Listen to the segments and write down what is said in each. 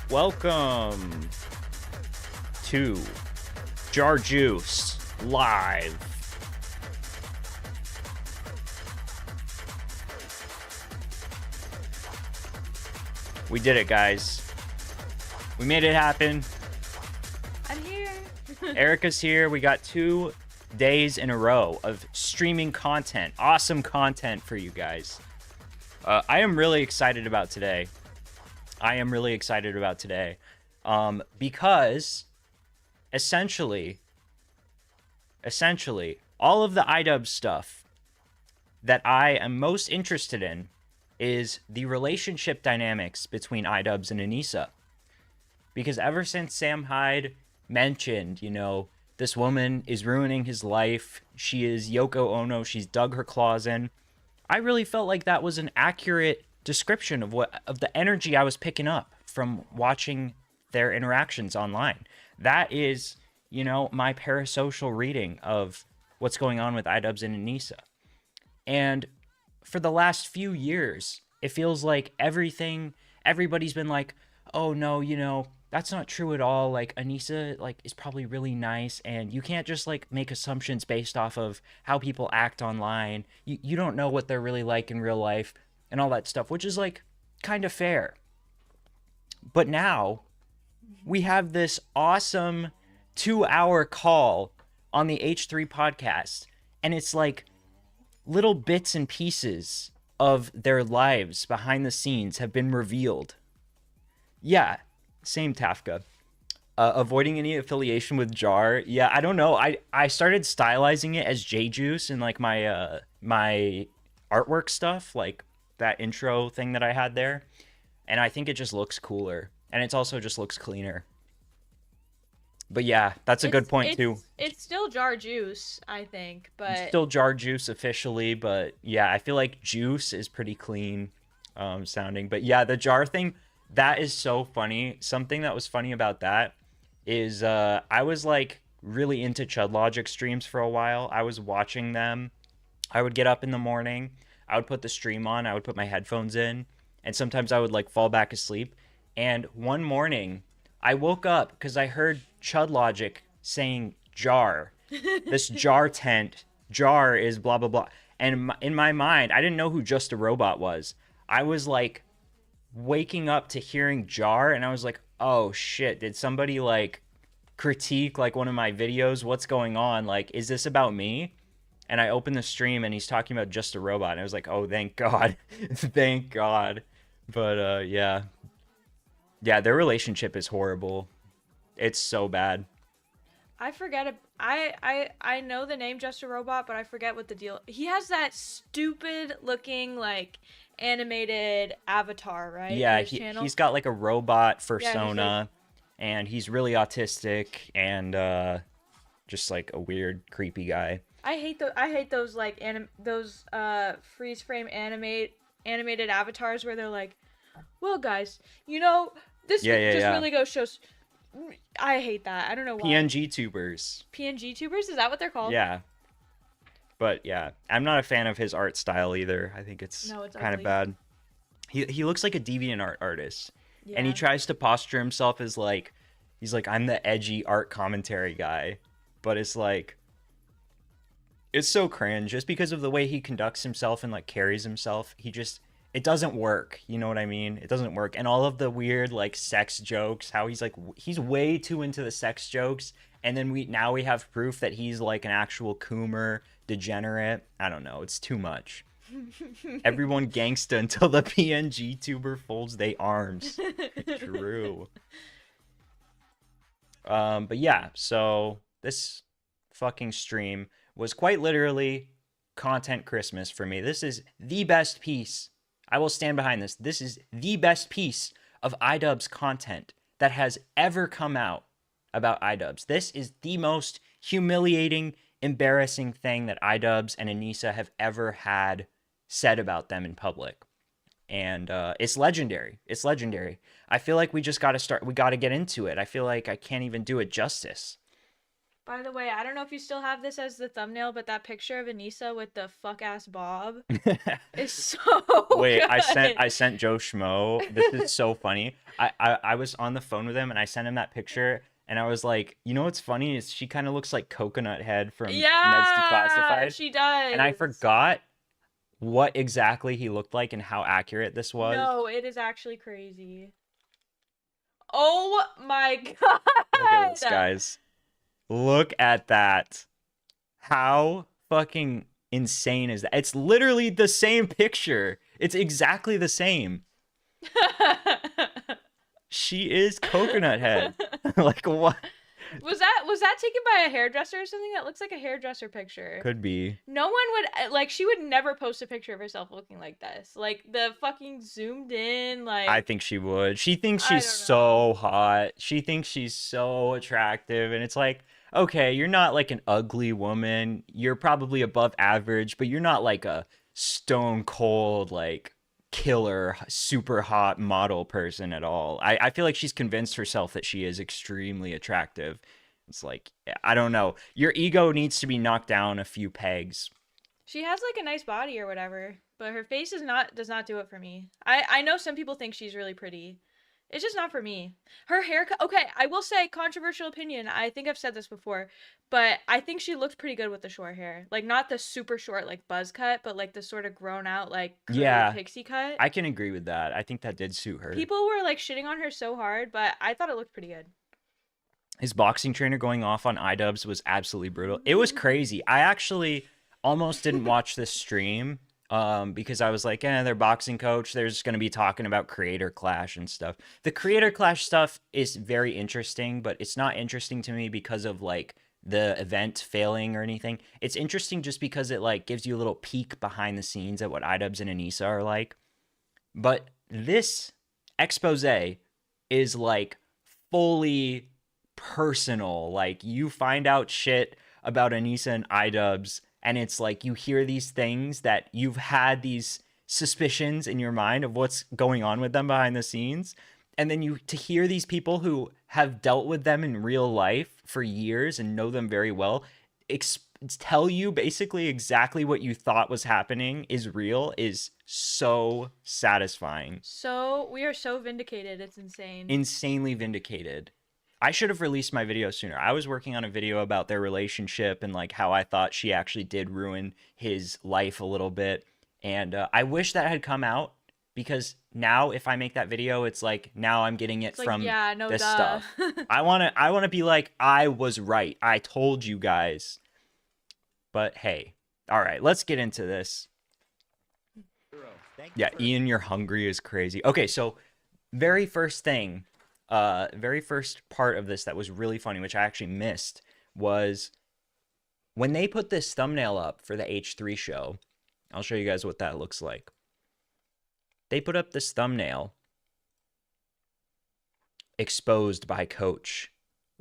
Welcome to Jar Juice Live. We did it, guys. We made it happen. I'm here. Erica's here. We got 2 days in a row of streaming content. Awesome content for you guys. I am really excited about today. Because essentially, all of the Idubbbz stuff that I am most interested in is the relationship dynamics between Idubbbz and Anissa. Because ever since Sam Hyde mentioned, this woman is ruining his life, she is Yoko Ono, she's dug her claws in, I really felt like that was an accurate description of the energy I was picking up from watching their interactions online. That is, my parasocial reading of what's going on with Idubbbz and Anissa. And for the last few years, it feels like everybody's been like, oh no, that's not true at all. Like, Anissa, is probably really nice, and you can't just, make assumptions based off of how people act online. You don't know what they're really like in real life and all that stuff, which is, kind of fair. But now, we have this awesome 2-hour call on the H3 podcast, and it's little bits and pieces of their lives behind the scenes have been revealed. Yeah, same Tafka. Avoiding any affiliation with Jar. Yeah, I don't know. I started stylizing it as J-Juice in my my artwork stuff, that intro thing that I had there. And I think it just looks cooler. And it also just looks cleaner. But yeah, that's a good point too. It's still Jar Juice, I think, but It's still Jar Juice officially, but yeah, I feel like Juice is pretty clean sounding. But yeah, the Jar thing, that is so funny. Something that was funny about that is I was really into Chud Logic streams for a while. I was watching them. I would get up in the morning. I would put the stream on. I would put my headphones in. And sometimes I would fall back asleep. And one morning, I woke up because I heard Chud Logic saying Jar. This Jar tent. Jar is blah, blah, blah. And in my mind, I didn't know who Just a Robot was. I was waking up to hearing Jar, and I was like, oh shit, did somebody critique one of my videos? What's going on? Is this about me? And I opened the stream and he's talking about Just a Robot, and I was like, oh, thank God. Thank God. But yeah, their relationship is horrible. It's so bad. I forget. I know the name Just a Robot, but I forget what the deal. He has that stupid looking animated avatar, right? Yeah, he's got a robot persona, and he's really autistic and just a weird, creepy guy. I hate those those freeze frame animated avatars where they're like, well, guys, this really goes shows. I hate that. I don't know why. PNG tubers. PNG tubers? Is that what they're called? Yeah. But yeah, I'm not a fan of his art style either. I think it's kind of bad. He looks like a DeviantArt artist. Yeah. And he tries to posture himself as he's I'm the edgy art commentary guy. But it's it's so cringe just because of the way he conducts himself and carries himself. It doesn't work. You know what I mean? It doesn't work. And all of the weird sex jokes, how he's way too into the sex jokes. And then we have proof that he's an actual coomer degenerate. I don't know. It's too much. Everyone gangsta until the PNG tuber folds they arms. True. But yeah, so this fucking stream was quite literally content Christmas for me. This is the best piece. I will stand behind this. This is the best piece of Idubbbz content that has ever come out about Idubbbz. This is the most humiliating, embarrassing thing that Idubbbz and Anissa have ever had said about them in public. And it's legendary. It's legendary. I feel like we just got to start. We got to get into it. I feel like I can't even do it justice. By the way, I don't know if you still have this as the thumbnail, but that picture of Anissa with the fuck ass bob is so Wait, good. I sent Joe Schmo. This is so funny. I was on the phone with him and I sent him that picture and I was like, you know what's funny is she kind of looks like Coconut Head from Ned's Declassified. She does. And I forgot what exactly he looked like and how accurate this was. No, it is actually crazy. Oh my god. Look at this, guys. Look at that. How fucking insane is that? It's literally the same picture. It's exactly the same. She is Coconut Head. Like, what? Was that taken by a hairdresser or something? That looks like a hairdresser picture. Could be. No one would, like, she would never post a picture of herself looking like this. Like, the fucking zoomed in, like... I think she would. She thinks she's so hot. She thinks she's so attractive. And it's like, okay, you're not like an ugly woman. You're probably above average, but you're not like a stone cold, like, killer, super hot model person at all. I feel like she's convinced herself that she is extremely attractive. It's like, I don't know. Your ego needs to be knocked down a few pegs. She has like a nice body or whatever, but her face does not do it for me. I know some people think she's really pretty. It's just not for me. Her haircut, okay, I will say, controversial opinion. I think I've said this before, but I think she looked pretty good with the short hair. Like, not the super short, like, buzz cut, but, like, the sort of grown out, like, curly pixie cut. I can agree with that. I think that did suit her. People were, like, shitting on her so hard, but I thought it looked pretty good. His boxing trainer going off on Idubbbz was absolutely brutal. It was crazy. I actually almost didn't watch this stream. Because I was like, their boxing coach, they're just going to be talking about creator clash and stuff. The creator clash stuff is very interesting, but it's not interesting to me because of like the event failing or anything. It's interesting just because it like gives you a little peek behind the scenes at what Idubbbz and Anissa are like. But this expose is like fully personal. Like, you find out shit about Anissa and Idubbbz, and it's like you hear these things that you've had these suspicions in your mind of what's going on with them behind the scenes. And then to hear these people who have dealt with them in real life for years and know them very well, tell you basically exactly what you thought was happening is real, is so satisfying. So, we are so vindicated. It's insane. Insanely vindicated. I should have released my video sooner. I was working on a video about their relationship and like how I thought she actually did ruin his life a little bit. And I wish that had come out, because now if I make that video, it's like, now I'm getting it from this stuff. I want to be like, I was right. I told you guys. But hey, all right, let's get into this. Yeah, Ian, you're hungry is crazy. Okay, so very first part of this that was really funny, which I actually missed, was when they put this thumbnail up for the H3 show. I'll show you guys what that looks like. They put up this thumbnail exposed by Coach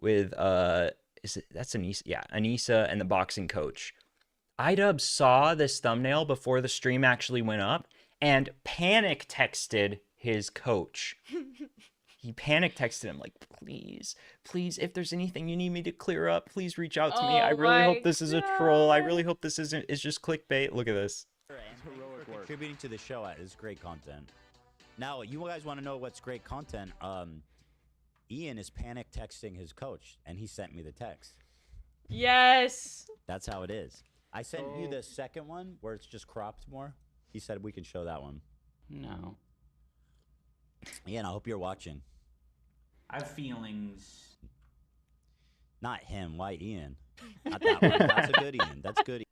with that's Anissa? Yeah, Anissa and the boxing coach. Idubbbz saw this thumbnail before the stream actually went up and panic texted his coach. He panic texted him like, please, if there's anything you need me to clear up, please reach out to me. I really hope this is a troll. I really hope this is just clickbait. Look at this. Contributing to the show is great content. Now, you guys want to know what's great content? Ian is panic texting his coach, and he sent me the text. Yes. That's how it is. I sent you the second one where it's just cropped more. He said we can show that one. No. Ian, I hope you're watching. I have feelings. Not him. Why Ian? Not that one. That's a good Ian. That's good.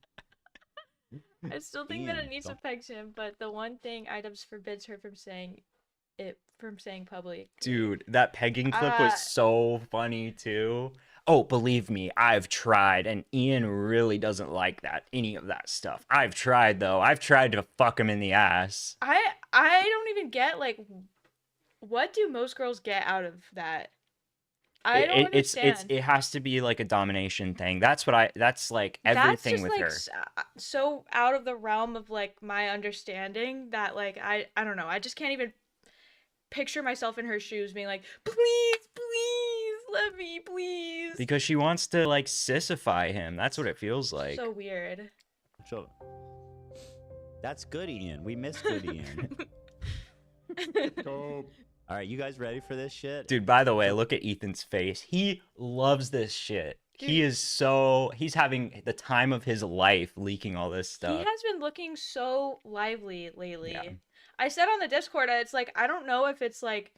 I still think that Anissa pegs him, but the one thing Idubbbz forbids her from saying public. Dude, that pegging clip was so funny too. Oh, believe me, I've tried, and Ian really doesn't like any of that stuff. I've tried though. I've tried to fuck him in the ass. I don't even get, like, what do most girls get out of that? I don't understand. It has to be like a domination thing. That's like everything with her. So out of the realm of like my understanding that, like, I don't know. I just can't even picture myself in her shoes being like, please, let me, please. Because she wants to like sissify him. That's what it feels like. So weird. So, that's good, Ian. We miss good Ian. All right, you guys ready for this shit? Dude, by the way, look at Ethan's face. He loves this shit. Dude, he's having the time of his life leaking all this stuff. He has been looking so lively lately. Yeah. I said on the Discord, it's like, I don't know if it's like,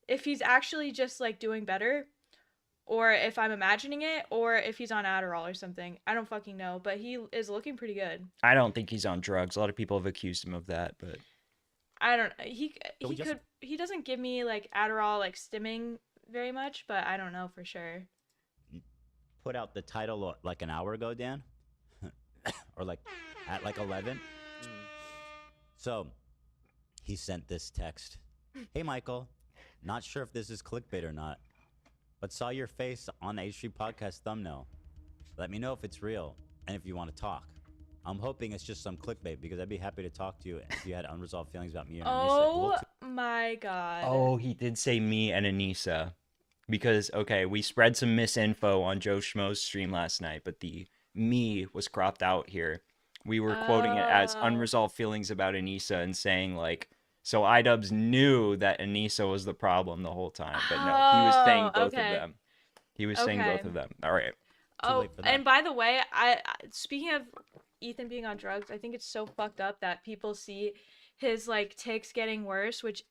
if he's actually just like doing better, or if I'm imagining it, or if he's on Adderall or something. I don't fucking know, but he is looking pretty good. I don't think he's on drugs. A lot of people have accused him of that, but I don't know. He doesn't give me like Adderall like stimming very much, but I don't know for sure. Put out the title like an hour ago, Dan, or like at like 11. So he sent this text. Hey, Michael, not sure if this is clickbait or not, but saw your face on the H3 podcast thumbnail. Let me know if it's real and if you want to talk. I'm hoping it's just some clickbait because I'd be happy to talk to you if you had unresolved feelings about me and Anissa. Oh my god. Oh, he did say me and Anissa. Because, okay, we spread some misinfo on Joe Schmo's stream last night, but the me was cropped out here. We were quoting it as unresolved feelings about Anissa and saying, like, so Idubbbz knew that Anissa was the problem the whole time. But no, he was saying both of them. He was saying both of them. All right. Oh, and by the way, speaking of Ethan being on drugs, I think it's so fucked up that people see his, like, tics getting worse, which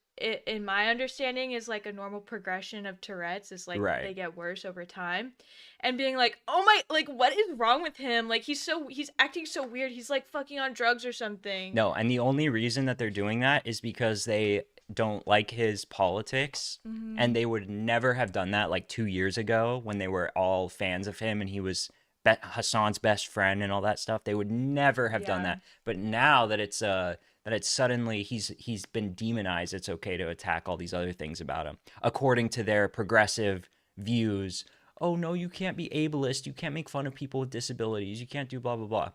in my understanding is like a normal progression of Tourette's. Is like they get worse over time, and being like, oh my, like, what is wrong with him? Like, he's acting so weird. He's like fucking on drugs or something. No, and the only reason that they're doing that is because they don't like his politics, and they would never have done that like 2 years ago when they were all fans of him and he was Hassan's best friend and all that stuff. They would never have done that. But now that it's suddenly he's been demonized, it's okay to attack all these other things about him according to their progressive views. Oh no, you can't be ableist, you can't make fun of people with disabilities, you can't do blah blah blah.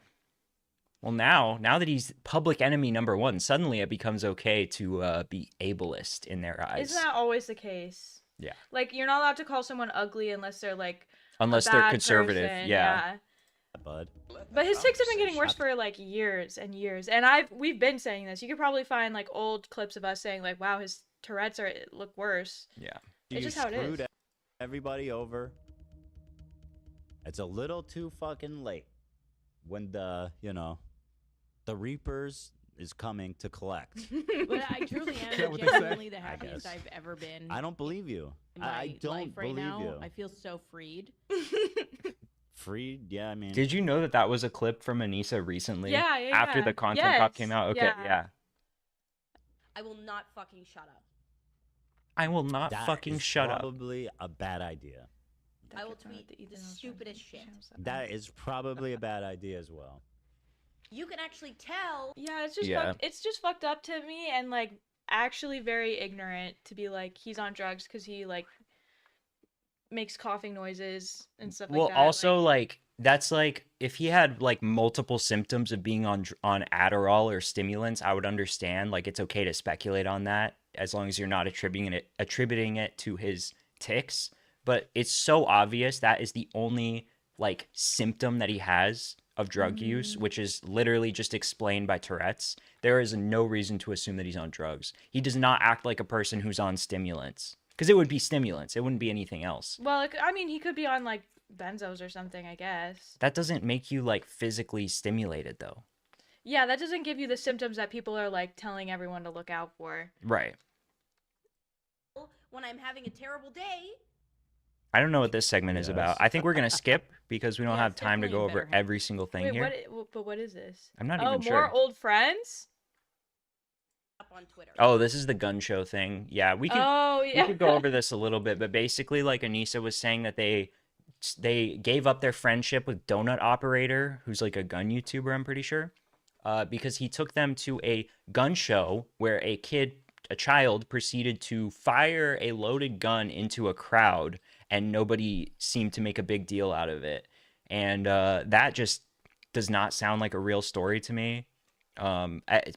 Well, now that he's public enemy number one, suddenly it becomes okay to be ableist in their eyes. Isn't that always the case? Yeah. Like, you're not allowed to call someone ugly unless they're like they're conservative. Person. Yeah. Bud. But his tics have been getting worse for like years and years, and we've been saying this. You could probably find like old clips of us saying like, "Wow, his Tourette's look worse." Yeah, it's just how it is. Everybody over. It's a little too fucking late when the Reapers is coming to collect. But I truly am genuinely the happiest I've ever been. I don't believe you. I don't believe you. I feel so freed. Freed? Yeah, I mean. Did you know that was a clip from Anissa recently? Yeah. After the content cop came out? Okay, yeah. I will not fucking shut up. I will not fucking shut up. Probably a bad idea. I will tweet the stupidest shit. That is probably a bad idea as well. You can actually tell. Yeah, it's just fucked up to me, and like actually very ignorant to be like he's on drugs because he like makes coughing noises and stuff like that. Well, also like that's like if he had like multiple symptoms of being on Adderall or stimulants, I would understand. Like, it's okay to speculate on that as long as you're not attributing it to his tics. But it's so obvious that is the only like symptom that he has of drug use, which is literally just explained by Tourette's. There is no reason to assume that he's on drugs. He does not act like a person who's on stimulants, because it would be stimulants. It wouldn't be anything else. Well, I mean, he could be on like benzos or something, I guess. That doesn't make you like physically stimulated though. Yeah, that doesn't give you the symptoms that people are like telling everyone to look out for. Right. When I'm having a terrible day. I don't know what this segment is about. I think we're going to skip because we don't have time to go over every single thing here. But what is this? I'm not even sure. Oh, more old friends? Up on Twitter. Oh, this is the gun show thing. Yeah, we could go over this a little bit, but basically, like Anissa was saying, that they gave up their friendship with Donut Operator, who's like a gun YouTuber, I'm pretty sure, because he took them to a gun show where a child proceeded to fire a loaded gun into a crowd, and nobody seemed to make a big deal out of it. And that just does not sound like a real story to me.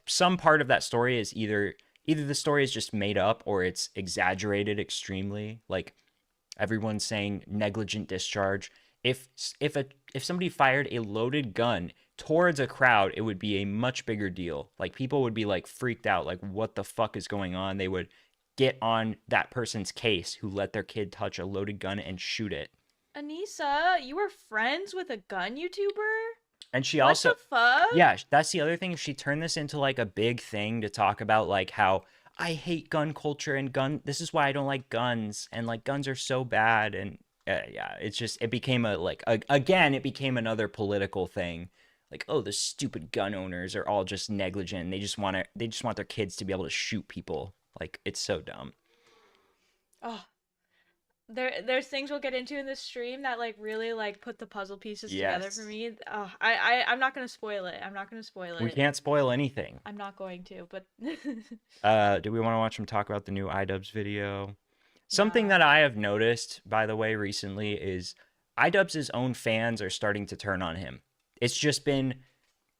Some part of that story is either the story is just made up or it's exaggerated extremely. Like, Everyone's saying negligent discharge. If somebody fired a loaded gun towards a crowd, it would be a much bigger deal. Like, people would be like freaked out, like, what the fuck is going on? They would get on that person's case who let their kid touch a loaded gun and shoot it. Anissa, you were friends with a gun YouTuber? And she what also, the fuck? yeah, that's the other thing. She turned this into like a big thing to talk about, like, how I hate gun culture and this is why I don't like guns, and like guns are so bad. And yeah, it became it became another political thing. Like, oh, the stupid gun owners are all just negligent. They just want their kids to be able to shoot people. Like, it's so dumb. Oh, there's things we'll get into in this stream that like really like put the puzzle pieces together for me. Oh, I'm not gonna spoil it. We can't spoil anything. I'm not going to, but do we want to watch him talk about the new Idubbbz video? Something that I have noticed, by the way, recently is Idubbbz's own fans are starting to turn on him. It's just been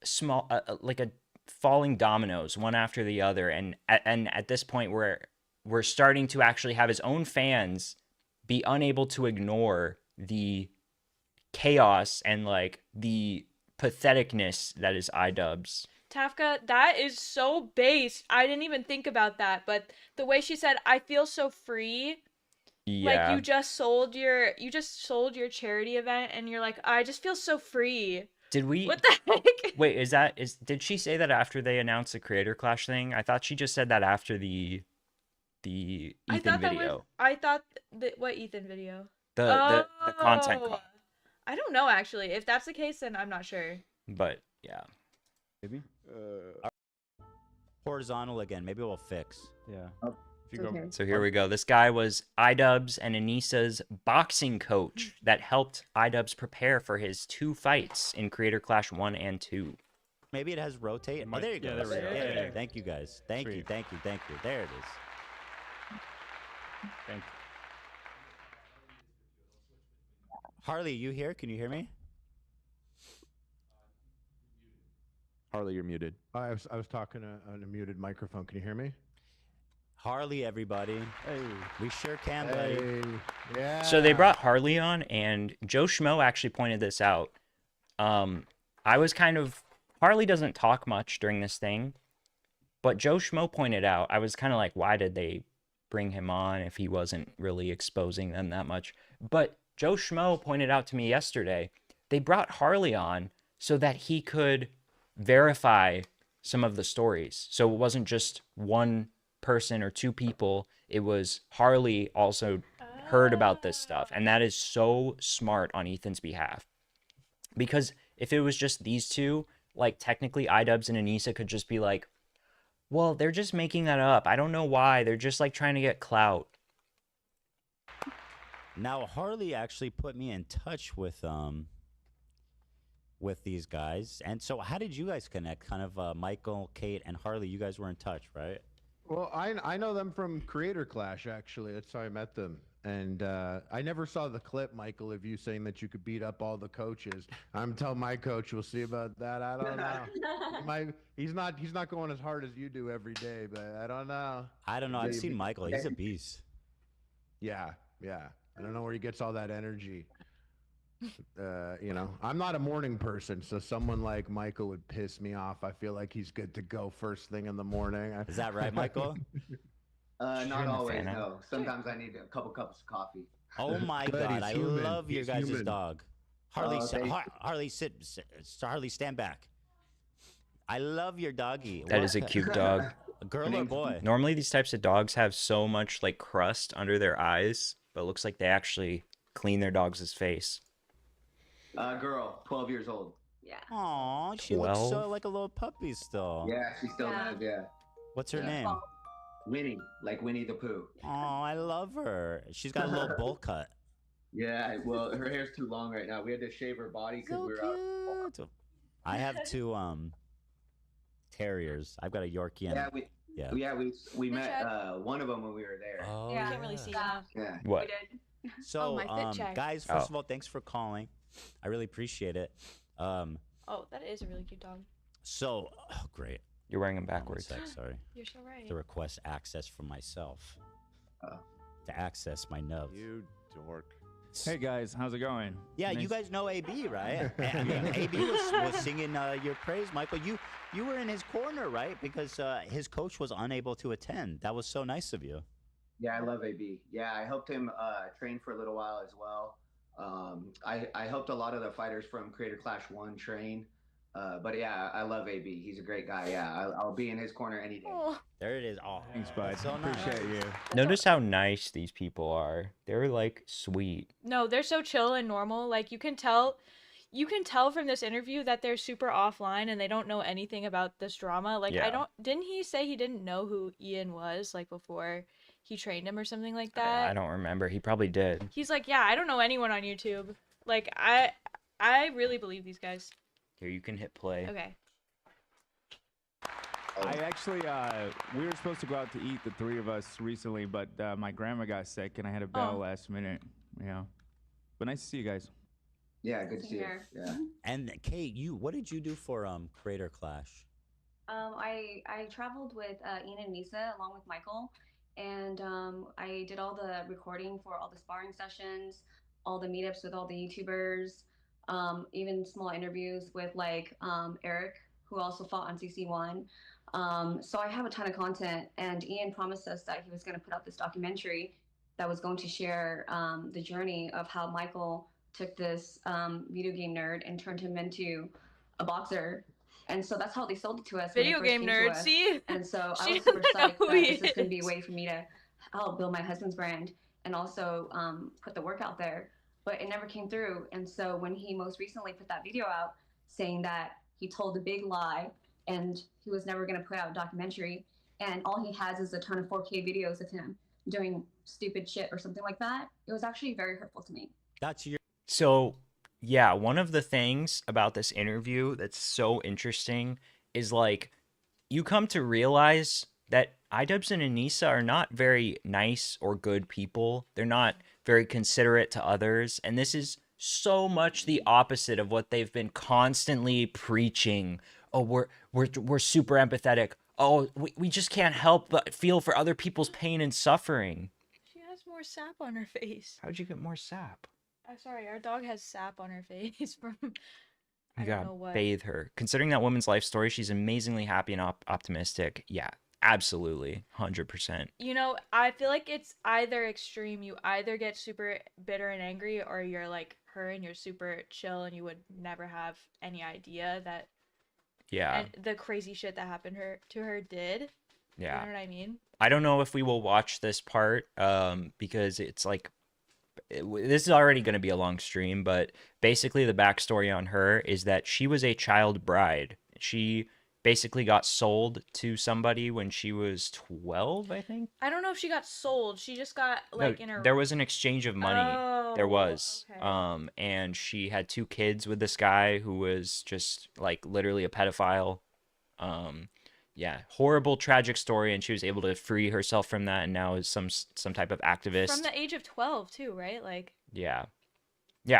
small, like a falling dominoes, one after the other, and at this point we're starting to actually have his own fans be unable to ignore the chaos and like the patheticness that is Idubbbz. Tafka, that is so base. I didn't even think about that, but the way she said, "I feel so free," yeah, like you just sold your charity event, and you're like, "I just feel so free." Did we? What the heck? Wait, did she say that after they announced the Creator Clash thing? I thought she just said that after the Ethan video. What Ethan video? The content. I don't know actually. If that's the case, then I'm not sure. But yeah. Maybe. Horizontal again. Maybe we'll fix. Yeah. If you go, So here we go. This guy was Idubbbz and Anissa's boxing coach that helped Idubbbz prepare for his 2 fights in Creator Clash 1 and 2. Maybe it has rotate. Oh, there you go. Yeah, there we go. Yeah, thank you guys. Thank you. Sweet. Thank you. There it is. Thank you. Harley, you here? Can you hear me? Harley, you're muted. I was talking on a muted microphone. Can you hear me? Harley, everybody. Hey. We sure can, buddy. Hey, yeah. So they brought Harley on, and Joe Schmo actually pointed this out. Harley doesn't talk much during this thing, but Joe Schmo pointed out, I was kind of like, why did they bring him on if he wasn't really exposing them that much? But Joe Schmo pointed out to me yesterday, they brought Harley on so that he could verify some of the stories. So it wasn't just one person or 2 people. It was Harley also heard about this stuff. And that is so smart on Ethan's behalf. Because if it was just these 2, like technically Idubbbz and Anissa could just be like, well, they're just making that up. I don't know why. They're just like trying to get clout. Now Harley actually put me in touch with these guys. And so how did you guys connect? Kind of Michael, Kate, and Harley, you guys were in touch, right? Well, I know them from Creator Clash, actually. That's how I met them. And I never saw the clip, Michael, of you saying that you could beat up all the coaches. I'm telling my coach, we'll see about that. I don't know. He's not going as hard as you do every day, but I don't know. I've seen Michael. He's a beast. Yeah. I don't know where he gets all that energy. I'm not a morning person, so someone like Michael would piss me off. I feel like he's good to go first thing in the morning. Is that right, Michael? Not always, no. Sometimes I need a couple cups of coffee. Oh my God! I love your guys' dog. Harley, Harley, Harley, stand back. I love your doggy. That is a cute dog. A girl or boy? Normally these types of dogs have so much like crust under their eyes, but it looks like they actually clean their dog's face. Girl, 12 years old. Yeah. Aw, she looks so like a little puppy still. Yeah, she still does, yeah. What's her name? Winnie, like Winnie the Pooh. Oh, I love her. She's got a little bowl cut. Yeah, well, her hair's too long right now. We had to shave her body because we were out. I have 2 terriers. I've got a Yorkie and we met one of them when we were there. Oh, Yeah, I can't really see now. Yeah. What? So, my fit check. guys, first of all, thanks for calling. I really appreciate it. Oh, that is a really cute dog. So, great. You're wearing them backwards. Sorry. You're so right. To request access for myself. To access my nub. You dork. Hey guys, how's it going? Yeah, Nice. you guys know AB, right? I mean, AB was singing your praise, Michael. You were in his corner, right? Because his coach was unable to attend. That was so nice of you. Yeah, I love AB. Yeah, I helped him train for a little while as well. I helped a lot of the fighters from Creator Clash 1 train. But yeah, I love AB. He's a great guy. Yeah, I'll be in his corner any day. Oh. There it is. Oh, Thanks, bud. so nice. Appreciate you. Notice how nice these people are. They're like sweet. No, they're so chill and normal. Like you can tell from this interview that they're super offline and they don't know anything about this drama. Like Yeah. didn't he say he didn't know who Ian was like before he trained him or something like that? I don't remember. He probably did. He's like, yeah, I don't know anyone on YouTube. Like I really believe these guys. Here, you can hit play. Okay. I actually, we were supposed to go out to eat, the three of us, recently, but my grandma got sick and I had to bail Oh. last minute. Yeah. But nice to see you guys. Yeah, good to see you. Here. Yeah. And Kate, what did you do for Creator Clash? I traveled with Ian and Nisa along with Michael, and I did all the recording for all the sparring sessions, all the meetups with all the YouTubers, even small interviews with like Eric, who also fought on CC1. So I have a ton of content, and Ian promised us that he was going to put out this documentary that was going to share the journey of how Michael took this video game nerd and turned him into a boxer. And so that's how they sold it to us. when they Video first game came to nerd, us. see? And so I She was super doesn't know psyched who that he this is going to be a is. way for me to help build my husband's brand and also put the work out there. But it never came through. And so when he most recently put that video out saying that he told a big lie and he was never going to put out a documentary, and all he has is a ton of 4K videos of him doing stupid shit or something like that, it was actually very hurtful to me. That's your. So, yeah, one of the things about this interview that's so interesting is like you come to realize that Idubbbz and Anissa are not very nice or good people. They're not very considerate to others, and this is so much the opposite of what they've been constantly preaching. Oh, we're super empathetic. Oh, we just can't help but feel for other people's pain and suffering. She has more sap on her face. How'd you get more sap? Sorry, our dog has sap on her face from You I don't gotta know what. bathe her. Considering that woman's life story, she's amazingly happy and optimistic. Yeah, absolutely, 100%. You know, I feel like it's either extreme. You either get super bitter and angry, or you're like her and you're super chill and you would never have any idea that Yeah, and the crazy shit that happened to her did. yeah. You know what I mean? I don't know if we will watch this part because it's like this is already going to be a long stream, but basically the backstory on her is that she was a child bride. She basically got sold to somebody when she was 12, I think. I don't know if she got sold. She just got like in her. There was an exchange of money. There Oh, was. okay. And she had 2 kids with this guy who was just like literally a pedophile. Yeah, horrible, tragic story, and she was able to free herself from that, and now is some type of activist. From the age of 12 too, right? Like Yeah,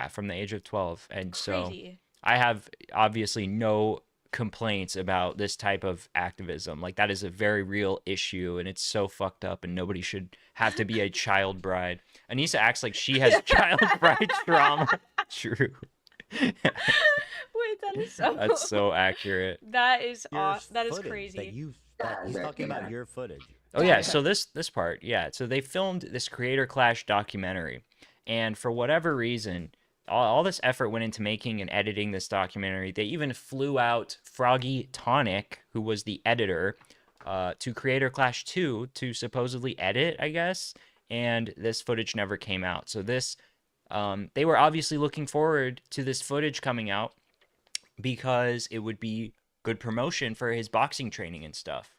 from the age of 12, and so crazy. I have obviously no complaints about this type of activism. Like that is a very real issue, and it's so fucked up, and nobody should have to be a child bride. Anissa acts like she has child bride trauma. True. Wait, that is so. That's so accurate. That is Your that is footage crazy. he's talking about your footage. Oh yeah, so this part, yeah. So they filmed this Creator Clash documentary, and for whatever reason, all this effort went into making and editing this documentary. They even flew out Froggy Tonic, who was the editor, to Creator Clash 2 to supposedly edit, I guess. And this footage never came out. So this, they were obviously looking forward to this footage coming out because it would be good promotion for his boxing training and stuff.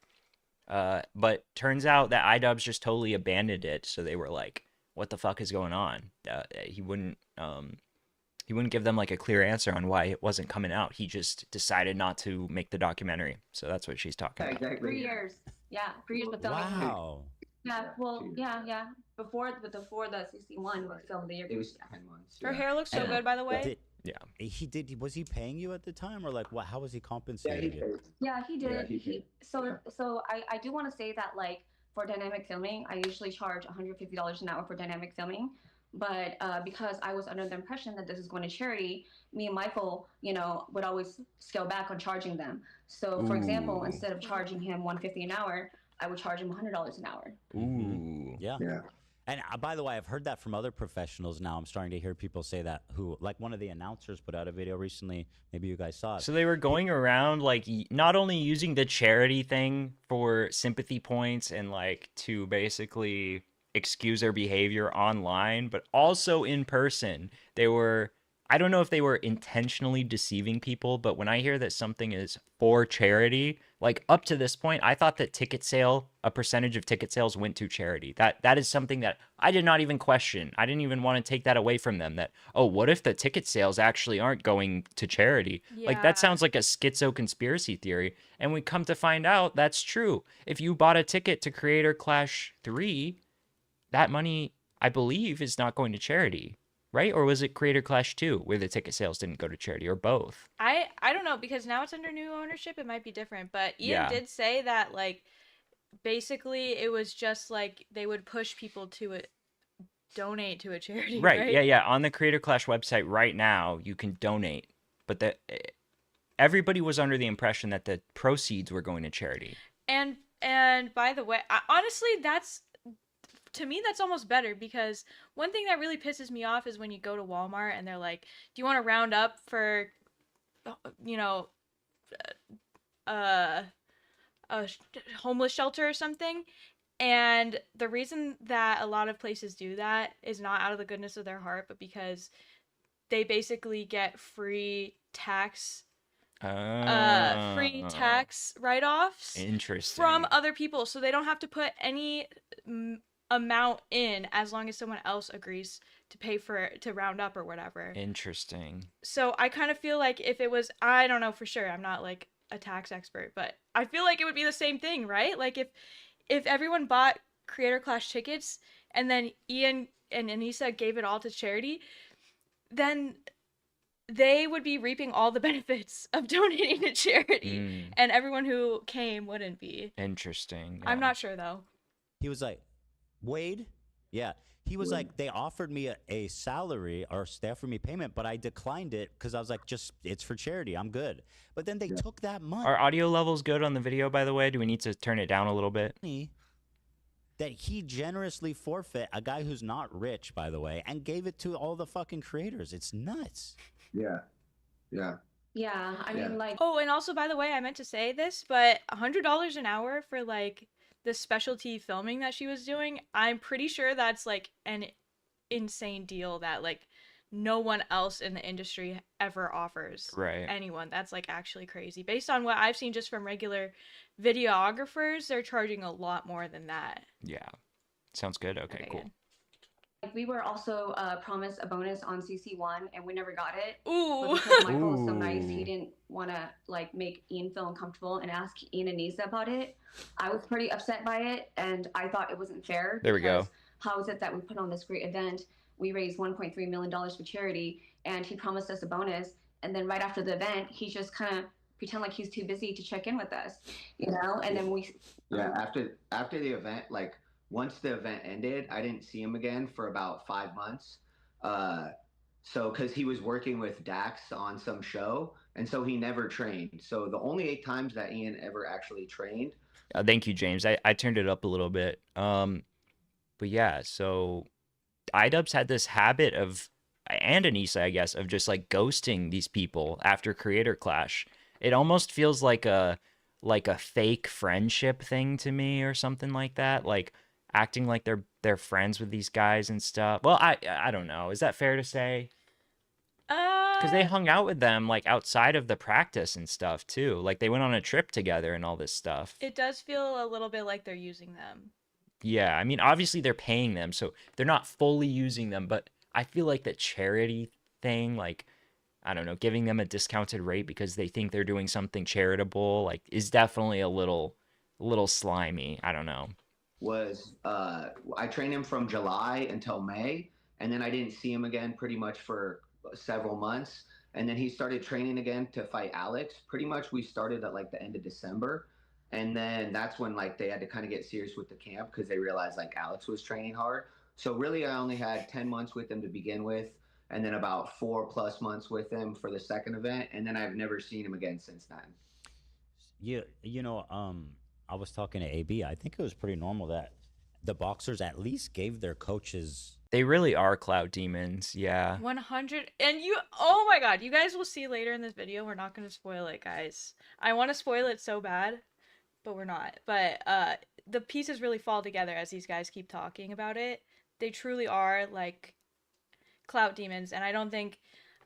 But turns out that Idubbbz just totally abandoned it. So they were like, "What the fuck is going on?" He wouldn't give them like a clear answer on why it wasn't coming out. He just decided not to make the documentary. So that's what she's talking about. Exactly. 3 years. Yeah, 3 years of filming. Wow. Yeah, well, yeah. Before the CC1, we filmed the year. It was 10 months. Her yeah. hair looks so And good, by the way. Was he paying you at the time, or like what? How was he compensating you? Yeah, he did. Yeah, he did. So I do want to say that like for dynamic filming, I usually charge $150 an hour for dynamic filming. But because I was under the impression that this is going to charity, me and Michael, you know, would always scale back on charging them. So, for example, instead of charging him $150 an hour, I would charge him $100 an hour. Ooh. Yeah. And by the way, I've heard that from other professionals now. I'm starting to hear people say that who, like one of the announcers put out a video recently. Maybe you guys saw it. So they were going around like not only using the charity thing for sympathy points and like to basically excuse their behavior online, but also in person. They were, I don't know if they were intentionally deceiving people, but when I hear that something is for charity, like up to this point, I thought that a percentage of ticket sales went to charity. That is something that I did not even question. I didn't even want to take that away from them, that, oh, what if the ticket sales actually aren't going to charity? Like that sounds like a schizo conspiracy theory. And we come to find out that's true. If you bought a ticket to Creator Clash 3, that money, I believe, is not going to charity. Right? Or was it Creator Clash 2 where the ticket sales didn't go to charity, or both? I don't know, because now it's under new ownership. It might be different. But Ian did say that, like, basically it was just like they would push people to donate to a charity. Right? Yeah. On the Creator Clash website right now, you can donate. But everybody was under the impression that the proceeds were going to charity. And by the way, honestly, to me, that's almost better, because one thing that really pisses me off is when you go to Walmart and they're like, do you want to round up for, you know, a homeless shelter or something? And the reason that a lot of places do that is not out of the goodness of their heart, but because they basically get free tax write-offs from other people, so they don't have to put any amount in as long as someone else agrees to pay to round up or whatever. Interesting. So I kind of feel like if it was, I don't know for sure, I'm not like a tax expert, but I feel like it would be the same thing, right? Like if everyone bought Creator Clash tickets and then Ian and Anissa gave it all to charity, then they would be reaping all the benefits of donating to charity, and everyone who came wouldn't be. Interesting. I'm not sure though. He was like, Wade? Yeah. He was like, they offered me a salary, or they offered me payment, but I declined it because I was like, it's for charity. I'm good. But then they took that money. Are audio levels good on the video, by the way? Do we need to turn it down a little bit? That he generously forfeit, a guy who's not rich, by the way, and gave it to all the fucking creators. It's nuts. Yeah, I mean, like... Oh, and also, by the way, I meant to say this, but $100 an hour for, like, the specialty filming that she was doing, I'm pretty sure that's, like, an insane deal that, like, no one else in the industry ever offers anyone. That's, like, actually crazy. Based on what I've seen just from regular videographers, they're charging a lot more than that. Yeah. Sounds good. Okay, cool. Good. Like, we were also promised a bonus on CC1, and we never got it. Ooh. But because Michael was so nice, he didn't want to, like, make Ian feel uncomfortable and ask Ian and Nisa about it. I was pretty upset by it, and I thought it wasn't fair. There we go. How is it that we put on this great event, we raised $1.3 million for charity, and he promised us a bonus, and then right after the event, he just kind of pretend like he's too busy to check in with us, you know? And then we... Yeah, after the event, like... Once the event ended, I didn't see him again for about 5 months. So, because he was working with Dax on some show, and so he never trained. So the only 8 times that Ian ever actually trained. Thank you, James. I turned it up a little bit. But yeah, so Idubbbz had this habit of, and Anissa, I guess, of just like ghosting these people after Creator Clash. It almost feels like a fake friendship thing to me, or something like that. Like, acting like they're friends with these guys and stuff. Well, I don't know. Is that fair to say? Because they hung out with them like outside of the practice and stuff too. Like they went on a trip together and all this stuff. It does feel a little bit like they're using them. Yeah, I mean, obviously they're paying them, so they're not fully using them. But I feel like the charity thing, like, I don't know, giving them a discounted rate because they think they're doing something charitable, like, is definitely a little slimy. I don't know. I trained him from July until May, and then I didn't see him again pretty much for several months. And then he started training again to fight Alex. Pretty much we started at like the end of December. And then that's when like they had to kind of get serious with the camp because they realized like Alex was training hard. So really, I only had 10 months with him to begin with, and then about 4+ months with him for the second event, and then I've never seen him again since then. Yeah, I was talking to AB. I think it was pretty normal that the boxers at least gave their coaches. They really are clout demons, yeah. 100, and oh my god, you guys will see later in this video. We're not going to spoil it, guys. I want to spoil it so bad, but we're not. But the pieces really fall together as these guys keep talking about it. They truly are like clout demons, and I don't think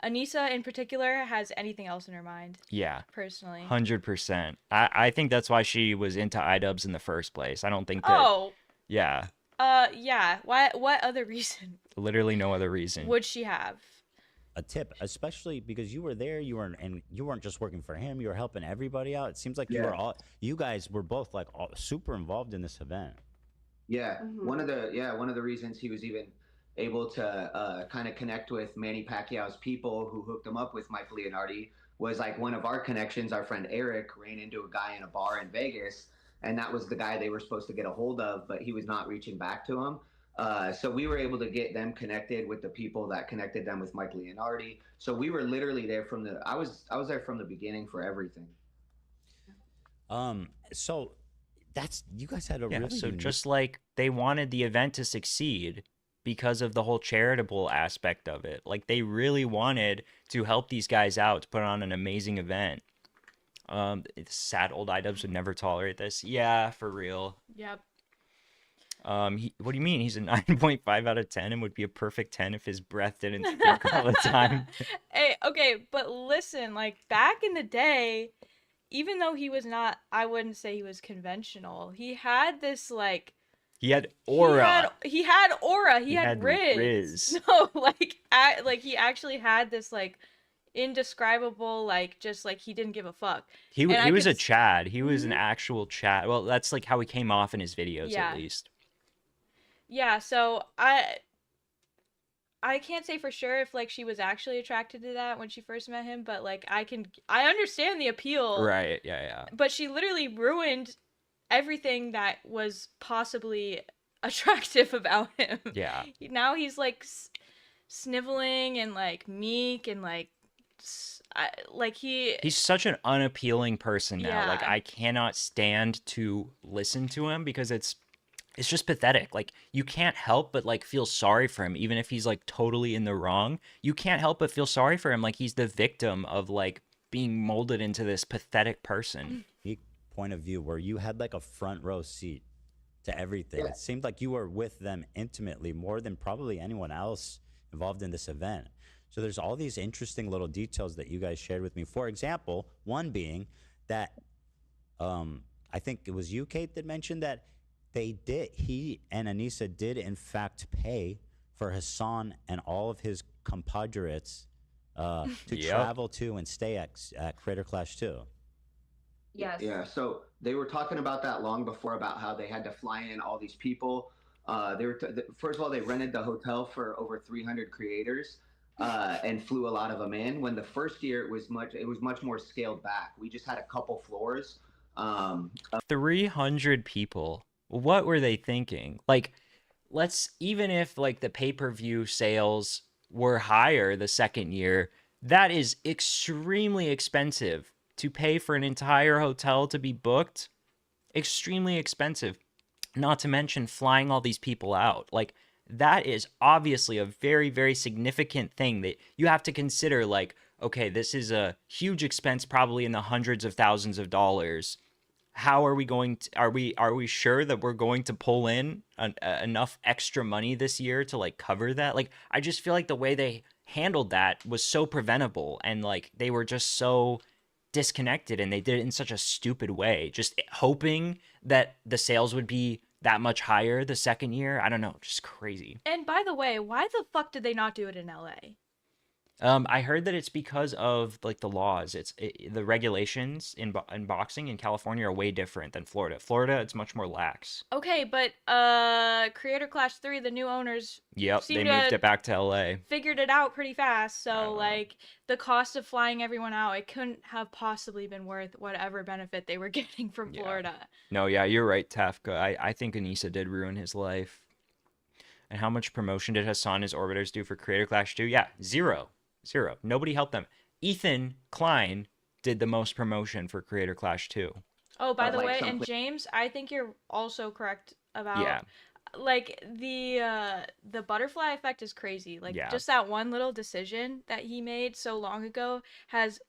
Anissa in particular has anything else in her mind. Yeah. Personally. 100%. I think that's why she was into Idubbbz in the first place. I don't think that. Oh. Yeah. Yeah. What other reason? Literally no other reason. Would she have? A tip, especially because you were there, you weren't just working for him, you were helping everybody out. It seems like you guys were both like super involved in this event. Yeah. One of the reasons he was even able to kind of connect with Manny Pacquiao's people who hooked him up with Mike Leonardi was like one of our connections. Our friend Eric ran into a guy in a bar in Vegas, and that was the guy they were supposed to get a hold of, but he was not reaching back to him. So we were able to get them connected with the people that connected them with Mike Leonardi. So we were literally there I was there from the beginning for everything. So you guys had a really so unique... just like they wanted the event to succeed because of the whole charitable aspect of it. Like they really wanted to help these guys out to put on an amazing event. Sad old Idubbbz would never tolerate this. Yeah, for real. Yep. What do you mean? He's a 9.5 out of 10 and would be a perfect 10 if his breath didn't stink all the time. Hey, okay, but listen, like back in the day, even though he was not, I wouldn't say he was conventional. He had this like. He had aura. He had aura. He had riz. riz. No, like he actually had this like indescribable, like just like he didn't give a fuck. He was a Chad. He was an actual Chad. Well, that's like how he came off in his videos, at least. Yeah. So I can't say for sure if like she was actually attracted to that when she first met him, but like I understand the appeal. Right. Yeah. But she literally ruined everything that was possibly attractive about him. Yeah. Now he's like sniveling and like meek and like he's such an unappealing person now. Yeah. Like I cannot stand to listen to him because it's just pathetic. Like you can't help but like feel sorry for him, even if he's like totally in the wrong. You can't help but feel sorry for him. Like he's the victim of like being molded into this pathetic person. Point of view where you had like a front row seat to everything. Yeah. It seemed like you were with them intimately more than probably anyone else involved in this event. So there's all these interesting little details that you guys shared with me. For example, one being that I think it was you, Kate, that mentioned that he and Anissa did in fact pay for Hassan and all of his compadres to travel to and stay at Creator Clash 2. Yes. Yeah. So they were talking about that long before, about how they had to fly in all these people. First of all, they rented the hotel for over 300 creators and flew a lot of them in. When the first year it was much more scaled back. We just had a couple floors. 300 people. What were they thinking? Like, even if like the pay-per-view sales were higher the second year, that is extremely expensive. To pay for an entire hotel to be booked, extremely expensive. Not to mention flying all these people out. Like, that is obviously a very, very significant thing that you have to consider. Like, okay, this is a huge expense, probably in the hundreds of thousands of dollars. How are we going to, are we sure that we're going to pull in enough extra money this year to like cover that? Like, I just feel like the way they handled that was so preventable, and like they were just so disconnected, and they did it in such a stupid way, just hoping that the sales would be that much higher the second year. I don't know, just crazy. And by the way, why the fuck did they not do it in LA? I heard that it's because of like the laws. The regulations in boxing in California are way different than Florida. Florida, it's much more lax. Okay, but Creator Clash 3, the new owners. Yep, they moved it back to LA. Figured it out pretty fast. So like the cost of flying everyone out, it couldn't have possibly been worth whatever benefit they were getting from Florida. No, yeah, you're right, Tafka. I think Anissa did ruin his life. And how much promotion did Hassan and his Orbiters do for Creator Clash 2? Yeah, zero. Nobody helped them. Ethan Klein did the most promotion for Creator Clash 2. Oh, by the way, and James, I think you're also correct about like the butterfly effect is crazy. Like just that one little decision that he made so long ago has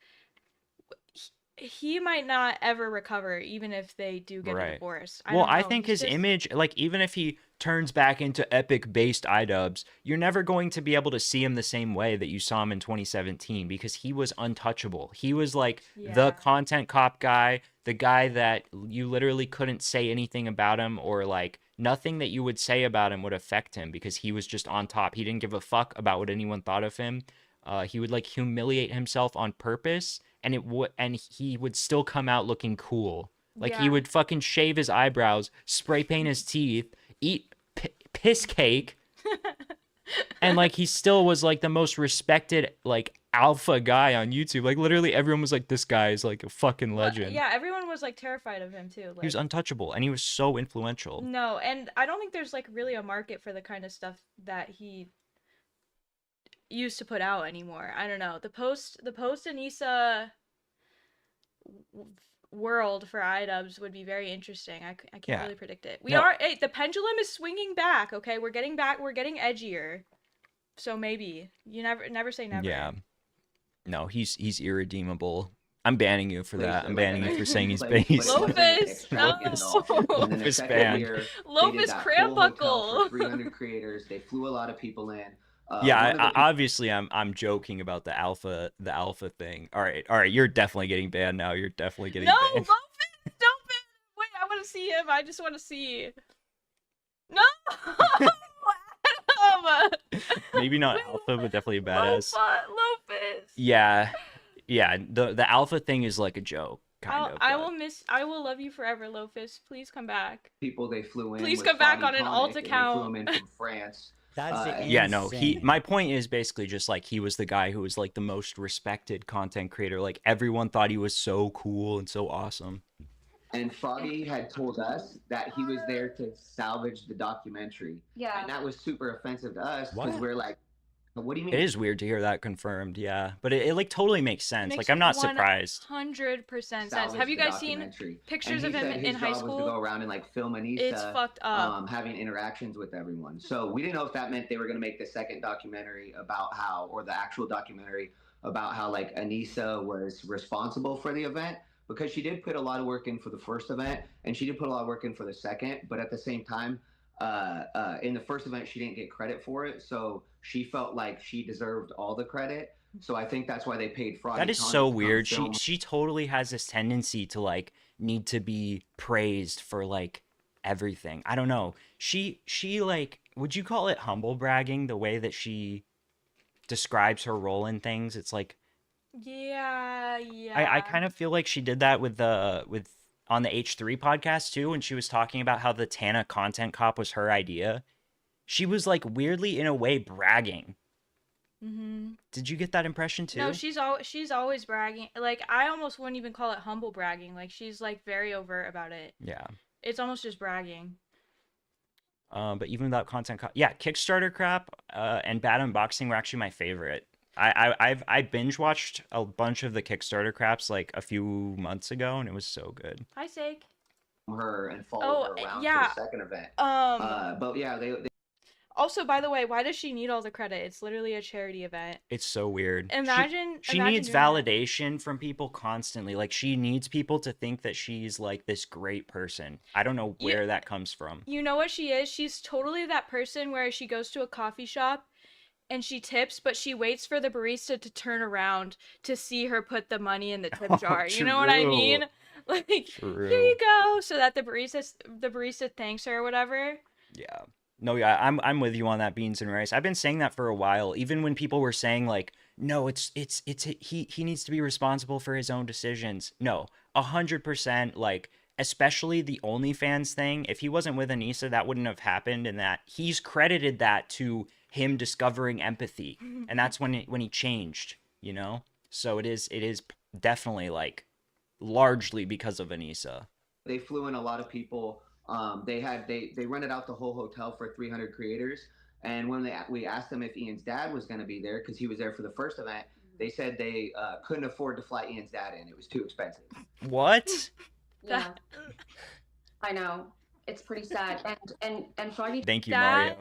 he might not ever recover, even if they do get a divorce. I think his image, like, even if he turns back into epic-based Idubbbz, you're never going to be able to see him the same way that you saw him in 2017 because he was untouchable. He was, like, the content cop guy, the guy that you literally couldn't say anything about him or, like, nothing that you would say about him would affect him because he was just on top. He didn't give a fuck about what anyone thought of him. He would, like, humiliate himself on purpose, and he would still come out looking cool. Like, he would fucking shave his eyebrows, spray paint his teeth, eat piss cake, and, like, he still was, like, the most respected, like, alpha guy on YouTube. Like, literally everyone was like, this guy is, like, a fucking legend. Yeah, everyone was, like, terrified of him, too. Like, he was untouchable, and he was so influential. No, and I don't think there's, like, really a market for the kind of stuff that he used to put out anymore. I don't know. The post Anissa world for Idubbbz would be very interesting. I can't really predict it. Hey, the pendulum is swinging back. Okay, we're getting edgier. So maybe you never say never. Yeah. No, he's irredeemable. I'm banning you for that. I'm banning you for saying he's based. Lopez, no. Lopez banned. Lopez Crambuckle. 300 creators. They flew a lot of people in. Obviously I'm joking about the alpha thing. All right, you're definitely getting banned now. You're definitely getting banned. No, Lopez, don't ban. Wait, I want to see him. I just want to see. No. Maybe not alpha, but definitely a badass. Lopez. Yeah. The alpha thing is like a joke. I will love you forever, Lopez. Please come back. People they flew in. Please come back on an alt account. They flew him in from France. That's my point is basically just like he was the guy who was like the most respected content creator. Like everyone thought he was so cool and so awesome. And Froggy had told us that he was there to salvage the documentary. Yeah. And that was super offensive to us because we're like, what do you mean? It is weird to hear that confirmed, yeah. But it like totally makes sense. Like I'm not surprised. 100% sense. Have you guys seen pictures of him in high school? Was to go around and like film Anissa. It's fucked up. Having interactions with everyone. So we didn't know if that meant they were going to make the second documentary about how, or the actual documentary about how like Anissa was responsible for the event, because she did put a lot of work in for the first event and she did put a lot of work in for the second. But at the same time, in the first event, she didn't get credit for it. So she felt like she deserved all the credit. So I think that's why they paid Froggy. That is so weird. She totally has this tendency to like need to be praised for like everything. I don't know. She like, would you call it humble bragging the way that she describes her role in things? It's like, yeah. I kind of feel like she did that with on the H3 podcast too, when she was talking about how the Tana content cop was her idea. She was like weirdly in a way bragging. Mm-hmm. Did you get that impression too? No, she's always bragging. Like I almost wouldn't even call it humble bragging. Like she's like very overt about it. Yeah. It's almost just bragging. But even without content, Kickstarter crap and bad unboxing were actually my favorite. I binge watched a bunch of the Kickstarter craps like a few months ago, and it was so good. Hi, Sake. Her and follow her around for the second event. But yeah, they. Also, by the way, why does she need all the credit? It's literally a charity event. It's so weird. She needs validation from people constantly. Like she needs people to think that she's like this great person. I don't know where that comes from. You know what she is? She's totally that person where she goes to a coffee shop and she tips, but she waits for the barista to turn around to see her put the money in the tip jar. You know what I mean? Like, here you go, so that the barista thanks her or whatever. Yeah. No, yeah, I'm with you on that, Beans and Rice. I've been saying that for a while. Even when people were saying like, no, he needs to be responsible for his own decisions. No, 100%. Like, especially the OnlyFans thing. If he wasn't with Anissa, that wouldn't have happened. And that he's credited that to him discovering empathy, and that's when he changed. You know, so it is definitely like largely because of Anissa. They flew in a lot of people. They rented out the whole hotel for 300 creators. And when we asked them if Ian's dad was going to be there, because he was there for the first event, they said they couldn't afford to fly Ian's dad in. It was too expensive. What? Yeah. I know. It's pretty sad. And Froggy. Thank you, Mario.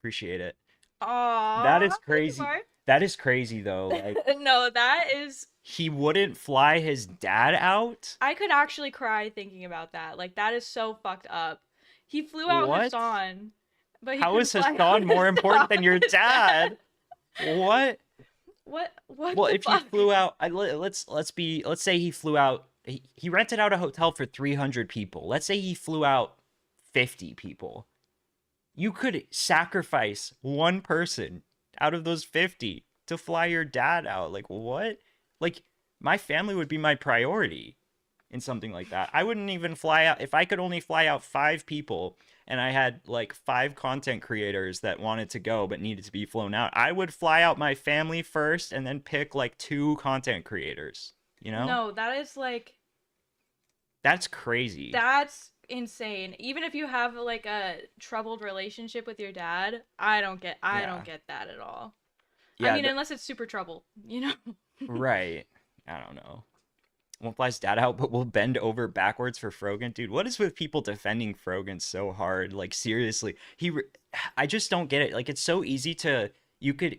Appreciate it. Aww. That is crazy. That is crazy, though. Like, no, that is... He wouldn't fly his dad out? I could actually cry thinking about that. Like, that is so fucked up. He flew out Hassan. But how is Hassan more important than your dad? What? What? Well, if he flew out, let's say he flew out. He rented out a hotel for 300 people. Let's say he flew out 50 people. You could sacrifice one person out of those 50 to fly your dad out. Like, what? Like, my family would be my priority in something like that. I wouldn't even fly out if I could only fly out 5 people and I had like 5 content creators that wanted to go but needed to be flown out. I would fly out my family first and then pick like 2 content creators, you know? No, that is like... That's crazy. That's insane. Even if you have like a troubled relationship with your dad, I don't get that at all. Yeah, I mean, unless it's super trouble, you know? Right. I don't know. Won't fly his dad out, but we'll bend over backwards for Frogan. Dude, what is with people defending Frogan so hard? Like, seriously. I just don't get it. Like, it's so easy to... You could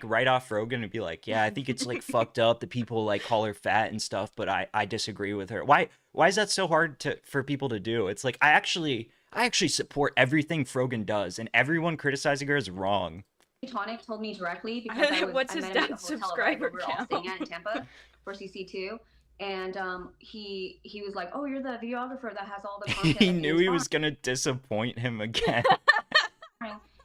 write off Rogan and be like, yeah, I think it's like fucked up that people like call her fat and stuff, but I disagree with her. Why is that so hard for people to do? It's like I actually support everything Frogan does, and everyone criticizing her is wrong. Tonic told me directly because I met him at the hotel where we were all staying at in Tampa for CC2. And he was like, oh, you're the videographer that has all the content. He knew he was gonna disappoint him again.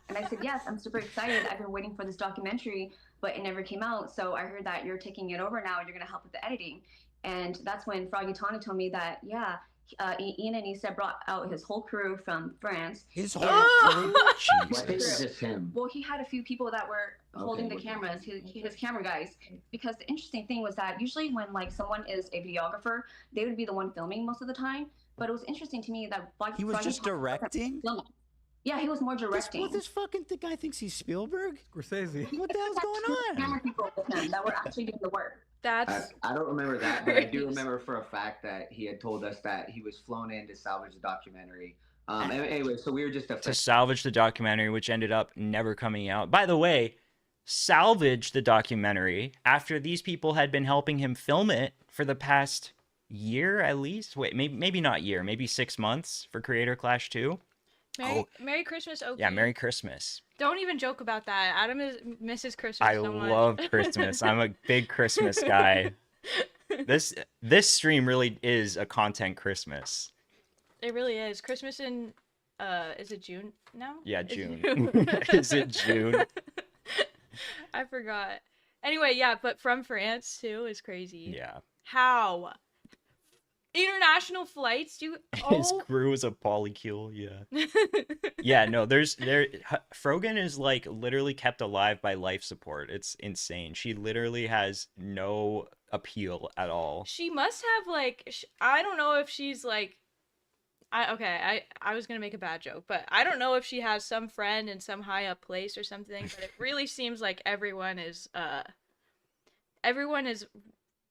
And I said, yes, I'm super excited. I've been waiting for this documentary, but it never came out. So I heard that you're taking it over now and you're going to help with the editing. And that's when Froggy Tawny told me that, yeah, Ian and Issa brought out his whole crew from France. His whole crew? Jesus. Well, he had a few people that were holding the cameras, his camera guys. Because the interesting thing was that usually when like someone is a videographer, they would be the one filming most of the time. But it was interesting to me that he was just directing? Yeah, he was more directing. This fucking guy thinks he's Spielberg? Scorsese. What the hell's going on? Camera people with him that were actually doing the work. That's... I don't remember that, but I do remember for a fact that he had told us that he was flown in to salvage the documentary. Anyway, so we were just to salvage the documentary, which ended up never coming out. By the way, salvage the documentary after these people had been helping him film it for the past year at least. Wait, maybe not year, maybe 6 months for Creator Clash 2. Merry Christmas, okay. Yeah, Merry Christmas. Don't even joke about that. Adam misses Christmas so much. I love Christmas. I'm a big Christmas guy. This stream really is a content Christmas. It really is. Christmas in, is it June now? Yeah, June. Is it June? I forgot. Anyway, yeah, but from France too is crazy. Yeah. How? International flights, His crew is a polycule, yeah. Yeah, no, Frogan is like literally kept alive by life support. It's insane. She literally has no appeal at all. She must have like, I don't know if she's like, I was gonna make a bad joke, but I don't know if she has some friend in some high up place or something, but it really seems like everyone is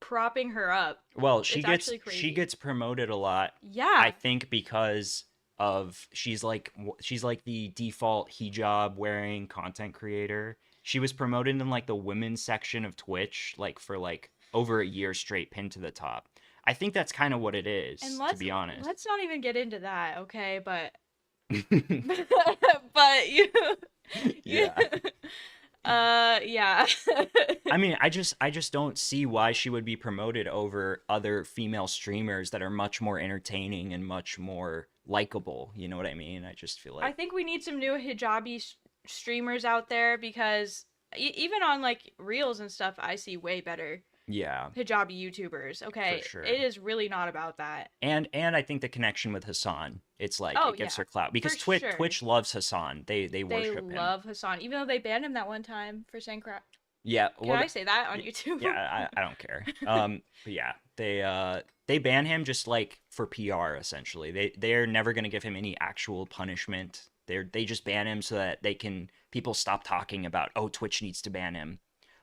propping her up. Well, she gets promoted a lot. Yeah. I think because of she's like the default hijab wearing content creator. She was promoted in like the women's section of Twitch like for like over a year straight, pinned to the top. I think that's kind of what it is, to be honest. Let's not even get into that, okay? But but yeah. Yeah. I mean, I just don't see why she would be promoted over other female streamers that are much more entertaining and much more likable. You know what I mean? I just feel like I think we need some new hijabi streamers out there because even on like Reels and stuff, I see way better. Yeah. Hijabi YouTubers. Okay. For sure. It is really not about that. And I think the connection with Hassan, it's like it gives her clout because Twitch loves Hassan. They worship him. They love Hassan, even though they banned him that one time for saying crap. Yeah. Can I say that on YouTube? Yeah, I don't care. But yeah, they ban him just like for PR essentially. They're never gonna give him any actual punishment. They just ban him so that people stop talking about, oh, Twitch needs to ban him.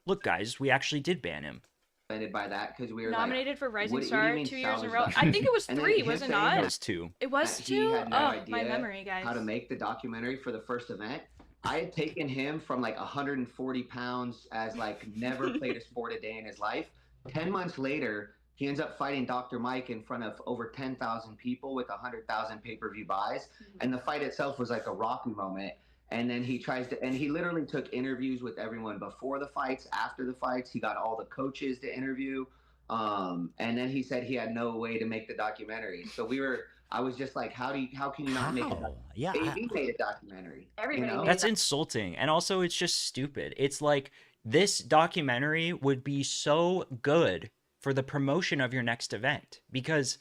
Look, guys, we actually did ban him. By that because we were nominated for Rising what do Star you mean 2 years in a salvage row. documentary? I think it was And then 3, him was it saying not? It was 2. It was that 2? he had no Oh, idea my memory, guys. how to make the documentary for the first event. I had taken him from like 140 pounds as like never played a sport a day in his life. 10 months later, he ends up fighting Dr. Mike in front of over 10,000 people with 100,000 pay-per-view buys. And the fight itself was like a Rocky moment. And then he he literally took interviews with everyone before the fights, after the fights. He got all the coaches to interview. And then he said he had no way to make the documentary. So I was just like, how can you not make it? Yeah, AB made a documentary. Everybody made That's insulting. And also, it's just stupid. It's like, this documentary would be so good for the promotion of your next event, because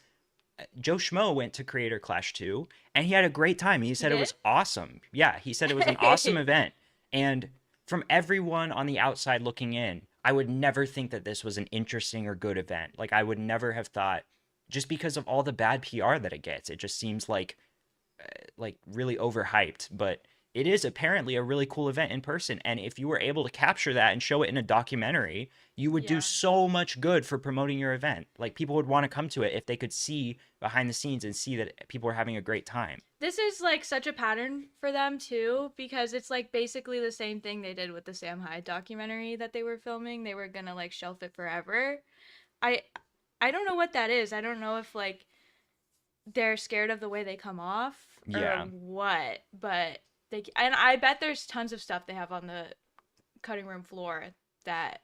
Joe Schmo went to Creator Clash 2 and he had a great time. He said it was awesome. Yeah, he said it was an awesome event. And from everyone on the outside looking in, I would never think that this was an interesting or good event. Like, I would never have thought, just because of all the bad PR that it gets. It just seems like really overhyped, but it is apparently a really cool event in person. And if you were able to capture that and show it in a documentary, you would do so much good for promoting your event. Like, people would want to come to it if they could see behind the scenes and see that people are having a great time. This is like such a pattern for them too, because it's like basically the same thing they did with the Sam Hyde documentary that they were filming. They were gonna like shelf it forever. I don't know what that is. I don't know if like they're scared of the way they come off or what, but and I bet there's tons of stuff they have on the cutting room floor that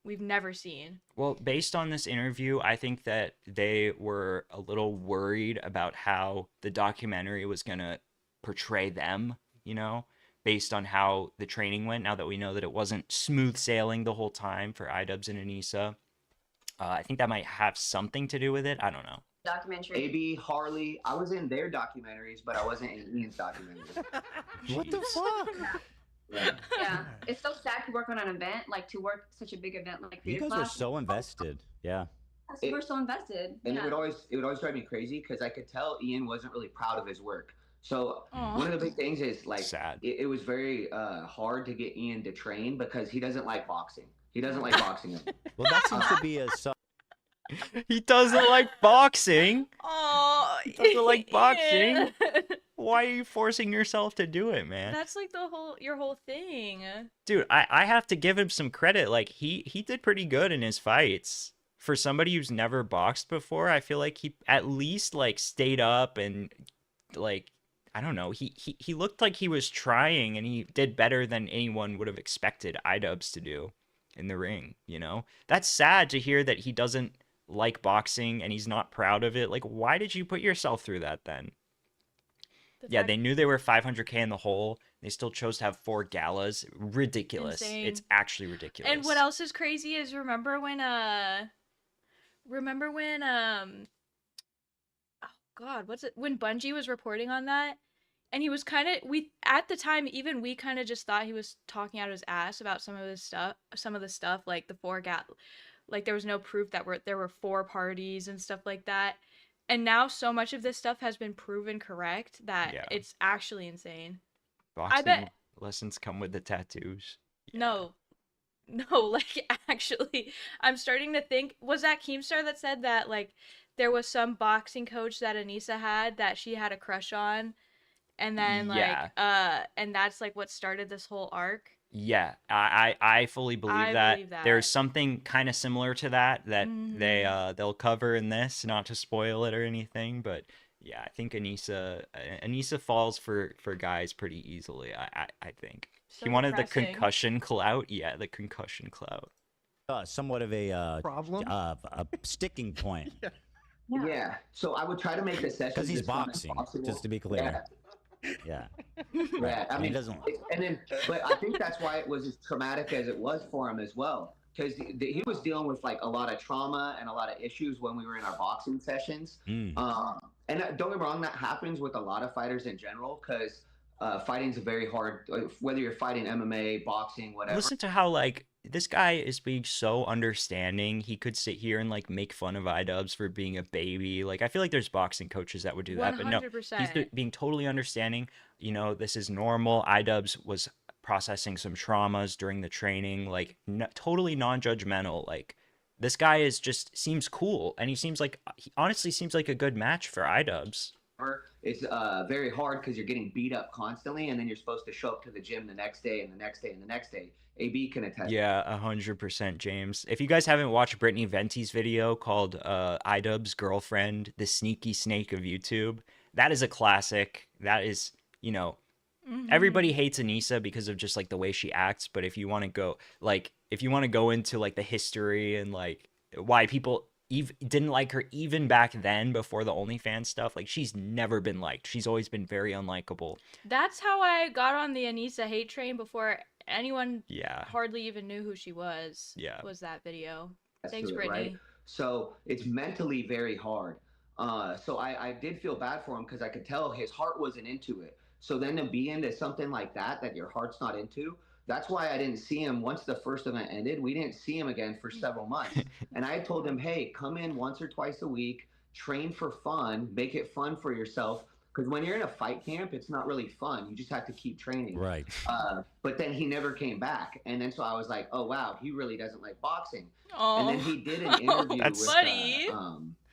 we've never seen. Well, based on this interview, I think that they were a little worried about how the documentary was going to portray them, based on how the training went, now that we know that it wasn't smooth sailing the whole time for Idubbbz and Anissa. I think that might have something to do with it. I don't know. Documentary. AB, Harley, I was in their documentaries, but I wasn't in Ian's documentaries. What the fuck? Yeah, it's so sad to work on an event, like to work such a big event like You Creator guys are Clash. so invested. Yeah. We're so invested. And yeah. it would always drive me crazy because I could tell Ian wasn't really proud of his work. So one of the big things is like sad. It was very hard to get Ian to train because he doesn't like boxing. He doesn't like boxing. Well, that seems to be a He doesn't like boxing. Oh, he doesn't like boxing. Why are you forcing yourself to do it, man? That's like your whole thing. Dude, I have to give him some credit. Like, he did pretty good in his fights. For somebody who's never boxed before, I feel like he at least like stayed up and like, I don't know, he looked like he was trying, and he did better than anyone would have expected Idubbbz to do in the ring, That's sad to hear that he doesn't like boxing and he's not proud of it. Like, why did you put yourself through that then? Yeah, they knew they were 500K in the hole. They still chose to have 4 galas. Ridiculous. Insane. It's actually ridiculous. And what else is crazy is remember when oh god, when Bungie was reporting on that, and he was kind of, at the time, even we kind of just thought he was talking out his ass about some of the stuff, like the 4 like there was no proof that there were 4 parties and stuff like that. And now so much of this stuff has been proven correct that it's actually insane. Boxing I bet lessons come with the tattoos. No, like actually, I'm starting to think, was that Keemstar that said that like there was some boxing coach that Anissa had that she had a crush on, and then and that's like what started this whole arc? Yeah, I fully believe that. Believe that. There's something kind of similar to that they'll cover in this, not to spoil it or anything, but yeah, I think Anissa falls for guys pretty easily. I think So he wanted depressing. the concussion clout. Yeah, the concussion clout. Somewhat of a problem, a sticking point. Yeah. So I would try to make the session Because he's as fun as boxing, possible. just to be clear. Yeah. Yeah, I mean, he doesn't. But I think that's why it was as traumatic as it was for him as well, because he was dealing with like a lot of trauma and a lot of issues when we were in our boxing sessions. And don't get me wrong, that happens with a lot of fighters in general, because fighting's a very hard, whether you're fighting MMA, boxing, whatever. Listen to how like this guy is being so understanding. He could sit here and like make fun of Idubbbz for being a baby. Like I feel like there's boxing coaches that would do that, but no, he's 100%. being totally understanding. You know, this is normal. Idubbbz was processing some traumas during the training, like totally non-judgmental. Like this guy is just seems cool, and he honestly seems like a good match for Idubbbz. It's very hard because you're getting beat up constantly, and then you're supposed to show up to the gym the next day and the next day and the next day. AB can attest. Yeah, 100%, James. If you guys haven't watched Brittany Venti's video called Idubbbz Girlfriend, the Sneaky Snake of YouTube, that is a classic. That is, you know, everybody hates Anissa because of just like the way she acts. But if you want to go into like the history and like why people didn't like her even back then before the OnlyFans stuff, like she's never been liked. She's always been very unlikable. That's how I got on the Anissa hate train before anyone Yeah. hardly even knew who she was. Yeah. Was that video. That's Thanks, to it, Brittany. right? So it's mentally very hard. So I did feel bad for him because I could tell his heart wasn't into it. So then to be into something like that your heart's not into, that's why I didn't see him once the first event ended. We didn't see him again for several months. And I told him, hey, come in once or twice a week, train for fun, make it fun for yourself. Because when you're in a fight camp, it's not really fun. You just have to keep training. Right. But then he never came back. And then so I was like, oh, wow, he really doesn't like boxing. Oh. And then he did an interview That's with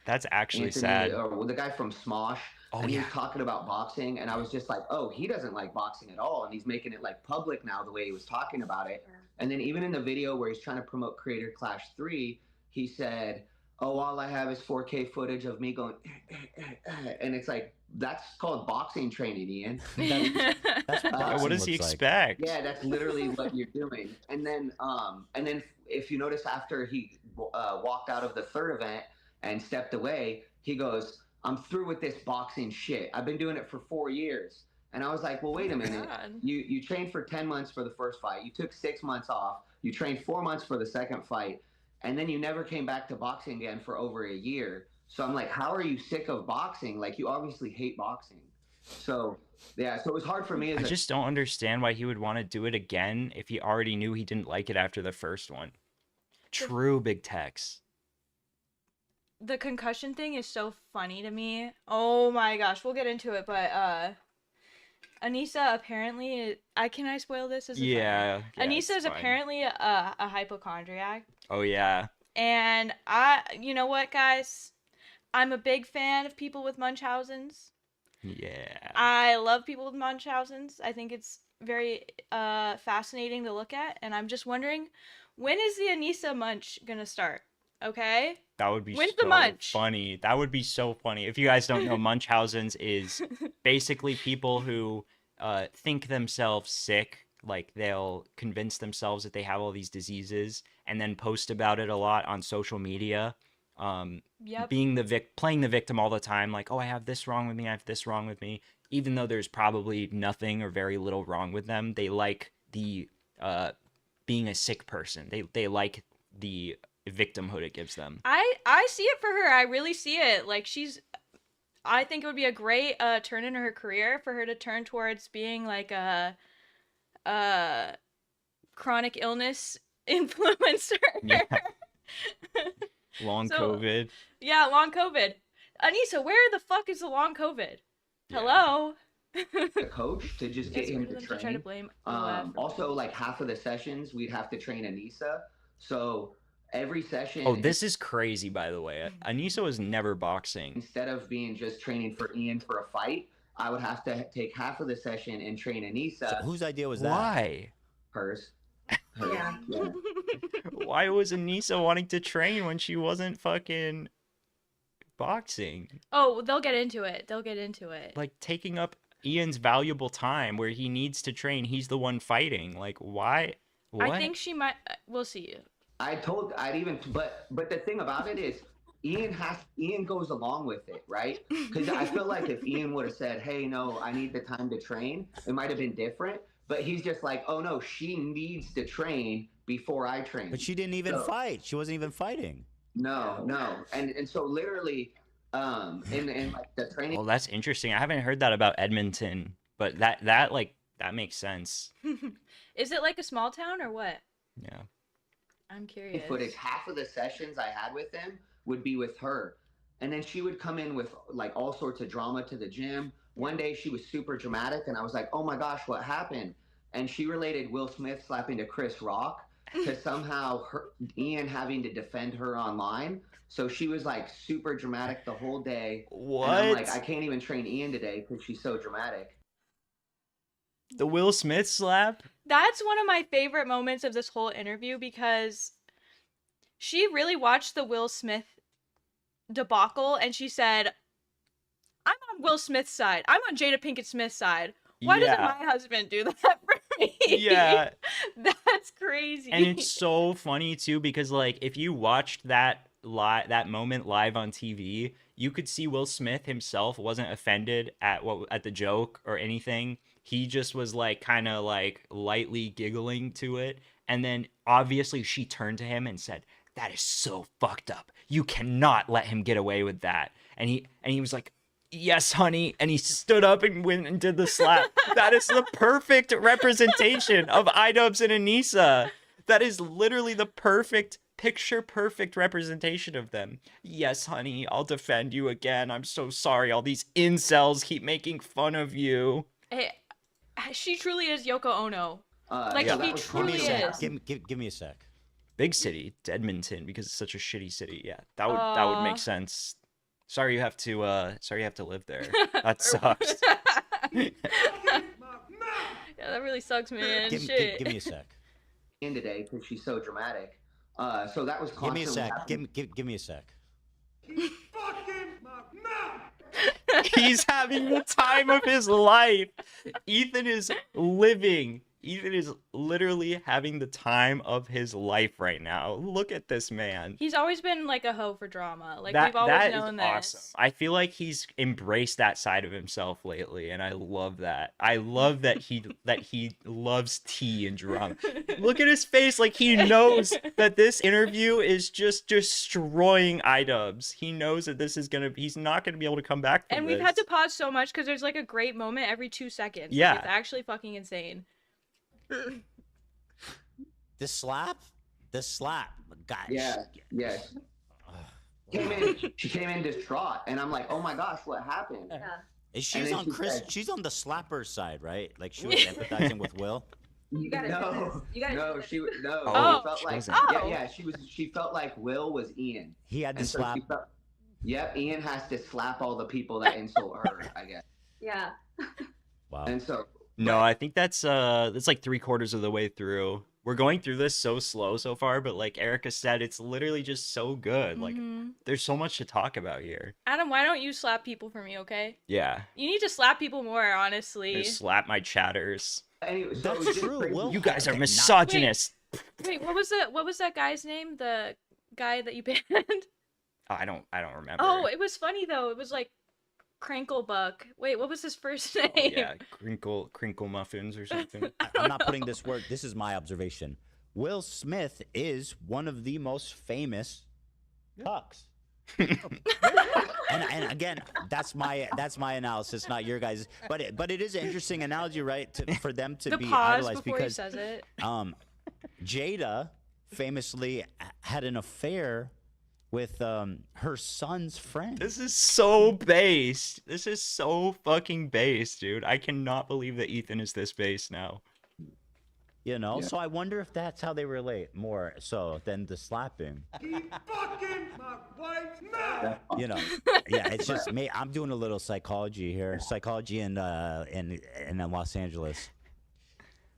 that's actually Anthony, sad. Or the guy from Smosh. Oh, and he yeah. was talking about boxing, and I was just like, oh, he doesn't like boxing at all, and he's making it like public now the way he was talking about it. And then even in the video where he's trying to promote Creator Clash 3, he said, oh, all I have is 4K footage of me going, and it's like, that's called boxing training, Ian. That's what boxing What does he looks like. expect? Yeah, that's literally what you're doing. And then if you notice after he walked out of the third event and stepped away, he goes, I'm through with this boxing shit. I've been doing it for 4 years. And I was like, well, wait a minute. God. You trained for 10 months for the first fight. You took 6 months off. You trained 4 months for the second fight. And then you never came back to boxing again for over a year. So I'm like, how are you sick of boxing? Like, you obviously hate boxing. So, yeah, so it was hard for me. I just don't understand why he would want to do it again if he already knew he didn't like it after the first one. True, Big Tex. The concussion thing is so funny to me. Oh my gosh, we'll get into it, but Anissa apparently can I spoil this? Is it Yeah. fine? It's Anissa is fine. apparently a hypochondriac. Oh, yeah. And you know what, guys? I'm a big fan of people with Munchausen's. Yeah. I love people with Munchausen's. I think it's very fascinating to look at, and I'm just wondering, when is the Anissa Munch gonna start? Okay? That would be When's so the munch? funny. That would be so funny. If you guys don't know, Munchausen's is basically people who think themselves sick. Like, they'll convince themselves that they have all these diseases and then post about it a lot on social media. Yep. Being playing the victim all the time. Like, oh, I have this wrong with me. I have this wrong with me. Even though there's probably nothing or very little wrong with them. They like the being a sick person. They like the victimhood it gives them. I see it for her. I really see it. Like, I think it would be a great turn in her career for her to turn towards being like a chronic illness influencer. Yeah. Long COVID. Yeah, long COVID. Anissa, where the fuck is the long COVID? Yeah. Hello? The coach to just get him to train. Try to blame Also, like half of the sessions, we'd have to train Anissa. So every session. Oh, this is crazy, by the way. Anissa was never boxing. Instead of being just training for Ian for a fight, I would have to take half of the session and train Anissa. So whose idea was that? Why? Hers. Yeah. Why was Anissa wanting to train when she wasn't fucking boxing? Oh, they'll get into it. Like, taking up Ian's valuable time where he needs to train. He's the one fighting. Like, why? What? I think she might. We'll see. But the thing about it is, Ian goes along with it, right? Because I feel like if Ian would have said, "Hey, no, I need the time to train," it might have been different. But he's just like, "Oh no, she needs to train before I train." But she didn't even fight. She wasn't even fighting. No, and so literally, in like the training. Well, that's interesting. I haven't heard that about Edmonton, but that makes sense. Is it like a small town or what? Yeah. I'm curious. Footage. Half of the sessions I had with him would be with her. And then she would come in with like all sorts of drama to the gym. One day she was super dramatic and I was like, oh my gosh, what happened? And she related Will Smith slapping to Chris Rock to somehow Ian having to defend her online. So she was like super dramatic the whole day. What? And I'm like, I can't even train Ian today because she's so dramatic. The Will Smith slap? That's one of my favorite moments of this whole interview because she really watched the Will Smith debacle and she said, I'm on Will Smith's side. I'm on Jada Pinkett Smith's side. Why doesn't my husband do that for me? Yeah. That's crazy. And it's so funny too because like if you watched that moment live on TV, you could see Will Smith himself wasn't offended at the joke or anything. He just was like kind of like lightly giggling to it. And then obviously she turned to him and said, that is so fucked up. You cannot let him get away with that. And he was like, yes, honey. And he stood up and went and did the slap. That is the perfect representation of Idubbbz and Anissa. That is literally the picture perfect representation of them. Yes, honey, I'll defend you again. I'm so sorry. All these incels keep making fun of you. She truly is Yoko Ono. He truly is. Give me a sec. Big city, Edmonton, because it's such a shitty city. Yeah, that would make sense. Sorry you have to live there. That sucks. Yeah, that really sucks, man. Give me a sec. In today because she's so dramatic. So that was Give me a sec. happening. Give me a sec. He's having the time of his life. Ethan is literally having the time of his life right now. Look at this man. He's always been like a hoe for drama. Like we've always known this. Awesome. I feel like he's embraced that side of himself lately, and I love that. I love that he loves tea and drama. Look at his face, like he knows that this interview is just destroying Idubbbz. He knows that he's not gonna be able to come back from and we've had to pause so much because there's like a great moment every 2 seconds. Yeah, like, it's actually fucking insane. The slap, guys. Yeah, yes. She came in distraught, and I'm like, oh my gosh, what happened? Yeah. She's on she's on the slapper side, right? Like she was empathizing with Will. You gotta no. She felt like Will was Ian. He had to slap. Ian has to slap all the people that insult her, I guess. Yeah. Wow. And so. No, I think that's like 3/4 of the way through. We're going through this so slow so far, but like Erica said, it's literally just so good. Like there's so much to talk about here. Adam, why don't you slap people for me, okay? Yeah. You need to slap people more, honestly. Just slap my chatters. Anyway, so that's true. Will, you guys are misogynists. Wait, what was that guy's name? The guy that you banned? Oh, I don't remember. Oh, it was funny though. It was like Crinklebuck. Wait, what was his first name? Oh, yeah, Crinkle Muffins or something. I'm not putting this word. This is my observation. Will Smith is one of the most famous cocks. and again, that's my analysis, not your guys'. But it is an interesting analogy, right? For them to be idolized because he says it. Jada famously had an affair with her son's friend. This is so based. This is so fucking based, dude. I cannot believe that Ethan is this based now. You know, so I wonder if that's how they relate more so than the slapping. You know, yeah, it's just me. I'm doing a little psychology here, in Los Angeles.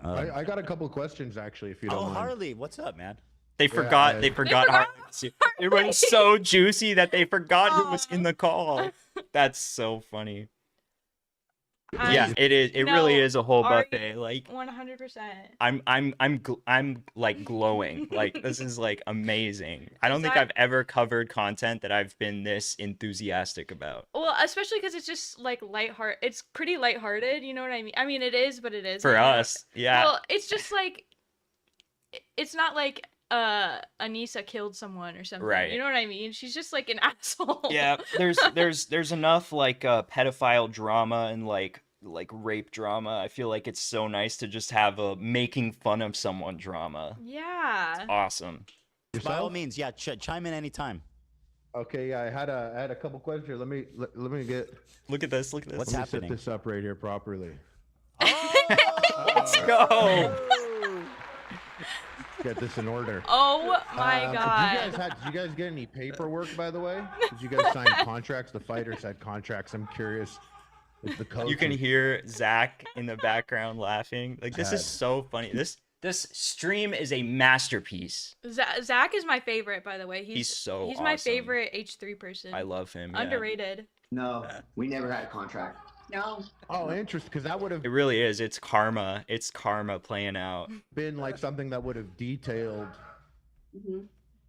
I got a couple questions actually, if you don't mind. Harley, what's up, man? They forgot Harley. It was so juicy that they forgot who was in the call. That's so funny. Yeah, it is. It really is a whole buffet. Like 100%. I'm like glowing. Like this is like amazing. I don't think I've ever covered content that I've been this enthusiastic about. Well, especially because it's just like lighthearted. It's pretty lighthearted. You know what I mean? I mean, it is, but it is for us. Yeah. Well, it's just like it's not like Anissa killed someone or something. Right. You know what I mean? She's just like an asshole. Yeah, there's enough like pedophile drama and like rape drama. I feel like it's so nice to just have a making fun of someone drama. Yeah. It's awesome. By all means, yeah, chime in anytime. Okay, yeah, I had a couple questions here. Let me get. Look at this. Look at this. What's happening? Set this up right here properly. Let's go. Get this in order. Oh my god. Did you guys get any paperwork, by the way? Did you guys sign contracts? The fighters had contracts. I'm curious if the coach. You can hear Zach in the background laughing. Like, this is so funny. This stream is a masterpiece. Zach is my favorite, by the way. He's awesome. my favorite H3 person. I love him. Yeah. Underrated. No, we never had a contract. No. Oh, interesting, because that would have It really is. It's karma. It's karma playing out. been like something that would have detailed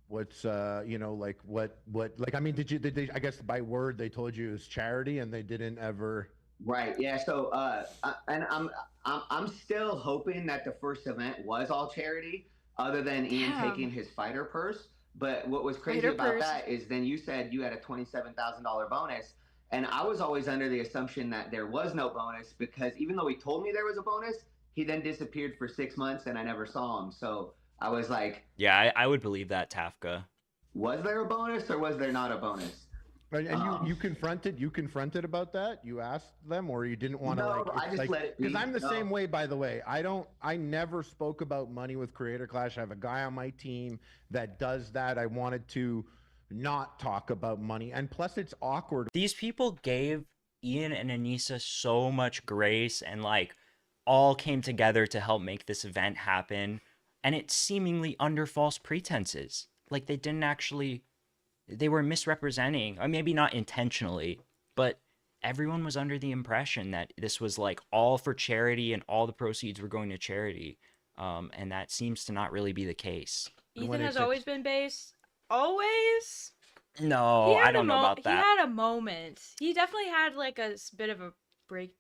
what's like what like I mean, did they, I guess by word they told you it was charity and they didn't ever. Right. Yeah. So, and I'm still hoping that the first event was all charity, other than Ian taking his fighter purse. But what was crazy about that is then you said you had a $27,000 bonus, and I was always under the assumption that there was no bonus because even though he told me there was a bonus, he then disappeared for 6 months and I never saw him. So I was like, yeah, I would believe that, Tafka. Was there a bonus or was there not a bonus? And you confronted about that? You asked them, or you didn't want to I just let it be. Because I'm the same way, by the way. I never spoke about money with Creator Clash. I have a guy on my team that does that. I wanted to not talk about money, and plus it's awkward. These people gave Ian and Anissa so much grace and like all came together to help make this event happen, and it's seemingly under false pretenses. Like they were misrepresenting, or maybe not intentionally, but everyone was under the impression that this was like all for charity and all the proceeds were going to charity. And that seems to not really be the case. Ethan has always been base. Always? No, I don't know about that. He had a moment. He definitely had like a bit of a break,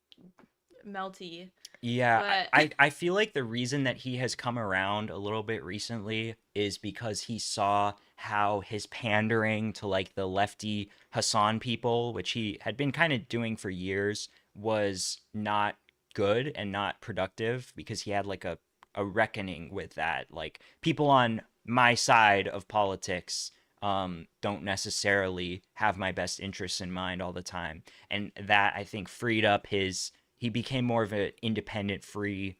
melty. Yeah, but... I feel like the reason that he has come around a little bit recently is because he saw how his pandering to like the lefty Hassan people, which he had been kind of doing for years, was not good and not productive, because he had like a reckoning with that. Like, people on my side of politics don't necessarily have my best interests in mind all the time. And that, I think, freed up he became more of an independent, free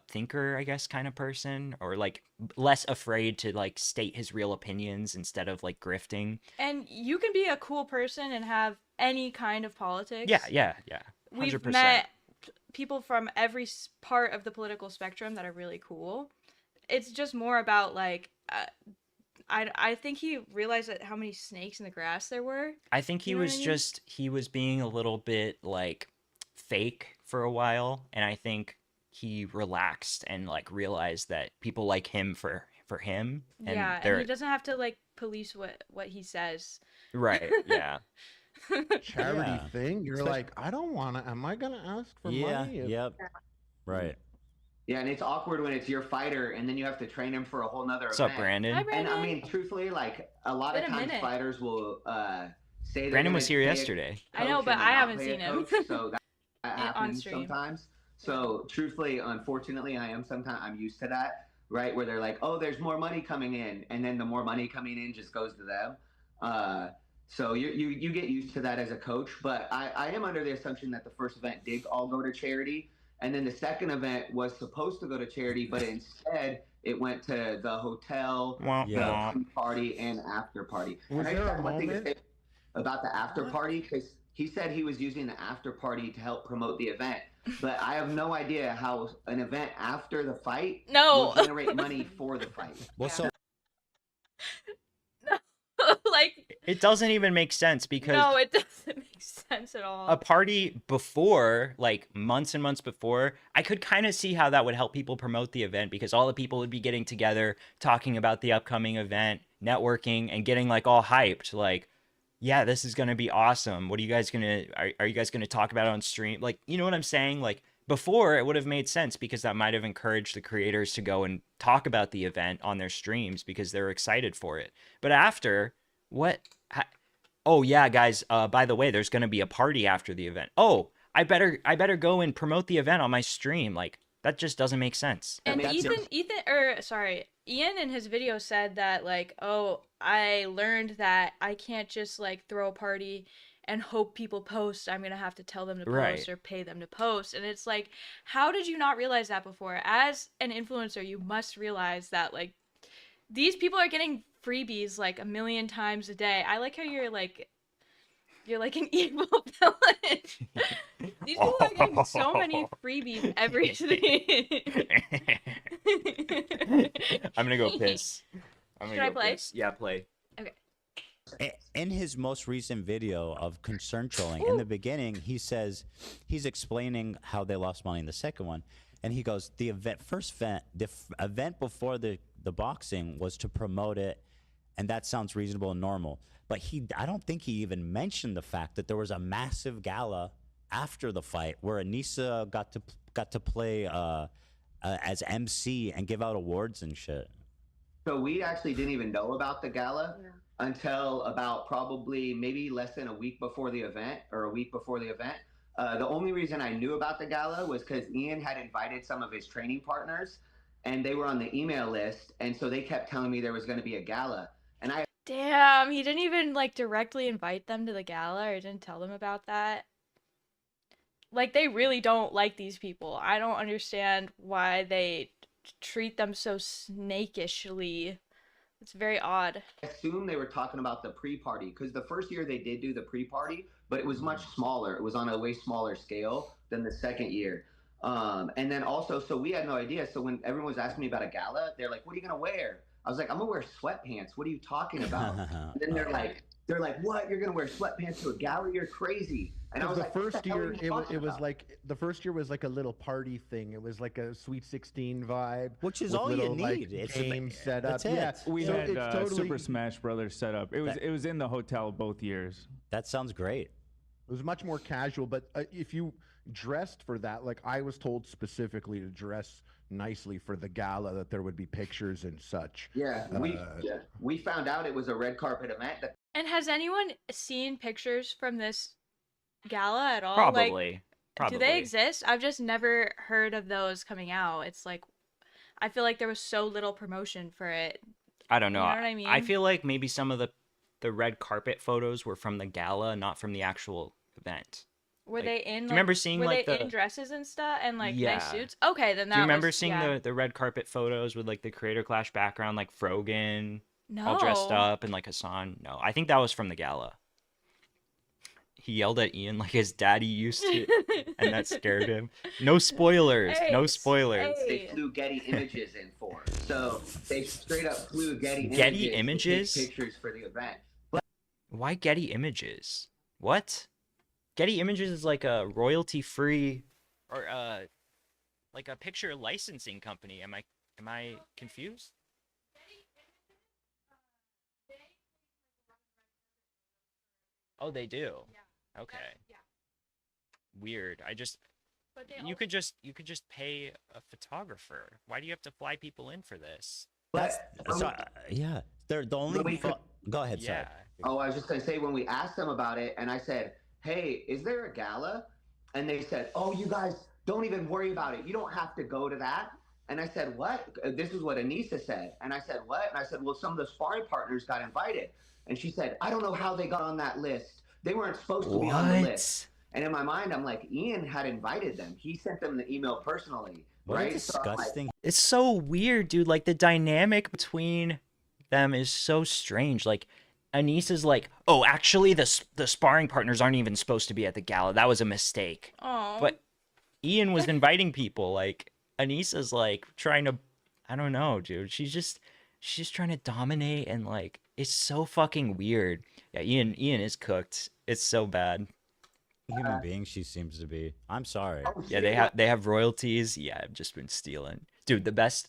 thinker, I guess, kind of person, or like less afraid to like state his real opinions instead of like grifting. And you can be a cool person and have any kind of politics. Yeah. 100%. We've met people from every part of the political spectrum that are really cool. It's just more about like, I think he realized that how many snakes in the grass there were. I think he was being a little bit like fake for a while, and I think he relaxed and like realized that people like him for him. And and he doesn't have to like police what he says. Right. Yeah. Charity thing. You're like, I don't want to. Am I gonna ask for money? Yep. Right. Yeah, and it's awkward when it's your fighter, and then you have to train him for a whole nother What's event. up, Brandon? Hi, Brandon. And I mean, truthfully, like a lot of times fighters will say Brandon was here yesterday. I know, but I haven't seen him. So that happens sometimes. So truthfully, unfortunately, I'm used to that, right? Where they're like, oh, there's more money coming in, and then the more money coming in just goes to them. So you get used to that as a coach, but I am under the assumption that the first event did all go to charity, and then the second event was supposed to go to charity, but instead it went to the hotel, the party, and after party. Was there a moment about the after party? Because he said he was using the after party to help promote the event, but I have no idea how an event after the fight will generate money for the fight. Like, it doesn't even make sense, because no, it doesn't make sense at all. A party before, like months and months before, I could kind of see how that would help people promote the event, because all the people would be getting together, talking about the upcoming event, networking, and getting like all hyped. Like, yeah, this is gonna be awesome. What are you guys gonna? Are you guys gonna talk about it on stream? Like, you know what I'm saying? Like, before, it would have made sense, because that might have encouraged the creators to go and talk about the event on their streams because they're excited for it. But after, what? Oh yeah, guys. By the way, there's gonna be a party after the event. Oh, I better go and promote the event on my stream. Like, That just doesn't make sense. And Ian in his video said that, like, oh, I learned that I can't just, like, throw a party and hope people post. I'm going to have to tell them to post or pay them to post. And it's like, how did you not realize that before? As an influencer, you must realize that, like, these people are getting freebies, like, 1,000,000 times a day. I like how you're like an evil villain. These people are getting so many freebies every day. I'm gonna go piss. Should I play? Piss. Yeah, play. Okay. In his most recent video of concern trolling, in the beginning, he says he's explaining how they lost money in the second one, and he goes, the event before the boxing was to promote it, and that sounds reasonable and normal. But I don't think he even mentioned the fact that there was a massive gala after the fight where Anissa got to play as MC and give out awards and shit. So we actually didn't even know about the gala until about probably maybe less than a week before the event, or a week before the event. The only reason I knew about the gala was because Ian had invited some of his training partners, and they were on the email list, and so they kept telling me there was going to be a gala. And Damn, he didn't even, like, directly invite them to the gala, or didn't tell them about that. Like, they really don't like these people. I don't understand why they treat them so snakishly. It's very odd. I assume they were talking about the pre-party, because the first year they did do the pre-party, but it was much smaller. It was on a way smaller scale than the second year. And then also, so we had no idea. So when everyone was asking me about a gala, they're like, what are you going to wear? I was like, I'm gonna wear sweatpants. What are you talking about? And then they're like, what? You're gonna wear sweatpants to a gala? You're crazy. And I was like, first year, it was like the first year was like a little party thing. It was like a Sweet 16 vibe, which is all you need. Like, it's game set up. Yeah, we had Super Smash Brothers set up. It was in the hotel both years. That sounds great. It was much more casual, but if you dressed for that, like I was told specifically to dress nicely for the gala, that there would be pictures and such. We found out it was a red carpet event. And has anyone seen pictures from this gala at all? Probably. Do they exist? I've just never heard of those coming out. It's like, I feel like there was so little promotion for it. I don't know. You know what I mean? I feel like maybe some of the red carpet photos were from the gala, not from the actual event. Were they in? Do you remember seeing in dresses and stuff and like nice suits? Okay, then that. Do you remember seeing the red carpet photos with like the Creator Clash background, like Frogan, all dressed up, and like Hassan? No, I think that was from the gala. He yelled at Ian like his daddy used to, and that scared him. No spoilers. No spoilers. They flew Getty Images in for, so they straight up flew Getty Images. Pictures for the event. Why Getty Images? What? Getty Images is like a royalty-free, or like a picture licensing company. Am I confused? Oh, they do. Yeah. Okay. Yeah. Weird. You could just pay a photographer. Why do you have to fly people in for this? Yeah, they're the only. Go ahead, yeah. Sorry. Oh, I was just gonna say, when we asked them about it, and I said, hey, is there a gala? And they said, oh, you guys don't even worry about it. You don't have to go to that. And I said, what? This is what Anissa said. And I said, what? And I said, well, some of the sparring partners got invited. And she said, I don't know how they got on that list. They weren't supposed to be on the list. And in my mind, I'm like, Ian had invited them. He sent them the email personally. Right? Disgusting. So it's so weird, dude. Like, the dynamic between them is so strange. Like, Anissa's like, oh, actually, the sparring partners aren't even supposed to be at the gala. That was a mistake. Aww. But Ian was inviting people. Like, Anissa's like trying to, I don't know, dude. She's just trying to dominate, and like, it's so fucking weird. Yeah, Ian is cooked. It's so bad. Human being she seems to be. I'm sorry. Yeah, they have royalties. Yeah, I've just been stealing. Dude, the best.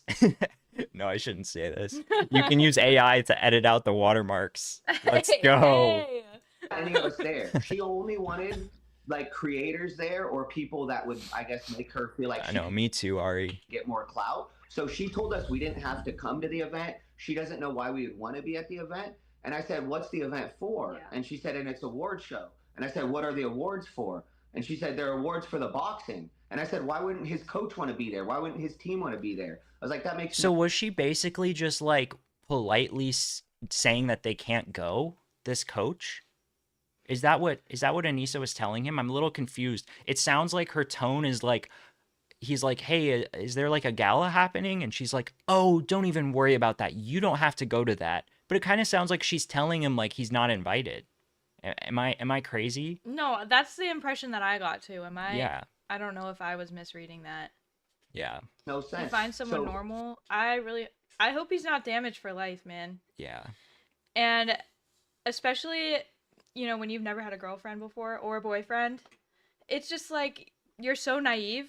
No, I shouldn't say this. You can use AI to edit out the watermarks. Let's go. Any of us there. She only wanted like creators there, or people that would, I guess, make her feel like I know, me too, Ari. Get more clout. So she told us we didn't have to come to the event. She doesn't know why we would want to be at the event. And I said, what's the event for? Yeah. And she said, and it's an award show. And I said, what are the awards for? And she said, they're awards for the boxing. And I said, why wouldn't his coach want to be there? Why wouldn't his team want to be there? I was like, that makes So was she basically just like politely saying that they can't go, this coach? Is that what Anissa was telling him? I'm a little confused. It sounds like her tone is like, he's like, hey, is there like a gala happening? And she's like, oh, don't even worry about that. You don't have to go to that. But it kind of sounds like she's telling him like he's not invited. Am I crazy? No, that's the impression that I got too. Am I? Yeah. I don't know if I was misreading that. Yeah. No sense. You find someone normal. I hope he's not damaged for life, man. Yeah. And especially, you know, when you've never had a girlfriend before or a boyfriend, it's just like you're so naive.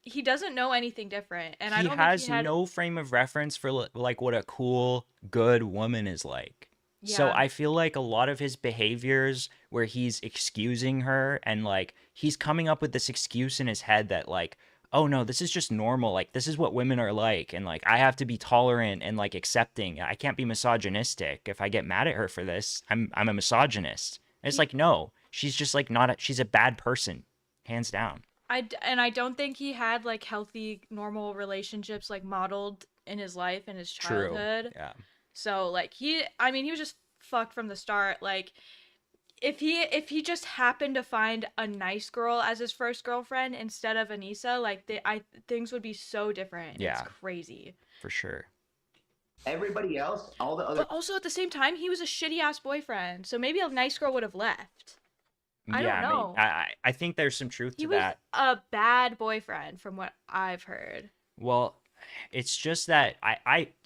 He doesn't know anything different, and I don't think he had no frame of reference for like what a cool, good woman is like. Yeah. So I feel like a lot of his behaviors where he's excusing her and like he's coming up with this excuse in his head that like, oh no, this is just normal. Like this is what women are like. And like, I have to be tolerant and like accepting. I can't be misogynistic. If I get mad at her for this, I'm a misogynist. And it's like, no, she's just like she's a bad person, hands down. I don't think he had like healthy, normal relationships like modeled in his life in his childhood. True. Yeah. So like he was just fucked from the start. Like if he just happened to find a nice girl as his first girlfriend instead of Anissa, like things would be so different. Yeah. It's crazy. For sure. Everybody else, all the other. But also at the same time, he was a shitty ass boyfriend. So maybe a nice girl would have left. I don't know. I think there's some truth to that. He was a bad boyfriend from what I've heard. Well, it's just that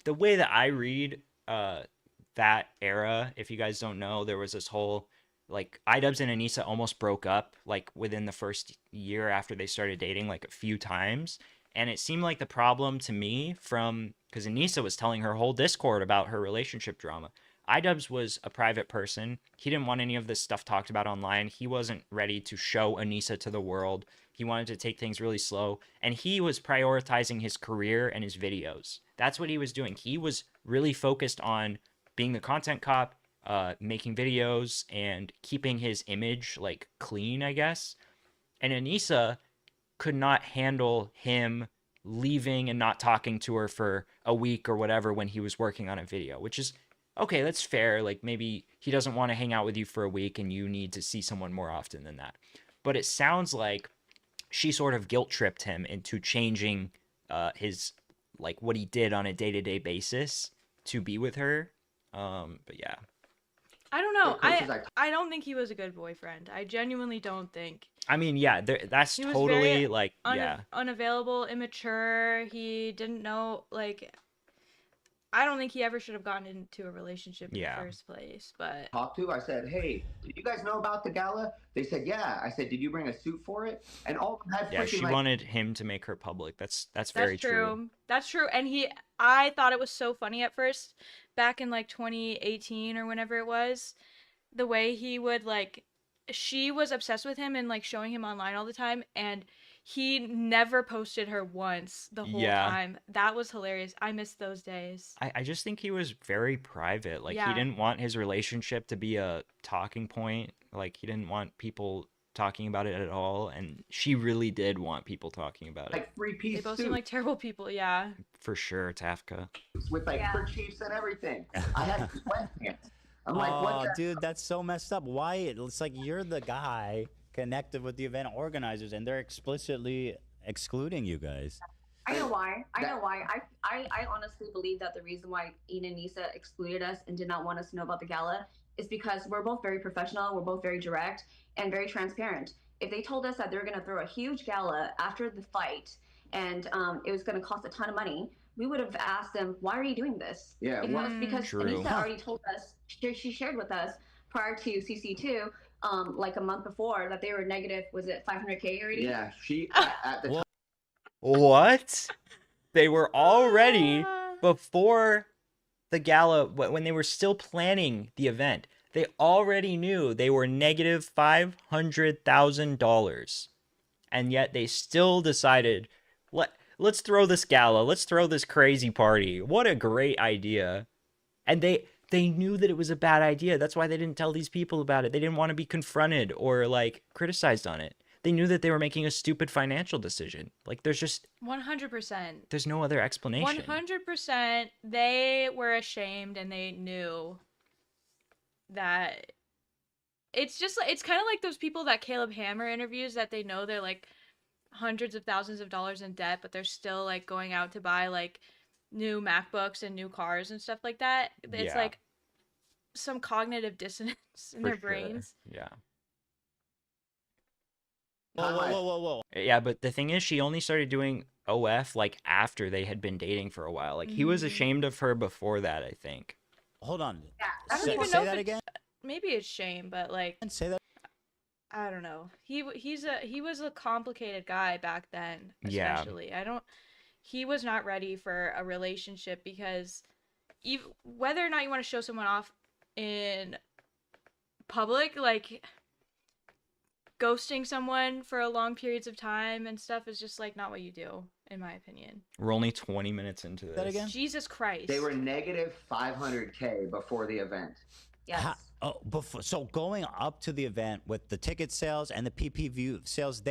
the way that I read that era, if you guys don't know, there was this whole like Idubbbz and Anissa almost broke up like within the first year after they started dating like a few times. And it seemed like the problem to me because Anissa was telling her whole Discord about her relationship drama. Idubbbz was a private person. He didn't want any of this stuff talked about online. He wasn't ready to show Anissa to the world. He wanted to take things really slow. And he was prioritizing his career and his videos. That's what he was doing. He was really focused on being the content cop, making videos, and keeping his image like clean, I guess. And Anissa could not handle him leaving and not talking to her for a week or whatever when he was working on a video, which is okay, that's fair. Like maybe he doesn't want to hang out with you for a week and you need to see someone more often than that. But it sounds like she sort of guilt tripped him into changing his like what he did on a day-to-day basis to be with her. But yeah. I don't know. I don't think he was a good boyfriend. I genuinely don't think. I mean, yeah, that's totally like unavailable, immature. He didn't know like. I don't think he ever should have gotten into a relationship in the first place, but... I said, hey, did you guys know about the gala? They said, yeah. I said, did you bring a suit for it? And all of them had she wanted him to make her public. That's very true. That's true. And I thought it was so funny at first, back in like 2018 or whenever it was, the way he would like... She was obsessed with him and like showing him online all the time, and he never posted her once the whole time. That was hilarious. I missed those days. I just think he was very private. Like he didn't want his relationship to be a talking point. Like he didn't want people talking about it at all, and she really did want people talking about it. Like three-piece They both seem like terrible people, yeah. For sure, Tafka. With like kerchiefs and everything. I had sweatpants. I'm like, what dude, that's so messed up. Why? It's like you're the guy connected with the event organizers, and they're explicitly excluding you guys. I know why. I honestly believe that the reason why Ian and Nisa excluded us and did not want us to know about the gala is because we're both very professional, we're both very direct, and very transparent. If they told us that they were going to throw a huge gala after the fight and it was going to cost a ton of money, we would have asked them, why are you doing this? Yeah, it was because Anissa already told us, she shared with us prior to CC2, like a month before, that they were negative, was it 500K already? Yeah, at the time. What? They were already, before the gala, when they were still planning the event, they already knew they were negative $500,000. And yet they still decided, let's throw this gala, let's throw this crazy party. What a great idea. And they knew that it was a bad idea. That's why they didn't tell these people about it. They didn't want to be confronted or like criticized on it. they knew that they were making a stupid financial decision. Like, there's just 100%. there's no other explanation. 100%. They were ashamed and they knew that it's just it's kind of like those people that Caleb Hammer interviews that they know they're like hundreds of thousands of dollars in debt, but they're still like going out to buy like new MacBooks and new cars and stuff like that. It's like some cognitive dissonance in their brains. Yeah. Whoa. Yeah, but the thing is, she only started doing OF like after they had been dating for a while. Like, he was ashamed of her before that, I think. Hold on. Yeah, I don't even say know that if again. Maybe it's shame, but like, Say that. I don't know. He was a complicated guy back then, especially. Yeah. He was not ready for a relationship because whether or not you want to show someone off in public, like ghosting someone for long periods of time and stuff is just like not what you do, in my opinion. We're only 20 minutes into this. That again? Jesus Christ. They were negative $500K before the event. Yes. Before, so going up to the event with the ticket sales and the PPV sales,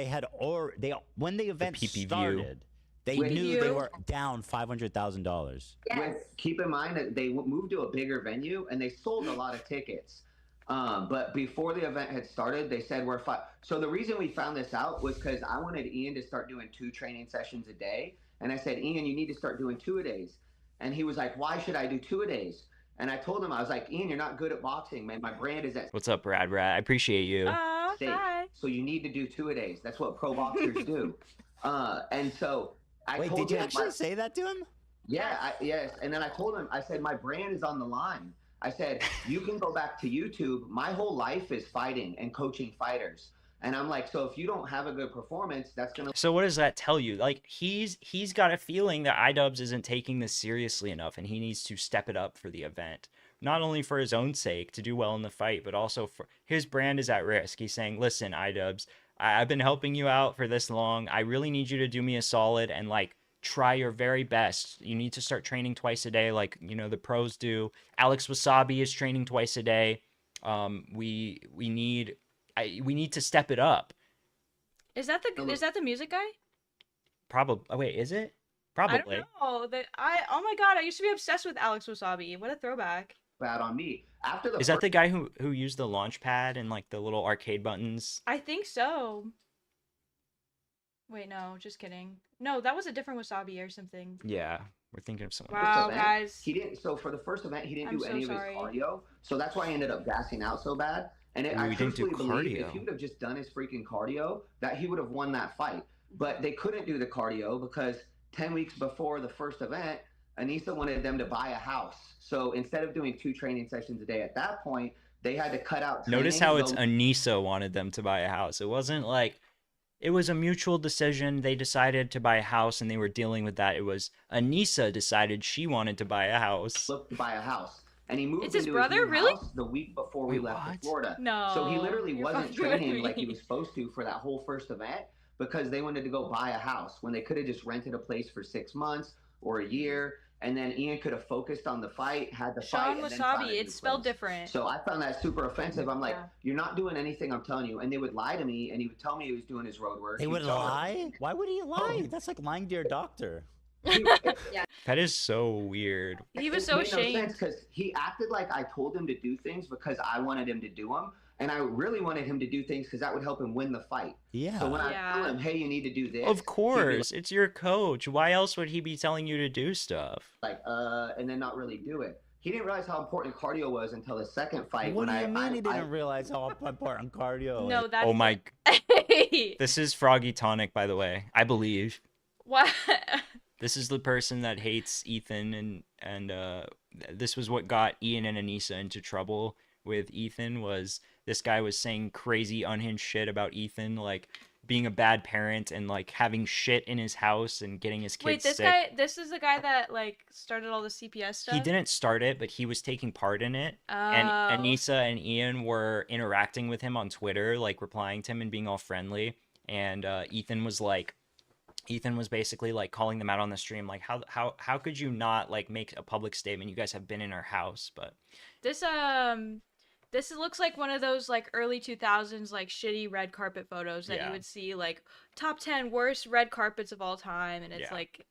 when the event started, they knew they were down $500,000. Yes. Keep in mind that they moved to a bigger venue and they sold a lot of tickets. But before the event had started, they said we're fine. So the reason we found this out was because I wanted Ian to start doing 2 training sessions a day. And I said, Ian, you need to start doing 2-a-days. And he was like, why should I do 2-a-days? And I told him, I was like, Ian, you're not good at boxing, man. My brand is at What's up, Brad? I appreciate you. stake. Hi. So you need to do 2-a-days. That's what pro boxers do. And so I told him. Wait, did you actually say that to him? Yeah, yes. And then I told him, I said, my brand is on the line. I said, you can go back to YouTube. My whole life is fighting and coaching fighters. And I'm like, so if you don't have a good performance, that's going to... So what does that tell you? Like, he's got a feeling that Idubbbz isn't taking this seriously enough, and he needs to step it up for the event. Not only for his own sake, to do well in the fight, but also for his brand is at risk. He's saying, listen, Idubbbz, I've been helping you out for this long. I really need you to do me a solid and, like, try your very best. You need to start training twice a day like, you know, the pros do. Alex Wasabi is training twice a day. We need to step it up. Is that the music guy? Probably. Oh, wait, is it? Probably. I don't know. Oh my god, I used to be obsessed with Alex Wasabi. What a throwback. Bad on me. Is that the guy who used the launch pad and like the little arcade buttons? I think so. Wait, no, just kidding. No, that was a different Wasabi or something. Yeah, we're thinking of someone. Wow, event, guys. He didn't. So for the first event, he didn't I'm do so any sorry. of his cardio. So that's why he ended up gassing out so bad. And Ooh, I he didn't do truthfully believe cardio. if he would have just done his freaking cardio, that he would have won that fight. But they couldn't do the cardio because 10 weeks before the first event, Anissa wanted them to buy a house. So instead of doing 2 training sessions a day at that point, they had to cut out training. Notice how it's Anissa wanted them to buy a house. It wasn't like, it was a mutual decision. They decided to buy a house and they were dealing with that. It was Anissa decided she wanted to buy a house. Look to buy a house. And he moved It's his into brother, new really? house the week before we left for what? Florida. No. So he literally you're wasn't fucking with training like he me. was supposed to for that whole first event because they wanted to go buy a house when they could have just rented a place for 6 months or a year. And then Ian could have focused on the fight, had the fight. Sean and then found a Wasabi, new it's spelled place. different. So I found that super offensive. I'm like, Yeah. you're not doing anything I'm telling you. And they would lie to me and he would tell me he was doing his road work. They He would tell her- lie? Why would he lie? Oh. That's like lying to your doctor. That is so weird. He was It so made no ashamed. sense because he acted like I told him to do things because I wanted him to do them. And I really wanted him to do things because that would help him win the fight. Yeah. So when I Yeah. told him, hey, you need to do this. Of he'd be course, it's your coach. Why else would he be telling you to do stuff? like, and then not really do it. He didn't realize how important cardio was until the second fight. What do when you mean he I didn't realize how important cardio No, is? that's Oh my, Hey. this is Froggy Tonic, by the way. I believe. What? This is the person that hates Ethan, and this was what got Ian and Anissa into trouble with Ethan. Was this guy was saying crazy unhinged shit about Ethan, like being a bad parent and like having shit in his house and getting his kids Wait, this sick. this is the guy that like started all the CPS stuff? He didn't start it, but he was taking part in it. Oh. And Anissa and Ian were interacting with him on Twitter, like replying to him and being all friendly. And Ethan was basically like calling them out on the stream, like how could you not like make a public statement? You guys have been in our house, but This This looks like one of those like early 2000s like shitty red carpet photos that you would see like top 10 worst red carpets of all time, and it's like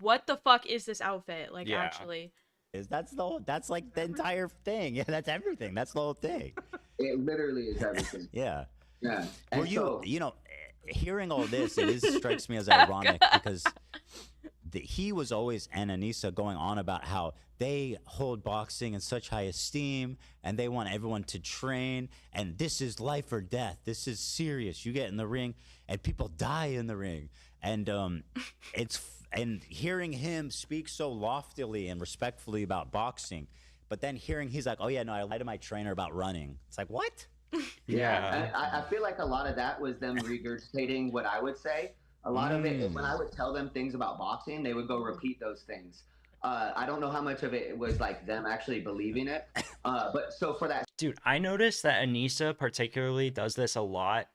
what the fuck is this outfit? Like actually. That's like the entire thing. Yeah, that's everything. That's the whole thing. It literally is everything. Yeah. Yeah. Well, you know, hearing all this, it strikes me as ironic because he was always, and Anissa, going on about how they hold boxing in such high esteem and they want everyone to train, and this is life or death. This is serious. You get in the ring and people die in the ring. And and hearing him speak so loftily and respectfully about boxing, but then hearing he's like, oh yeah, no, I lied to my trainer about running. It's like, what? Yeah. I feel like a lot of that was them regurgitating what I would say. A lot of it, when I would tell them things about boxing, they would go repeat those things. I don't know how much of it was like them actually believing it. But so for that. Dude, I noticed that Anissa particularly does this a lot.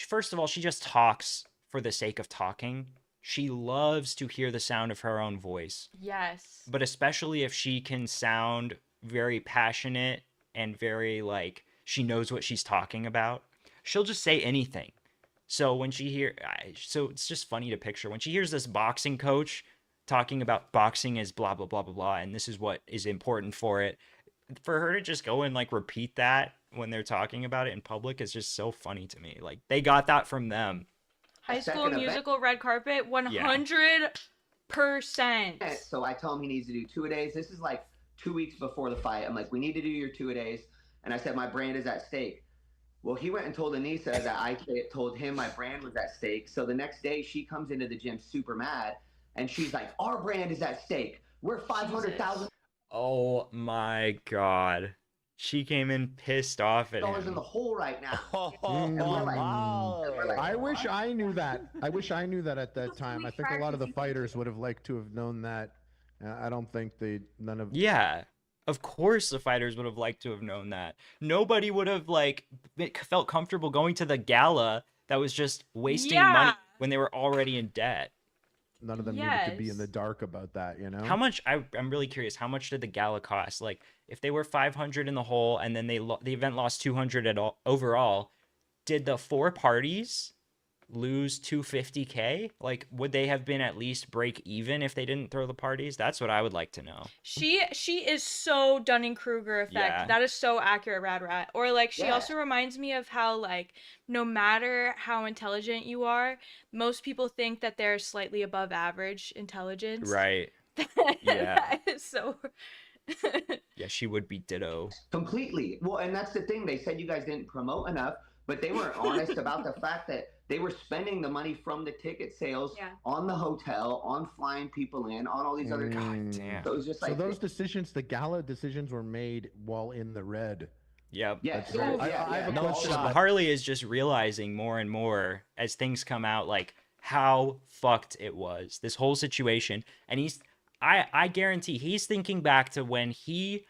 First of all, she just talks for the sake of talking. She loves to hear the sound of her own voice. Yes. But especially if she can sound very passionate and very like she knows what she's talking about, she'll just say anything. So when so it's just funny to picture when she hears this boxing coach talking about boxing is blah blah blah blah blah, and this is what is important for it. For her to just go and like repeat that when they're talking about it in public is just so funny to me. Like they got that from them. High School Musical red carpet, 100%. So I tell him he needs to do 2-a-days. This is like 2 weeks before the fight. I'm like, we need to do your 2-a-days. And I said, my brand is at stake. Well, he went and told Anissa that I told him my brand was at stake. So the next day she comes into the gym super mad and she's like, our brand is at stake. We're 500,000. Oh my God. She came in pissed off at him. In the hole right now. I wish I knew that. I wish I knew that at that time. I think a lot of the fighters would have liked to have known that. I don't think Yeah. Of course the fighters would have liked to have known that. Nobody would have like felt comfortable going to the gala that was just wasting money when they were already in debt. None of them needed to be in the dark about that, you know? How much, I'm really curious, how much did the gala cost? Like, if they were 500 in the hole and then the event lost 200 overall, did the 4 parties lose $250K? Like, would they have been at least break even if they didn't throw the parties? That's what I would like to know. She is so Dunning-Kruger effect. Yeah. That is so accurate, Rad Rat. Or like she also reminds me of how like no matter how intelligent you are, most people think that they're slightly above average intelligence. Right. Yeah. That is so. Yeah, she would be ditto. Completely. Well, and that's the thing. They said you guys didn't promote enough, but they weren't honest about the fact that they were spending the money from the ticket sales on the hotel, on flying people in, on all these other. God damn. So it was just like those decisions, the gala decisions, were made while in the red. Yep. Yeah. I have a question. Harley is just realizing more and more as things come out, like how fucked it was, this whole situation. And I guarantee he's thinking back to when he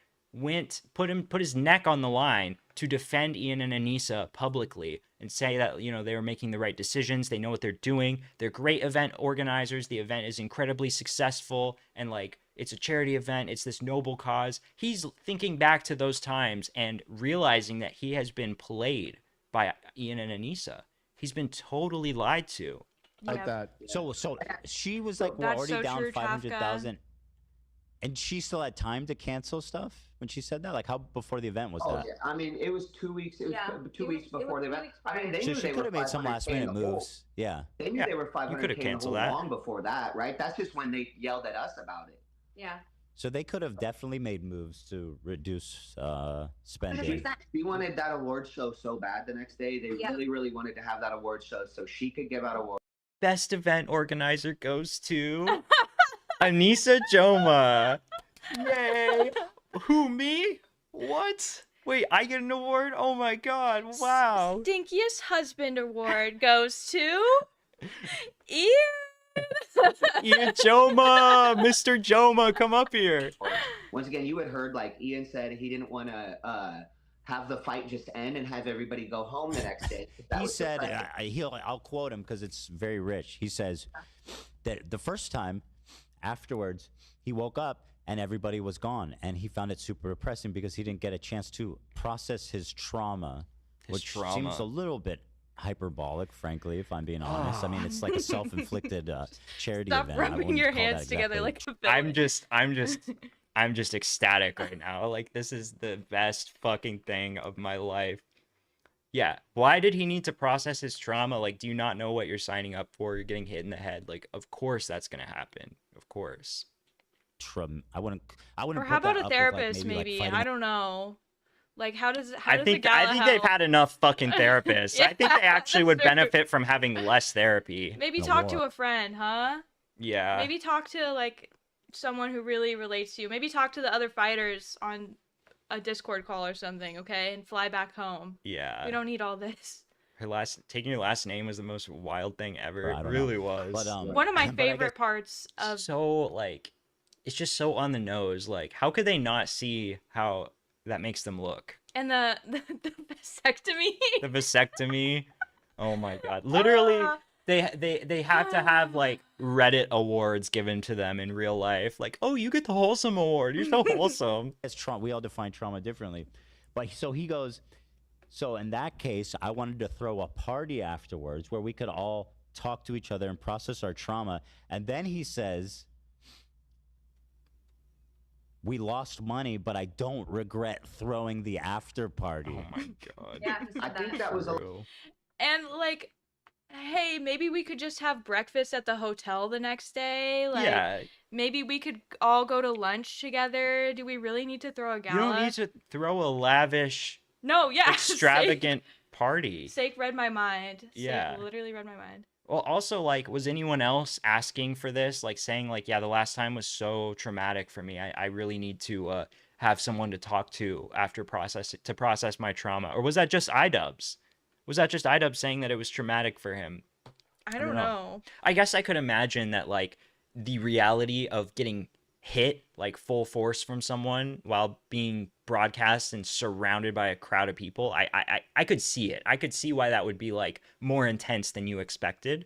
put his neck on the line to defend Ian and Anissa publicly and say that, you know, they were making the right decisions. They know what they're doing. They're great event organizers. The event is incredibly successful and like it's a charity event. It's this noble cause. He's thinking back to those times and realizing that he has been played by Ian and Anissa. He's been totally lied to. Like that. So she was like already down 500,000, and she still had time to cancel stuff when she said that. Like how before the event was that? Yeah. I mean, it was 2 weeks. It was 2 weeks before the event. I mean, they knew she they could have made some 500K last in minute the hole. moves. Yeah. They knew they were 500K You could have canceled in the hole that long before that, right? That's just when they yelled at us about it. Yeah. So they could have definitely made moves to reduce spending. She wanted that award show so bad the next day. They really, really wanted to have that award show so she could give out awards. Best event organizer goes to Anissa Joma. Yay! Who, me? What? Wait, I get an award? Oh my god, wow. Stinkiest husband award goes to Ian. Ian Joma! Mr. Joma, come up here. Once again, you had heard like Ian said he didn't want to have the fight just end and have everybody go home the next day. He said, I'll quote him because it's very rich. He says that the first time afterwards, he woke up and everybody was gone. And he found it super depressing because he didn't get a chance to process his trauma, which seems a little bit hyperbolic, frankly, if I'm being honest. I mean, it's like a self-inflicted charity Stop event. rubbing your hands together like a villain. I'm just ecstatic right now. Like, this is the best fucking thing of my life. Yeah. Why did he need to process his trauma? Like, do you not know what you're signing up for? You're getting hit in the head. Like, of course that's gonna happen. Of course. I wouldn't. Or how about a therapist? Maybe I don't know. Like, how does I think they've had enough fucking therapists. I think they actually would benefit from having less therapy. Maybe talk to a friend, huh? Yeah. Maybe talk to like someone who really relates to you. Maybe talk to the other fighters on a Discord call or something, okay? And fly back home. Yeah. We don't need all this. Taking your last name was the most wild thing ever. It really was. But, one of my favorite parts of it's just so on the nose. Like, how could they not see how that makes them look? And the vasectomy. The vasectomy. Oh my god. Literally, they have to have like Reddit awards given to them in real life. Like, oh, you get the wholesome award. You're so wholesome. It's trauma. We all define trauma differently. But so he goes, so in that case, I wanted to throw a party afterwards where we could all talk to each other and process our trauma. And then he says, we lost money, but I don't regret throwing the after party. Oh my god. Yeah, I think that was And like, hey, maybe we could just have breakfast at the hotel the next day. Like, yeah. Maybe we could all go to lunch together. Do we really need to throw a gala? You don't need to throw a lavish, extravagant party. Sake read my mind. Yeah. Sake literally read my mind. Well, also, like, was anyone else asking for this? Like, saying, like, yeah, the last time was so traumatic for me. I really need to have someone to talk to after process my trauma. Or was that just Idubbbz? Was that just Idubbbz saying that it was traumatic for him? I don't know. I guess I could imagine that, like, the reality of getting hit, like, full force from someone while being broadcast and surrounded by a crowd of people, I could see it. I could see why that would be like more intense than you expected,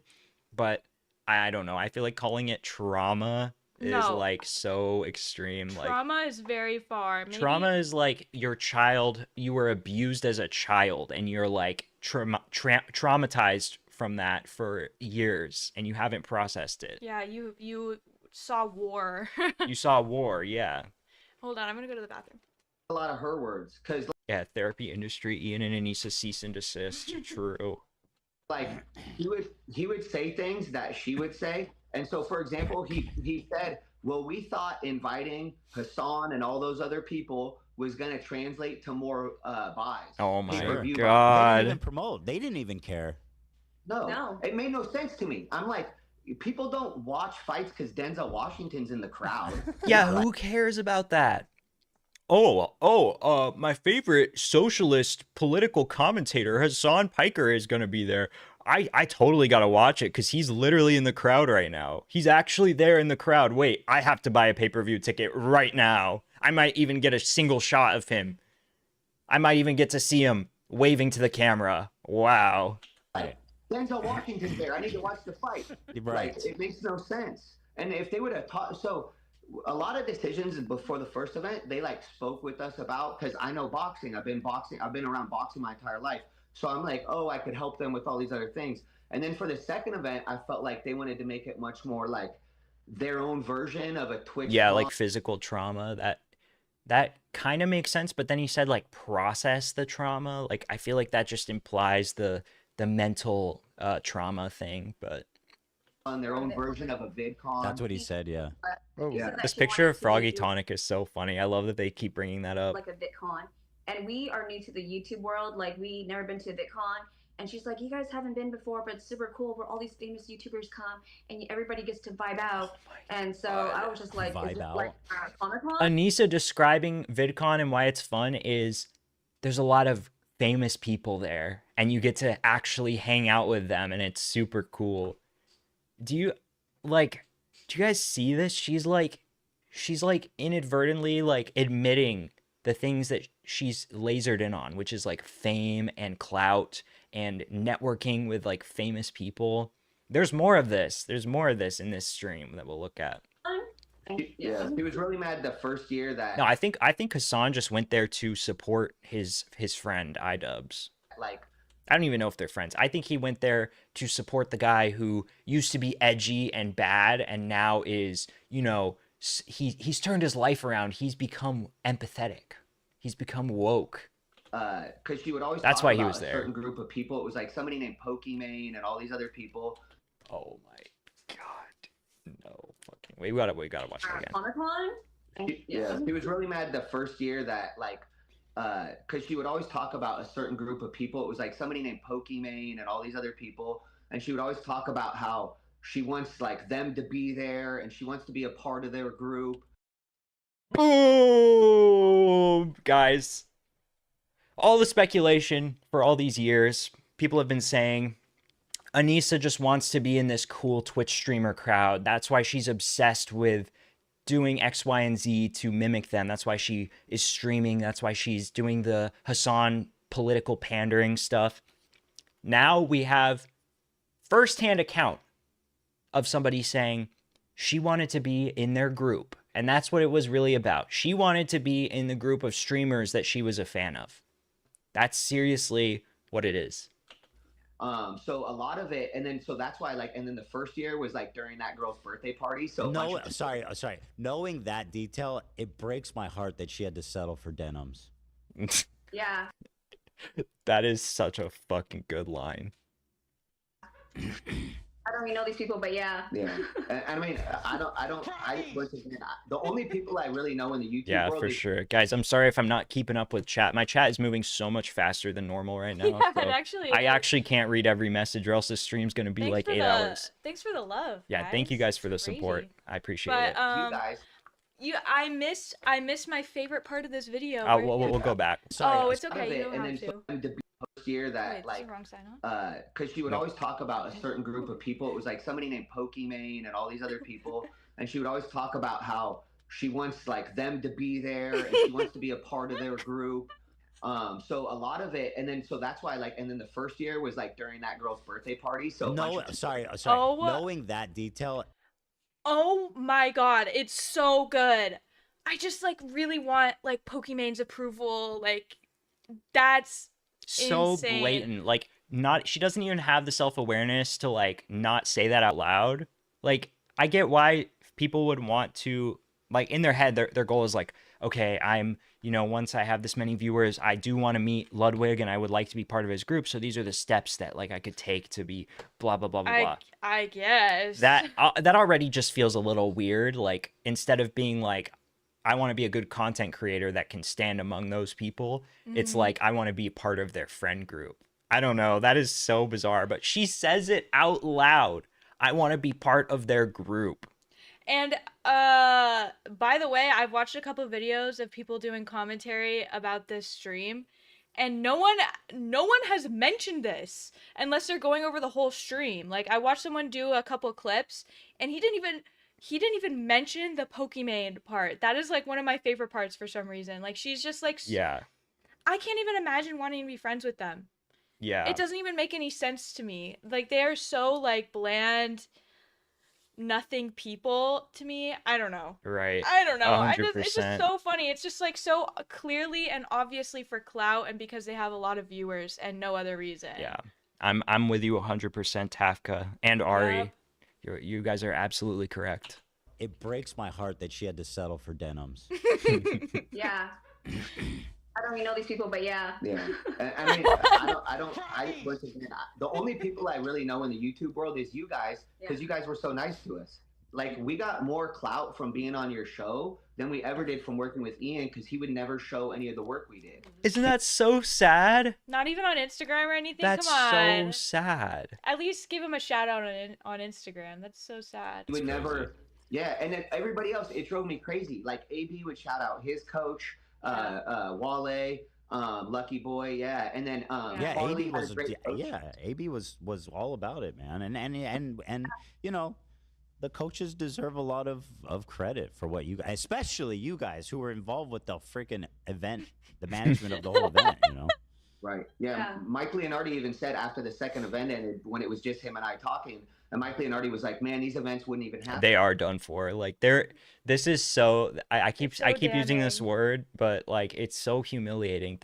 but I don't know. I feel like calling it trauma is like so extreme. Trauma is very far. Maybe... Trauma is like your child, you were abused as a child and you're like traumatized from that for years and you haven't processed it. Yeah, you saw war. You saw war, yeah. Hold on, I'm gonna go to the bathroom. A lot of her words, because therapy industry, Ian and Anissa cease and desist. True. Like he would say things that she would say, and so for example, he said, "Well, we thought inviting Hassan and all those other people was going to translate to more buys." Oh my god! They didn't even promote. They didn't even care. No, it made no sense to me. I'm like, people don't watch fights because Denzel Washington's in the crowd. Yeah, who cares about that? My favorite socialist political commentator, Hassan Piker, is going to be there. I totally got to watch it because he's literally in the crowd right now. He's actually there in the crowd. Wait, I have to buy a pay-per-view ticket right now. I might even get a single shot of him. I might even get to see him waving to the camera. Wow. Denzel Washington's there. I need to watch the fight. Right. Like, it makes no sense. And if they would have taught, so a lot of decisions before the first event, they like spoke with us about, because I know boxing. I've been around boxing my entire life. So I'm like, oh, I could help them with all these other things. And then for the second event, I felt like they wanted to make it much more like their own version of a Twitch. Yeah, like physical trauma. That kind of makes sense. But then he said like process the trauma. Like I feel like that just implies the mental trauma thing. But on their own version of a VidCon. That's what he said, yeah. Oh, yeah. This picture of Froggy Tonic is so funny. I love that they keep bringing that up. Like a VidCon. And we are new to the YouTube world. Like, we never been to a VidCon. And she's like, you guys haven't been before, but it's super cool where all these famous YouTubers come and everybody gets to vibe out. And so I was just like, is this like Comic-Con? Anissa describing VidCon and why it's fun is there's a lot of famous people there and you get to actually hang out with them and it's super cool. Do you guys see this? She's like inadvertently like admitting the things that she's lasered in on, which is like fame and clout and networking with like famous people. There's more of this. There's more of this in this stream that we'll look at. He was really mad the first year that No, I think Hassan just went there to support his friend Idubbbz. like I don't even know if they're friends. I think he went there to support the guy who used to be edgy and bad and now is, you know, he's turned his life around. He's become empathetic. He's become woke. because she would always That's talk why he about was a there. certain group of people. It was like somebody named Pokimane and all these other people. Oh my god. No fucking. We gotta watch it again. Comic-Con? He was really mad the first year that because she would always talk about a certain group of people. It was like somebody named Pokimane and all these other people, and she would always talk about how she wants like them to be there and she wants to be a part of their group. Boom, guys. All the speculation for all these years, people have been saying Anissa just wants to be in this cool Twitch streamer crowd. That's why she's obsessed with doing X, Y, and Z to mimic them. That's why she is streaming. That's why she's doing the Hassan political pandering stuff. Now we have firsthand account of somebody saying she wanted to be in their group. And that's what it was really about. She wanted to be in the group of streamers that she was a fan of. That's seriously what it is. So a lot of it, and then so that's why and then the first year was like during that girl's birthday party. So no, sorry. Knowing that detail, it breaks my heart that she had to settle for denims. Yeah. That is such a fucking good line. I don't even know these people, but yeah. Yeah, and I mean, the only people I really know in the YouTube world for sure. Guys, I'm sorry if I'm not keeping up with chat. My chat is moving so much faster than normal right now. Yeah, so it I actually can't read every message or else this stream's going to be like 8 hours. Thanks for the love. Yeah, guys. thank you guys for the It's support. crazy. I appreciate But it. You guys. I missed my favorite part of this video. We'll go back. Oh, it's okay. You don't have to. First year that Wait, wrong sign on? because she would always talk about a certain group of people. It was like somebody named Pokimane and all these other people, and she would always talk about how she wants like them to be there and she wants to be a part of their group. So a lot of it, and then so that's why and then the first year was like during that girl's birthday party. So sorry. Oh. Knowing that detail. Oh my god, it's so good. I just really want Pokimane's approval. That's so insane. Blatant. She doesn't even have the self-awareness to not say that out loud. I get why people would want to in their head their goal is okay, I'm once I have this many viewers, I do want to meet Ludwig and I would like to be part of his group, so these are the steps that I could take to be blah blah blah blah blah. I guess that already just feels a little weird. Instead of being I want to be a good content creator that can stand among those people, it's I want to be part of their friend group. I don't know, that is so bizarre, but she says it out loud. I want to be part of their group. And by the way, I've watched a couple videos of people doing commentary about this stream, and no one has mentioned this unless they're going over the whole stream. I watched someone do a couple clips, and he didn't even mention the Pokimane part. That is one of my favorite parts for some reason. She's just yeah. I can't even imagine wanting to be friends with them. Yeah. It doesn't even make any sense to me. They are so bland, nothing people to me. I don't know. Right. I don't know. 100%. It's just so funny. It's just so clearly and obviously for clout and because they have a lot of viewers and no other reason. Yeah. I'm with you 100%, Tafka and Ari. Yep. You guys are absolutely correct. It breaks my heart that she had to settle for denims. Yeah. I don't even know these people, but yeah. Yeah. I mean, the only people I really know in the YouTube world is you guys, because you guys were so nice to us. We got more clout from being on your show than we ever did from working with Ian, because he would never show any of the work we did. Isn't that so sad? Not even on Instagram or anything? That's Come on. so sad. At least give him a shout out on Instagram. That's so sad. He would never. Yeah, and then everybody else, it drove me crazy. AB would shout out his coach, Wale, Lucky Boy, and then AB was AB was all about it, man, and the coaches deserve a lot of credit for what you guys, especially you guys who were involved with the freaking event, the management of the whole event. Right. Yeah. Mike Leonardi even said after the second event ended, when it was just him and I talking, and Mike Leonardi was like, "Man, these events wouldn't even happen." They are done for. Like this is so. I keep so using this damning. word, but like it's so humiliating.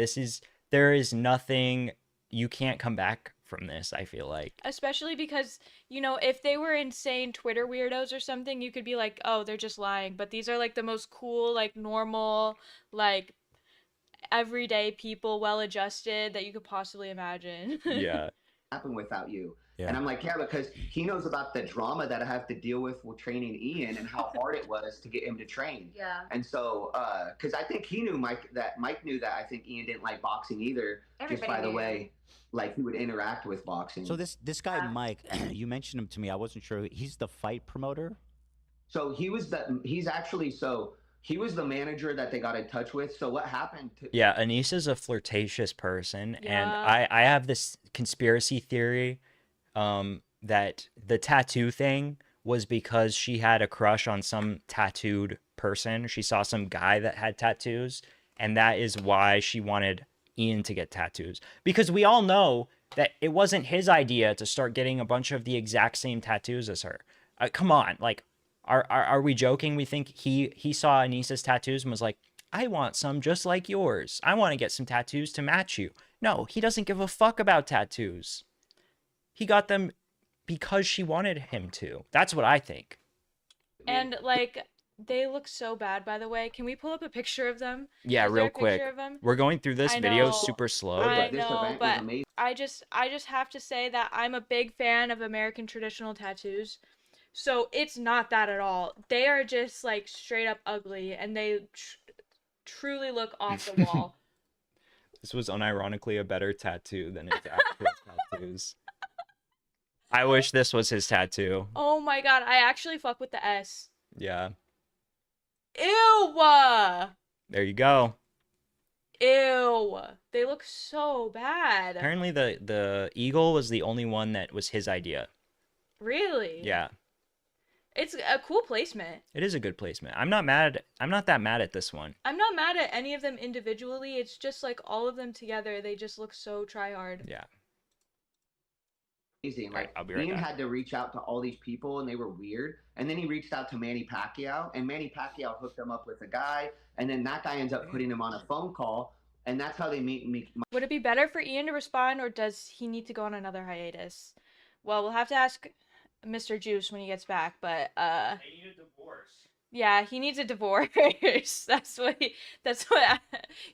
There is nothing. You can't come back from this. I feel like. Especially because, you know, if they were insane Twitter weirdos or something, you could be like, oh, they're just lying. But these are like the most cool, like normal, like everyday people, well adjusted that you could possibly imagine. Yeah. Happen without you. Yeah. And I'm like, yeah, because he knows about the drama that I have to deal with training Ian and how hard it was to get him to train. Yeah. And so, because I think he knew Mike knew that I think Ian didn't like boxing either. Everybody just by the knew. way, like he would interact with boxing. So this guy Mike, you mentioned him to me. I wasn't sure. He's the fight promoter. So he was he was the manager that they got in touch with. So what happened to Yeah, Anissa's a flirtatious person, and Yeah. I have this conspiracy theory that the tattoo thing was because she had a crush on some tattooed person. She saw some guy that had tattoos, and that is why she wanted Ian to get tattoos. Because we all know that it wasn't his idea to start getting a bunch of the exact same tattoos as her. Come on, like, are we joking? We think he saw Anissa's tattoos and was like, I want some just like yours. I want to get some tattoos to match you. No, he doesn't give a fuck about tattoos. He got them because she wanted him to. That's what I think. And like they look so bad, by the way. Can we pull up a picture of them? Yeah, Is there real a quick. picture of them? We're going through this I video know. super slow, I but this know, event was but amazing. I just have to say that I'm a big fan of American traditional tattoos. So it's not that at all. They are just like straight up ugly, and they truly look off the wall. this was unironically a better tattoo than his actual tattoos. I wish this was his tattoo. Oh my god, I actually fuck with the S. Yeah. Ew! There you go. Ew! They look so bad. Apparently the eagle was the only one that was his idea. Really? Yeah. It's a cool placement. It is a good placement. I'm not that mad at this one. I'm not mad at any of them individually. It's just like all of them together, they just look so try hard. Yeah. Amazing. Like I'll be right Ian back. had to reach out to all these people, and they were weird. And then he reached out to Manny Pacquiao, and Manny Pacquiao hooked him up with a guy, and then that guy ends up putting him on a phone call, and that's how they meet. Would it be better for Ian to respond, or does he need to go on another hiatus? Well, we'll have to ask Mr. Juice when he gets back, but They need a divorce. yeah, he needs a divorce. That's what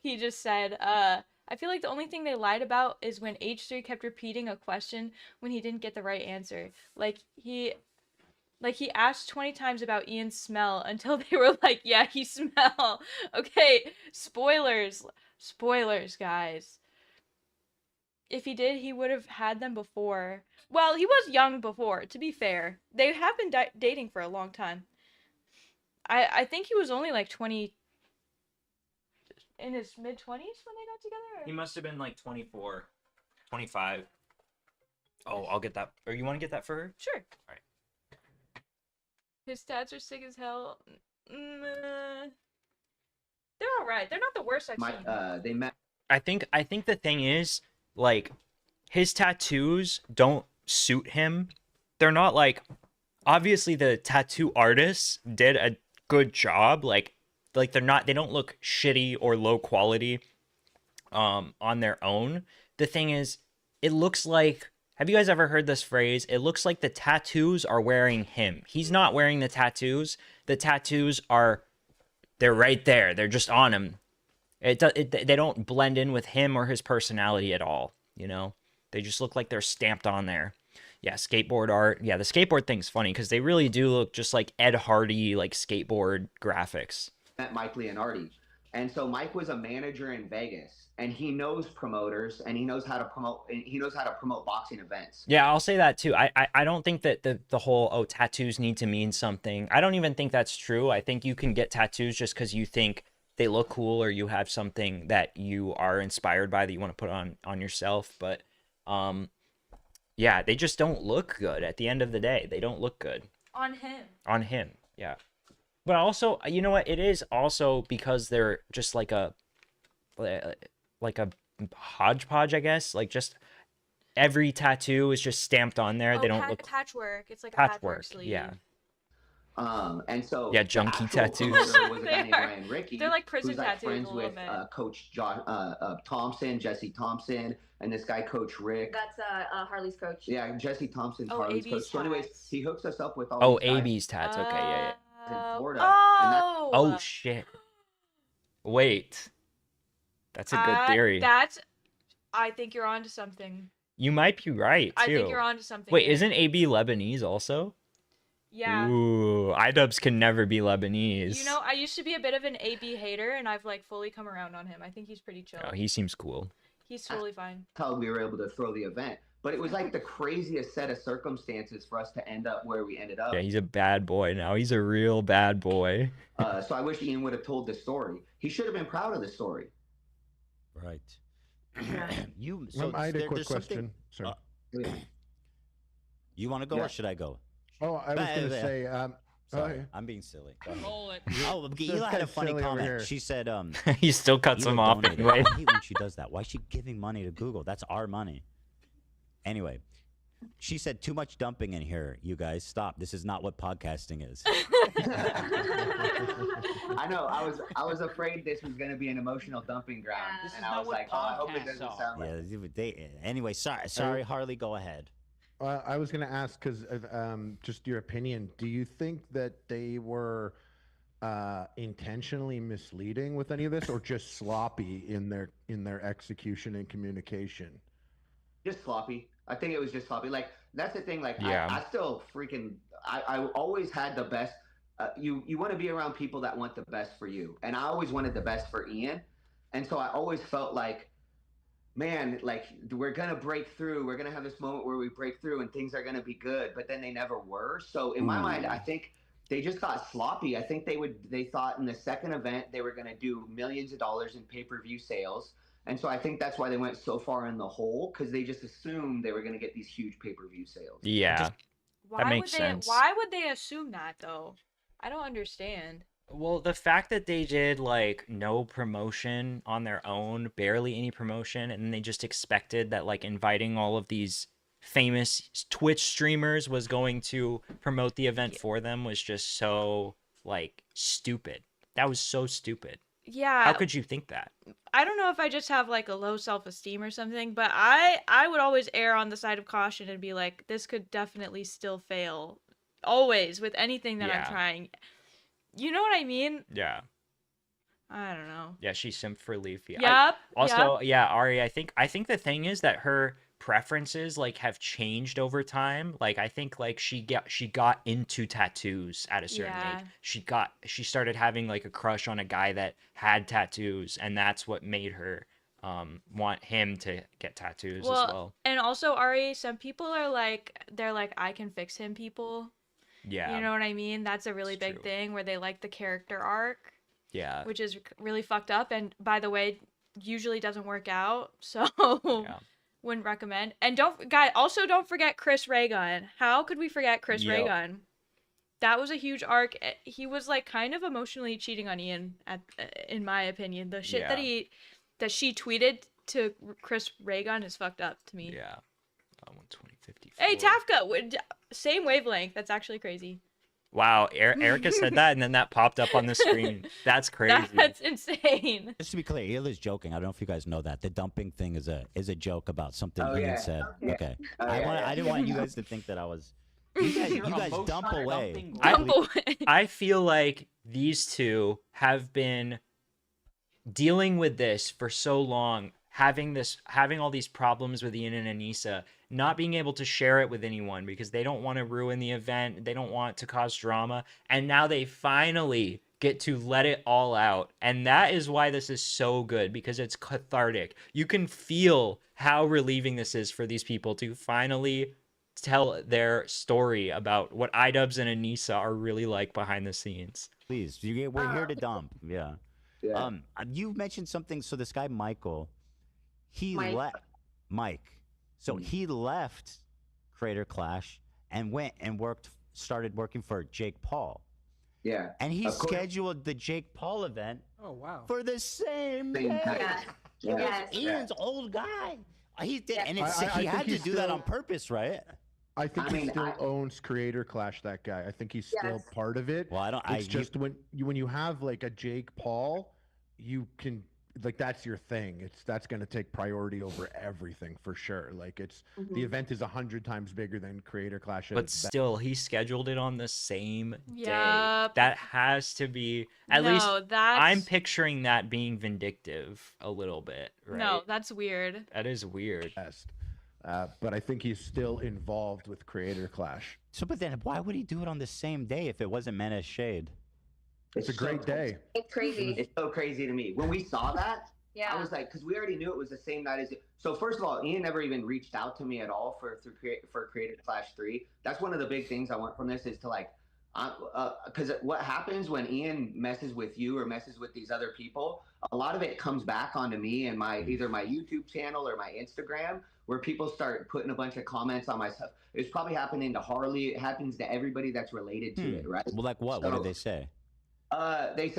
he just said. I feel like the only thing they lied about is when H3 kept repeating a question when he didn't get the right answer. Like he asked 20 times about Ian's smell until they were like, yeah, he smell. Okay, spoilers, guys. If he did, he would have had them before. Well, he was young before, to be fair. They have been dating for a long time. I think he was only like 20, in his mid-20s when they got together? He must have been like 24, 25. Oh, I'll get that. Or you want to get that for her? Sure. All right. His stats are sick as hell. They're alright. They're not the worst I've seen. They met. I think the thing is, like, his tattoos don't suit him. They're not like, obviously the tattoo artists did a good job. Like they don't look shitty or low quality on their own. The thing is, it looks like, have you guys ever heard this phrase? It looks like the tattoos are wearing him. He's not wearing the tattoos. The tattoos they're right there. They're just on him. They don't blend in with him or his personality at all, you know? They just look like they're stamped on there. Yeah, skateboard art. Yeah, the skateboard thing's funny because they really do look just like Ed Hardy, like skateboard graphics. Met Mike Leonardi. And so Mike was a manager in Vegas, and he knows promoters, and he knows how to promote boxing events. Yeah, I'll say that too. I don't think that the whole tattoos need to mean something. I don't even think that's true. I think you can get tattoos just because you think they look cool or you have something that you are inspired by that you want to put on yourself. But yeah, they just don't look good at the end of the day. They don't look good. On him. On him, yeah. But also, you know what? It is also because they're just like a hodgepodge, I guess. Like just every tattoo is just stamped on there. They don't look patchwork. It's like a patchwork patchwork. sleeve. Yeah. And so Yeah, junky the actual tattoos. promoter was a guy They named are. Ryan Rickey, They're like prison who's like tattoos friends a little with bit. Coach Thompson, Jesse Thompson, and this guy Coach Rick. That's Harley's coach. Yeah, Jesse Thompson's Oh, Harley's AB's coach. So anyways, tats. he hooks us up with all Oh, these guys AB's tats. Okay, yeah. in Florida. Oh. Oh shit. Wait. That's a good theory. I think you're onto something. You might be right too. I think you're onto something. Wait, here. isn't AB Lebanese also? Yeah. Ooh, Idubbbz can never be Lebanese. You know, I used to be a bit of an AB hater, and I've like fully come around on him. I think he's pretty chill. Oh, he seems cool. He's totally fine. How we were able to throw the event. But it was like the craziest set of circumstances for us to end up where we ended up. Yeah, he's a bad boy now. He's a real bad boy. So I wish Ian would have told this story. He should have been proud of the story. Right. I had a quick question. Sorry. You want to go or should I go? Oh, I was going to say. Sorry, I'm being silly. Roll it. Oh, Eli had a funny comment. She said, he still cuts him off anyway. I hate when she does that. Why is she giving money to Google? That's our money. Anyway, she said, too much dumping in here, you guys. Stop. This is not what podcasting is. I know. I was afraid this was going to be an emotional dumping ground. This and is I not was what like, oh, I hope it doesn't podcasts sound like Anyway, sorry, Harley, go ahead. I was going to ask because just your opinion. Do you think that they were intentionally misleading with any of this, or just sloppy in their execution and communication? Just sloppy. I think it was just sloppy. Like that's the thing. Like Yeah. I still freaking. I always had the best. You want to be around people that want the best for you, and I always wanted the best for Ian, and so I always felt like, man, like we're gonna break through. We're gonna have this moment where we break through, and things are gonna be good. But then they never were. So in my mind, I think they just got sloppy. I think they thought in the second event they were gonna do millions of dollars in pay-per-view sales. And so I think that's why they went so far in the hole, because they just assumed they were going to get these huge pay-per-view sales. Yeah, that makes sense. Why would they assume that, though? I don't understand. Well, the fact that they did, like, no promotion on their own, barely any promotion, and they just expected that, like, inviting all of these famous Twitch streamers was going to promote the event for them was just so, like, stupid. That was so stupid. Yeah. How could you think that? I don't know if I just have like a low self-esteem or something, but I would always err on the side of caution and be like, this could definitely still fail. Always with anything that I'm trying. You know what I mean? Yeah. I don't know. Yeah, she simped for Leafy. Yep. Also, yeah, Ari, I think the thing is that her preferences like have changed over time. Like I think like she got into tattoos at a certain age. She started having like a crush on a guy that had tattoos, and that's what made her want him to get tattoos as well. And also, Ari, some people are like, they're like, I can fix him people. Yeah. You know what I mean? That's a really big thing where they like the character arc. Yeah. Which is really fucked up, and by the way, usually doesn't work out. So wouldn't recommend. And don't forget Chris Raygun. How could we forget Chris Raygun? That was a huge arc. He was like kind of emotionally cheating on Ian in my opinion. The shit that she tweeted to Chris Raygun is fucked up to me. Yeah. 120.54. Hey Tafka, same wavelength. That's actually crazy. Wow, Erica said that, and then that popped up on the screen. That's crazy. That's insane. Just to be clear, Ila's joking. I don't know if you guys know that. The dumping thing is a joke about something Ian said. Okay. I didn't want you guys to think that I was. You guys dump away. I feel like these two have been dealing with this for so long, having all these problems with Ian and Anissa, not being able to share it with anyone because they don't want to ruin the event, they don't want to cause drama, and now they finally get to let it all out. And that is why this is so good, because it's cathartic. You can feel how relieving this is for these people to finally tell their story about what Idubbbz and Anissa are really like behind the scenes. Please, we're here to dump. Yeah. You mentioned something. So this guy Michael, he left. Mike. So he left Creator Clash and went and started working for Jake Paul. Yeah. And he scheduled the Jake Paul event. Oh wow. For the same day. Yeah. It Yes. was Ian's old guy. He did, and I he think had to he's do that still- on purpose, right? I think I he mean, still owns Creator Clash. That guy. I think he's still Yes. part of it. Well, I don't. It's just when you have like a Jake Paul, you can like that's your thing. That's going to take priority over everything for sure. Like the event is 100 times bigger than Creator Clash. But still, he scheduled it on the same day. Yup. That has to be at No, least. that's I'm picturing that being vindictive a little bit, right? no, that's weird. That is weird. best. But I think he's still involved with Creator Clash. So, but then why would he do it on the same day if it wasn't meant as shade? It's a great day. It's crazy. It's so crazy to me. When we saw that, Yeah. I was like, because we already knew it was the same night as it. So first of all, Ian never even reached out to me at all for Creator Clash 3. That's one of the big things I want from this is to like, because what happens when Ian messes with you or messes with these other people, a lot of it comes back onto me and either my YouTube channel or my Instagram, where people start putting a bunch of comments on my stuff. It's probably happening to Harley. It happens to everybody that's related to it, right? Well, like what? What So- did they say? They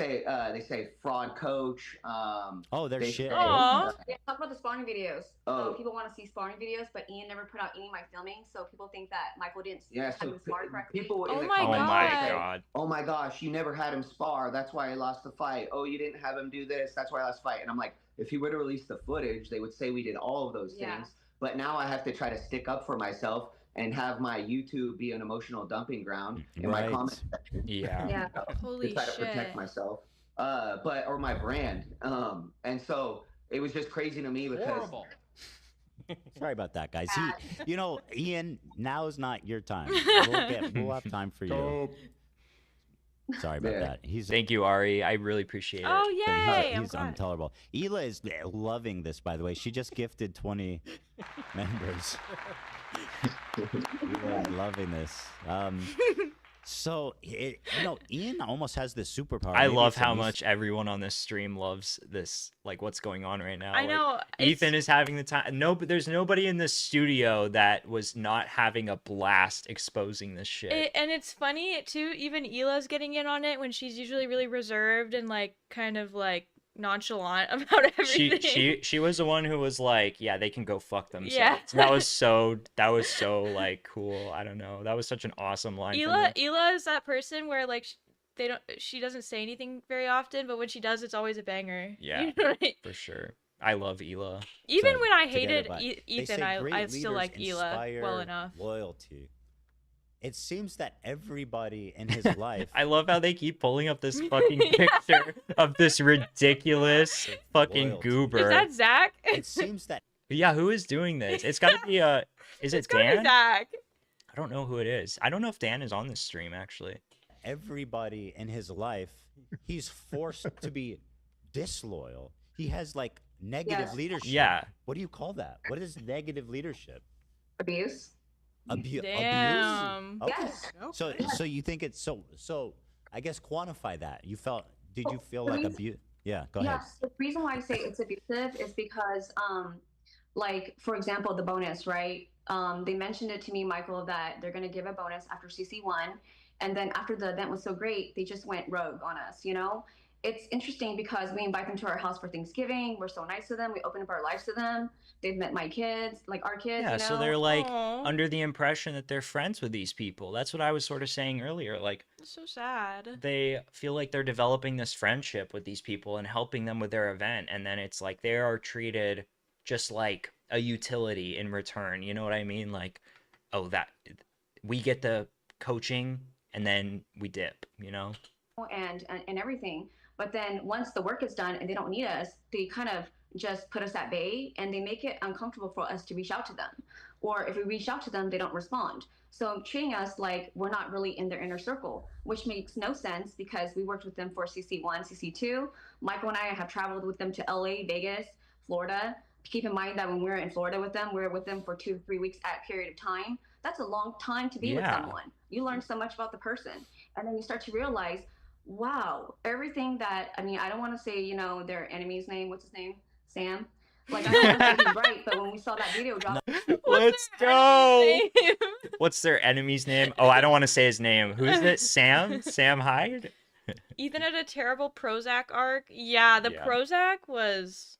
say fraud coach. Oh, they're they shit. say- Aw. Yeah, talk about the sparring videos. Oh. So people want to see sparring videos, but Ian never put out any of my filming, so people think that Michael didn't Yeah, have so him spar correctly. people in Oh the my Oh comments my say, god. oh my gosh, you never had him spar. That's why I lost the fight. Oh, you didn't have him do this. That's why I lost the fight. And I'm like, if he would have released the footage, they would say we did all of those Yeah. things. But now I have to try to stick up for myself and have my YouTube be an emotional dumping ground in my Right. comment section. Yeah. Yeah. Holy to try to protect shit. myself. Or my brand. And so it was just crazy to me because Horrible. Sorry about that, guys. Ian, now is not your time. We'll have time for you. Dope. Sorry about Yeah. that. He's Thank you, Ari. I really appreciate it. Oh yay! I'm he's glad. intolerable. Ela is loving this, by the way. She just gifted 20 members. Ela is loving this. So, Ian almost has this superpower. I Maybe love it's how an much everyone on this stream loves this, like what's going on right now. I Like, know. Ethan is having the time. No, but there's nobody in the studio that was not having a blast exposing this shit. And it's funny too. Even Ela's getting in on it when she's usually really reserved and like kind of like nonchalant about everything. She was the one who was like, yeah, they can go fuck themselves. Yeah. That was so like cool. I don't know. That was such an awesome line. from her. Ela is that person where like she doesn't say anything very often, but when she does, it's always a banger. Yeah. You know what I- For sure. I love Ela. Even So, when I together hated by- they Ethan, say I great still leaders liked Ela well inspire enough. Loyalty. It seems that everybody in his life. I love how they keep pulling up this fucking picture of this ridiculous fucking Loyalty. goober. Is that Zach? It seems that Yeah, who is doing this? It's gotta be is it It's gotta be Dan? Zach. I don't know who it is. I don't know if Dan is on this stream actually. everybody in his life, he's forced to be disloyal. He has like negative Yes. leadership. Yeah. What do you call that? What is negative leadership? Abuse. Abuse. Damn. Okay. Yes. So you think it's so I guess quantify that. Did you feel like abuse? Yeah, go ahead. Yes. The reason why I say it's abusive is because, like, for example, the bonus, right? They mentioned it to me, Michael, that they're going to give a bonus after CC1. And then after the event was so great, they just went rogue on us, you know? It's interesting because we invite them to our house for Thanksgiving. We're so nice to them. We open up our lives to them. They've met my kids, like our kids, Yeah, you know? so they're like Aw. under the impression that they're friends with these people. That's what I was sort of saying earlier. Like It's so sad. they feel like they're developing this friendship with these people and helping them with their event, and then it's like they are treated just like a utility in return. You know what I mean? Like, oh, that we get the coaching and then we dip, you know? and everything. But then once the work is done and they don't need us, they kind of just put us at bay and they make it uncomfortable for us to reach out to them. Or if we reach out to them, they don't respond. So treating us like we're not really in their inner circle, which makes no sense because we worked with them for CC1, CC2. Michael and I have traveled with them to LA, Vegas, Florida. Keep in mind that when we were in Florida with them, we were with them for 2 to 3 weeks at a period of time. That's a long time to be with Yeah. someone. You learn so much about the person. And then you start to realize, wow, everything that, I mean, I don't want to say, you know, their enemy's name. What's his name? Sam? Like, I don't want to say he's right, but when we saw that video drop, Let's go. What's their enemy's name? Oh, I don't want to say his name. Who is it? Sam? Sam Hyde? Ethan had a terrible Prozac arc. Yeah, the Yeah. Prozac was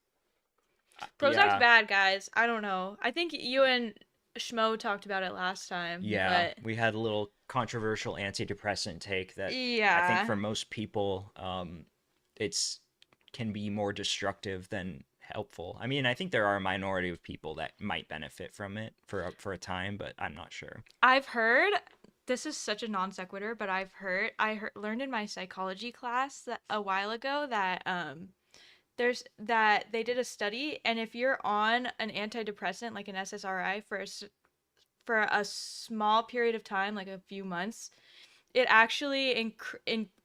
Prozac's bad, guys. I don't know. I think you and Schmo talked about it last time. Yeah, but... we had a little controversial antidepressant take that yeah. I think for most people, it's can be more destructive than helpful. I mean, I think there are a minority of people that might benefit from it for a time, but I'm not sure. I've heard, this is such a non sequitur, but I learned in my psychology class that a while ago that they did a study, and if you're on an antidepressant like an SSRI for a small period of time, like a few months, it actually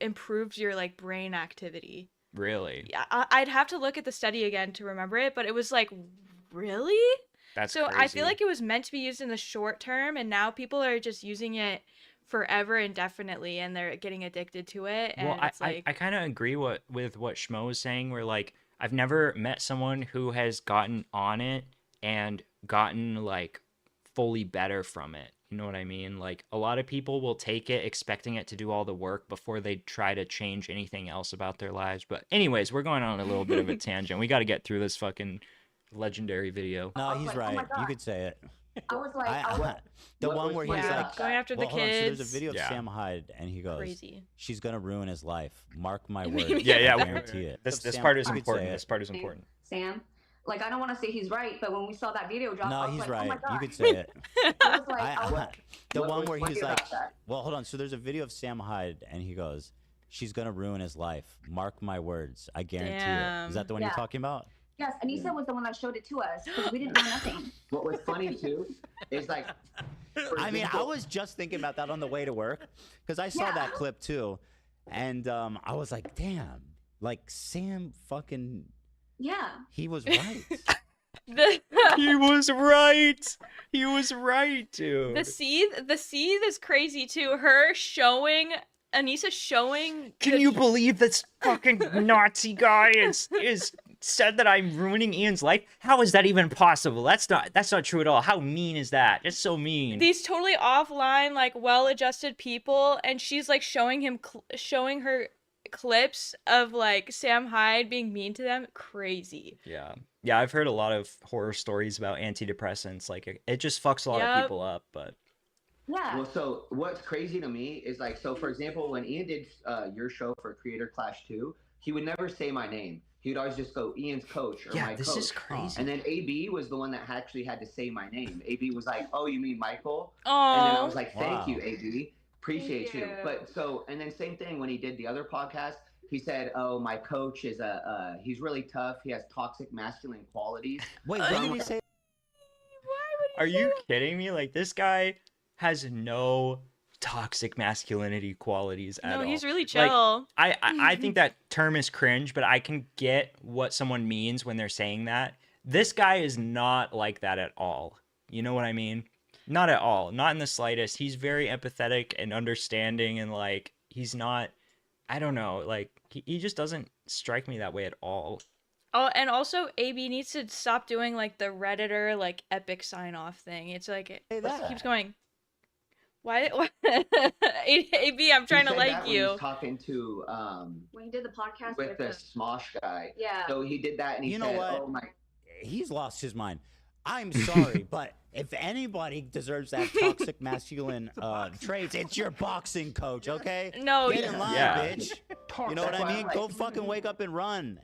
improves your like brain activity. Really? Yeah, I'd have to look at the study again to remember it, but it was like, really? That's so crazy. I feel like it was meant to be used in the short term, and now people are just using it forever indefinitely, and they're getting addicted to it. And well, it's I kind of agree with what Schmo was saying, where like I've never met someone who has gotten on it and gotten like fully better from it. You know what I mean? Like a lot of people will take it expecting it to do all the work before they try to change anything else about their lives. But anyways, we're going on a little bit of a tangent. We got to get through this fucking legendary video. No, he's right. You could say it. I was like, the one where he's like going after the kids. So there's a video of Sam Hyde, and he goes, crazy. She's gonna ruin his life. Mark my words. Yeah. I guarantee it. This part is important. This part is important. Sam, like I don't want to say he's right, but when we saw that video drop, no, I was he's like, right. Oh my God. You could say it. I was like, the one where he's like, well, hold on. So there's a video of Sam Hyde, and he goes, she's gonna ruin his life. Mark my words. I guarantee it. Is that the one you're talking about? Yes, Anissa was the one that showed it to us because we didn't know nothing. What was funny too is like, I mean, I was just thinking about that on the way to work because I saw that clip too, and I was like, damn, like Sam fucking he was right. He was right. He was right, dude. The seed is crazy too. Anissa showing. Can you believe this fucking Nazi guy is said that I'm ruining Ian's life? How is that even possible? That's not true at all. How mean is that? It's so mean. These totally offline, like well-adjusted people, and she's like showing her clips of like Sam Hyde being mean to them. Crazy. Yeah, I've heard a lot of horror stories about antidepressants. Like it just fucks a lot of people up, but. Yeah. Well, so what's crazy to me is like, so for example, when Ian did your show for Creator Clash 2, he would never say my name. He would always just go Ian's coach or my coach. This is crazy. And then AB was the one that actually had to say my name. AB was like, oh, you mean Michael? Oh. And then I was like, thank you, AB. Appreciate you. But so, and then same thing when he did the other podcast, he said, oh, my coach is he's really tough. He has toxic masculine qualities. Wait, what did he say? Are you kidding me? Like this guy has no toxic masculinity qualities at all. No, he's really chill. Like, I think that term is cringe, but I can get what someone means when they're saying that. This guy is not like that at all. You know what I mean? Not at all. Not in the slightest. He's very empathetic and understanding, and like he's not, I don't know, like he just doesn't strike me that way at all. Oh, and also AB needs to stop doing like the Redditor like epic sign off thing. It's like it keeps going. Why? AB, I'm trying to like you. He was talking to when he did the podcast with the Smosh guy. Yeah. So he did that, and he said, "Oh my." He's lost his mind. I'm sorry, but if anybody deserves that toxic masculine traits, it's your boxing coach, okay? No, get in line, bitch. You know what I mean? Go fucking wake up and run.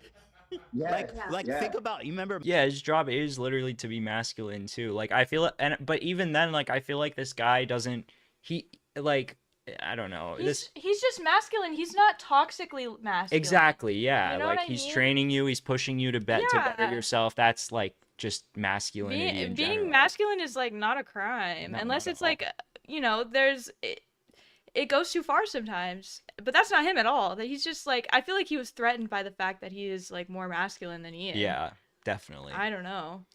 Think about, you remember? Yeah, his job is literally to be masculine too. Like I feel, but even then, like I feel like this guy doesn't. I don't know. He's just masculine. He's not toxically masculine. Exactly. Yeah. You know like he's training you. He's pushing you to better yourself. That's like just masculinity in general. Being masculine is like not a crime, unless it's like, there's it goes too far sometimes. But that's not him at all. That he's just like, I feel like he was threatened by the fact that he is like more masculine than Ian. Yeah, definitely. I don't know.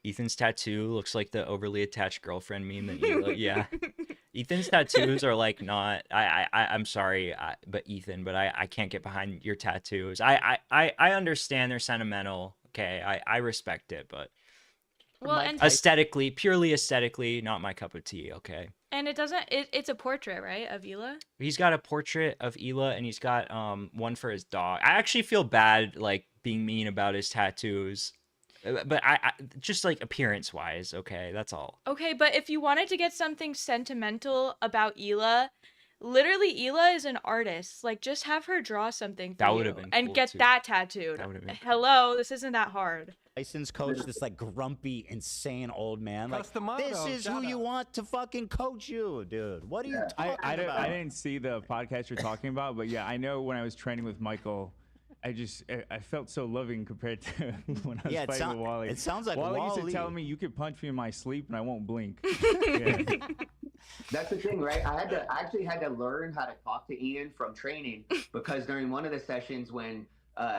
Ethan's tattoo looks like the overly attached girlfriend meme that you yeah. Ethan's tattoos are like not. I'm sorry, but Ethan, but I can't get behind your tattoos. I understand they're sentimental. Okay, I respect it, but purely aesthetically, not my cup of tea. Okay. And it doesn't. It's a portrait, right, of Hila? He's got a portrait of Hila, and he's got one for his dog. I actually feel bad like being mean about his tattoos. But I just like appearance wise, okay, that's all. Okay, but if you wanted to get something sentimental about Hila, literally Hila is an artist. Like, just have her draw something for That you would have been and cool, get too. that tattooed. That would have been cool. Hello, this isn't that hard. License coach, this like grumpy, insane old man. Like, Customato, this is who you want to fucking coach you, dude. What are you talking about? I didn't see the podcast you're talking about, but yeah, I know when I was training with Michael, I felt so loving compared to when I was fighting with Wally. It sounds like Wally Wally used to tell me, you could punch me in my sleep and I won't blink. That's the thing, right? I actually had to learn how to talk to Ian from training because during one of the sessions when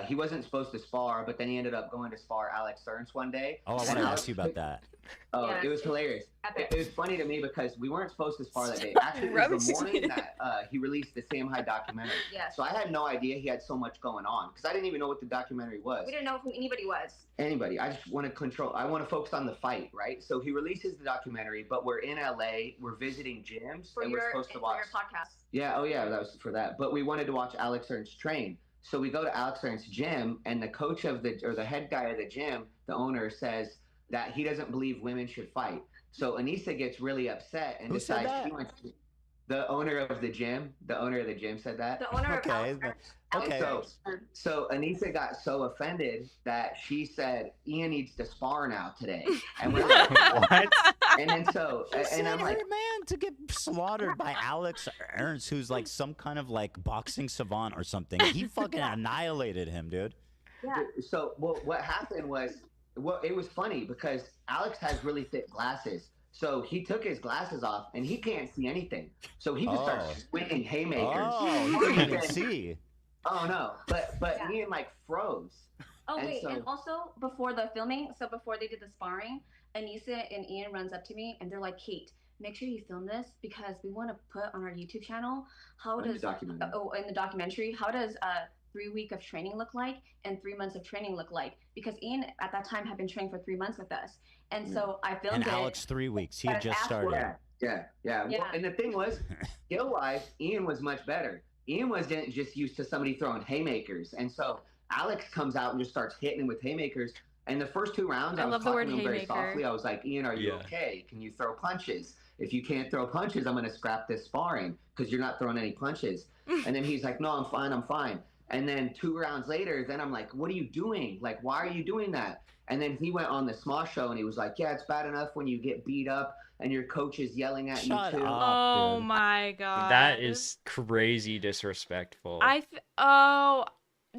he wasn't supposed to spar, but then he ended up going to spar Alex Stearns one day. Oh, I want to ask you about that. Oh, Yeah. it was hilarious. It was funny to me because we weren't supposed to spar that day. Actually, it was the morning that he released the Sam Hyde documentary. Yes. So I had no idea he had so much going on because I didn't even know what the documentary was. We didn't know who anybody was. Anybody. I just want to control. I want to focus on the fight, right? So he releases the documentary, but we're in LA. We're visiting gyms, For and your, we're supposed to for watch. your podcast. Yeah. Oh, yeah. That was for that. But we wanted to watch Alex Stearns train. So we go to Alex Stearns' gym, and the coach of the head guy of the gym, the owner, says that he doesn't believe women should fight. So Anissa gets really upset and Who said decides that? she wants to. The owner of the gym. The owner of the gym said that. The owner of Okay, Alex okay. Stearns. So Anissa got so offended that she said, Ian needs to spar now today. And we're like, What? And then so, Who and sent I'm her, like, man, to get slaughtered by Alex Ernst, who's like some kind of like boxing savant or something. He fucking annihilated him, dude. Yeah. so what happened was, it was funny because Alex has really thick glasses. So he took his glasses off and he can't see anything. So he just starts swinging haymakers. Oh, you couldn't even see. Oh no, but Yeah. Ian like froze. Oh And wait, so- and also before the filming, so before they did the sparring, Anissa and Ian runs up to me and they're like, Kate, make sure you film this because we want to put on our YouTube channel how In the does documentary. in the documentary, how does 3 week of training look like and 3 months of training look like? Because Ian at that time had been training for 3 months with us. And so I filmed And it. Alex, 3 weeks. He had just started. Yeah. Well, Yeah. and the thing was, skill-wise, Ian was much better. Ian wasn't just used to somebody throwing haymakers. And so Alex comes out and just starts hitting him with haymakers. And the first 2 rounds, I I was love the talking word to him very haymaker. softly. I was like, Ian, are you Yeah. okay? Can you throw punches? If you can't throw punches, I'm going to scrap this sparring because you're not throwing any punches. And then he's like, no, I'm fine. And then 2 rounds later, then I'm like, what are you doing? Like, why are you doing that? And then he went on the Smosh show and he was like, yeah, it's bad enough when you get beat up and your coach is yelling at Shut you too. up. Oh dude. my god. That is crazy disrespectful.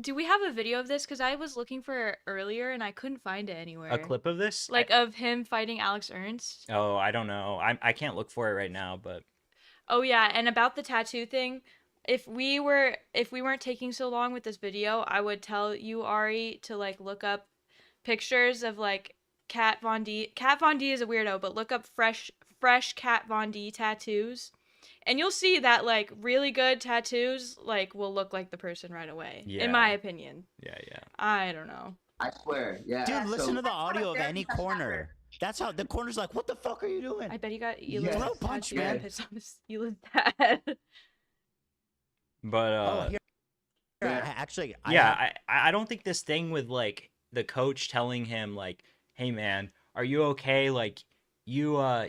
Do we have a video of this? Because I was looking for it earlier and I couldn't find it anywhere. A clip of this? Like of him fighting Alex Ernst. Oh, I don't know. I can't look for it right now, but Oh yeah, and about the tattoo thing, if we weren't taking so long with this video, I would tell you, Ari, to like look up pictures of like Kat Von D. Kat Von D is a weirdo, but look up fresh Kat Von D tattoos. And you'll see that like really good tattoos like will look like the person right away. Yeah. In my opinion. yeah. I don't know. I swear. Yeah. Dude, listen So- to the audio of any corner. That's how the corner's like, what the fuck are you doing? I bet he got Yes. Eli's Throw punch, tattoo man. pissed on his Eli's dad. But Oh, here. Yeah. Actually, I don't think this thing with like the coach telling him like, hey man, are you okay? Like you are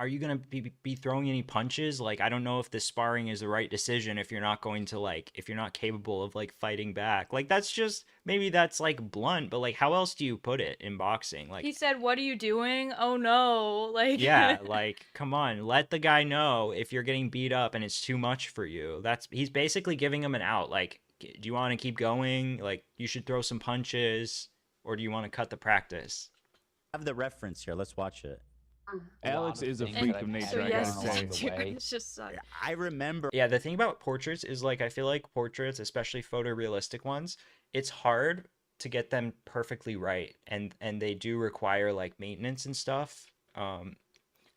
you gonna be throwing any punches? Like I don't know if this sparring is the right decision if you're not going to like if you're not capable of like fighting back. Like that's just maybe that's like blunt, but like how else do you put it in boxing? Like He said, "What are you doing?" Oh no. Like yeah, like come on, let the guy know if you're getting beat up and it's too much for you. He's basically giving him an out. Like, do you want to keep going? Like, you should throw some punches, or do you want to cut the practice? I have the reference here. Let's watch it. Alex is a things freak that of I've nature, So I yes, gotta say. along the way. it's just sucks. I remember. Yeah, the thing about portraits is like I feel like portraits, especially photorealistic ones, it's hard to get them perfectly right, and they do require like maintenance and stuff. I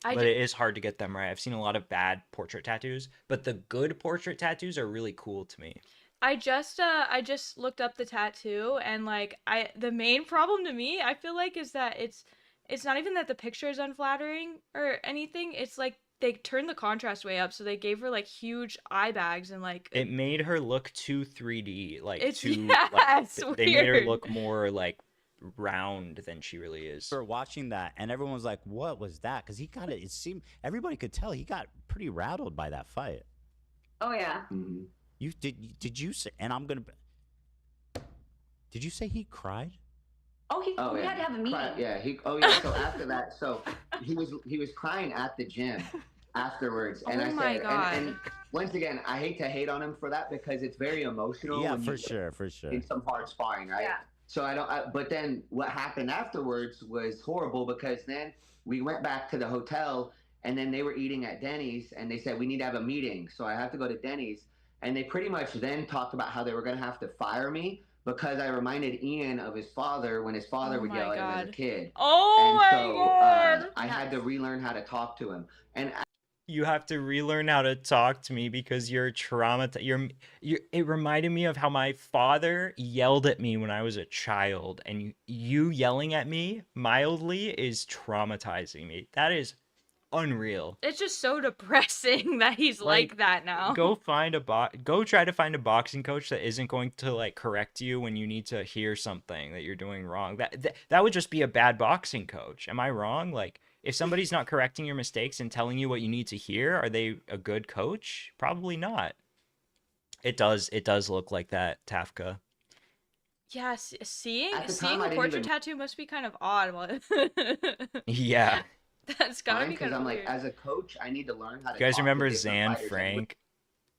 But ju- it is hard to get them right. I've seen a lot of bad portrait tattoos, but the good portrait tattoos are really cool to me. I just looked up the tattoo and like the main problem to me I feel like is that it's not even that the picture is unflattering or anything. It's like they turned the contrast way up, so they gave her like huge eye bags and like It made her look too 3D, like It's- too yeah, like it's they made her weird. look more like round than she really is. For watching that, and everyone was like, "What was that?" Because it seemed everybody could tell he got pretty rattled by that fight. Oh yeah. Mhm. Did you say? And I'm gonna. Did you say he cried? Oh, we yeah. had to have a meeting. Yeah, So after that, he was crying at the gym afterwards, and Oh I said, my God. And once again, I hate to hate on him for that because it's very emotional. Yeah, when for you sure. in some hard sparring, right? Yeah. So but then what happened afterwards was horrible because then we went back to the hotel and then they were eating at Denny's and they said we need to have a meeting. So I have to go to Denny's, and they pretty much then talked about how they were going to have to fire me because I reminded Ian of his father when his father would yell at him as a kid. Oh my God. I had to relearn how to talk to him. And You have to relearn how to talk to me because you're traumatized. It reminded me of how my father yelled at me when I was a child, and you yelling at me mildly is traumatizing me. That is unreal. It's just so depressing that he's like that now. Go try to find a boxing coach that isn't going to like correct you when you need to hear something that you're doing wrong. That would just be a bad boxing coach. Am I wrong? Like, if somebody's not correcting your mistakes and telling you what you need to hear, are they a good coach? Probably not. It does look like that, Tafka. Yeah, seeing At the seeing time, I a didn't portrait even- tattoo must be kind of odd. Yeah. That's gotta be because kind of I'm weird. like, as a coach, I need to learn how to. You guys talk to remember different Zan fighters and Frank?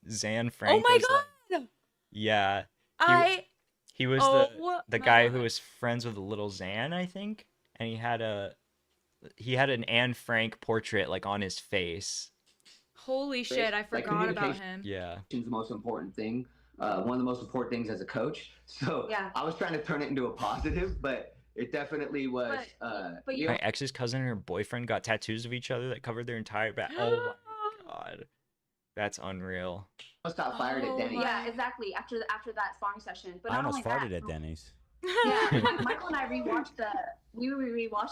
Zan Oh Frank. my was God! yeah. He was Oh the my guy God. who was friends with Little Zan, I think, and he had an Anne Frank portrait like on his face. Holy shit! I Like, forgot about communication- him. Yeah. the most important thing. One of the most important things as a coach. So Yeah. I was trying to turn it into a positive, but it definitely was. But you My ex's cousin and her boyfriend got tattoos of each other that covered their entire back. Oh my God. That's unreal. almost got fired Oh at Denny's. my- Yeah, exactly. After that sparring session, but I not almost only farted that, at Denny's. Yeah, Michael and I rewatched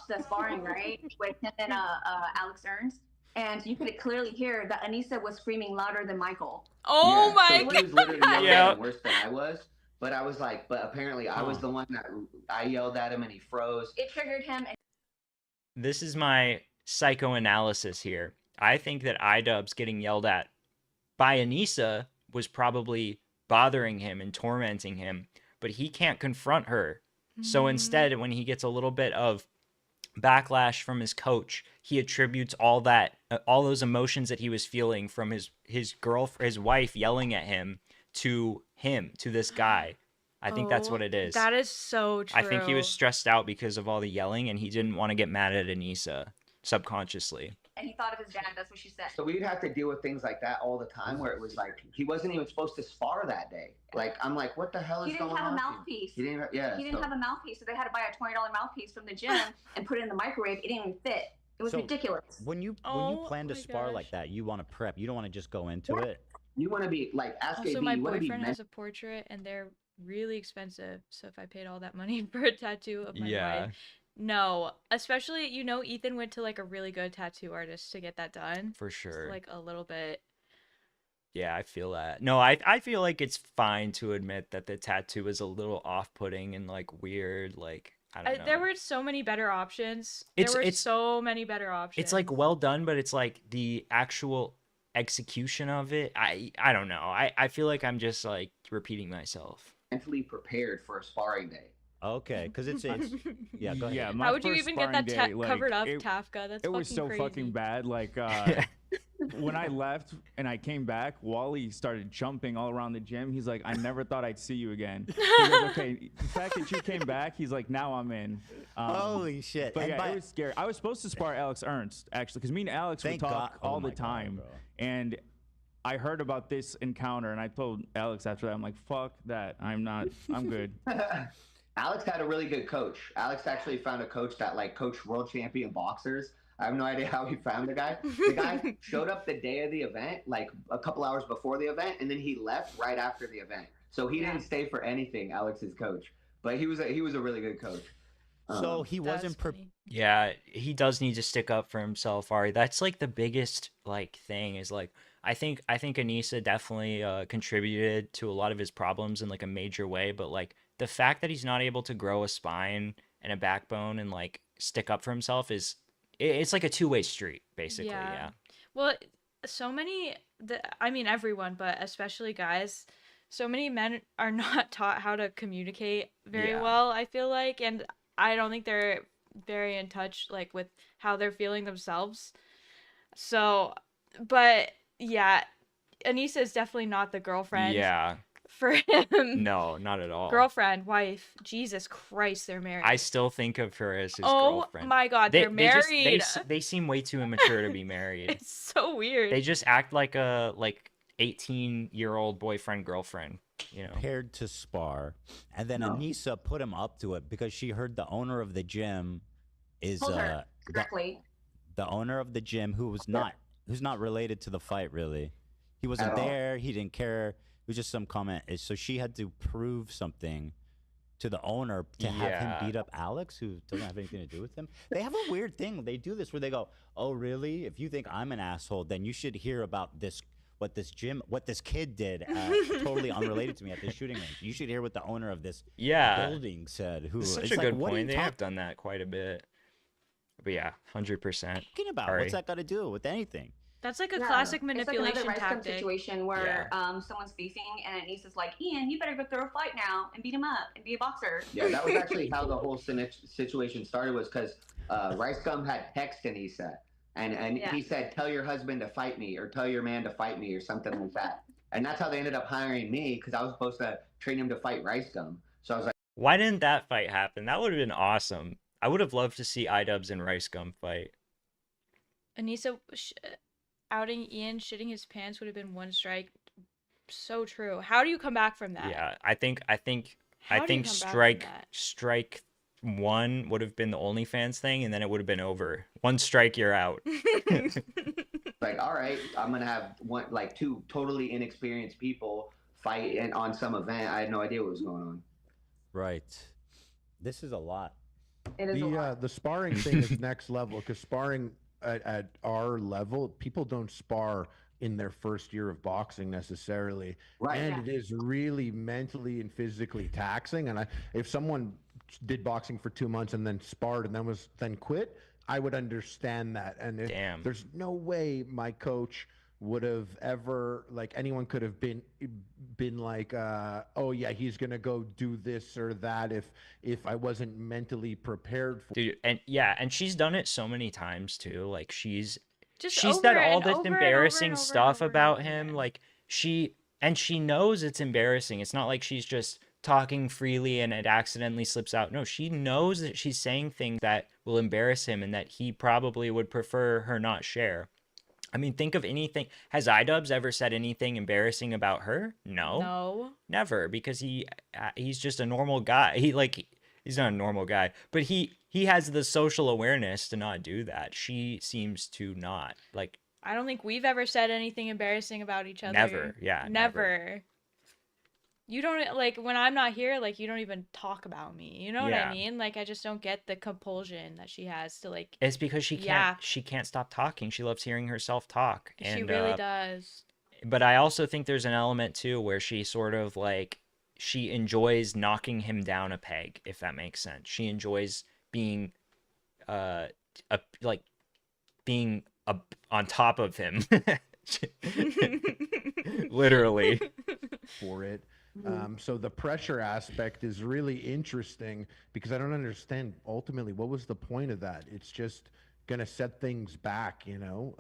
the sparring, right, with him and Alex Ernst, and you could clearly hear that Anissa was screaming louder than Michael. Oh Yeah, my so he was literally yelling Yeah. at him worse than I was. But I was like, but apparently I was the one that I yelled at him and he froze. It triggered him. And This is my psychoanalysis here. I think that Idubbbz getting yelled at by Anissa was probably bothering him and tormenting him, but he can't confront her. So instead, when he gets a little bit of backlash from his coach, he attributes all those emotions that he was feeling from his wife yelling at him, to this guy. I think that's what it is. That is so true. I think he was stressed out because of all the yelling, and he didn't want to get mad at Anissa subconsciously. and he thought of his dad. That's what she said. So we'd have to deal with things like that all the time where it was like he wasn't even supposed to spar that day. Like, I'm like, what the hell is He going didn't on? have a mouthpiece. He didn't have a mouthpiece, so they had to buy a $20 mouthpiece from the gym and put it in the microwave. It didn't even fit. It was ridiculous. When you plan to spar like that, you want to prep. You don't want to just go into it. You want to be like, ask Also, AB, my you want to be boyfriend has a portrait, and they're really expensive. So if I paid all that money for a tattoo of my wife, no. Especially, Ethan went to like a really good tattoo artist to get that done. For sure. Just, like a little bit. Yeah, I feel that. No, I feel like it's fine to admit that the tattoo is a little off-putting and like weird. Like, I don't know. There were so many better options. It's so many better options. It's like well done, but it's like the actual execution of it. I don't know. I feel like I'm just like repeating myself. Mentally prepared for a sparring day. Okay, because it's yeah. Go ahead. Yeah, How would you first even get sparring that day, like, covered up, it, Tafka? That's it was so crazy. fucking bad. Like when I left and I came back, Wally started jumping all around the gym. He's like, I never thought I'd see you again. He goes, okay, the fact that you came back, he's like, now I'm in. Holy shit! But yeah, it was scary. I was supposed to spar Alex Ernst actually, because me and Alex would talk all the time, and I heard about this encounter, and I told Alex after that, I'm like, fuck that. I'm good. Alex had a really good coach. Alex actually found a coach that like coached world champion boxers. I have no idea how he found the guy. The guy showed up the day of the event, like a couple hours before the event, and then he left right after the event. So he didn't stay for anything, Alex's coach. But he was a really good coach. So he wasn't Yeah, he does need to stick up for himself, Ari. That's like the biggest like thing is like I think Anissa definitely contributed to a lot of his problems in like a major way, but like the fact that he's not able to grow a spine and a backbone and like stick up for himself it's like a two-way street, basically. Yeah. Well, so many, I mean everyone, but especially guys, so many men are not taught how to communicate very well, I feel like, and I don't think they're very in touch like with how they're feeling themselves. So, but yeah, Anissa is definitely not the girlfriend. Yeah. For him. No, not at all. Girlfriend, wife, Jesus Christ, they're married. I still think of her as his girlfriend. Oh my God, they're married. They seem way too immature to be married. It's so weird. They just act like a 18-year-old boyfriend girlfriend, you know. Prepared to spar, and then Anissa put him up to it because she heard the owner of the gym is exactly the owner of the gym who's not related to the fight really. He wasn't there. He didn't care. It was just some comment. So she had to prove something to the owner to have him beat up Alex, who doesn't have anything to do with him. They have a weird thing. They do this where they go, "Oh, really? If you think I'm an asshole, then you should hear about this. What this kid did, totally unrelated to me at this shooting range. You should hear what the owner of this building said." Who? It's such a good point. They have done that quite a bit. But yeah, 100%. Talking about what's that got to do with anything? That's like a classic manipulation it's like tactic. Situation where someone's beefing and Anissa's like, Ian, you better go throw a fight now and beat him up and be a boxer. Yeah, that was actually how the whole situation started, was because Rice Gum had texted Anissa, and he said, "Tell your husband to fight me," or "Tell your man to fight me," or something like that. And that's how they ended up hiring me, because I was supposed to train him to fight Rice Gum. So I was like, why didn't that fight happen? That would have been awesome. I would have loved to see Idubbbz and Rice Gum fight. Anissa outing Ian shitting his pants would have been one strike. So true. How do you come back from that? Yeah, I think strike one would have been the OnlyFans thing, and then it would have been over. One strike, you're out. Like, all right, I'm gonna have two totally inexperienced people fight on some event. I had no idea what was going on. Right. This is a lot. It is a lot. The sparring thing is next level, because sparring at our level, people don't spar in their first year of boxing necessarily, and it is really mentally and physically taxing. And if someone did boxing for 2 months and then sparred and then quit, I would understand that. And there's no way my coach would have ever, like, anyone could have been like, oh yeah, he's gonna go do this or that if I wasn't mentally prepared for. Dude, and she's done it so many times too. Like she's said all this embarrassing stuff about him. Like she knows it's embarrassing. It's not like she's just talking freely and it accidentally slips out. No, she knows that she's saying things that will embarrass him and that he probably would prefer her not share. I mean, think of anything. Has Idubbbz ever said anything embarrassing about her? No, never, because he's just a normal guy. He's not a normal guy, but he has the social awareness to not do that. She seems to not. Like, I don't think we've ever said anything embarrassing about each other. Never, yeah, never. You don't, like, when I'm not here, like, you don't even talk about me. You know what I mean? Like, I just don't get the compulsion that she has to, like... It's because she can't stop talking. She loves hearing herself talk. And, she really does. But I also think there's an element, too, where she sort of, like, she enjoys knocking him down a peg, if that makes sense. She enjoys being, being on top of him. Literally. For it. So the pressure aspect is really interesting, because I don't understand ultimately what was the point of that. It's just gonna set things back, you know.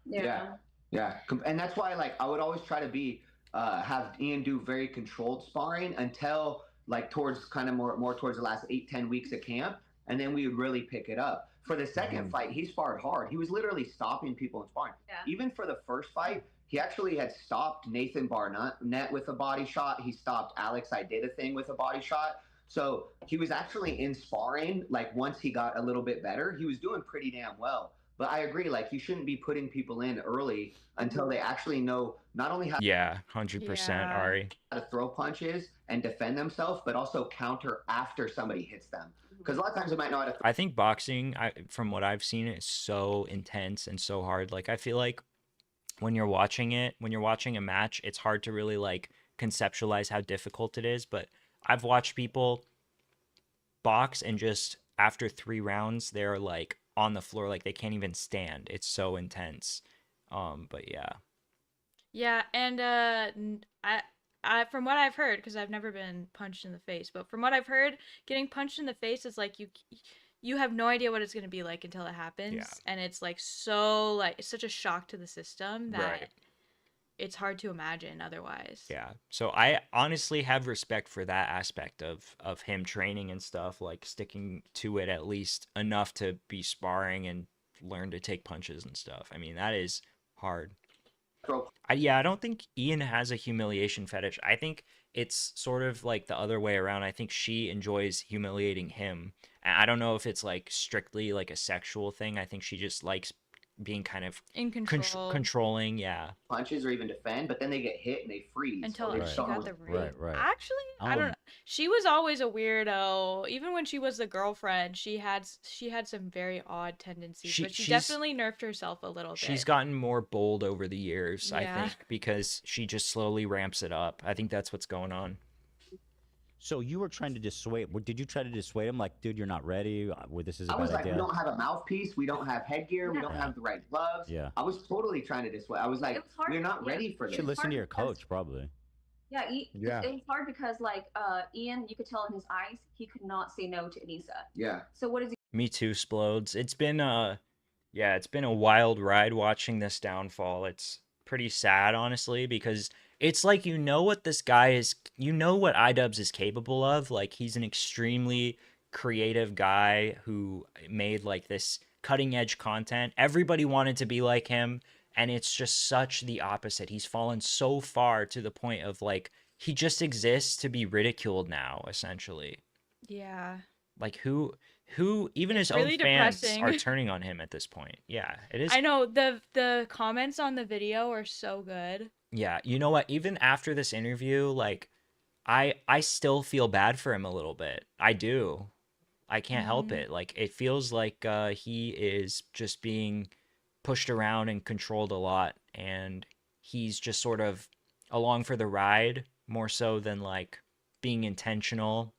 Yeah, and that's why, like, I would always try to have Ian do very controlled sparring until, like, towards kind of more towards the last 8-10 weeks of camp, and then we would really pick it up. For the second fight, he sparred hard. He was literally stopping people in sparring. Even for the first fight, he actually had stopped Nathan Barnett with a body shot. He stopped Alex Idubbbz with a body shot. So he was actually in sparring, like, once he got a little bit better, he was doing pretty damn well. But I agree, like, you shouldn't be putting people in early until they actually know not only how 100%, Ari. How to throw punches and defend themselves, but also counter after somebody hits them. Because a lot of times they might know how to. I think boxing, from what I've seen, is so intense and so hard. Like, I feel like when you're watching a match, it's hard to really, like, conceptualize how difficult it is. But I've watched people box and just after 3 rounds they're like on the floor, like they can't even stand. It's so intense. But yeah. Yeah, and I from what I've heard, because I've never been punched in the face, but from what I've heard, getting punched in the face is like you have no idea what it's gonna be like until it happens, and it's like so like it's such a shock to the system that it's hard to imagine otherwise. Yeah. So I honestly have respect for that aspect of him training and stuff, like sticking to it at least enough to be sparring and learn to take punches and stuff. I mean, that is hard. I don't think Ian has a humiliation fetish. I think it's sort of like the other way around. I think she enjoys humiliating him. And I don't know if it's like strictly like a sexual thing. I think she just likes being kind of in control, controlling, yeah. Punches or even defend, but then they get hit and they freeze until she got the ring. Right. Actually, I don't know. She was always a weirdo. Even when she was the girlfriend, she had some very odd tendencies, but she definitely nerfed herself a little bit. She's gotten more bold over the years, I think, because she just slowly ramps it up. I think that's what's going on. So you were trying to dissuade. Did you try to dissuade him? Like, dude, you're not ready. This is a bad idea. I was like, we don't have a mouthpiece. We don't have headgear. We don't have the right gloves. Yeah. I was totally trying to dissuade. I was like, we're not ready for this. You should listen to your coach, probably. Yeah, it was hard because like Ian, you could tell in his eyes he could not say no to Anissa. Yeah. So what is he? Me too, Splodes. It's been a wild ride watching this downfall. It's pretty sad, honestly, because it's like you know what this guy is, you know what Idubbbz is capable of. Like he's an extremely creative guy who made like this cutting edge content. Everybody wanted to be like him, and it's just such the opposite. He's fallen so far to the point of like he just exists to be ridiculed now, essentially. Yeah. Like who even his own fans are turning on him at this point. Yeah, it is. I know the comments on the video are so good. Yeah, you know what? Even after this interview, like I still feel bad for him a little bit. I do. I can't help it. Like it feels like he is just being pushed around and controlled a lot, and he's just sort of along for the ride more so than like being intentional.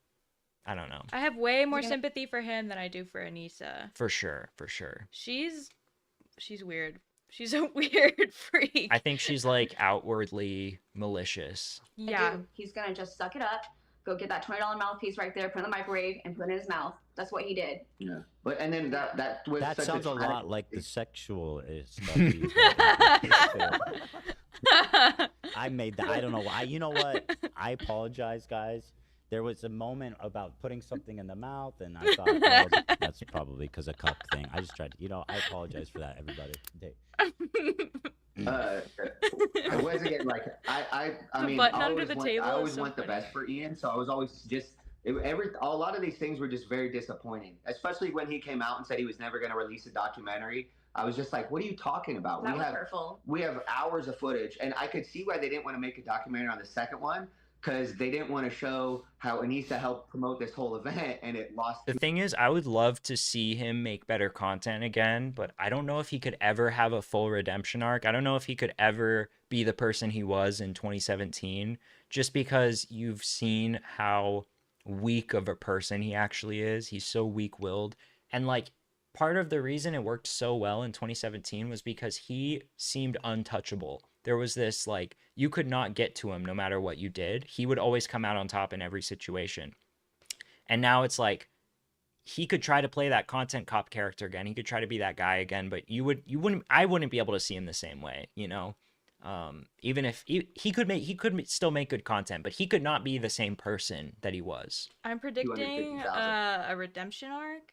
I don't know. I have way more sympathy for him than I do for Anissa. For sure. She's weird. She's a weird freak. I think she's like outwardly malicious. Yeah. He's gonna just suck it up, go get that $20 mouthpiece right there, put it in the microwave, and put it in his mouth. That's what he did. Yeah. But and then that was that such sounds a tragic lot like the sexual stuff. I made that. I don't know why. You know what? I apologize, guys. There was a moment about putting something in the mouth, and I thought, well, that's probably because of cuck thing. I just tried to, I apologize for that, everybody. I wasn't getting like I mean I always want the best for Ian, so I was always just a lot of these things were just very disappointing, especially when he came out and said he was never going to release a documentary. I was just like, what are you talking about? We have hours of footage, and I could see why they didn't want to make a documentary on the second one, because they didn't want to show how Anissa helped promote this whole event, and it lost. The thing is, I would love to see him make better content again, but I don't know if he could ever have a full redemption arc. I don't know if he could ever be the person he was in 2017, just because you've seen how weak of a person he actually is. He's so weak-willed. And like part of the reason it worked so well in 2017 was because he seemed untouchable. There was this, like, you could not get to him no matter what you did. He would always come out on top in every situation. And now it's like, he could try to play that content cop character again. He could try to be that guy again, but I wouldn't be able to see him the same way, even if he could still make good content, but he could not be the same person that he was. I'm predicting a redemption arc.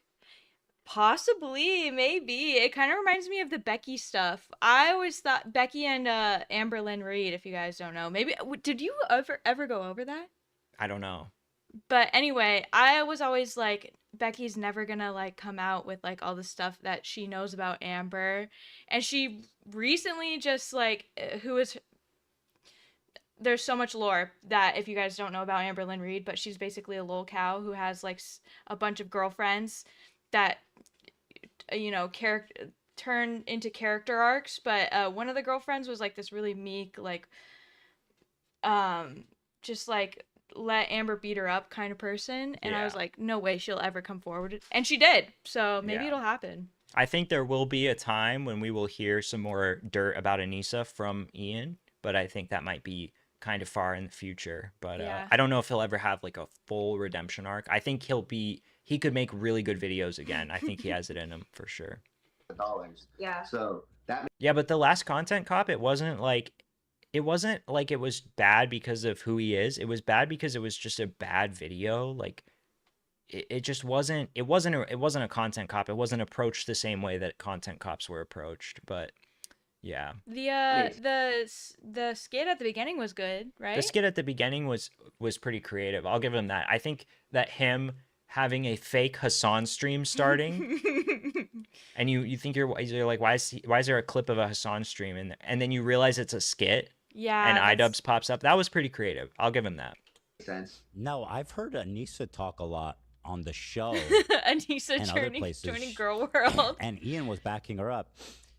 Possibly, maybe. It kind of reminds me of the Becky stuff. I always thought Becky and Amber Lynn Reed, if you guys don't know. Maybe did you ever go over that? I don't know. But anyway, I was always like, Becky's never gonna like come out with like all the stuff that she knows about Amber, and she recently just like there's so much lore that if you guys don't know about Amber Lynn Reed, but she's basically a lol cow who has like a bunch of girlfriends that turn into character arcs, but one of the girlfriends was like this really meek, like just like let Amber beat her up kind of person, and I was Yeah. like, no way she'll ever come forward, and she did. So maybe Yeah. it'll happen. I think there will be a time when we will hear some more dirt about Anissa from Ian, but I think that might be kind of far in the future. But Yeah. I don't know if he'll ever have like a full redemption arc. I think he could make really good videos again. I think he has it in him for sure. Dollars. Yeah. So that Yeah, but the last content cop, it wasn't like it was bad because of who he is. It was bad because it was just a bad video. Like it just wasn't a content cop. It wasn't approached the same way that content cops were approached. But yeah. The skit at the beginning was good, right? The skit at the beginning was pretty creative. I'll give him that. I think that him having a fake Hassan stream starting and you think you're like, why is there a clip of a Hassan stream and then you realize it's a skit. Yeah. And Idubbbz pops up. That was pretty creative. I'll give him that. makes sense. No, I've heard Anissa talk a lot on the show. Anissa and other places. joining Girl World. And Ian was backing her up.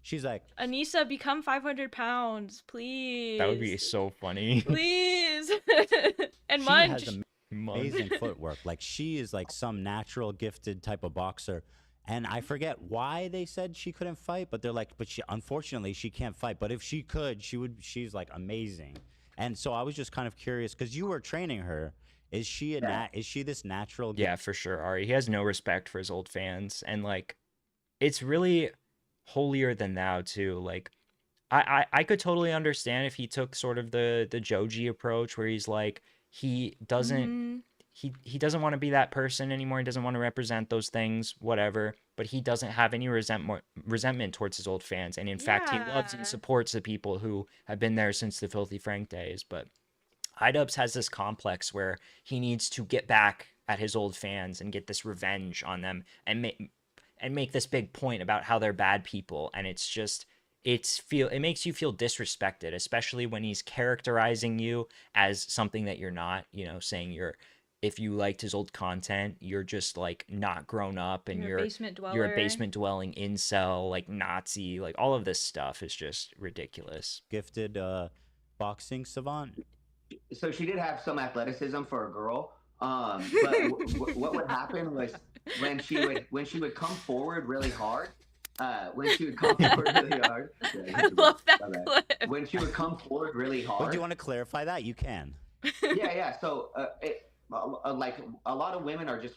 She's like, Anissa, become 500 pounds, please. That would be so funny. Please. And she Munch. has amazing footwork. Like, she is like some natural gifted type of boxer. And I forget why they said she couldn't fight, but they're like, but unfortunately she can't fight. But if she could, she's like amazing. And so I was just kind of curious because you were training her. Is she is she this natural? Yeah, for sure, Ari. He has no respect for his old fans, and like, it's really holier than thou too. Like, I could totally understand if he took sort of the Joji approach, where he's like, he doesn't he doesn't want to be that person anymore. He doesn't want to represent those things, whatever. But he doesn't have any resentment towards his old fans, and in fact, he loves and supports the people who have been there since the Filthy Frank days. But Idubbbz has this complex where he needs to get back at his old fans and get this revenge on them and make this big point about how they're bad people. And it's just, it makes you feel disrespected, especially when he's characterizing you as something that you're not, you know, saying if you liked his old content, you're just like not grown up and you're a basement dwelling incel, like Nazi, like all of this stuff is just ridiculous. Gifted boxing savant. So she did have some athleticism for a girl. But what would happen was when she would come forward really hard. I love that clip. When she would come forward really hard. Would you want to clarify that? You can. Yeah. So like a lot of women are just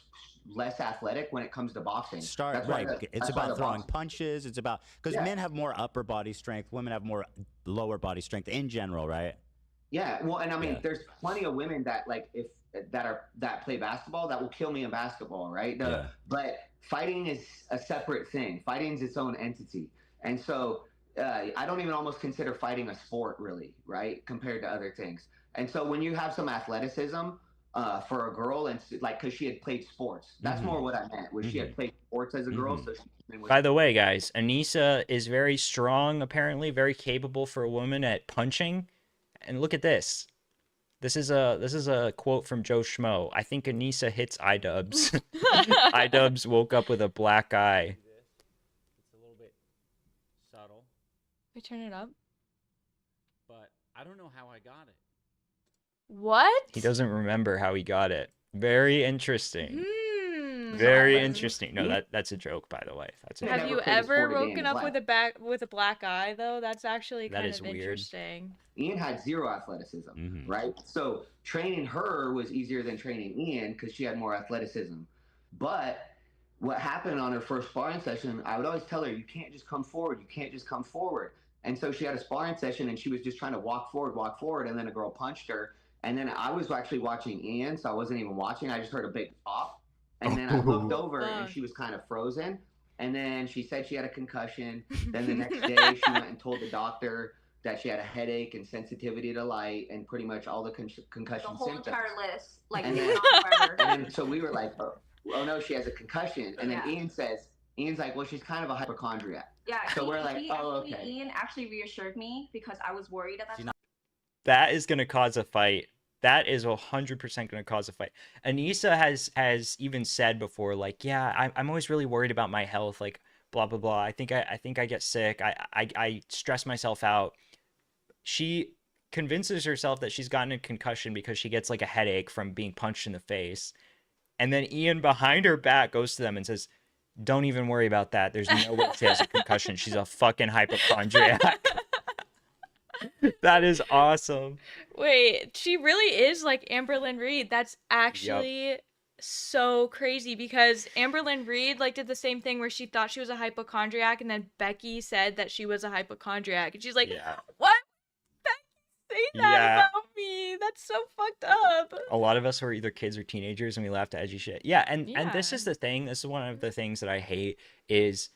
less athletic when it comes to boxing. It's about throwing punches. It's about because men have more upper body strength. Women have more lower body strength in general, right? Yeah, well, and I mean, there's plenty of women that that play basketball that will kill me in basketball, right? But fighting is a separate thing. Fighting is its own entity, and so I don't even almost consider fighting a sport, really, right? Compared to other things. And so when you have some athleticism for a girl, and like because she had played sports, that's more what I meant. Was she had played sports as a girl? So by the way, guys, Anissa is very strong, apparently very capable for a woman at punching. And look at this. This is a quote from Joe Schmo. I think Anissa hits Idubbbz. Idubbbz woke up with a black eye. It's a little bit subtle. We turn it up. But I don't know how I got it. What? He doesn't remember how he got it. Very interesting. Very interesting. No, that's a joke, by the way. Have you ever woken up with a black eye though? That's actually kind of interesting. Ian had zero athleticism, right? So training her was easier than training Ian because she had more athleticism. But what happened on her first sparring session, I would always tell her, you can't just come forward. You can't just come forward. And so she had a sparring session and she was just trying to walk forward. And then a girl punched her. And then I was actually watching Ian, so I wasn't even watching. I just heard a big pop. And then I looked over and she was kind of frozen. And then she said she had a concussion. Then the next day she went and told the doctor that she had a headache and sensitivity to light and pretty much all the concussion symptoms. The whole entire list. Like, and then so we were like, oh no, she has a concussion. And then Ian's like, well, she's kind of a hypochondriac. Yeah. So we're like, okay. Ian actually reassured me because I was worried at that time. That is going to cause a fight. That is 100% going to cause a fight. Anissa has even said before, like, yeah, I'm always really worried about my health, like, blah, blah, blah. I think I get sick. I stress myself out. She convinces herself that she's gotten a concussion because she gets like a headache from being punched in the face. And then Ian behind her back goes to them and says, don't even worry about that. There's no way she has a concussion. She's a fucking hypochondriac. That is awesome. Wait, she really is like Amberlynn Reed. That's actually so crazy because Amberlynn Reed like did the same thing where she thought she was a hypochondriac and then Becky said that she was a hypochondriac. And she's like, what? Becky say that about me? That's so fucked up. A lot of us were either kids or teenagers and we laughed at edgy shit. Yeah, and this is the thing. This is one of the things that I hate is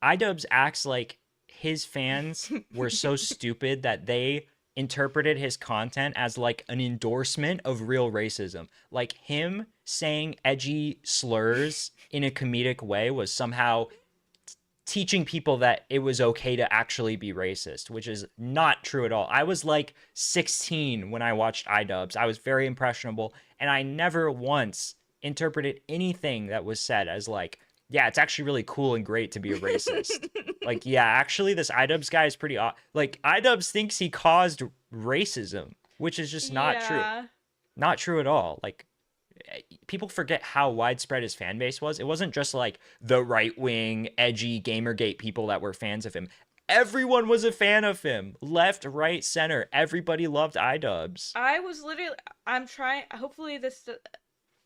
Idubbbz acts like his fans were so stupid that they interpreted his content as like an endorsement of real racism. Like him saying edgy slurs in a comedic way was somehow teaching people that it was okay to actually be racist, which is not true at all. I was like 16 when I watched Idubbbz. I was very impressionable, and I never once interpreted anything that was said as like, yeah, it's actually really cool and great to be a racist. Like, yeah, actually, this Idubbbz guy is pretty like, Idubbbz thinks he caused racism, which is just not true. Not true at all. Like, people forget how widespread his fan base was. It wasn't just like the right-wing, edgy Gamergate people that were fans of him. Everyone was a fan of him. Left, right, center. Everybody loved Idubbbz. I was literally, hopefully this,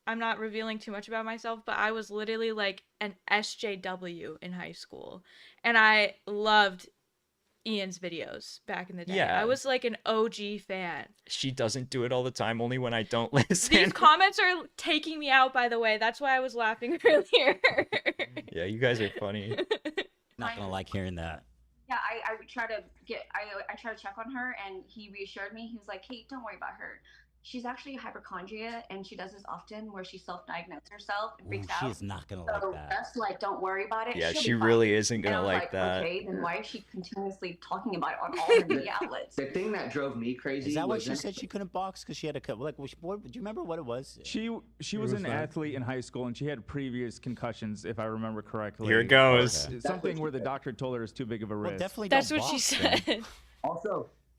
I'm not revealing too much about myself, but I was literally like an SJW in high school. And I loved Ian's videos back in the day. Yeah. I was like an OG fan. She doesn't do it all the time, only when I don't listen. These comments are taking me out, by the way. That's why I was laughing earlier. Yeah, you guys are funny. Not gonna like hearing that. Yeah, I try to check on her, and he reassured me. He was like, "Hey, don't worry about her. She's actually a hypochondria, and she does this often where she self-diagnoses herself and freaks out. She's not gonna like that. That's like, don't worry about it. Yeah, She'll she be fine." really isn't gonna And I was like that. Okay, then why is she continuously talking about it on all her media outlets? The thing that drove me crazy Is that why was she said she couldn't box because she had a like? Do you remember what it was? She was an athlete in high school and she had previous concussions, if I remember correctly. Here it goes. Okay. Something where the doctor told her it's too big of a risk. Well, definitely. That's don't what she box, said.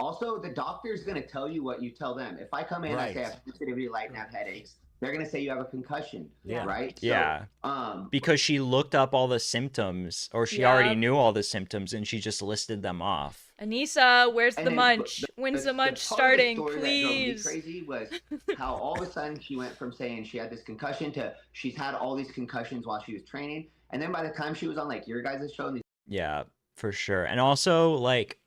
Also, the doctor's going to tell you what you tell them. If I come in and I say I have sensitivity light and have headaches, they're going to say you have a concussion, right? Yeah. So, because she looked up all the symptoms, or she already knew all the symptoms, and she just listed them off. Anissa, where's the munch? When's the munch starting, please? That drove me crazy was how all of a sudden she went from saying she had this concussion to she's had all these concussions while she was training. And then by the time she was on like your guys' show, Yeah, for sure. And also, like,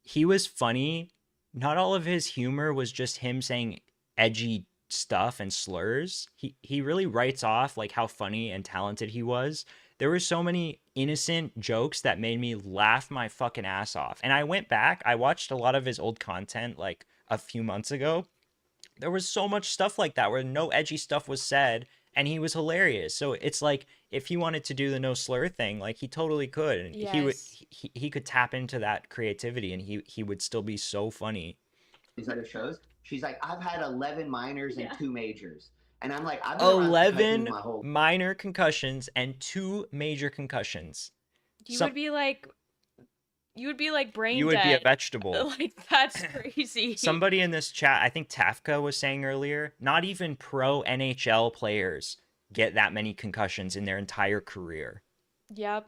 he was funny. Not all of his humor was just him saying edgy stuff and slurs. He really writes off like how funny and talented he was. There were so many innocent jokes that made me laugh my fucking ass off. And I went back, I watched a lot of his old content like a few months ago. There was so much stuff like that where no edgy stuff was said and he was hilarious. So it's like if he wanted to do the no slur thing, like he totally could. And he could tap into that creativity and he would still be so funny. These other shows, she's like, I've had 11 minors and 2 majors. And I'm like, I've 11 minor concussions and 2 major concussions. You would be like brain dead. You would be a vegetable. Like, that's crazy. Somebody in this chat, I think Tafka was saying earlier, not even pro NHL players get that many concussions in their entire career. Yep.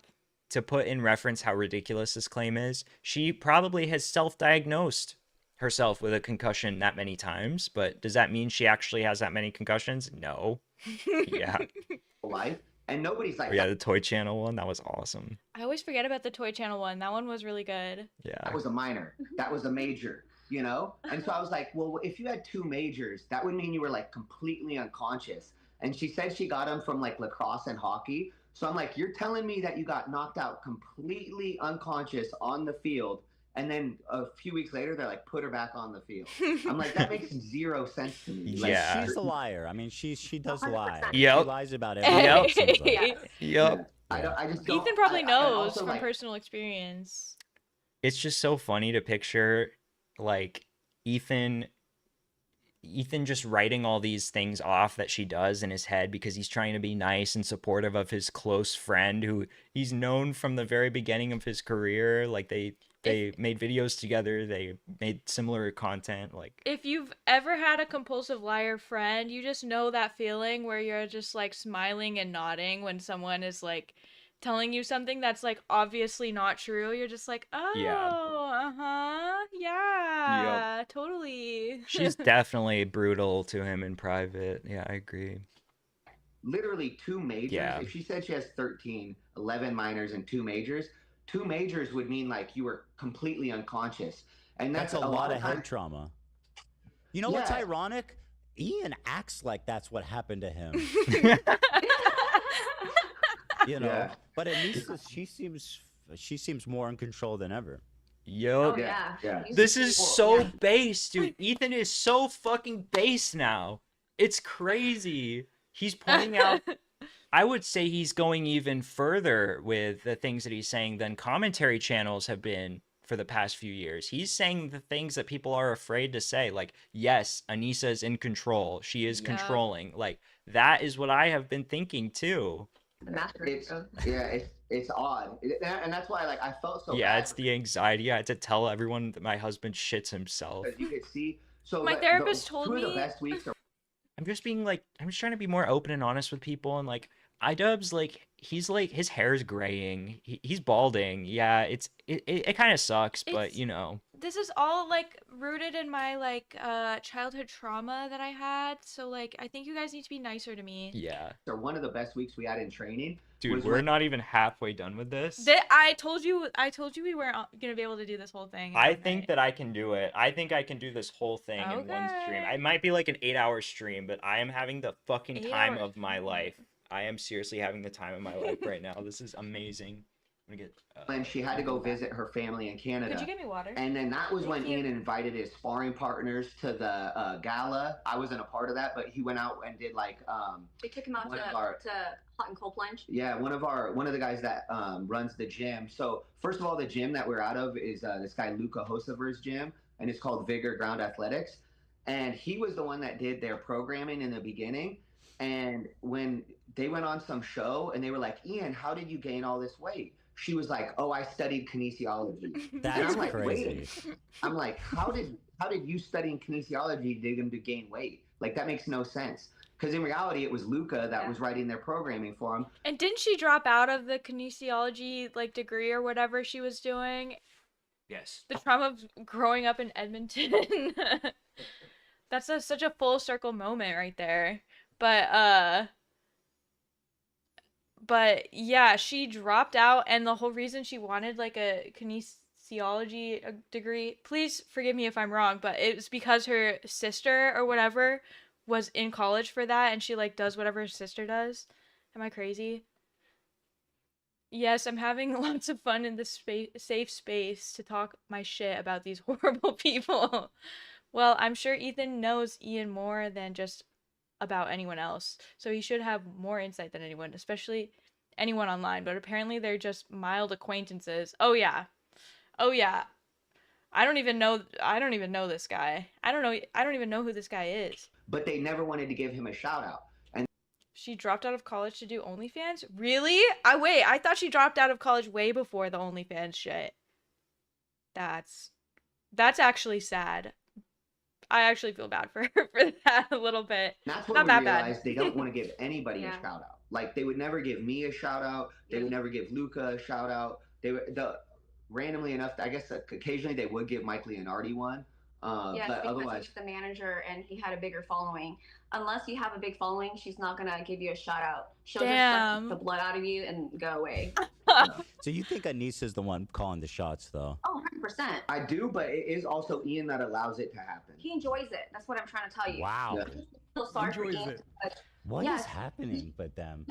To put in reference how ridiculous this claim is, she probably has self-diagnosed herself with a concussion that many times, but does that mean she actually has that many concussions? No. Yeah. Life. And nobody's like, the Toy Channel one, that was awesome. I always forget about the Toy Channel one. That one was really good. Yeah. That was a minor. That was a major, you know? And so I was like, well, if you had 2 majors, that would mean you were like completely unconscious. And she said she got them from like lacrosse and hockey. So I'm like, you're telling me that you got knocked out completely unconscious on the field. And then a few weeks later, they're like, put her back on the field. I'm like, that makes 0 sense to me. Like, yeah. She's a liar. I mean, she does lie. Yep. She lies about everything. Yep. Yep. I just don't, Ethan probably knows from like, personal experience. It's just so funny to picture, like, Ethan Ethan just writing all these things off that she does in his head because he's trying to be nice and supportive of his close friend who he's known from the very beginning of his career. Like they made videos together, they made similar content. Like if you've ever had a compulsive liar friend, you just know that feeling where you're just like smiling and nodding when someone is like telling you something that's like obviously not true. You're just like, yeah, totally. She's definitely brutal to him in private. Yeah, I agree. Literally 2 majors. Yeah. If she said she has 13, 11 minors and 2 majors, 2 majors would mean like you were completely unconscious. And that's a lot of head trauma. You know what's ironic? Ian acts like that's what happened to him. You know, but Anissa, she seems more in control than ever. Yo, this is so base, dude. Ethan is so fucking base now. It's crazy. He's pointing out. I would say he's going even further with the things that he's saying than commentary channels have been for the past few years. He's saying the things that people are afraid to say, like, yes, Anissa is in control. She is controlling. Like, that is what I have been thinking too. It's odd, and that's why like I felt so. Yeah, it's the anxiety. I had to tell everyone that my husband shits himself. You could see. So my therapist told me. The best weeks are... I'm just trying to be more open and honest with people, and like Idubbbz, like he's like his hair's graying, he's balding. Yeah, it kind of sucks, but you know. This is all like rooted in my like childhood trauma that I had. So like I think you guys need to be nicer to me. Yeah. So one of the best weeks we had in training. Dude, we're not even halfway done with this. I told you we weren't gonna be able to do this whole thing. I think that I can do it. I think I can do this whole thing in one stream. It might be like an 8-hour stream, but I am having the fucking time of my life. I am seriously having the time of my life right now. This is amazing. I'm gonna get. And she had to go visit her family in Canada. Could you get me water? And then that was when Ian invited his sparring partners to the gala. I wasn't a part of that, but he went out and did like. They took him out to hot and cold plunge. Yeah, one of the guys that runs the gym. So first of all, the gym that we're out of is this guy Luca Hosever's gym, and it's called Vigor Ground Athletics. And he was the one that did their programming in the beginning. And when they went on some show and they were like, Ian, how did you gain all this weight? She was like, oh, I studied kinesiology. That's like, crazy. Wait. I'm like, how did you studying kinesiology dig him to gain weight? Like, that makes no sense. Because in reality, it was Luca that was writing their programming for him. And didn't she drop out of the kinesiology like degree or whatever she was doing? Yes. The trauma of growing up in Edmonton. That's such a full circle moment right there. But yeah, she dropped out, and the whole reason she wanted like a kinesiology degree, please forgive me if I'm wrong, but it was because her sister or whatever was in college for that, and she like does whatever her sister does. Am I crazy? Yes, I'm having lots of fun in this safe space to talk my shit about these horrible people. Well, I'm sure Ethan knows Ian more than just about anyone else, so he should have more insight than anyone, especially anyone online, but apparently they're just mild acquaintances. Oh yeah. I don't even know this guy. I don't even know who this guy is. But they never wanted to give him a shout out. And she dropped out of college to do OnlyFans? Really? I thought she dropped out of college way before the OnlyFans shit. That's actually sad. I actually feel bad for her for that a little bit. That's what we realized. They don't want to give anybody a shout out. Like, they would never give me a shout out. They would never give Luca a shout out. Randomly enough, I guess occasionally they would give Mike Leonardi one. Yes, but because otherwise, he's the manager and he had a bigger following. Unless you have a big following, she's not gonna give you a shout out. She'll just suck the blood out of you and go away. So you think Anissa's the one calling the shots, though? Oh, 100%. I do, but it is also Ian that allows it to happen. He enjoys it. That's what I'm trying to tell you. Wow. Yeah. I feel sorry for Ian. What is happening with them?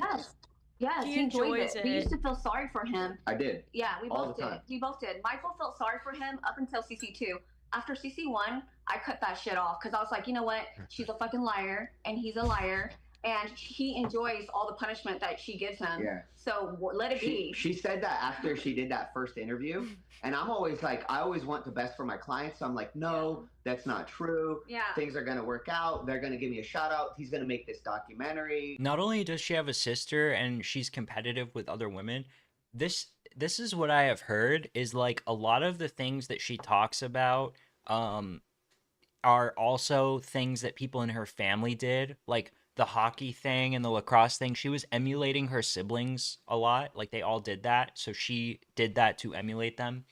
Yes, he enjoys it. We used to feel sorry for him. I did. Yeah, we both did. We both did. Michael felt sorry for him up until CC2. After CC1, I cut that shit off because I was like, you know what? She's a fucking liar and he's a liar. and he enjoys all the punishment that she gives him. Yeah. So let it be. She said that after she did that first interview, and I'm always like, I always want the best for my clients. So I'm like, no, that's not true. Yeah. Things are gonna work out. They're gonna give me a shout out. He's gonna make this documentary. Not only does she have a sister and she's competitive with other women, this is what I have heard is like a lot of the things that she talks about are also things that people in her family did, like the hockey thing and the lacrosse thing. She was emulating her siblings a lot. Like they all did that. So she did that to emulate them.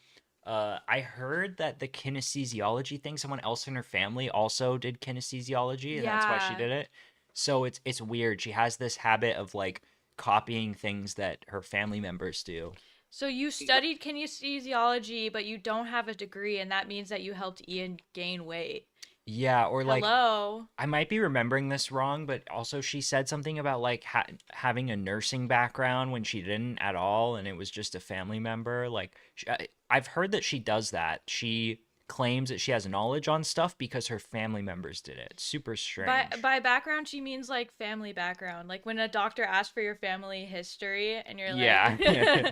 I heard that the kinesiology thing, someone else in her family also did kinesiology, and that's why she did it. So it's weird. She has this habit of like copying things that her family members do. So you studied kinesiology, but you don't have a degree, and that means that you helped Ian gain weight. Yeah, or like, hello. I might be remembering this wrong, but also she said something about like having a nursing background when she didn't at all, and it was just a family member. Like, I've heard that she does that. She claims that she has knowledge on stuff because her family members did it. It's super strange. By background, she means like family background. Like when a doctor asks for your family history, and you're like, yeah.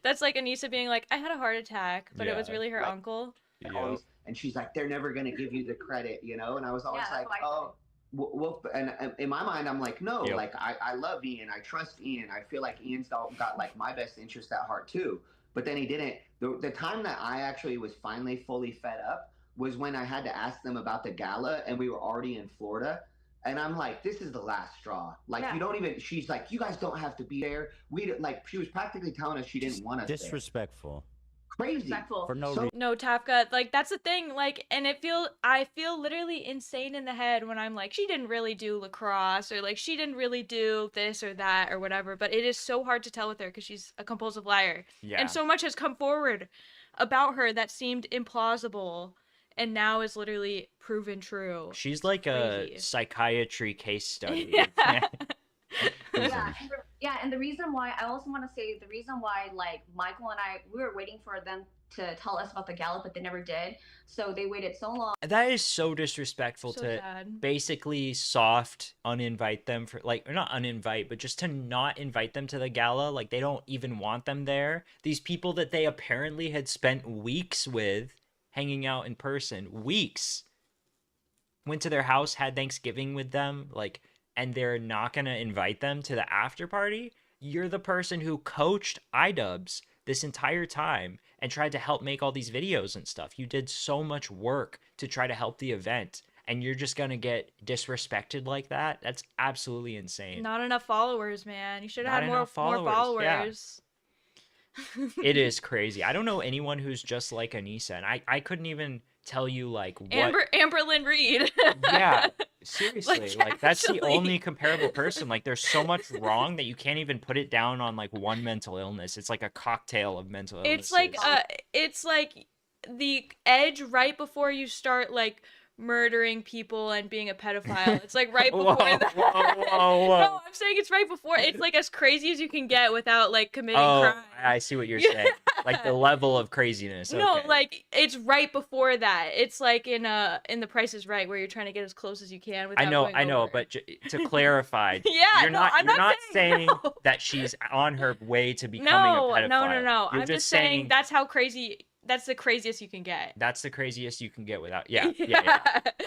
That's like Anissa being like, I had a heart attack, but it was really her uncle. Always, and she's like, they're never gonna give you the credit, you know. And I was always like, oh, well, and in my mind, I'm like, no, like I love Ian, I trust Ian, I feel like Ian's got like my best interest at heart too. But then he didn't. The time that I actually was finally fully fed up was when I had to ask them about the gala, and we were already in Florida. And I'm like, this is the last straw. Like, you don't even, she's like, you guys don't have to be there. Like, she was practically telling us she didn't want us disrespectful. Crazy. For no reason. No, Tafka, like that's the thing, like, and I feel literally insane in the head when I'm like, she didn't really do lacrosse, or like she didn't really do this or that or whatever, but it is so hard to tell with her because she's a compulsive liar. Yeah. And so much has come forward about her that seemed implausible and now is literally proven true. She's like a psychiatry case study. Yeah, and the reason why I also want to say the reason why like Michael and I, we were waiting for them to tell us about the gala, but they never did. So they waited so long. That is so disrespectful So to sad. basically soft uninvite them for like, or not uninvite, but just to not invite them to the gala. Like they don't even want them there. These people that they apparently had spent weeks with hanging out in person, weeks, went to their house, had Thanksgiving with them, like, and they're not going to invite them to the after party. You're the person who coached Idubbbz this entire time and tried to help make all these videos and stuff. You did so much work to try to help the event, and you're just going to get disrespected like that? That's absolutely insane. Not enough followers, man. You should have had more followers. Yeah. It is crazy. I don't know anyone who's just like Anissa, and I couldn't even tell you like what Amberlynn Reed. Yeah, seriously, like that's the actually. only comparable person. Like there's so much wrong that you can't even put it down on like one mental illness. It's like a cocktail of mental illnesses. It's like the edge right before you start like murdering people and being a pedophile. It's like right before that. Whoa. No, I'm saying it's right before. It's like as crazy as you can get without like committing crime. I see what you're saying. Like the level of craziness. No, Okay. like it's right before that. It's like in The Price is Right, where you're trying to get as close as you can without I know, over. but to clarify, Yeah, you're no, not I'm you're not not saying no. that she's on her way to becoming No, a pedophile. no. You're I'm just saying that's how crazy. That's the craziest you can get. That's the craziest you can get without. Yeah.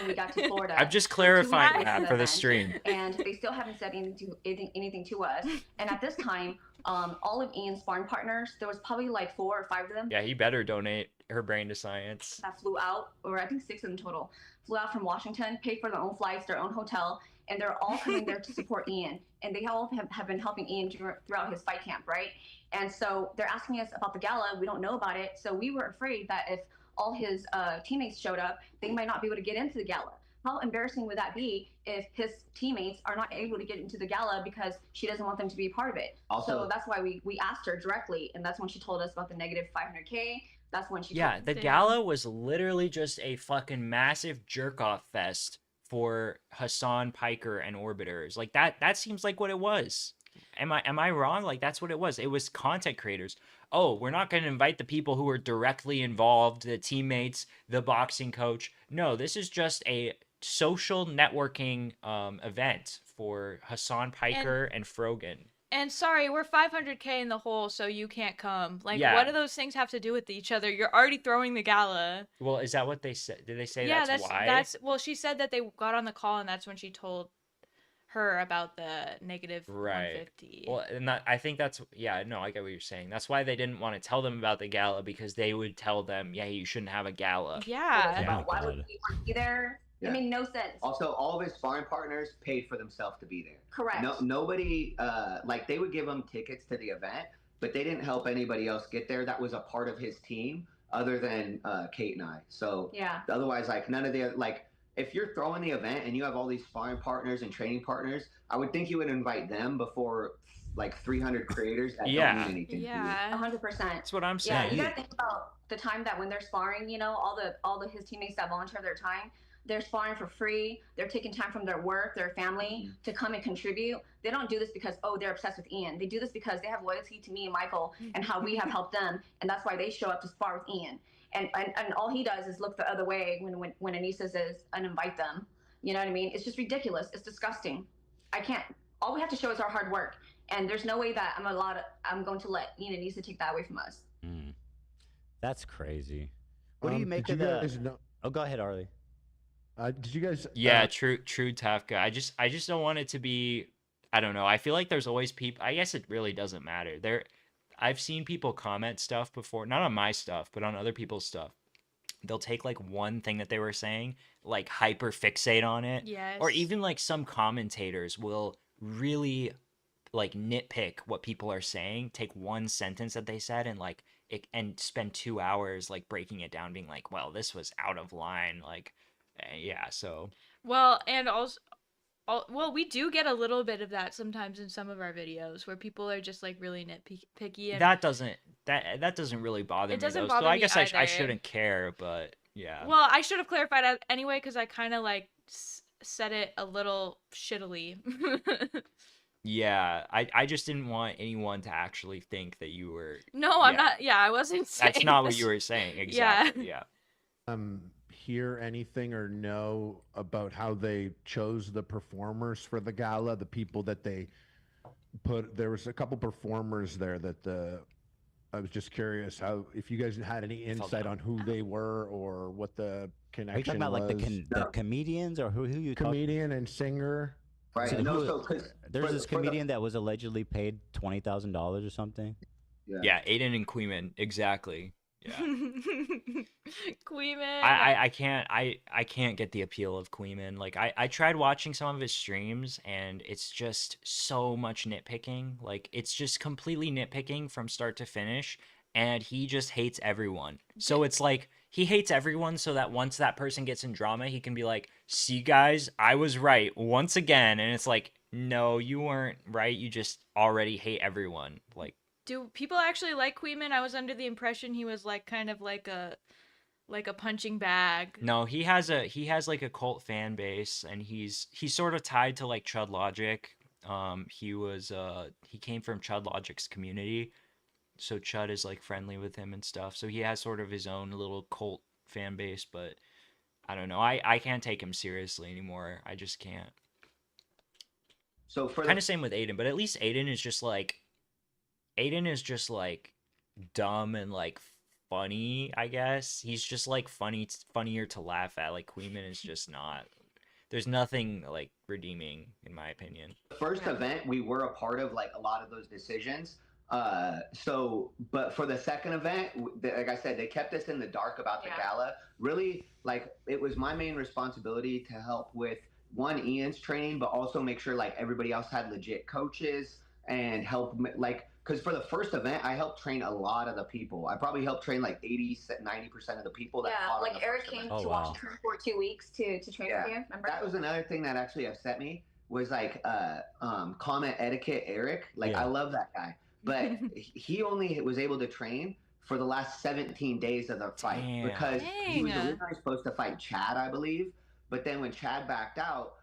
We got to Florida. I'm just clarifying that for the stream. And they still haven't said anything to us. And at this time, all of Ian's sparring partners, there was probably like 4 or 5 of them. Yeah, he better donate her brain to science. That flew out, or I think 6 of them total, flew out from Washington, paid for their own flights, their own hotel, and they're all coming there to support Ian. And they all have been helping Ian throughout his fight camp, right? And so they're asking us about the gala. We don't know about it. So we were afraid that if all his teammates showed up, they might not be able to get into the gala. How embarrassing would that be if his teammates are not able to get into the gala because she doesn't want them to be a part of it? Also, so that's why we asked her directly, and that's when she told us about the negative 500K. That's when she Yeah, the gala was literally just a fucking massive jerk-off fest for Hassan, Piker, and Orbiters. Like that seems like what it was. Am I wrong? Like that's what it was. It was content creators. Oh, we're not going to invite the people who are directly involved, the teammates, the boxing coach. No, this is just a social networking event for Hassan Piker and Frogan. And sorry, we're 500K in the hole, so you can't come. Like, Yeah. what do those things have to do with each other? You're already throwing the gala. Well, is that what they said? Did they say Yeah, that's why? well, she said that they got on the call, and that's when she told her about the negative Right. 150. Well, and I think that's, yeah, no, I get what you're saying. That's why they didn't want to tell them about the gala, because they would tell them, yeah, you shouldn't have a gala. Yeah. About why would we want to be there? Yeah. It made no sense. Also, all of his sparring partners paid for themselves to be there. Correct. Nobody, like, they would give him tickets to the event, but they didn't help anybody else get there that was a part of his team other than Kate and I. So yeah. Otherwise, like, none of the, like, if you're throwing the event and you have all these sparring partners and training partners, I would think you would invite them before like 300 creators that don't mean anything. Yeah. 100%. That's what I'm saying. Yeah, you gotta think about the time that when they're sparring, you know, all the his teammates that volunteer their time, they're sparring for free. They're taking time from their work, their family to come and contribute. They don't do this because, oh, they're obsessed with Ian. They do this because they have loyalty to me and Michael and how we have helped them. And that's why they show up to spar with Ian. And all he does is look the other way when Anissa says and invite them. You know what I mean? It's just ridiculous. It's disgusting. I can't. All we have to show is our hard work. And there's no way that I'm going to let Ian and Anissa take that away from us. That's crazy. What do you make of the? Oh, go ahead, Arlie. Did you guys? Yeah, true, Tafka. I just don't want it to be. I don't know. I feel like there's always people. I guess it really doesn't matter. I've seen people comment stuff before, not on my stuff, but on other people's stuff. They'll take like one thing that they were saying, like hyper fixate on it. Yes. Or even like some commentators will really like nitpick what people are saying, take one sentence that they said and spend 2 hours like breaking it down, being like, well, this was out of line. Like, yeah, so. Well, and also, well, we do get a little bit of that sometimes in some of our videos where people are just like really nitpicky. And that doesn't really bother me. It doesn't though. bother so I me guess either. I shouldn't care, but yeah. Well, I should have clarified that anyway because I kind of like said it a little shittily. Yeah, I just didn't want anyone to actually think that you were. No, I'm not. Yeah, I wasn't saying. That's not what you were saying. Exactly. Yeah. Hear anything or know about how they chose the performers for the gala? The people that they put. There was a couple performers there that I was just curious if you guys had any insight on who they were or what the connection was. Are you talking about like the comedians or who you comedian and singer? Right. So there's this comedian that was allegedly paid $20,000 or something. Yeah, Aiden and Queeman, exactly. Yeah. Queeman. I can't get the appeal of Queeman. Like I tried watching some of his streams and it's just so much nitpicking. Like it's just completely nitpicking from start to finish, and he just hates everyone. So it's like he hates everyone so that once that person gets in drama, he can be like, "See guys, I was right once again." And it's like, "No, you weren't right. You just already hate everyone." Like, do people actually like Queeman? I was under the impression he was like kind of like a punching bag. No, he has like a cult fan base, and he's sort of tied to like Chud Logic. He came from Chud Logic's community, so Chud is like friendly with him and stuff. So he has sort of his own little cult fan base, but I don't know. I can't take him seriously anymore. I just can't. So for kind of same with Aiden, but at least Aiden is just like dumb and like funny, I guess. He's just like funnier to laugh at. Like Queeman is just not. There's nothing like redeeming in my opinion. First event, we were a part of like a lot of those decisions. But for the second event, like I said, they kept us in the dark about the gala. Really, like it was my main responsibility to help with Ian's training, but also make sure like everybody else had legit coaches and help like. Because for the first event, I helped train a lot of the people. I probably helped train like 90% of the people that fought. Like Eric came to Washington for 2 weeks to train with you. Remember? That was another thing that actually upset me was like comment etiquette Eric. Like I love that guy, but he only was able to train for the last 17 days of the fight because he was originally supposed to fight Chad, I believe. But then when Chad backed out,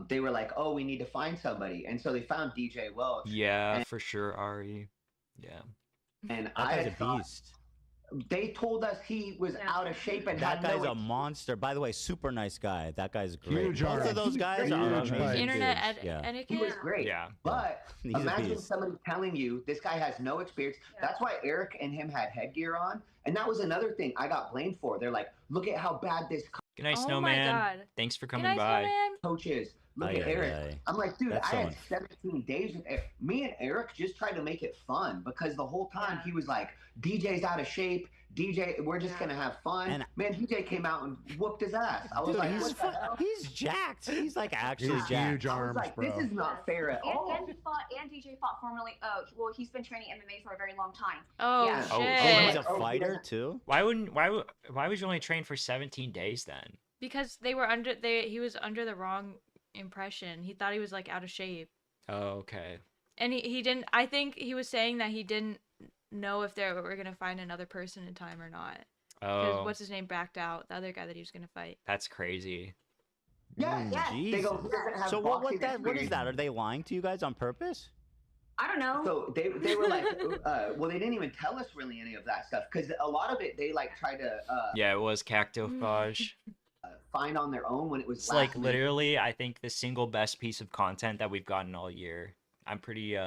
they were like, "Oh, we need to find somebody," and so they found DJ Welch. Yeah, for sure, Ari. Yeah. And that guy's a beast. They told us he was out of shape and That had guy's no a monster. By the way, super nice guy. That guy's great. Huge Both arms. of those guys Huge are arms. amazing Internet dudes. Yeah. etiquette. He was great. Yeah. But He's a imagine beast. somebody telling you this guy has no experience. That's why Eric and him had headgear on. And that was another thing I got blamed for. They're like, look at how bad this Good night, Oh my Snowman. God. Thanks for Good coming night, by. Snowman. coach is. Look Aye, at aye, Eric. aye. I'm like, dude, That's I so had 17 days with Eric. Me and Eric just tried to make it fun because the whole time he was like, DJ's out of shape. DJ, we're just gonna have fun. And- Man, DJ came out and whooped his ass. I was Dude, like, he's, what the hell? he's jacked. He's like actually He's jacked. huge I was arms, like, bro. this is not fair at all. And he fought, and DJ fought formerly. Oh, well, he's been training MMA for a very long time. Oh, Yeah. Oh, shit. He's a fighter too. Why would you only train for 17 days then? Because he was under the wrong impression. He thought he was like out of shape. Oh, okay. And he didn't. I think he was saying that he didn't know if they were gonna find another person in time or not. Because Oh, what's his name backed out, the other guy that he was gonna fight. that's crazy. Yeah, Yeah. They go, he doesn't have So what boxing is that? experience. Are they lying to you guys on purpose? I don't know. So they were like, well, they didn't even tell us really any of that stuff because a lot of it they like tried to Yeah, it was cactophage. find on their own when it was It's last like minute. literally, I think the single best piece of content that we've gotten all year. I'm pretty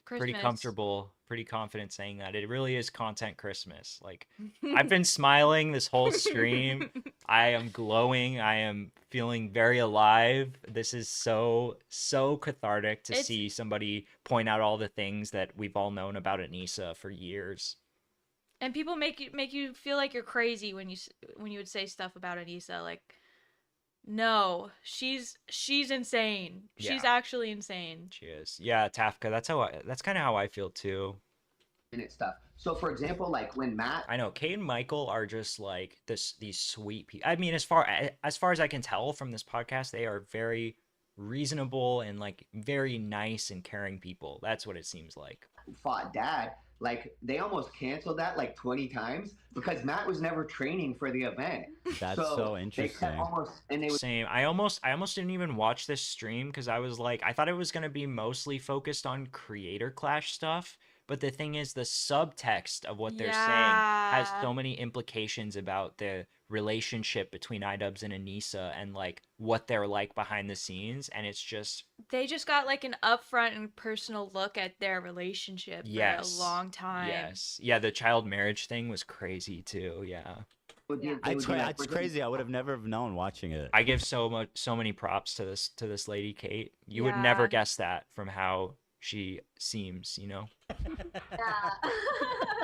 Christmas. comfortable, pretty confident saying that it really is content Christmas. Like I've been smiling this whole stream. I am glowing. I am feeling very alive. This is so cathartic to It's- see somebody point out all the things that we've all known about Anissa for years. And people make you feel like you're crazy when you would say stuff about Anissa. Like, no, she's insane. She's Yeah. actually insane. She is. Yeah, Tafka. That's kind of how I feel too. minute stuff. So for example, like when Matt I know Kate and Michael are just like these sweet people. I mean, as far as I can tell from this podcast, they are very reasonable and like very nice and caring people. That's what it seems like. fought Dad, like they almost canceled that like 20 times because Matt was never training for the event. That's so They kept interesting. almost, and they would Same. I almost didn't even watch this stream because I was like, I thought it was gonna be mostly focused on Creator Clash stuff. But the thing is, the subtext of what they're saying has Yeah. so many implications about the relationship between Idubbbz and Anissa and like what they're like behind the scenes, and it's just They just got like an upfront and personal look at their relationship Yes. for a long time. yes, yeah. The child marriage thing was crazy too. Yeah, would Yeah. do- they would do that. It's crazy. I would have never have known watching it. I give so many props to this lady Kate. You would never Yeah. guess that from how she seems, you know. Yeah.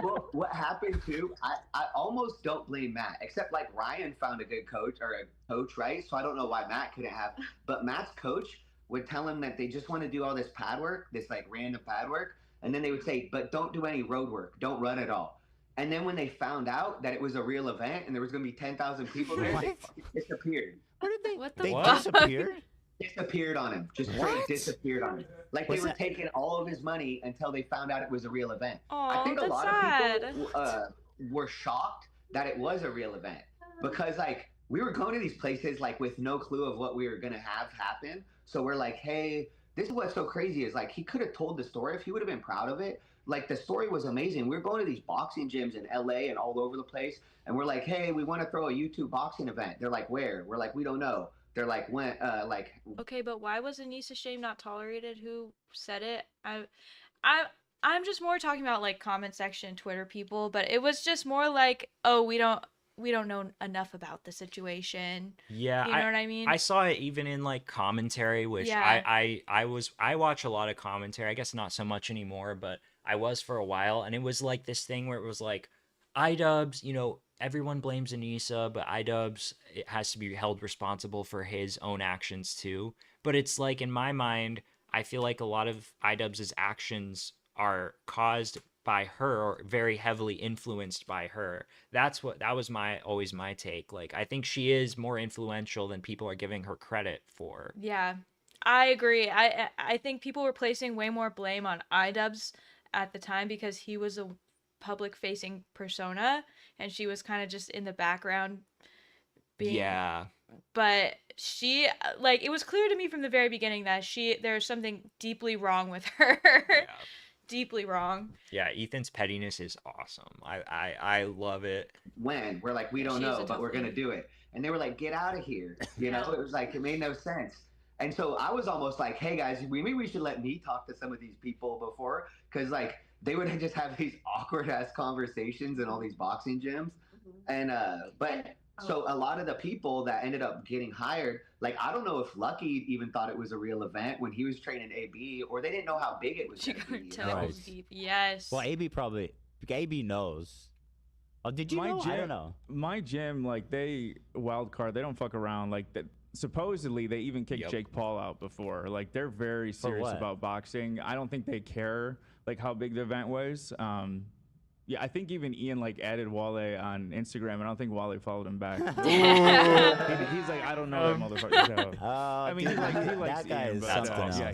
Well, what happened too, I almost don't blame Matt, except like Ryan found a good coach or a coach, right? So I don't know why Matt couldn't have, but Matt's coach would tell him that they just want to do all this pad work, this like random pad work. And then they would say, but don't do any road work. Don't run at all. And then when they found out that it was a real event and there was going to be 10,000 people there, they What? fucking disappeared. What did they? What the They fuck? disappeared. Disappeared on him. Just straight What? disappeared on him. Like Was they were that- taking all of his money until they found out it was a real event. Aw, I think a that's lot sad. of people were shocked that it was a real event because like we were going to these places like with no clue of what we were going to have happen. So we're like, hey, this is what's so crazy is like he could have told the story if he would have been proud of it. Like the story was amazing. We were going to these boxing gyms in LA and all over the place. And we're like, hey, we want to throw a YouTube boxing event. They're like, where? We're like, we don't know. They're like, when, like, Okay, but why was Anissa shame not tolerated? Who said it? I'm just more talking about like comment section Twitter people, but it was just more like, oh, we don't know enough about the situation. Yeah, You know what I mean? I saw it even in like commentary, which Yeah. I watch a lot of commentary. I guess not so much anymore, but I was for a while, and it was like this thing where it was like, Idubbbz, you know, everyone blames Anissa, but Idubbbz it has to be held responsible for his own actions too. But it's like in my mind, I feel like a lot of Idubbbz's actions are caused by her or very heavily influenced by her. That was always my take. Like I think she is more influential than people are giving her credit for. Yeah, I agree. I think people were placing way more blame on Idubbbz at the time because he was a public facing persona and she was kind of just in the background being Yeah. but she like it was clear to me from the very beginning that there's something deeply wrong with her. Yeah. deeply wrong. Yeah, Ethan's pettiness is awesome. I love it. When we're like, we don't know, but we're gonna do it, and they were like, get out of here. You know, it was like it made no sense. And so I was almost like, hey guys, maybe we should let me talk to some of these people before, because like they would just have these awkward ass conversations in all these boxing gyms, and so a lot of the people that ended up getting hired, like I don't know if Lucky even thought it was a real event when he was training AB, or they didn't know how big it was. She got her tentacles deep. Yes. Well, AB knows. Oh, did you know? I don't know. My gym, like they wild card, they don't fuck around. Like that. Supposedly, they even kicked Jake Paul out before. Like they're very serious about boxing. I don't think they care like how big the event was. Yeah, I think even Ian like added Wale on Instagram, and I don't think Wale followed him back. He's like, I don't know that motherfucker. I mean, he likes that guy Ian, is but something else. yeah,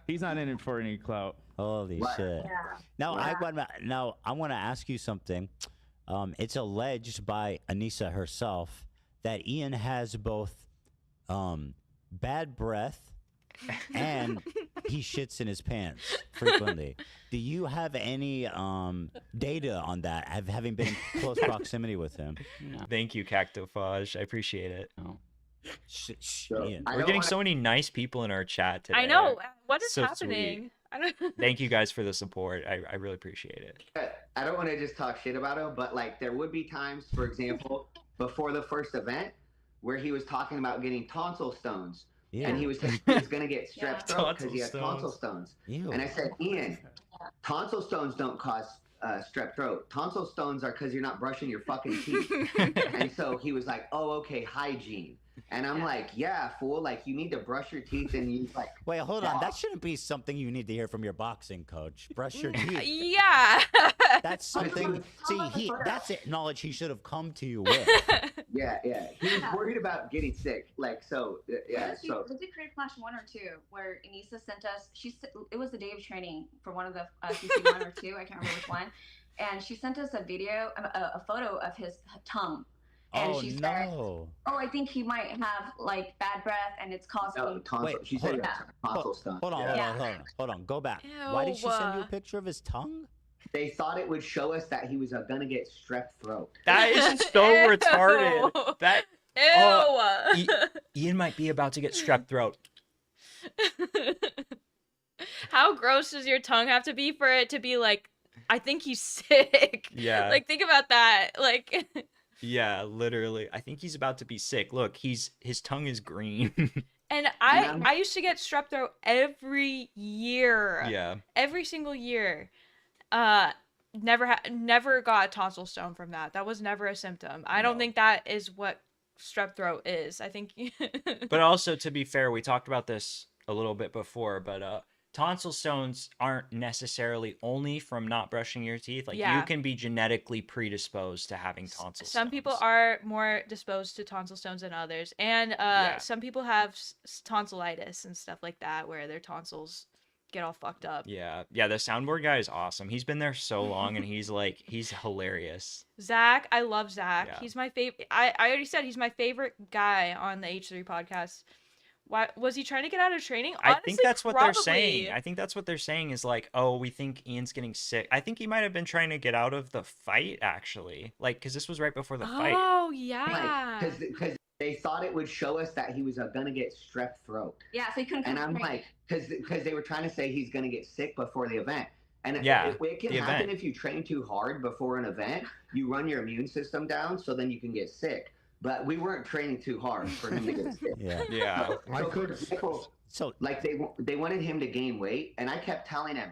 he's not in it for any clout. Holy shit! Now I want to ask you something. It's alleged by Anissa herself that Ian has both bad breath and he shits in his pants frequently. Do you have any data on that, having been in close proximity with him? Thank you, Cactophage. I appreciate it. Ian. We're getting so many nice people in our chat today. I know. What is So happening? Thank you guys for the support. I really appreciate it. I don't want to just talk shit about him, but like there would be times, for example, before the first event, where he was talking about getting tonsil stones. Yeah. And he was going to get strep throat because he had tonsil stones. Ew. And I said, Ian, tonsil stones don't cause strep throat. Tonsil stones are because you're not brushing your fucking teeth. And so he was like, oh, okay, hygiene. And I'm like, yeah, fool, like you need to brush your teeth and you like. Wait, hold on. That shouldn't be something you need to hear from your boxing coach. Brush your teeth. Yeah. That's something. See, that's it. Knowledge he should have come to you with. Yeah. He was worried about getting sick. Like, so, yeah. Was it Creator Clash 1 or 2 where Anissa sent us? It was the day of training for one of the CC 1 or 2. I can't remember which one. And she sent us a photo of his tongue. And she said, oh, I think he might have like bad breath and it's causing. Tonsil. She said tonsil stone. Hold on. Go back. Ew. Why did she send you a picture of his tongue? They thought it would show us that he was gonna get strep throat. That is so retarded. That Ian might be about to get strep throat. How gross does your tongue have to be for it to be like, I think he's sick? Yeah. Like think about that. Like. Yeah, literally. I think he's about to be sick. Look, his tongue is green. And I used to get strep throat every year. Yeah. Every single year. Never got a tonsil stone from that. That was never a symptom. I don't think that is what strep throat is. I think. But also, to be fair, we talked about this a little bit before, but tonsil stones aren't necessarily only from not brushing your teeth. Like you can be genetically predisposed to having tonsil stones. Some people are more disposed to tonsil stones than others. And some people have tonsillitis and stuff like that where their tonsils get all fucked up. Yeah. The soundboard guy is awesome. He's been there so long and he's hilarious. Zach, I love Zach. Yeah. He's my favorite. I already said he's my favorite guy on the H3 podcast. Why was he trying to get out of training? Honestly, I think that's what probably. they're saying. I think that's what they're saying is like, oh, we think Ian's getting sick. I think he might have been trying to get out of the fight, actually. Like, because this was right before the fight. Oh, yeah. Because they thought it would show us that he was going to get strep throat. Yeah, so he couldn't. And I'm like, because they were trying to say he's going to get sick before the event. And it can happen if you train too hard before an event. You run your immune system down, so then you can get sick. But we weren't training too hard for him to get sick. Yeah. So like they wanted him to gain weight, and I kept telling him,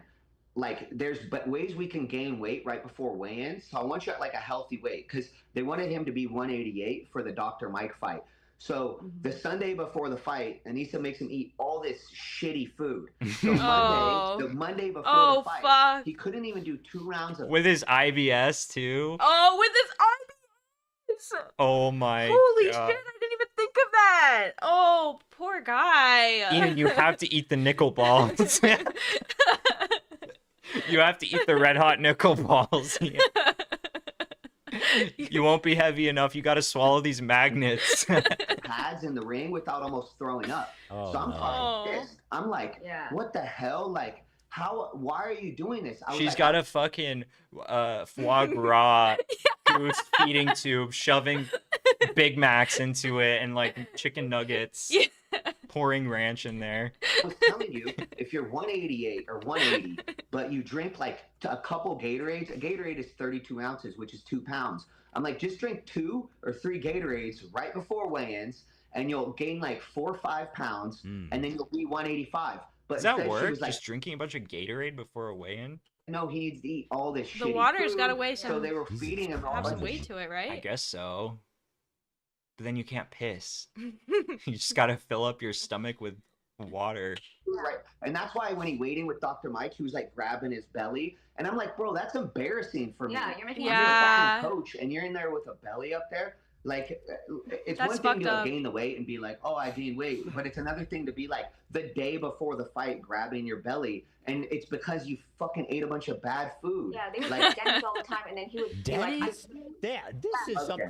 like, there's ways we can gain weight right before weigh-ins. So I want you at like a healthy weight, because they wanted him to be 188 for the Dr. Mike fight. So the Sunday before the fight, Anissa makes him eat all this shitty food. So the Monday before the fight, fuck. he couldn't even do 2 rounds of with his IBS too. Oh, with his IBS. Oh my Holy shit, I didn't even think of that. Oh, poor guy. Ian, you have to eat the nickel balls. You have to eat the red hot nickel balls. You won't be heavy enough. You got to swallow these magnets. Pads in the ring without almost throwing up. So I'm fucking pissed. I'm like, what the hell? Like, Why are you doing this? She's like, got a fucking foie gras goose feeding tube, shoving Big Macs into it and like chicken nuggets, pouring ranch in there. I was telling you, if you're 188 or 180, but you drink like a couple Gatorades, a Gatorade is 32 ounces, which is 2 pounds. I'm like, just drink 2 or 3 Gatorades right before weigh-ins, and you'll gain like 4 or 5 pounds, and then you'll be 185. But does that work? Just drinking a bunch of Gatorade before a weigh-in? No, he needs to eat all this shit. The water's got to weigh some. So they were feeding him all some weight to it, right? I guess so. But then you can't piss. You just got to fill up your stomach with water. Right. And that's why when he weighed in with Dr. Mike, he was like grabbing his belly. And I'm like, bro, that's embarrassing for me. Yeah, you're making You're a fucking coach and you're in there with a belly up there. Like, it's that's one thing to up. gain the weight and be like, oh, I gained weight. But it's another thing to be like the day before the fight grabbing your belly. And it's because you fucking ate a bunch of bad food. Yeah, they would like Denny's all the time. And then he would be like,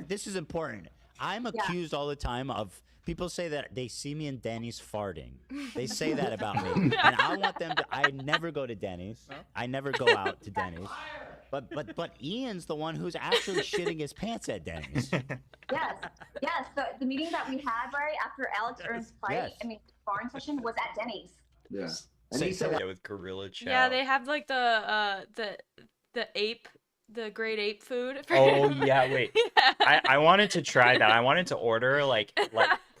this is important. I'm accused all the time of people say that they see me in Denny's farting. They say that about me. And I want them to, I never go to Denny's. I never go out to Denny's. But Ian's the one who's actually shitting his pants at Denny's. Yes. The meeting that we had right after Alex Ernst's fight, sparring session was at Denny's. Yeah. And he said that with Gorilla Chow. Yeah, they have like the ape, the great ape food. Oh yeah, wait. Yeah. I wanted to try that. I wanted to order like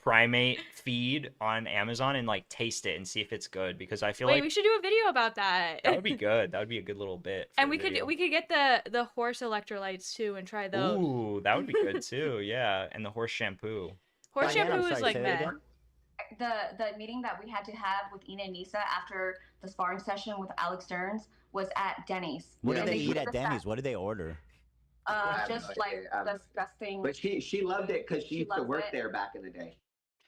primate feed on Amazon and like taste it and see if it's good, because I feel like we should do a video about that. That would be good. That would be a good little bit. And we could get the horse electrolytes too and try those. Ooh, that would be good too. Yeah, and the horse shampoo. Horse shampoo is like that. The meeting that we had to have with Ina and Nisa after the sparring session with Alex Stearns was at Denny's. What did they eat at Denny's? What did they order? Just like disgusting. But she loved it because she used to work there back in the day.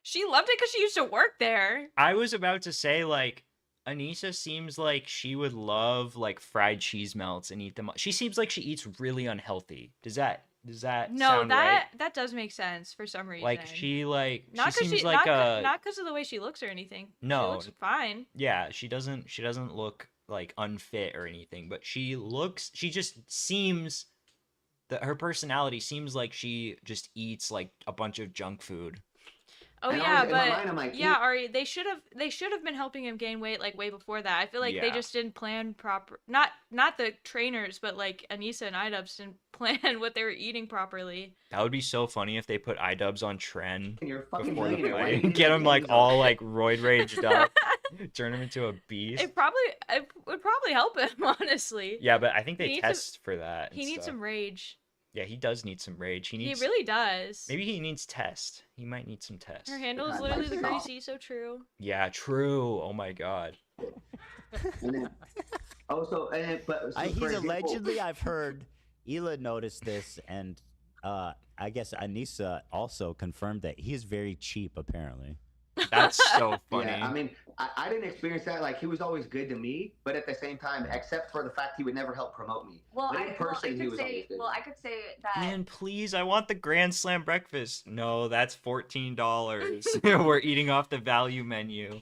She loved it because she used to work there. I was about to say, like, Anissa seems like she would love like fried cheese melts and eat them. She seems like she eats really unhealthy. Does that sound right? That does make sense for some reason. Like she not she seems like not because of the way she looks or anything. No, she looks fine. Yeah, she doesn't look like unfit or anything, but she just seems that her personality seems like she just eats like a bunch of junk food. Oh and yeah, but Ari, they should have been helping him gain weight like way before that. I feel like they just didn't plan proper. Not the trainers, but like Anissa and Idubbbz didn't plan what they were eating properly. That would be so funny if they put Idubbbz on Tren before the fight. Get him like all like roid raged up, turn him into a beast. It would probably help him, honestly. Yeah, but I think they test for that. He needs some rage. Yeah, he does need some rage. He really does. Maybe he needs test. He might need some test. Her handle is literally the greasy, so true. Yeah, true. Oh my god. He's allegedly, I've heard, Hila noticed this, and I guess Anissa also confirmed that he is very cheap, apparently. That's so funny. Yeah, I mean, I didn't experience that. Like, he was always good to me, but at the same time, except for the fact he would never help promote me. Well, I could say that. Man, please, I want the Grand Slam breakfast. No, that's $14. We're eating off the value menu.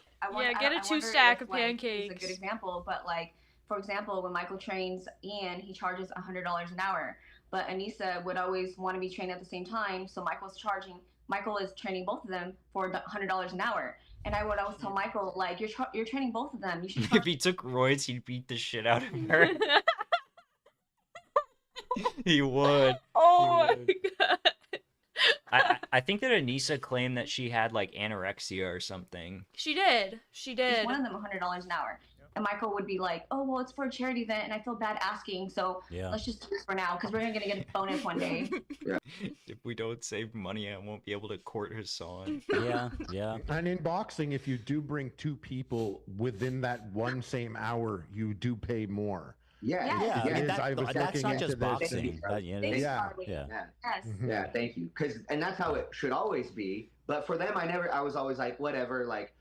Get a 2-stack of pancakes. It's a good example, but like, for example, when Michael trains Ian, he charges $100 an hour. But Anissa would always want to be trained at the same time, so Michael is training both of them for $100 an hour. And I would always tell Michael, like, you're training both of them. You should. If he took roids, he'd beat the shit out of her. He would. Oh my god. I think that Anissa claimed that she had like anorexia or something. She did. Each one of them $100 an hour. And Michael would be like, oh, well, it's for a charity event, and I feel bad asking, so let's just do this for now, because we're going to get a bonus one day. Yeah. If we don't save money, I won't be able to court Hassan. Yeah. And in boxing, if you do bring 2 people within that one same hour, you do pay more. Yeah. That's not just boxing. Yeah, thank you. And that's how it should always be. But for them, I was always like, whatever, like,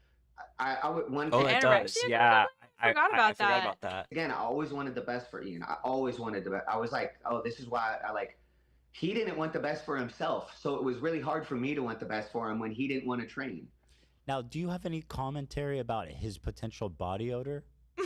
I would one thing. Oh, it does. Yeah. I forgot about that. Again, I always wanted the best for Ian. I always wanted the best. I was like, oh, this is why I like. He didn't want the best for himself, so it was really hard for me to want the best for him when he didn't want to train. Now, do you have any commentary about his potential body odor? I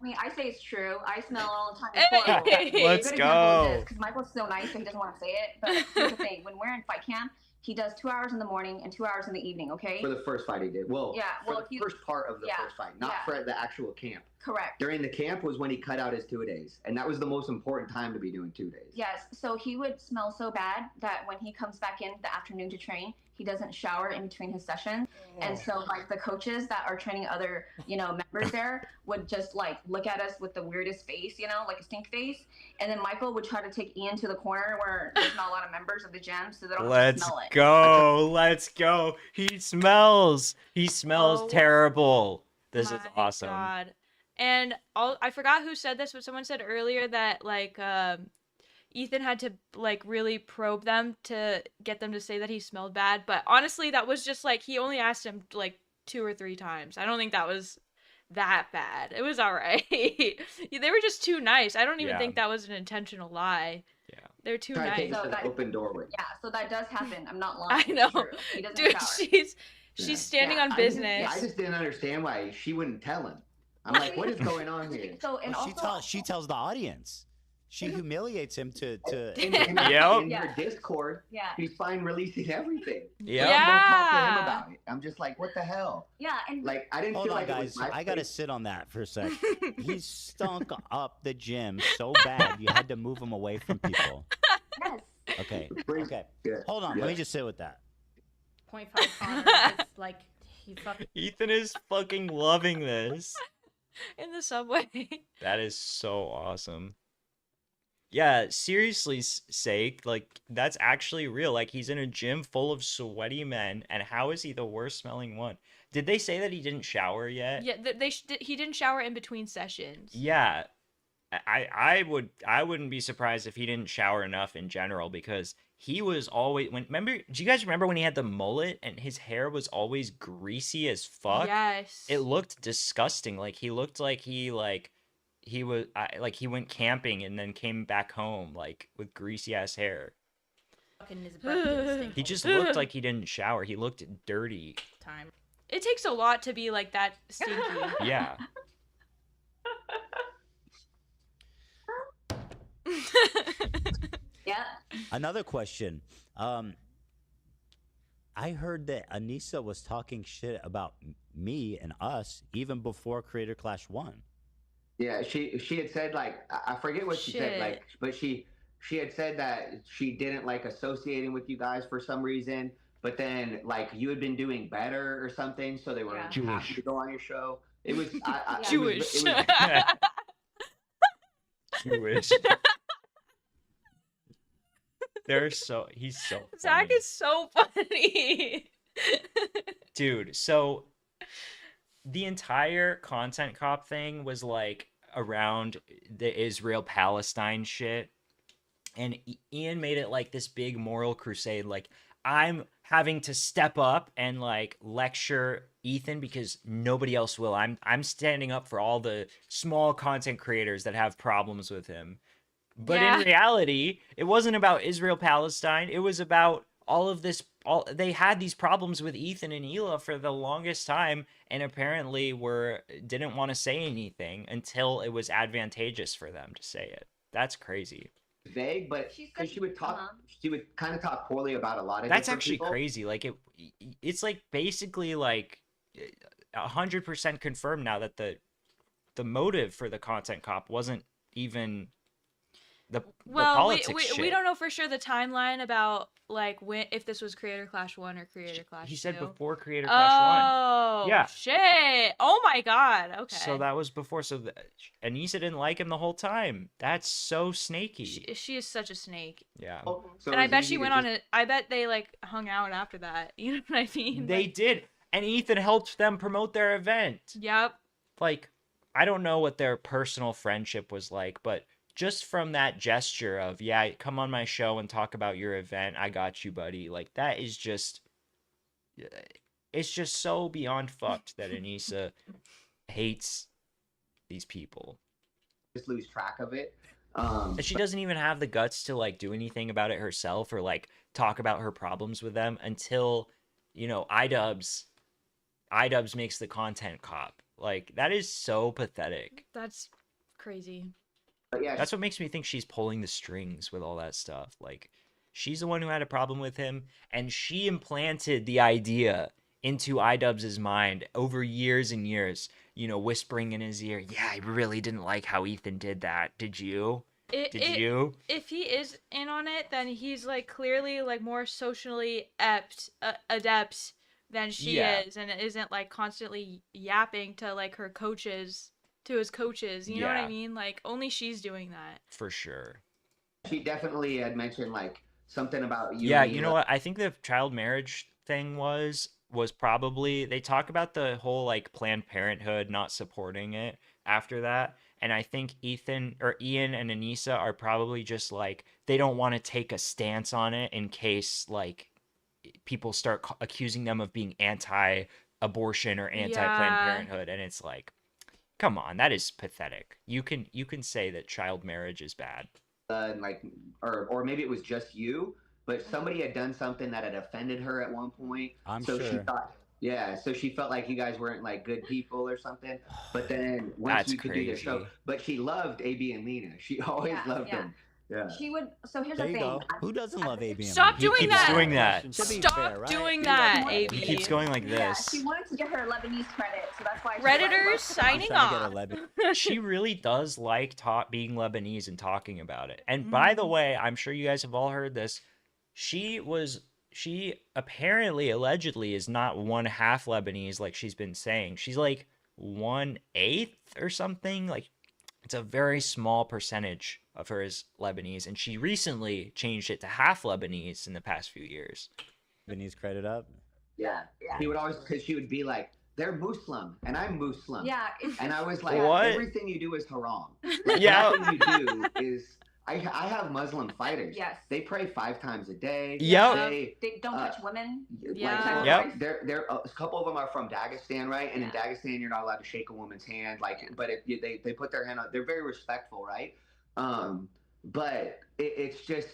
mean, I say it's true. I smell all the time. It's horrible. Let's go. Because Michael's so nice, so he doesn't want to say it. But here's the thing: when we're in fight camp, he does 2 hours in the morning and 2 hours in the evening. Okay. For the first fight, he did. Well, yeah. Well, for the first part of the first fight, not for the actual camp. Correct. During the camp was when he cut out his 2 days, and that was the most important time to be doing 2 days. Yes. So he would smell so bad that when he comes back in the afternoon to train, he doesn't shower in between his sessions. And so like the coaches that are training other, members there would just like look at us with the weirdest face, like a stink face. And then Michael would try to take Ian to the corner where there's not a lot of members of the gym, so they don't have to smell it. Let's go. He smells terrible. This is awesome. God. And I forgot who said this, but someone said earlier that like Ethan had to like really probe them to get them to say that he smelled bad. But honestly, that was just like he only asked him like 2 or 3 times. I don't think that was that bad. It was all right. They were just too nice. I don't even think that was an intentional lie. Yeah, they're too nice. So that open doorway. Yeah, so that does happen. I'm not lying. I know. He doesn't Dude, shower. she's standing on business. I just didn't understand why she wouldn't tell him. I'm like, what is going on here? So and also, she tells the audience. She humiliates him to in her Discord. Yeah. He's fine releasing everything. Yeah. Don't talk to him about it. I'm just like, what the hell? Yeah, and like I didn't feel like guys, it was my I gotta sit on that for a sec. He stunk up the gym so bad you had to move him away from people. Yes. Okay. Yeah. Hold on. Let me just sit with that. 0.5 Connor. It's like he fucking. Ethan is fucking loving this. In the subway. That is so awesome. Yeah, seriously sake, like that's actually real. Like he's in a gym full of sweaty men, and how is he the worst smelling one? Did they say that he didn't shower yet? Yeah, he didn't shower in between sessions. Yeah, I wouldn't be surprised if he didn't shower enough in general, because he was always do you guys remember when he had the mullet and his hair was always greasy as fuck? Yes. It looked disgusting. Like he looked like he went camping and then came back home like with greasy ass hair. Fucking his breath didn't stink He all just the looked like he didn't shower. He looked dirty. time. It takes a lot to be like that stinky. Yeah. Yeah. Another question. I heard that Anissa was talking shit about me and us even before Creator Clash 1. Yeah, she had said like I forget what she said, like, but she had said that she didn't like associating with you guys for some reason, but then like you had been doing better or something, so they were happy to go on your show. It was Jewish. It was Jewish. He's so funny. Zach is so funny. Dude, so the entire content cop thing was like around the Israel-Palestine shit, and Ian made it like this big moral crusade, like I'm having to step up and like lecture Ethan because nobody else will. I'm standing up for all the small content creators that have problems with him. But in reality, it wasn't about Israel-Palestine. It was about all of this. They had these problems with Ethan and Hila for the longest time, and apparently didn't want to say anything until it was advantageous for them to say it. That's crazy. Vague, but because she would talk, she would kind of talk poorly about a lot of. That's actually people. Crazy. Like it's like basically like 100% confirmed now that the motive for the content cop wasn't even. The politics shit. We don't know for sure the timeline about like if this was Creator Clash 1 or Creator Clash 2. He said before Creator Clash 1. Oh, yeah. Shit. Oh my god. Okay. So that was before. So Anissa didn't like him the whole time. That's so snaky. She is such a snake. Yeah. Oh, so and I bet she went on it. I bet they like hung out after that. You know what I mean? They did. And Ethan helped them promote their event. Yep. Like, I don't know what their personal friendship was like, but just from that gesture of, yeah, come on my show and talk about your event. I got you, buddy. Like, that is just, it's just so beyond fucked that Anissa hates these people. Just lose track of it. And she doesn't even have the guts to, like, do anything about it herself or, like, talk about her problems with them until, Idubbbz makes the content cop. Like, that is so pathetic. That's crazy. But yeah, That's what makes me think she's pulling the strings with all that stuff. Like, she's the one who had a problem with him, and she implanted the idea into Idubbbz's mind over years and years, you know, whispering in his ear, yeah, I really didn't like how Ethan did that. Did you? Did you? If he is in on it, then he's like clearly like more socially adept than she is, and isn't like constantly yapping to like her coaches, to his coaches. You know what I mean? Like, only she's doing that. For sure. She definitely had mentioned like something about you. Yeah, you know what? I think the child marriage thing was probably, they talk about the whole like Planned Parenthood not supporting it after that. And I think Ian and Anissa are probably just like, they don't want to take a stance on it in case like people start accusing them of being anti-abortion or anti-Planned Parenthood. And it's like, come on, that is pathetic. You can say that child marriage is bad. Like, or maybe it was just you, but somebody had done something that had offended her at one point. She thought, so she felt like you guys weren't like good people or something. But then once you could do the show, but she loved AB and Lena. She always loved them. Yeah. She would. So here's There the you thing. go. Who doesn't love AB? Stop doing keeps that. doing that. Stop doing that, AB. He keeps going like Yeah, this. she wanted to get her Lebanese credit, so that's why. Redditors signing off. She really does like being Lebanese and talking about it. And by the way, I'm sure you guys have all heard this. She apparently, allegedly, is not 1/2 Lebanese like she's been saying. She's like 1/8 or something. Like, it's a very small percentage of her is Lebanese, and she recently changed it to half Lebanese in the past few years. Lebanese credit up. Yeah. He would always, because she would be like, they're Muslim and I'm Muslim. Yeah. And I was like, what? Everything you do is haram. Like, Yeah. Everything you do is. I have Muslim fighters. Yes. They pray 5 times a day. Yep. They don't touch women. Yeah. Yep. They're a couple of them are from Dagestan, right? And in Dagestan, you're not allowed to shake a woman's hand. Like, but they put their hand on. They're very respectful, right? But it's just.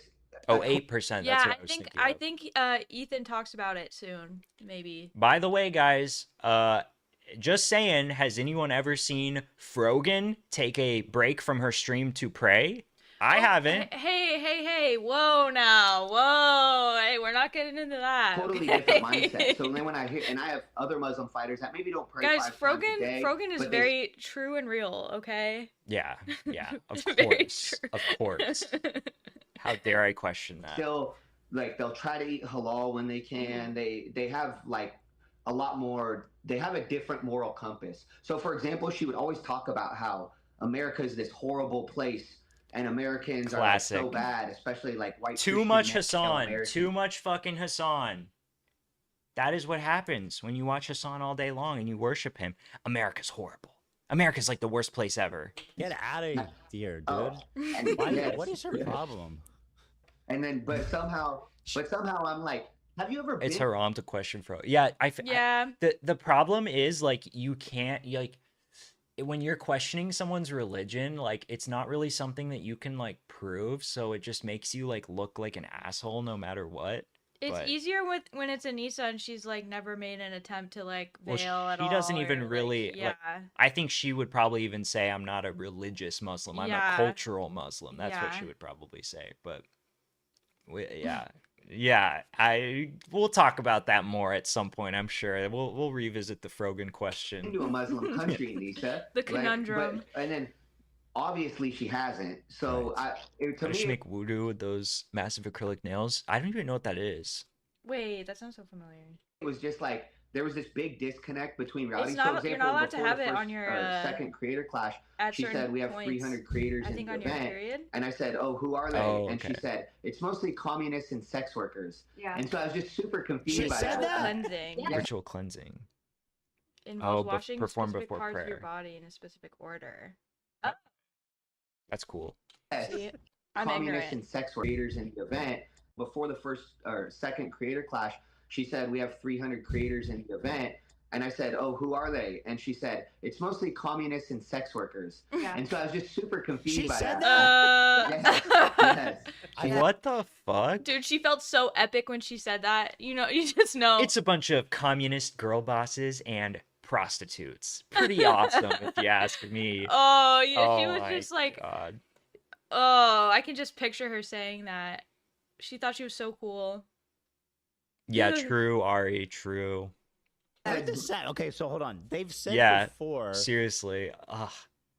8%. Yeah, That's what I think Ethan talks about it soon, maybe. By the way, guys, just saying, has anyone ever seen Frogan take a break from her stream to pray? I haven't. Hey, whoa now, whoa, hey, we're not getting into that. Totally different mindset. So then when I hear, and I have other Muslim fighters that maybe don't pray. Guys, 5 times a day, Frogan is but very true and real, okay? Yeah, of Very course, true. of course. How dare I question that? Still, like, they'll try to eat halal when they can. They have like a lot more. They have a different moral compass. So, for example, she would always talk about how America is this horrible place. And Americans are like, so bad, especially like white. Too much Hassan. Too much fucking Hassan. That is what happens when you watch Hassan all day long and you worship him. America's horrible. America's like the worst place ever. Get out of here, dude. What is her problem? And then, but somehow I'm like, have you ever been? It's haram to question Fro. Yeah, the problem is like you can't like. When you're questioning someone's religion, like, it's not really something that you can like prove, so it just makes you like look like an asshole no matter what. It's easier when it's Anissa and she's like never made an attempt to like veil at all. She doesn't even really like, I think she would probably even say, I'm not a religious Muslim, I'm a cultural Muslim. That's what she would probably say. But we'll talk about that more at some point, I'm sure. We'll revisit the Frogan question. Into a Muslim country, Anissa. The conundrum. And then obviously she hasn't. So Does she make voodoo with those massive acrylic nails? I don't even know what that is. Wait, that sounds so familiar. It was just like there was this big disconnect between reality. You're not allowed to have it on your second creator clash. She said we have 300 creators in the event, and I said, "Oh, who are they?" And she said, "It's mostly communists and sex workers." Yeah. And so I was just super confused She by said that. Cleansing. Yeah. Ritual cleansing. Involves washing perform specific before parts of your prayer. body in a specific order. That's cool. Yes. See, I'm Communists ignorant. and sex creators in the event. Before the first or second creator clash, she said we have 300 creators in the event. And I said, "Oh, who are they?" And she said, "It's mostly communists and sex workers." Yeah. And so I was just super confused She by said that. Yes. What the fuck? Dude, she felt so epic when she said that. You know, you just know. It's a bunch of communist girl bosses and prostitutes. Pretty awesome, if you ask me. Oh, yeah, she Oh was my just like, God. oh, I can just picture her saying that. She thought she was so cool. Yeah, true, Ari, true. Okay, so hold on. They've said before. Seriously. Ugh.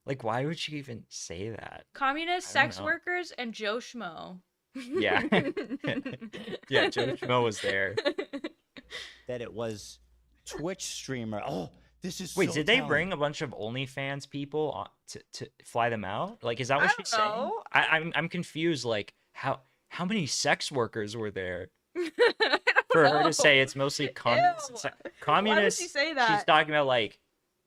Like, why would you even say that? Communist, I don't sex know. workers, and Joe Schmo. Yeah. Yeah, Joe Schmo was there. That it was Twitch streamer. Oh, this is Wait, so did they telling. bring a bunch of OnlyFans people on to fly them out? Like, is that what she's saying? know. I'm confused. Like, how many sex workers were there for her to say it's mostly communists? Communists. Why would she say that? She's talking about like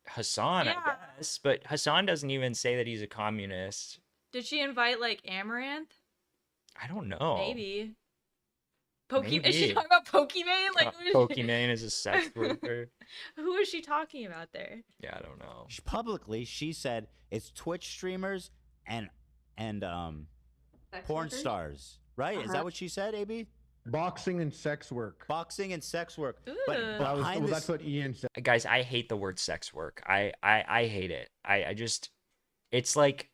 Hassan, Yeah. I guess, but Hassan doesn't even say that he's a communist. Did she invite like Amaranth? I don't know. Maybe. Is she Maybe. talking about Pokimane? Like, who is Pokimane is a sex worker. Who is she talking about there? Yeah, I don't know. Publicly, she said it's Twitch streamers and Sex porn workers? stars. Right? Is that what she said, AB? Boxing and sex work. Boxing and sex work. Ooh. But That was, behind well, this, that's what Ian said. Guys, I hate the word sex work. I hate it. I just, it's like,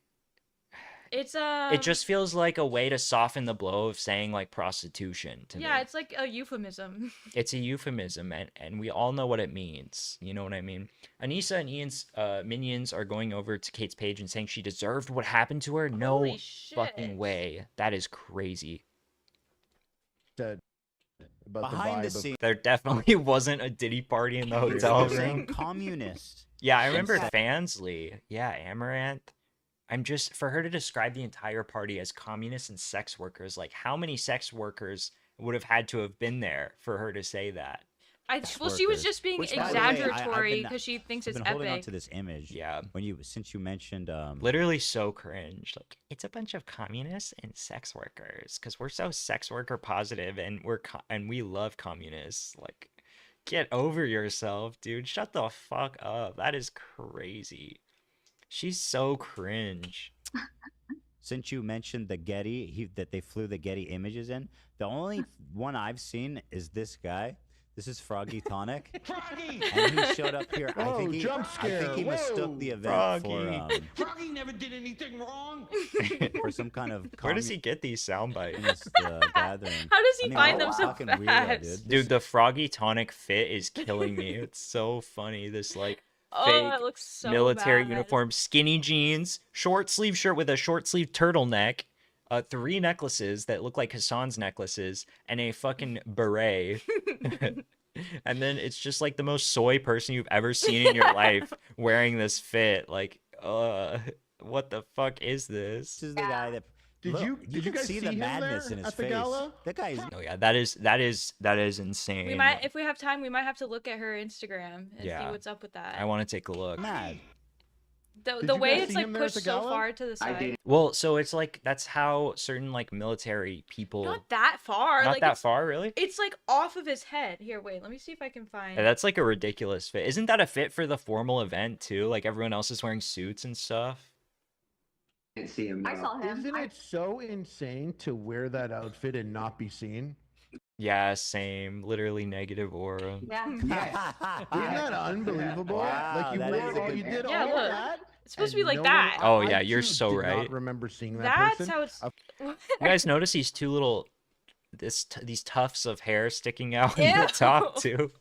It's it just feels like a way to soften the blow of saying like prostitution to yeah, me. it's like a euphemism. It's a euphemism, and we all know what it means. You know what I mean? Anissa and Ian's minions are going over to Kate's page and saying she deserved what happened to her. No Holy shit. fucking way. That is crazy. Said about behind the vibe of- scenes, There definitely wasn't a Diddy party in the hotel they're saying room. communist. Yeah, I remember Inside. Fansley. Yeah, Amaranth. I'm just, for her to describe the entire party as communists and sex workers, like how many sex workers would have had to have been there for her to say that? Well, she was workers. just being Which, by the way, I've exaggeratory been- because she thinks I've it's been holding on epic. to this image. Yeah. Since you mentioned Literally so cringe. Like, it's a bunch of communists and sex workers because we're so sex worker positive and and we love communists. Like, get over yourself, dude. Shut the fuck up. That is crazy. She's so cringe. since you mentioned the Getty, that they flew the Getty images in, the only one I've seen is this guy. This is Froggy Tonic. Froggy! And he showed up here. Whoa, I think jump I think he scare. mistook Whoa. the event Froggy. Froggy never did anything wrong. for some kind of Where does he get these sound bites? communist, gathering. How does he I mean, find what them a so fucking weirdo, fast? Dude, the Froggy Tonic fit is killing me. It's so funny. This like Oh, fake that looks so military bad. uniform, skinny jeans, short sleeve shirt with a short sleeve turtleneck, 3 necklaces that look like Hassan's necklaces, and a fucking beret. And then it's just like the most soy person you've ever seen in your life wearing this fit. Like, what the fuck is this? This is the guy that. Did look, you can guys see see the him madness there in his at the face? gala? That guy's. Oh yeah, that is insane. We might, if we have time, we might have to look at her Instagram and Yeah. see what's up with that. I want to take a look. Mad. The Did the you way guys it's see like him there at pushed the so gala? far to the I side. did. Well, so it's like that's how certain like military people. Not that far. Not like that it's, far, really. It's like off of his head. Here, wait. Let me see if I can find. Yeah, that's like a ridiculous fit. Isn't that a fit for the formal event too? Like everyone else is wearing suits and stuff. Didn't see him. I no. saw him. Isn't it so insane to wear that outfit and not be seen? Yeah, same. Literally negative aura. Yeah. Isn't that unbelievable? Wow, like you that wore is a all, good you point. did Yeah, all look. that. It's supposed to be and like no that. Oh, I yeah, you're too so did right. Not remember seeing that That's person. how it's. You guys notice these two little, these tufts of hair sticking out in Ew. the top too.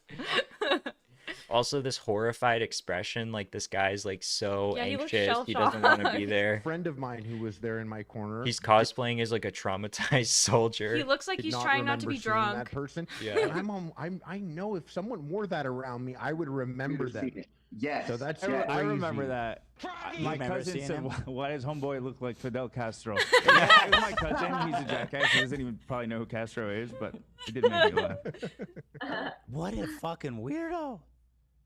Also, this horrified expression, like this guy's like so Yeah, he looks anxious, he doesn't want to be shell-shocked. there. A friend of mine who was there in my corner. He's cosplaying as like a traumatized soldier. He looks like did he's not trying not to remember be seeing drunk. That person. Yeah. And I know if someone wore that around me, I would remember You've that. seen it. Yes. So that's I remember crazy. that. Froggy! My remember cousin seeing said, him? "Why does homeboy look like Fidel Castro?" Yeah, it was my cousin. He's a jackass. He doesn't even probably know who Castro is, but it did make me laugh. What a fucking weirdo.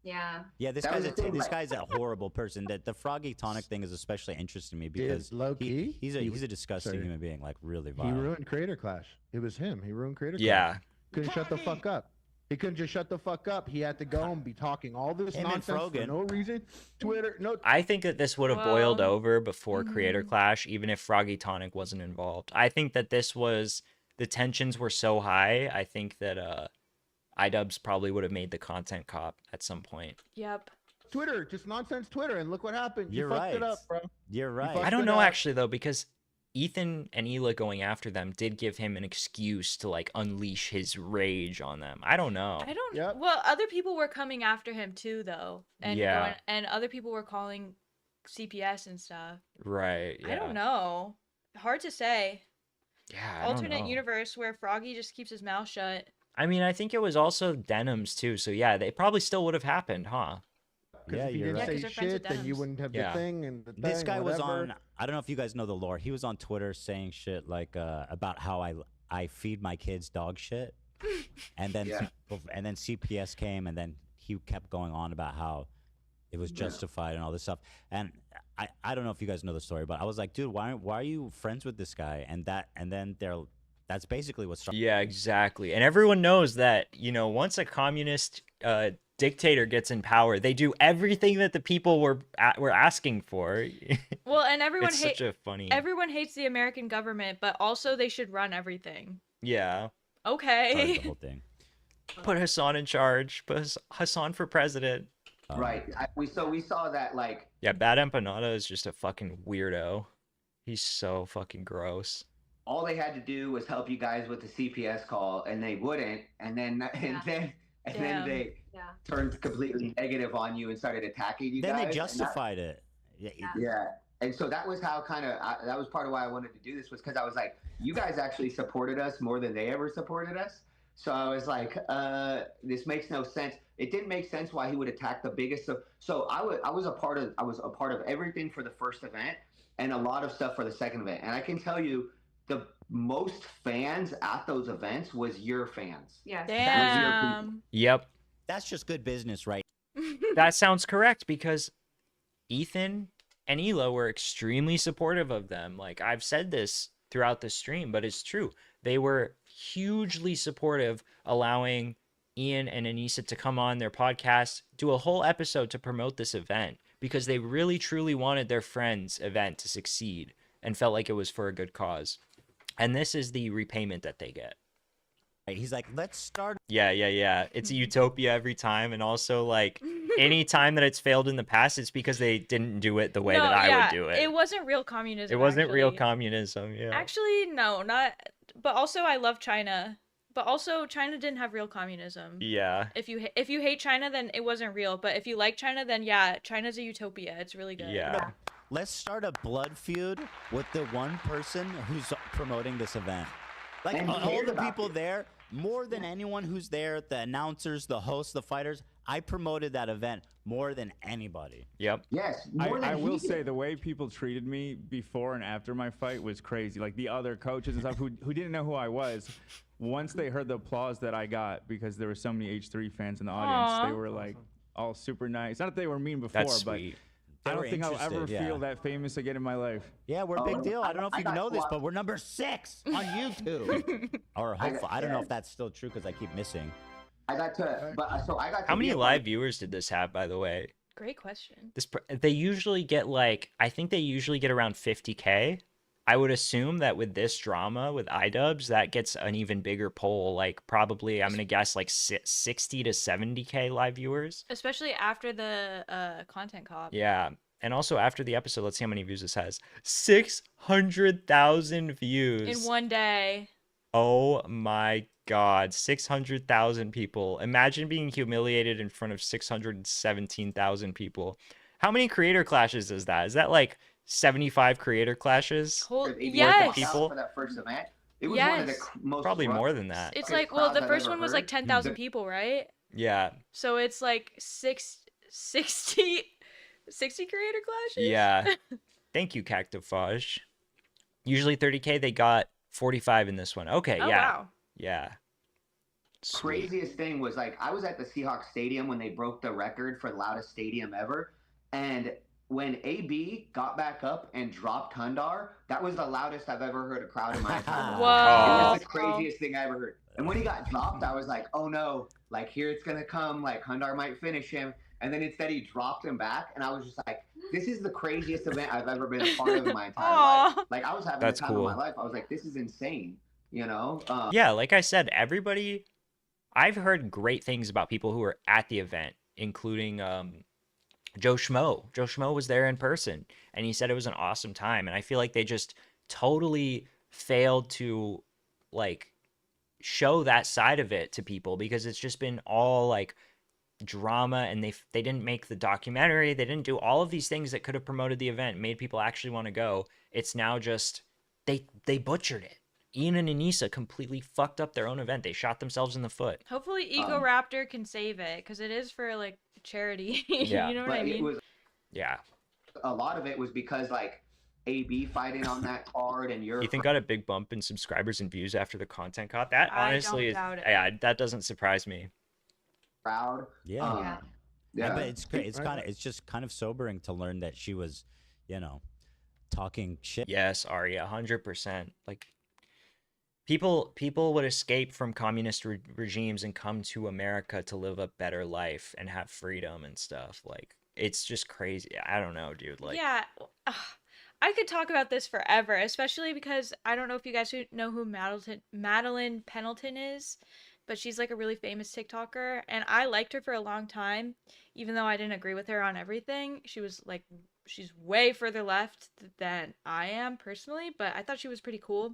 Yeah. Yeah, this That guy's was the thing, this like- guy's a horrible person. That the Froggy Tonic thing is especially interesting to me because low key, he's a disgusting sorry. human being, like really He vile. ruined Creator Clash. It was him. He ruined Creator Clash. Yeah. Couldn't shut the fuck up. He couldn't just shut the fuck up. He had to go and be talking all this Him and nonsense for Frogan. no reason. Twitter, no. I think that this would have boiled Well, over before Creator mhm. Clash, even if Froggy Tonic wasn't involved. I think that this was the tensions were so high. I think that Idubbbz probably would have made the content cop at some point. Yep. Twitter, just nonsense Twitter, and look what happened. You're You fucked right. it up, bro. You're right. I don't know actually though, because Ethan and Hila going after them did give him an excuse to like unleash his rage on them. I don't know. I don't. Well, other people were coming after him too, though, and Yeah. and other people were calling CPS and stuff. Right. Yeah. I don't know. Hard to say. Yeah. I don't Alternate know. universe where Froggy just keeps his mouth shut. I mean, I think it was also Denims too. So yeah, they probably still would have happened, huh? Because if you you're didn't right. Yeah, 'cause say they're friends with shit, then you Denims. wouldn't have Yeah. the thing and the This thing, guy was whatever. on. I don't know if you guys know the lore. He was on Twitter saying shit like about how I feed my kids dog shit, and then and then CPS came, and then he kept going on about how it was justified and all this stuff. And I don't know if you guys know the story, but I was like, dude, why are you friends with this guy? And then that's basically what started. Yeah, exactly. And everyone knows that, once a communist dictator gets in power, they do everything that the people were asking for. Well, and everyone It's such a funny. Everyone hates the American government, but also they should run everything. Yeah. Okay. The whole thing. Put Hassan in charge. Put Hassan for president. Right. We saw that like. Yeah, Bad Empanada is just a fucking weirdo. He's so fucking gross. All they had to do was help you guys with the CPS call, and they wouldn't, and then they turned completely negative on you and started attacking you Then guys. they justified it. Yeah. And so that was how that was part of why I wanted to do this, was because I was like, you guys actually supported us more than they ever supported us. So I was like, this makes no sense. It didn't make sense why he would attack the biggest. So I was a part of everything for the first event and a lot of stuff for the second event. And I can tell you, the most fans at those events was your fans. Yes. That was your people. Yep. That's just good business, right? That sounds correct, because Ethan and Hila were extremely supportive of them. Like, I've said this throughout the stream, but it's true. They were hugely supportive, allowing Ian and Anissa to come on their podcast, do a whole episode to promote this event, because they really truly wanted their friend's event to succeed and felt like it was for a good cause. And this is the repayment that they get. He's like, let's start. Yeah. It's a utopia every time. And also, like, any time that it's failed in the past, it's because they didn't do it the way that I would do it. It wasn't real communism. It wasn't actually. real communism, yeah. Actually, no, not. But also, I love China. But also, China didn't have real communism. Yeah. If you hate China, then it wasn't real. But if you like China, then yeah, China's a utopia. It's really good. Yeah. Let's start a blood feud with the one person who's promoting this event. Like, And all the people there, more than anyone who's there, the announcers, the hosts, the fighters, I promoted that event more than anybody. Yep. Yes. I will say the way people treated me before and after my fight was crazy. Like the other coaches and stuff who didn't know who I was, once they heard the applause that I got, because there were so many H3 fans in the audience, they were like all super nice. Not that they were mean before, That's but sweet. I don't think I'll ever feel that famous again in my life. Yeah, we're a big deal. I don't know if you know this, but we're number 6 on YouTube. Or hopefully, I don't know if that's still true because I keep missing. I got to How many live viewers did this have, by the way? Great question. They usually get I think they usually get around 50K. I would assume that with this drama with Idubbbz, that gets an even bigger poll. Like, probably, I'm going to guess, like 60 to 70K live viewers. Especially after the content cop. Yeah. And also after the episode, let's see how many views this has. 600,000 views. In one day. Oh my God. 600,000 people. Imagine being humiliated in front of 617,000 people. How many creator clashes is that? Is that like 75 creator clashes? Yes. People for that first event. It was one of the most probably more than that. It's like, well, the first one was like 10,000 people, right? Yeah. So it's like 60 creator clashes? Yeah. Thank you, Cactifage. Usually 30K, they got 45 in this one. Okay, oh, yeah. Wow. Yeah. Sweet. Craziest thing was, like, I was at the Seahawks Stadium when they broke the record for the loudest stadium ever. And when AB got back up and dropped Hundar, that was the loudest I've ever heard a crowd in my entire life. Whoa. It was the craziest thing I ever heard. And when he got dropped, I was like, oh no, like, here it's going to come. Like, Hundar might finish him. And then instead he dropped him back. And I was just like, this is the craziest event I've ever been a part of in my entire life. Like, I was having the time of my life. I was like, this is insane, you know? Yeah, like I said, everybody, I've heard great things about people who were at the event, including Joe Schmo. Joe Schmo was there in person, and he said it was an awesome time. And I feel like they just totally failed to like show that side of it to people, because it's just been all like drama, and they didn't make the documentary. They didn't do all of these things that could have promoted the event, made people actually want to go. It's now just they butchered it. Ian and Anissa completely fucked up their own event. They shot themselves in the foot. Hopefully Ego Raptor can save it, because it is for like charity. Yeah. You know what I mean? Yeah. A lot of it was because like AB fighting on that card, and Ethan got a big bump in subscribers and views after the content caught. That honestly is, yeah, that doesn't surprise me. Proud. Yeah. Yeah, but it's great. It's just kind of sobering to learn that she was, talking shit. Yes, Arya, 100%. Like people would escape from communist regimes and come to America to live a better life and have freedom and stuff. Like it's just crazy. I don't know, dude. Like yeah. I could talk about this forever, especially because I don't know if you guys know who Madeline Pendleton is, but she's like a really famous TikToker, and I liked her for a long time, even though I didn't agree with her on everything. She's way further left than I am personally, but I thought she was pretty cool.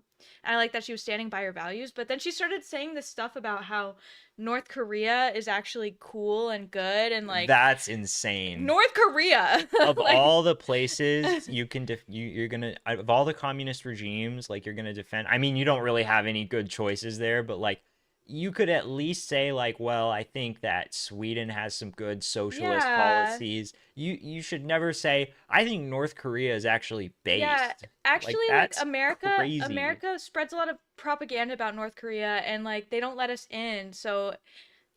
And I like that she was standing by her values. But then she started saying this stuff about how North Korea is actually cool and good, and like that's insane. North Korea of like, all the places you can you're gonna, of all the communist regimes, like you're gonna defend. I mean, you don't really have any good choices there, but like you could at least say like, well, I think that Sweden has some good socialist policies. You should never say, I think North Korea is actually based. Yeah, actually, like crazy. America spreads a lot of propaganda about North Korea, and like they don't let us in. So,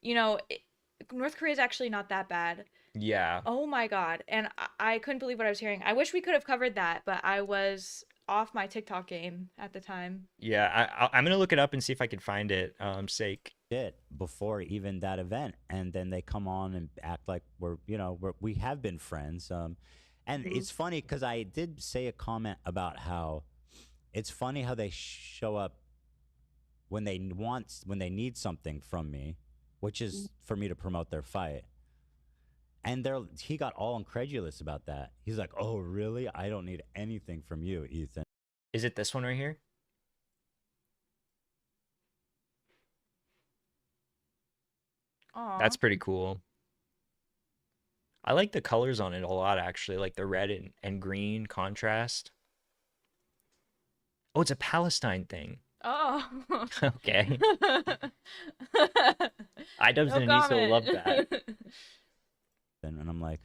North Korea is actually not that bad. Yeah. Oh my God. And I couldn't believe what I was hearing. I wish we could have covered that, but I was off my TikTok game at the time. Yeah, I'm gonna look it up and see if I can find it. Sake it before even that event, and then they come on and act like we have been friends. And it's funny because I did say a comment about how it's funny how they show up when they need something from me, which is for me to promote their fight. And he got all incredulous about that. He's like, "Oh, really? I don't need anything from you, Ethan." Is it this one right here? Aww. That's pretty cool. I like the colors on it a lot, actually, like the red and green contrast. Oh, it's a Palestine thing. Oh. Okay. Idubbbz and Anissa will love that. And I'm like,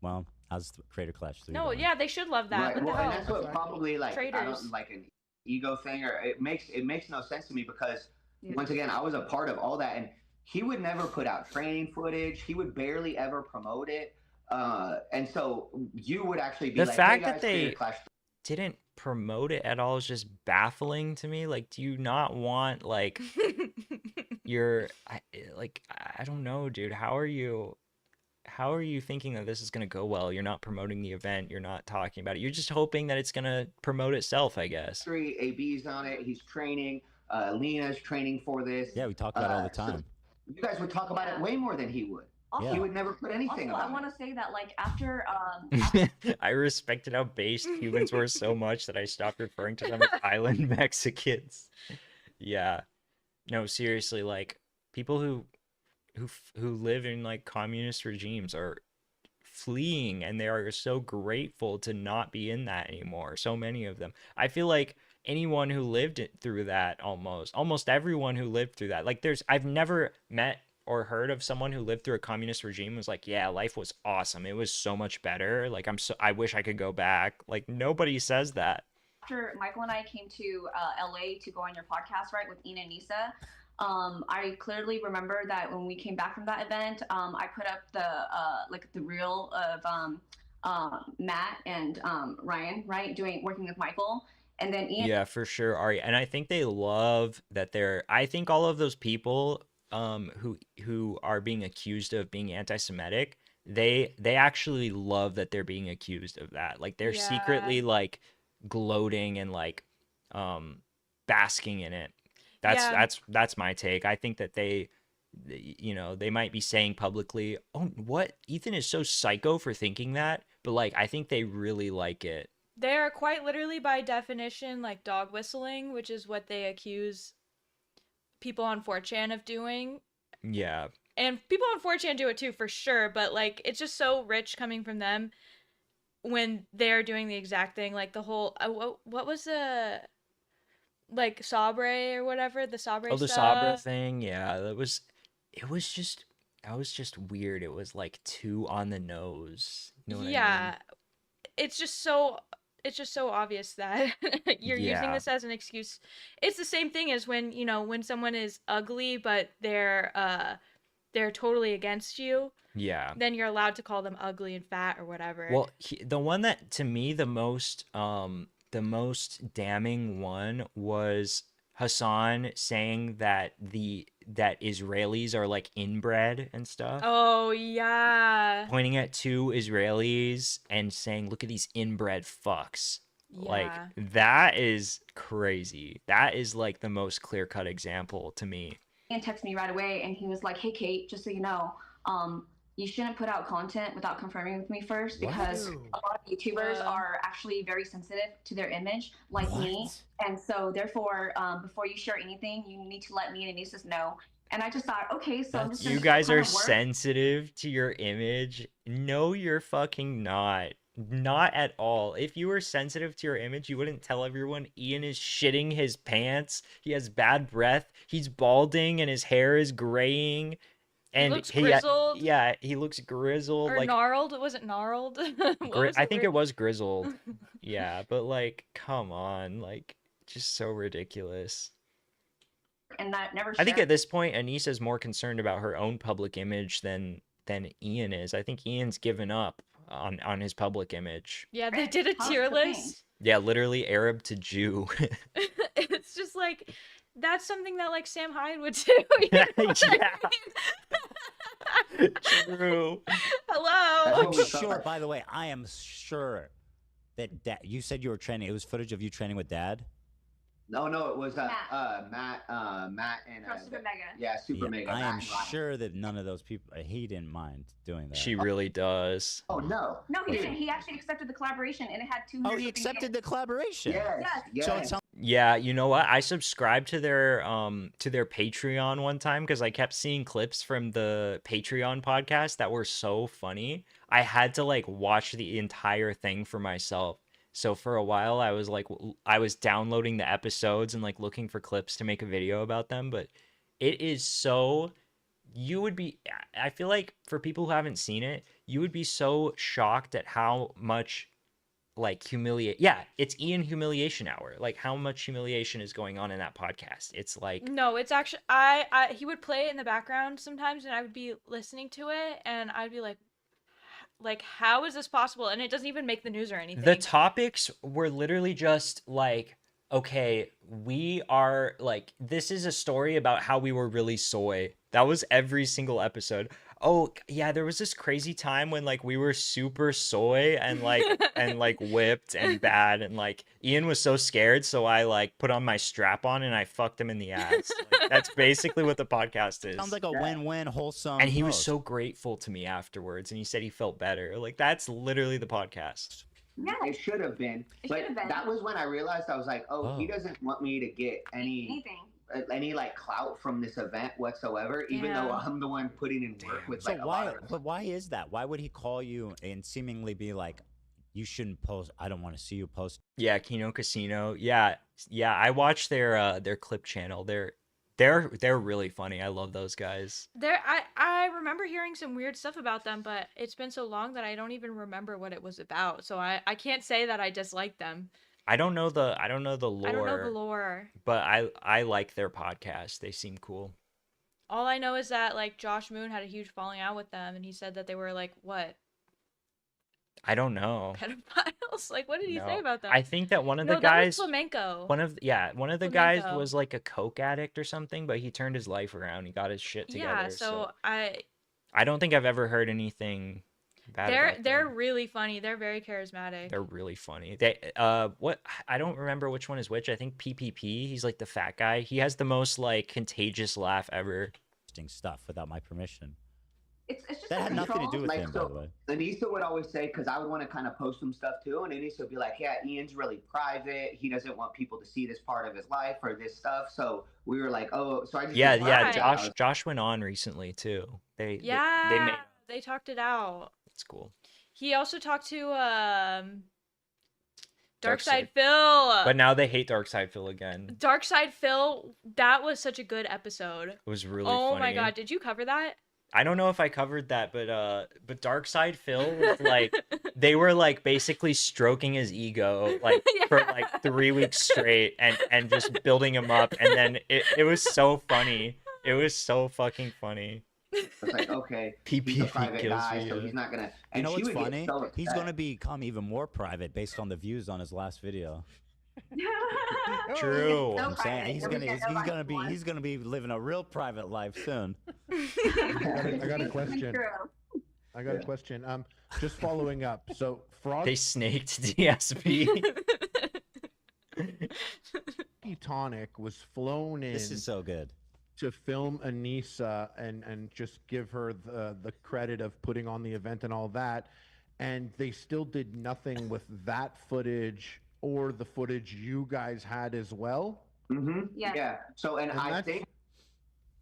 well, how's Creator Clash 3 No, going? yeah, they should love that. Right. What the Well, hell? and that's what probably like I Traitors. don't like an ego thing, or it makes no sense to me because once again I was a part of all that, and he would never put out training footage. He would barely ever promote it, and so you would actually be the like, fact hey guys, that they Creator Clash didn't promote it at all is just baffling to me. Like, do you not want like I don't know, dude. How are you thinking that this is going to go well? You're not promoting the event. You're not talking about it. You're just hoping that it's going to promote itself, I guess. AB's on it. He's training. Lena's training for this. Yeah, we talk about it all the time. So you guys would talk about it way more than he would. Also, He would never put anything also, about I want it. to say that like after I respected how based humans were so much that I stopped referring to them as island Mexicans. Yeah. No, seriously, like people who live in like communist regimes are fleeing, and they are so grateful to not be in that anymore. So many of them. I feel like anyone who lived through that, almost everyone who lived through that, like I've never met or heard of someone who lived through a communist regime was like, yeah, life was awesome. It was so much better. Like I wish I could go back. Like nobody says that. After Michael and I came to LA to go on your podcast, right, with Ina and Nisa, I clearly remember that when we came back from that event, I put up the reel of Matt and Ryan, right, working with Michael, and then Ian. Yeah, for sure, Ari. And I think they love that I think all of those people who are being accused of being anti-Semitic, they actually love that they're being accused of that. Like they're secretly like gloating and like basking in it. That's my take. I think that they you know, they might be saying publicly, "Oh, what? Ethan is so psycho for thinking that." But like, I think they really like it. They are quite literally, by definition, like dog whistling, which is what they accuse people on 4chan of doing. Yeah. And people on 4chan do it too, for sure. But like, it's just so rich coming from them when they're doing the exact thing. Like the whole, what was the, like, Sabre or whatever, the Sabre Oh, the stuff. Sabra thing. Yeah, it was just weird. It was like too on the nose. You know what I mean? It's just so obvious that you're using this as an excuse. It's the same thing as when, you know, when someone is ugly but they're totally against you. Yeah. Then you're allowed to call them ugly and fat or whatever. Well, the one that to me the most damning one was Hassan saying that Israelis are like inbred and stuff. Oh yeah. Pointing at 2 Israelis and saying, "Look at these inbred fucks." Yeah. Like, that is crazy. That is like the most clear-cut example to me. And texted me right away, and he was like, "Hey Kate, just so you know, you shouldn't put out content without confirming with me first, because a lot of YouTubers are actually very sensitive to their image, like me. And so therefore, before you share anything, you need to let me and Anisas know." And I just thought, okay, so I'm just You guys are sensitive to your image? No, you're fucking not. Not at all. If you were sensitive to your image, you wouldn't tell everyone Ian is shitting his pants. He has bad breath. He's balding and his hair is graying. And he looks grizzled. Yeah, he looks grizzled. Or like, gnarled. Was it gnarled? I think it was grizzled. Yeah, but like, come on. Like, just so ridiculous. And that never I think at this point, Anissa is more concerned about her own public image than Ian is. I think Ian's given up on his public image. Yeah, they did a tier list. Yeah, literally Arab to Jew. It's just like, that's something that like Sam Hyde would do. Yeah. True. Hello. I'm sure, by the way, I am sure that you said you were training. It was footage of you training with Dad? No, it was Matt and Super Mega. Yeah, Super Mega. I am sure that none of those people, he didn't mind doing that. She really does. Oh no. No, he didn't. He actually accepted the collaboration, and it had 200. Oh, he accepted the collaboration. Yes. So it's yeah, you know what? I subscribed to their Patreon one time because I kept seeing clips from the Patreon podcast that were so funny. I had to like watch the entire thing for myself. So for a while I was downloading the episodes and like looking for clips to make a video about them, but it is so, I feel like for people who haven't seen it, you would be so shocked at how much like it's Ian Humiliation Hour. Like how much humiliation is going on in that podcast. It's like, no, it's actually he would play it in the background sometimes and I would be listening to it and I'd be like, how is this possible? And it doesn't even make the news or anything. The topics were literally just like, okay, we are like, this is a story about how we were really soy. That was every single episode. Oh yeah, there was this crazy time when like we were super soy and like and like whipped and bad, and like Ian was so scared, so I like put on my strap on and I fucked him in the ass. Like, that's basically what the podcast is. Sounds like a win-win, wholesome. And he was so grateful to me afterwards, and he said he felt better. Like that's literally the podcast. Yeah, it should have been. But that was when I realized, I was like, he doesn't want me to get any like clout from this event whatsoever, even though I'm the one putting in work with like but why is that? Why would he call you and seemingly be like, you shouldn't post, I don't want to see you post? Yeah, Kino Casino. Yeah, I watched their clip channel. They're really funny. I love those guys. I remember hearing some weird stuff about them, but it's been so long that I don't even remember what it was about. So I can't say that I dislike them. I don't know the lore. I don't know the lore. But I like their podcast. They seem cool. All I know is that like Josh Moon had a huge falling out with them, and he said that they were like what? I don't know. Pedophiles? Like what did he say about them? I think that one of the guys. That was Flamenco. One of the guys was like a coke addict or something, but he turned his life around. He got his shit together. Yeah. So I don't think I've ever heard anything. They're really funny. They're very charismatic. They're really funny. They what I don't remember which one is which. I think PPP. He's like the fat guy. He has the most like contagious laugh ever. posting stuff without my permission. It's just That had nothing to do with like, him, so by the way. Anissa would always say, because I would want to kind of post some stuff too, and Anissa would be like, yeah, Ian's really private. He doesn't want people to see this part of his life or this stuff. So we were like, oh, so I just Josh went on recently too. They talked it out. It's cool. He also talked to Darkside Phil. But now they hate Darkside Phil again. Darkside Phil, that was such a good episode. It was really funny. Oh my god, did you cover that? I don't know if I covered that, but Darkside Phil was like, they were like basically stroking his ego like for like 3 weeks straight and just building him up, and then it was so funny. It was so fucking funny. It's like, okay, he's a private guy, so he's not gonna. And you know what's funny? He's gonna become even more private based on the views on his last video. True. I'm saying he's gonna be living a real private life soon. I got a question. I got a question. Just following up. So Frog. They snaked DSP. Tonic was flown in. This is so good. To film Anissa and just give her the credit of putting on the event and all that, and they still did nothing with that footage or the footage you guys had as well. Mm-hmm. Yeah. So and I think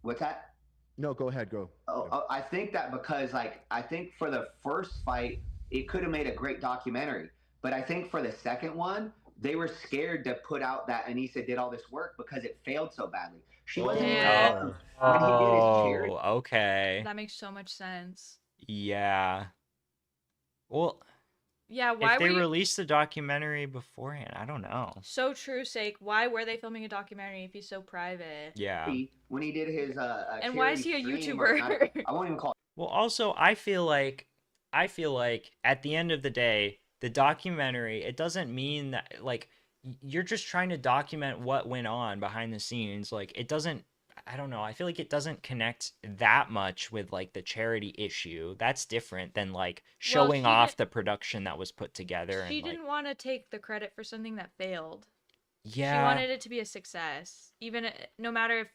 what's that? No, go ahead. Go. I think that because I think for the first fight it could have made a great documentary, but I think for the second one they were scared to put out that Anissa did all this work because it failed so badly. She wasn't when he did his charity. Okay. That makes so much sense. Yeah. Well, yeah, why if they released the documentary beforehand, I don't know. So true, Sake. Why were they filming a documentary if he's so private? Yeah. When he did his and why is he a YouTuber? I won't even call it. Well, also, I feel like at the end of the day, the documentary, it doesn't mean that, like, you're just trying to document what went on behind the scenes. Like, it doesn't, I don't know, I feel like it doesn't connect that much with, like, the charity issue. That's different than, like, showing off the production that was put together. She didn't want to take the credit for something that failed. Yeah. She wanted it to be a success, even no matter if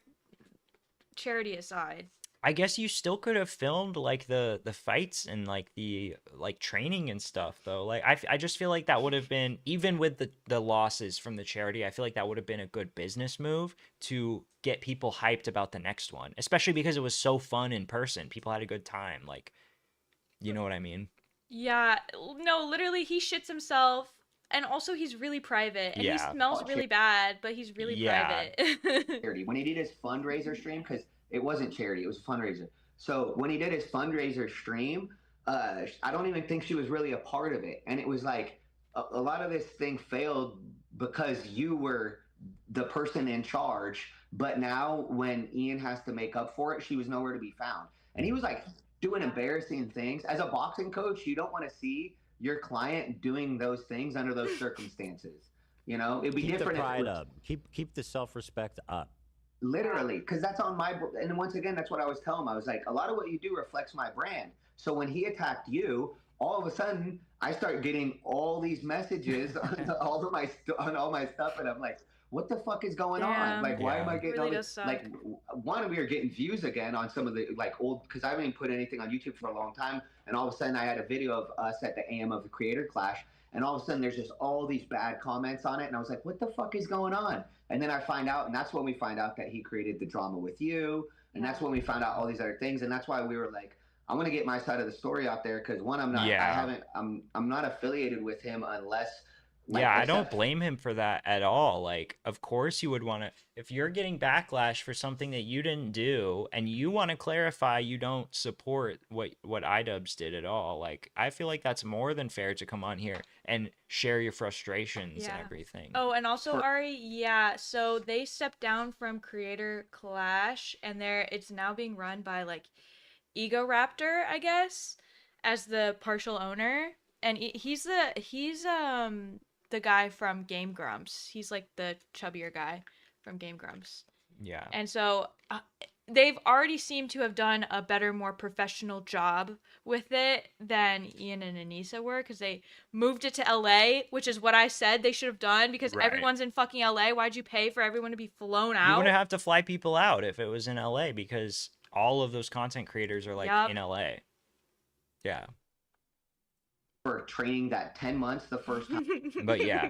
charity aside. I guess you still could have filmed like the fights and like the like training and stuff though. Like I just feel like that would have been, even with the losses from the charity, I feel like that would have been a good business move to get people hyped about the next one, especially because it was so fun in person. People had a good time. Like, you know what I mean? Yeah. No, literally he shits himself. And also he's really private. And he smells really bad, but he's really private. When he did his fundraiser stream, because it wasn't charity, it was a fundraiser. So when he did his fundraiser stream, I don't even think she was really a part of it. And it was like a lot of this thing failed because you were the person in charge. But now when Ian has to make up for it, she was nowhere to be found. And he was like doing embarrassing things. As a boxing coach, you don't want to see your client doing those things under those circumstances. You know, it'd be different. Keep the pride up. Keep the self-respect up. Literally, because that's on my, and once again, that's what I was telling him. I was like, a lot of what you do reflects my brand. So when he attacked you, all of a sudden, I start getting all these messages on all my stuff, and I'm like, what the fuck is going on? Like, why am I getting all this? Like, one, we were getting views again on some of the like old, because I haven't even put anything on YouTube for a long time, and all of a sudden I had a video of us at the AM of the Creator Clash, and all of a sudden there's just all these bad comments on it, and I was like, what the fuck is going on? And then I find out, and that's when we find out that he created the drama with you, and that's when we found out all these other things, and that's why we were like, I want to get my side of the story out there, because one, I'm not affiliated with him unless. Like, I don't blame him for that at all. Like, of course you would want to, if you're getting backlash for something that you didn't do and you want to clarify you don't support what Idubbbz did at all. Like, I feel like that's more than fair to come on here and share your frustrations and everything. Oh, and also Ari, so they stepped down from Creator Clash, and it's now being run by like Ego Raptor, I guess, as the partial owner. And he's the guy from Game Grumps. He's like the chubbier guy from Game Grumps. Yeah. And so they've already seemed to have done a better, more professional job with it than Ian and Anissa were, because they moved it to LA, which is what I said they should have done, because everyone's in fucking LA. Why'd you pay for everyone to be flown out? You wouldn't have to fly people out if it was in LA, because all of those content creators are like in LA. Yeah. For training that 10 months the first time. But yeah.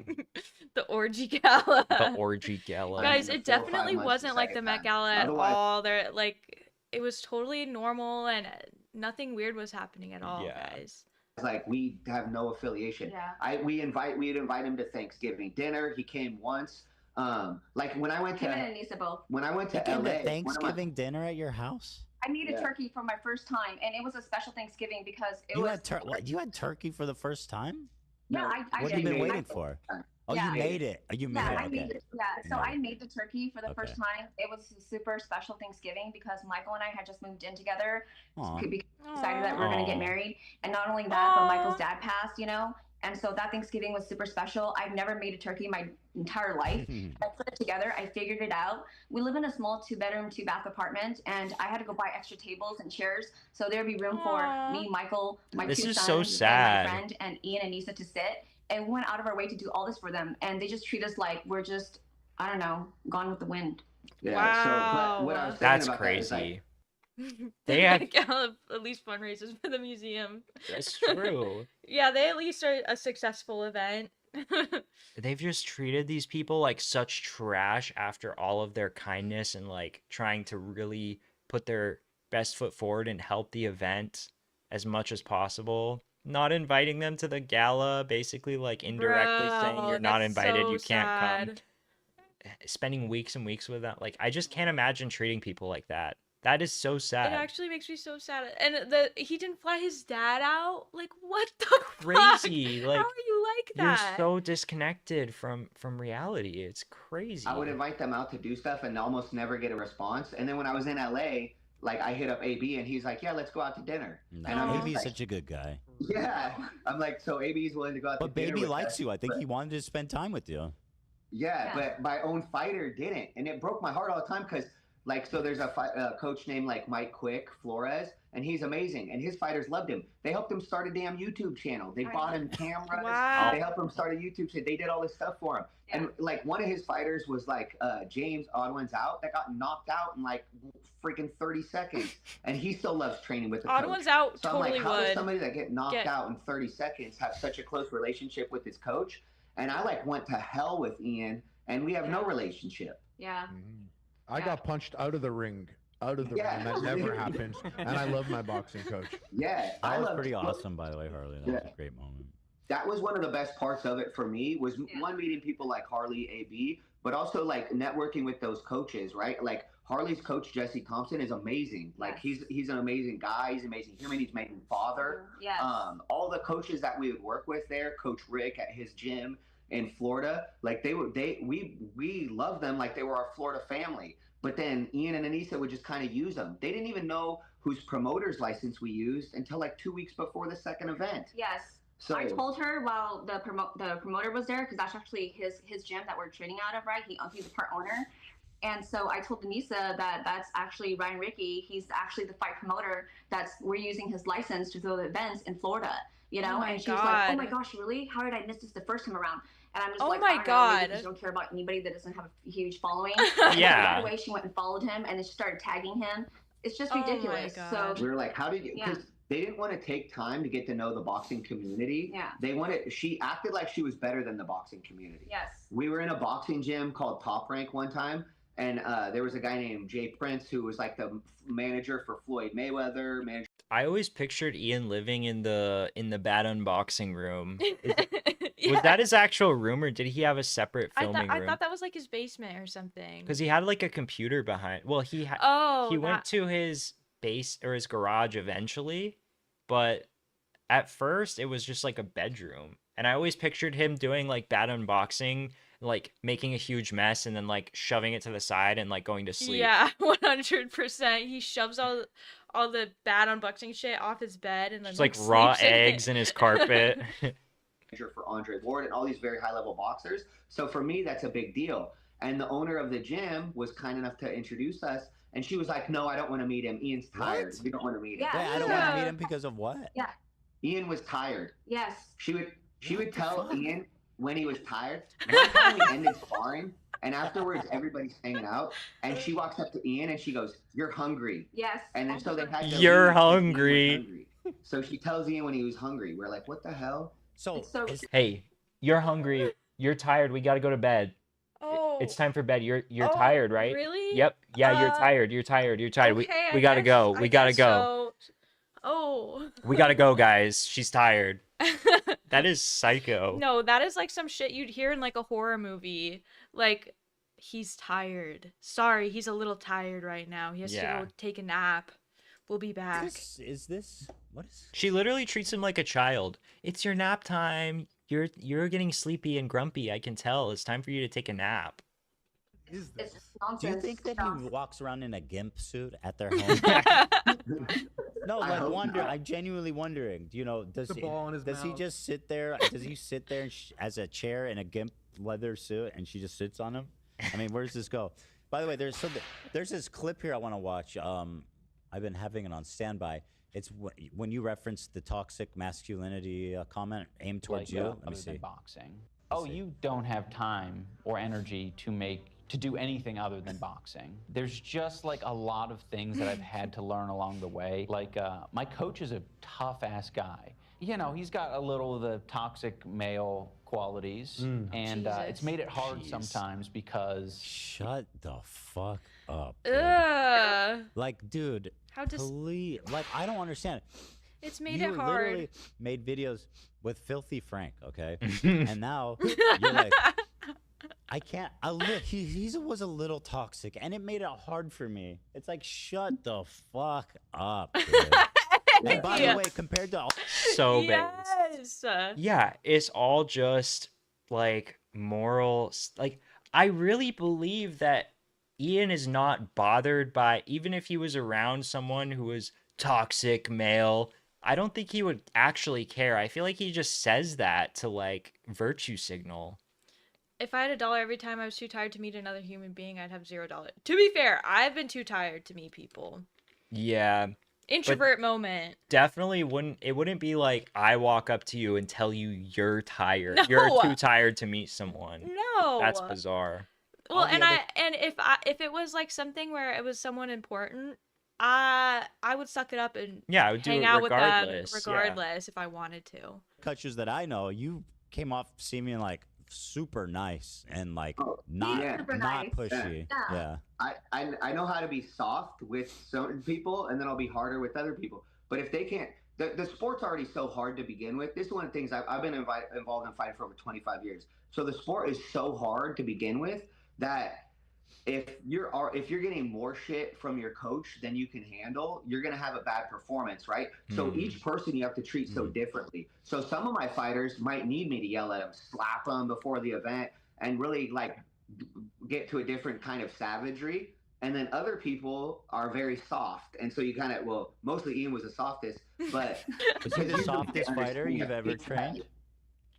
The orgy gala. The orgy gala. Guys, it definitely wasn't like the Met Gala at all. There, like, it was totally normal and nothing weird was happening at all, guys. Like, we have no affiliation. Yeah. We'd invite him to Thanksgiving dinner. He came once. Like when I went to him and Anissa both. When I went to LA, LA, Thanksgiving dinner at your house. I made a turkey for my first time, and it was a special Thanksgiving because you had turkey for the first time. Yeah, I what have you been waiting for? Oh, you made it. You made it. I made it. Yeah, so I made the turkey for the first time. It was a super special Thanksgiving because Michael and I had just moved in together. We decided that we were going to get married. And not only that, but Michael's dad passed, you know? And so that Thanksgiving was super special. I've never made a turkey my entire life. I put it together. I figured it out. We live in a small 2-bedroom, 2-bath apartment, and I had to go buy extra tables and chairs so there'd be room for me, Michael, my two sons, and my friend, and Ian and Nisa to sit. And we went out of our way to do all this for them, and they just treat us like we're just, I don't know, gone with the wind. Yeah. Wow. So, but what I was saying That's about crazy. That is like, they had at least fundraisers for the museum. That's true. Yeah, they at least are a successful event. They've just treated these people like such trash after all of their kindness and like trying to really put their best foot forward and help the event as much as possible. Not inviting them to the gala, basically like indirectly saying you're not invited, you can't come. Spending weeks and weeks with them. Like, I just can't imagine treating people like that. That is so sad. It actually makes me so sad. And he didn't fly his dad out? Like, what the crazy. fuck? Like, how are you like that? You're so disconnected from reality. It's crazy. I would invite them out to do stuff and almost never get a response. And then when I was in LA, like, I hit up AB and he's like, yeah, let's go out to dinner. No, and I'm AB's like, such a good guy. Yeah. I'm like, so AB's willing to go out to dinner. But Baby with likes us, you. I think he wanted to spend time with you. Yeah, but my own fighter didn't. And it broke my heart all the time because, like, so there's a coach named, like, Mike Quick Flores, and he's amazing. And his fighters loved him. They helped him start a damn YouTube channel. They bought him cameras. Wow. They helped him start a YouTube channel. They did all this stuff for him. Yeah. And, like, one of his fighters was, like, James Odwin's out that got knocked out in, like, freaking 30 seconds. And he still loves training with the coach. Odwin's out so totally I'm like, how would does somebody that get knocked out in 30 seconds have such a close relationship with his coach? And I, like, went to hell with Ian, and we have no relationship. Yeah. I got punched out of the ring. Out of the ring. That never happens. And I love my boxing coach. Yeah. That was pretty awesome, by the way, Harley. That was a great moment. That was one of the best parts of it for me was one, meeting people like Harley, AB, but also like networking with those coaches, right? Like Harley's coach, Jesse Thompson, is amazing. Like he's an amazing guy. He's amazing human. He's amazing father. Yes. All the coaches that we would work with there, Coach Rick at his gym in Florida, like we love them like they were our Florida family. But then Ian and Anissa would just kind of use them. They didn't even know whose promoter's license we used until like 2 weeks before the second event. Yes. So I told her while the promoter was there, because that's actually his gym that we're training out of, right? He's a part owner. And so I told Anissa that that's actually Ryan Ricky. He's actually the fight promoter we're using his license to throw the events in Florida, you know? And she was like, oh my gosh, really? How did I miss this the first time around? And I'm just like, my God. I don't care about anybody that doesn't have a huge following. Yeah. Right away, she went and followed him, and then she started tagging him. It's just ridiculous. So we were like, how did you? Because they didn't want to take time to get to know the boxing community. Yeah. She acted like she was better than the boxing community. Yes. We were in a boxing gym called Top Rank one time, and there was a guy named Jay Prince who was like the manager for Floyd Mayweather. I always pictured Ian living in the bad unboxing room. Was that his actual room, or did he have a separate filming room? I thought that was like his basement or something. Because he had like a computer behind. Well, he went to his base or his garage eventually, but at first it was just like a bedroom. And I always pictured him doing like bad unboxing, like making a huge mess and then like shoving it to the side and like going to sleep. Yeah, 100%. He shoves all the bad unboxing shit off his bed and then just like raw eggs in his carpet. For Andre Ward and all these very high level boxers. So for me, that's a big deal. And the owner of the gym was kind enough to introduce us. And she was like, no, I don't want to meet him. Ian's tired. We don't want to meet him. Yeah, I don't want to meet him because of what? Yeah. Ian was tired. Yes. She would tell Ian when he was tired. One time we ended sparring And afterwards, everybody's hanging out, and she walks up to Ian and she goes, "You're hungry." Yes. And then so they had to You're leave 'cause Ian was hungry. So she tells Ian when he was hungry. We're like, what the hell? So, hey, you're hungry. You're tired. We got to go to bed. Oh. It's time for bed. You're tired, right? Really? Yep. Yeah, you're tired. You're tired. You're tired. Okay, we got to go. We got to go. So. Oh. We got to go, guys. She's tired. That is psycho. No, that is like some shit you'd hear in like a horror movie. Like, he's tired. Sorry, he's a little tired right now. He has to go take a nap. We'll be back. Is this what is? She literally treats him like a child. It's your nap time. You're getting sleepy and grumpy. I can tell. It's time for you to take a nap. It's Do you nonsense. think that he walks around in a gimp suit at their home? No, like I'm genuinely wondering. You know, does The ball in his he mouth. just sit there? Does he sit there as a chair in a gimp leather suit, and she just sits on him? I mean, where does this go? By the way, there's this clip here I want to watch. I've been having it on standby. It's when you reference the toxic masculinity comment aimed towards you. Let me see. Boxing. Oh, you don't have time or energy to do anything other than boxing. There's just like a lot of things that I've had to learn along the way. Like my coach is a tough ass guy. You know, he's got a little of the toxic male qualities, and it's made it hard sometimes because. Shut the fuck up. Dude. Like, dude. How does? Like, I don't understand. It's made you it hard. Literally made videos with Filthy Frank, okay, and now you're like, I can't. He was a little toxic, and it made it hard for me. It's like, shut the fuck up, dude. And by the way, compared to so yes. Yeah, it's all just like moral. Like, I really believe that Ian is not bothered by, even if he was around someone who was toxic male, I don't think he would actually care. I feel like he just says that to like virtue signal. If I had $1 every time I was too tired to meet another human being, I'd have $0. To be fair, I've been too tired to meet people. Yeah. Introvert moment. Definitely wouldn't be like I walk up to you and tell you you're tired. No. You're too tired to meet someone. No. That's bizarre. Well, and if it was like something where it was someone important, I would suck it up and I would hang do it out regardless. with them regardless if I wanted to. coaches that I know, you came off seeming like super nice and like not pushy. Yeah. I know how to be soft with certain people, and then I'll be harder with other people. But if they can't, the sport's already so hard to begin with. This is one of the things I've been involved in fighting for over 25 years. So the sport is so hard to begin with that if you're getting more shit from your coach than you can handle, you're gonna have a bad performance, right? So each person you have to treat so differently. So some of my fighters might need me to yell at them, slap them before the event, and really like get to a different kind of savagery. And then other people are very soft, and so you kind of mostly Ian was the softest, but is he the softest fighter you've ever trained?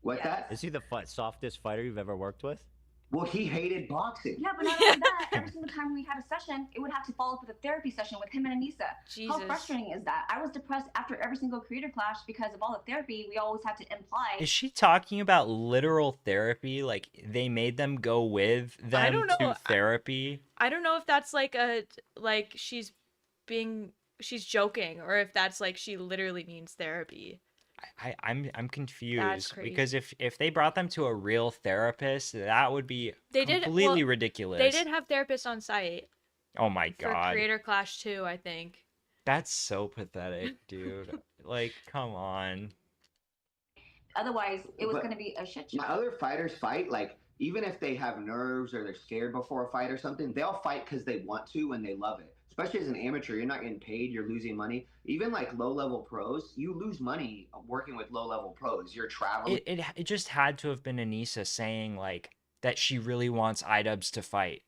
What's that? Is he the softest fighter you've ever worked with? Well, he hated boxing. Yeah, but not only that, every single time we had a session, it would have to follow up with a therapy session with him and Anissa. Jesus. How frustrating is that? I was depressed after every single creator clash because of all the therapy we always had to imply. Is she talking about literal therapy? Like they made them go with them to therapy? I don't know if that's like she's joking, or if that's like she literally means therapy. I'm confused because if they brought them to a real therapist, that would be completely ridiculous. They did have therapists on site. Oh my god. For Creator Clash 2, I think. That's so pathetic, dude. Like, come on. Otherwise, it was going to be a shit show. My other fighters fight, like, even if they have nerves or they're scared before a fight or something, they'll fight because they want to and they love it. Especially as an amateur, you're not getting paid, you're losing money. Even like low-level pros, you lose money working with low-level pros. You're traveling. It just had to have been Anissa saying like that she really wants Idubbbz to fight.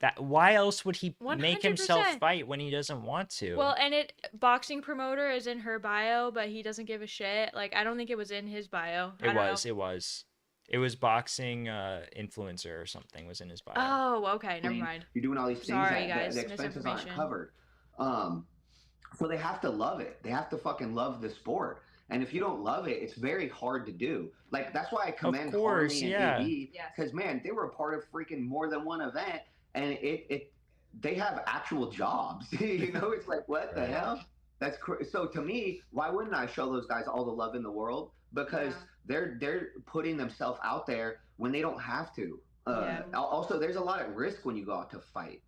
That why else would he 100%. Make himself fight when he doesn't want to? Well, and boxing promoter is in her bio, but he doesn't give a shit. Like I don't think it was in his bio. It was boxing influencer or something was in his bio. Oh, okay, never mind. You're doing all these things. Sorry, guys, the expenses aren't covered. So they have to love it. They have to fucking love the sport. And if you don't love it, it's very hard to do. Like, that's why I commend course, Harley and yeah. AB, because man, they were a part of freaking more than one event, and they have actual jobs. You know, it's like, what the hell? That's so to me. Why wouldn't I show those guys all the love in the world? Because they're putting themselves out there when they don't have to. Also, there's a lot at risk when you go out to fight.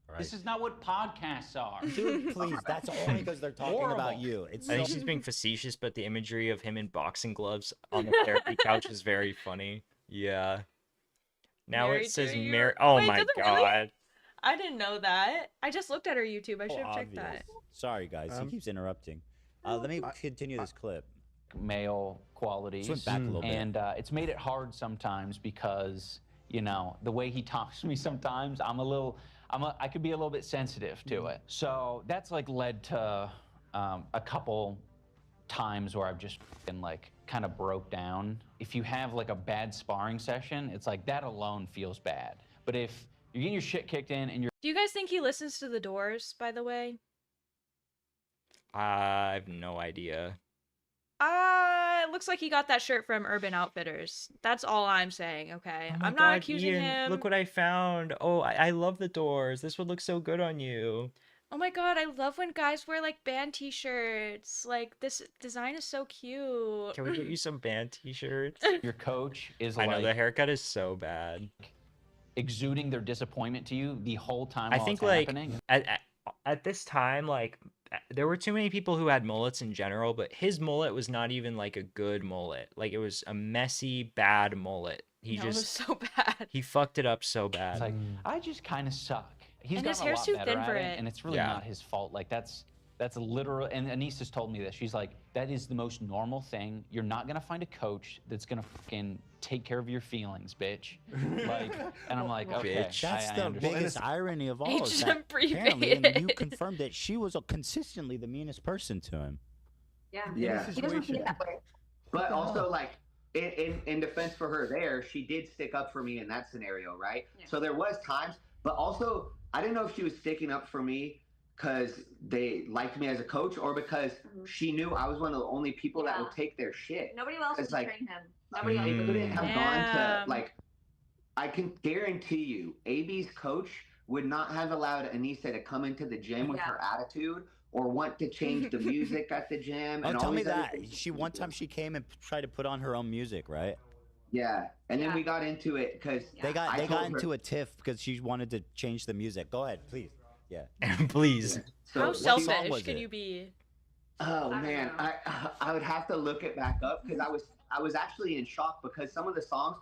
Right. This is not what podcasts are. Dude, please. That's only because they're talking about you. I think she's being facetious, but the imagery of him in boxing gloves on the therapy couch is very funny. Yeah. Now Married it says to you? Mary. Oh Wait, my does it god. really? I didn't know that. I just looked at her YouTube. I should have checked Obvious. that. Sorry, guys. He keeps interrupting. Let me continue this clip. Male qualities. Swim back a little bit. And it's made it hard sometimes because, you know, the way he talks to me sometimes, I could be a little bit sensitive to it. So that's like led to a couple times where I've just been like kind of broke down. If you have like a bad sparring session, it's like that alone feels bad. But if you're getting your shit kicked in and you're... Do you guys think he listens to The Doors, by the way? I have no idea. It looks like he got that shirt from Urban Outfitters. That's all I'm saying, okay? Oh my I'm not God, accusing Ian, him. Look what I found. Oh, I love the Doors. This would look so good on you. Oh my God, I love when guys wear like band t-shirts. Like, this design is so cute. Can we get you some band t-shirts? Your coach is I know, like the haircut is so bad. exuding their disappointment to you the whole time I while think it's like happening. at this time, like there were too many people who had mullets in general, but his mullet was not even like a good mullet. Like it was a messy, bad mullet. He No, it was just so bad. he fucked it up so bad. It's like, I just kind of suck. He's And his gotten a hair's lot too better thin at for it, it. and it's really Yeah. not his fault. Like that's literal. And Anissa's told me this. She's like, that is the most normal thing. You're not gonna find a coach that's gonna fucking take care of your feelings, bitch. Like, and I'm like, okay, Bitch. That's I the understand. biggest irony of all. Is Agent that apparently, and you abbreviated. confirmed that she was consistently the meanest person to him. Yeah. Yeah. He doesn't see it that way. But also, like, in defense for her there, she did stick up for me in that scenario, right? Yeah. So there was times, but also, I didn't know if she was sticking up for me because they liked me as a coach or because she knew I was one of the only people that would take their shit. Nobody else It's would like, train him. Nobody else They would. couldn't have gone to, Damn. like, I can guarantee you, AB's coach would not have allowed Anissa to come into the gym with her attitude or want to change the music at the gym. Oh, And tell all me these other that. things. One time she came and tried to put on her own music, right? Yeah, and then we got into it because They got I told her- into a tiff because she wanted to change the music. Go ahead, please. Yeah. Please. So How what selfish was can it? you be? Oh man, I would have to look it back up because I was actually in shock because some of the songs,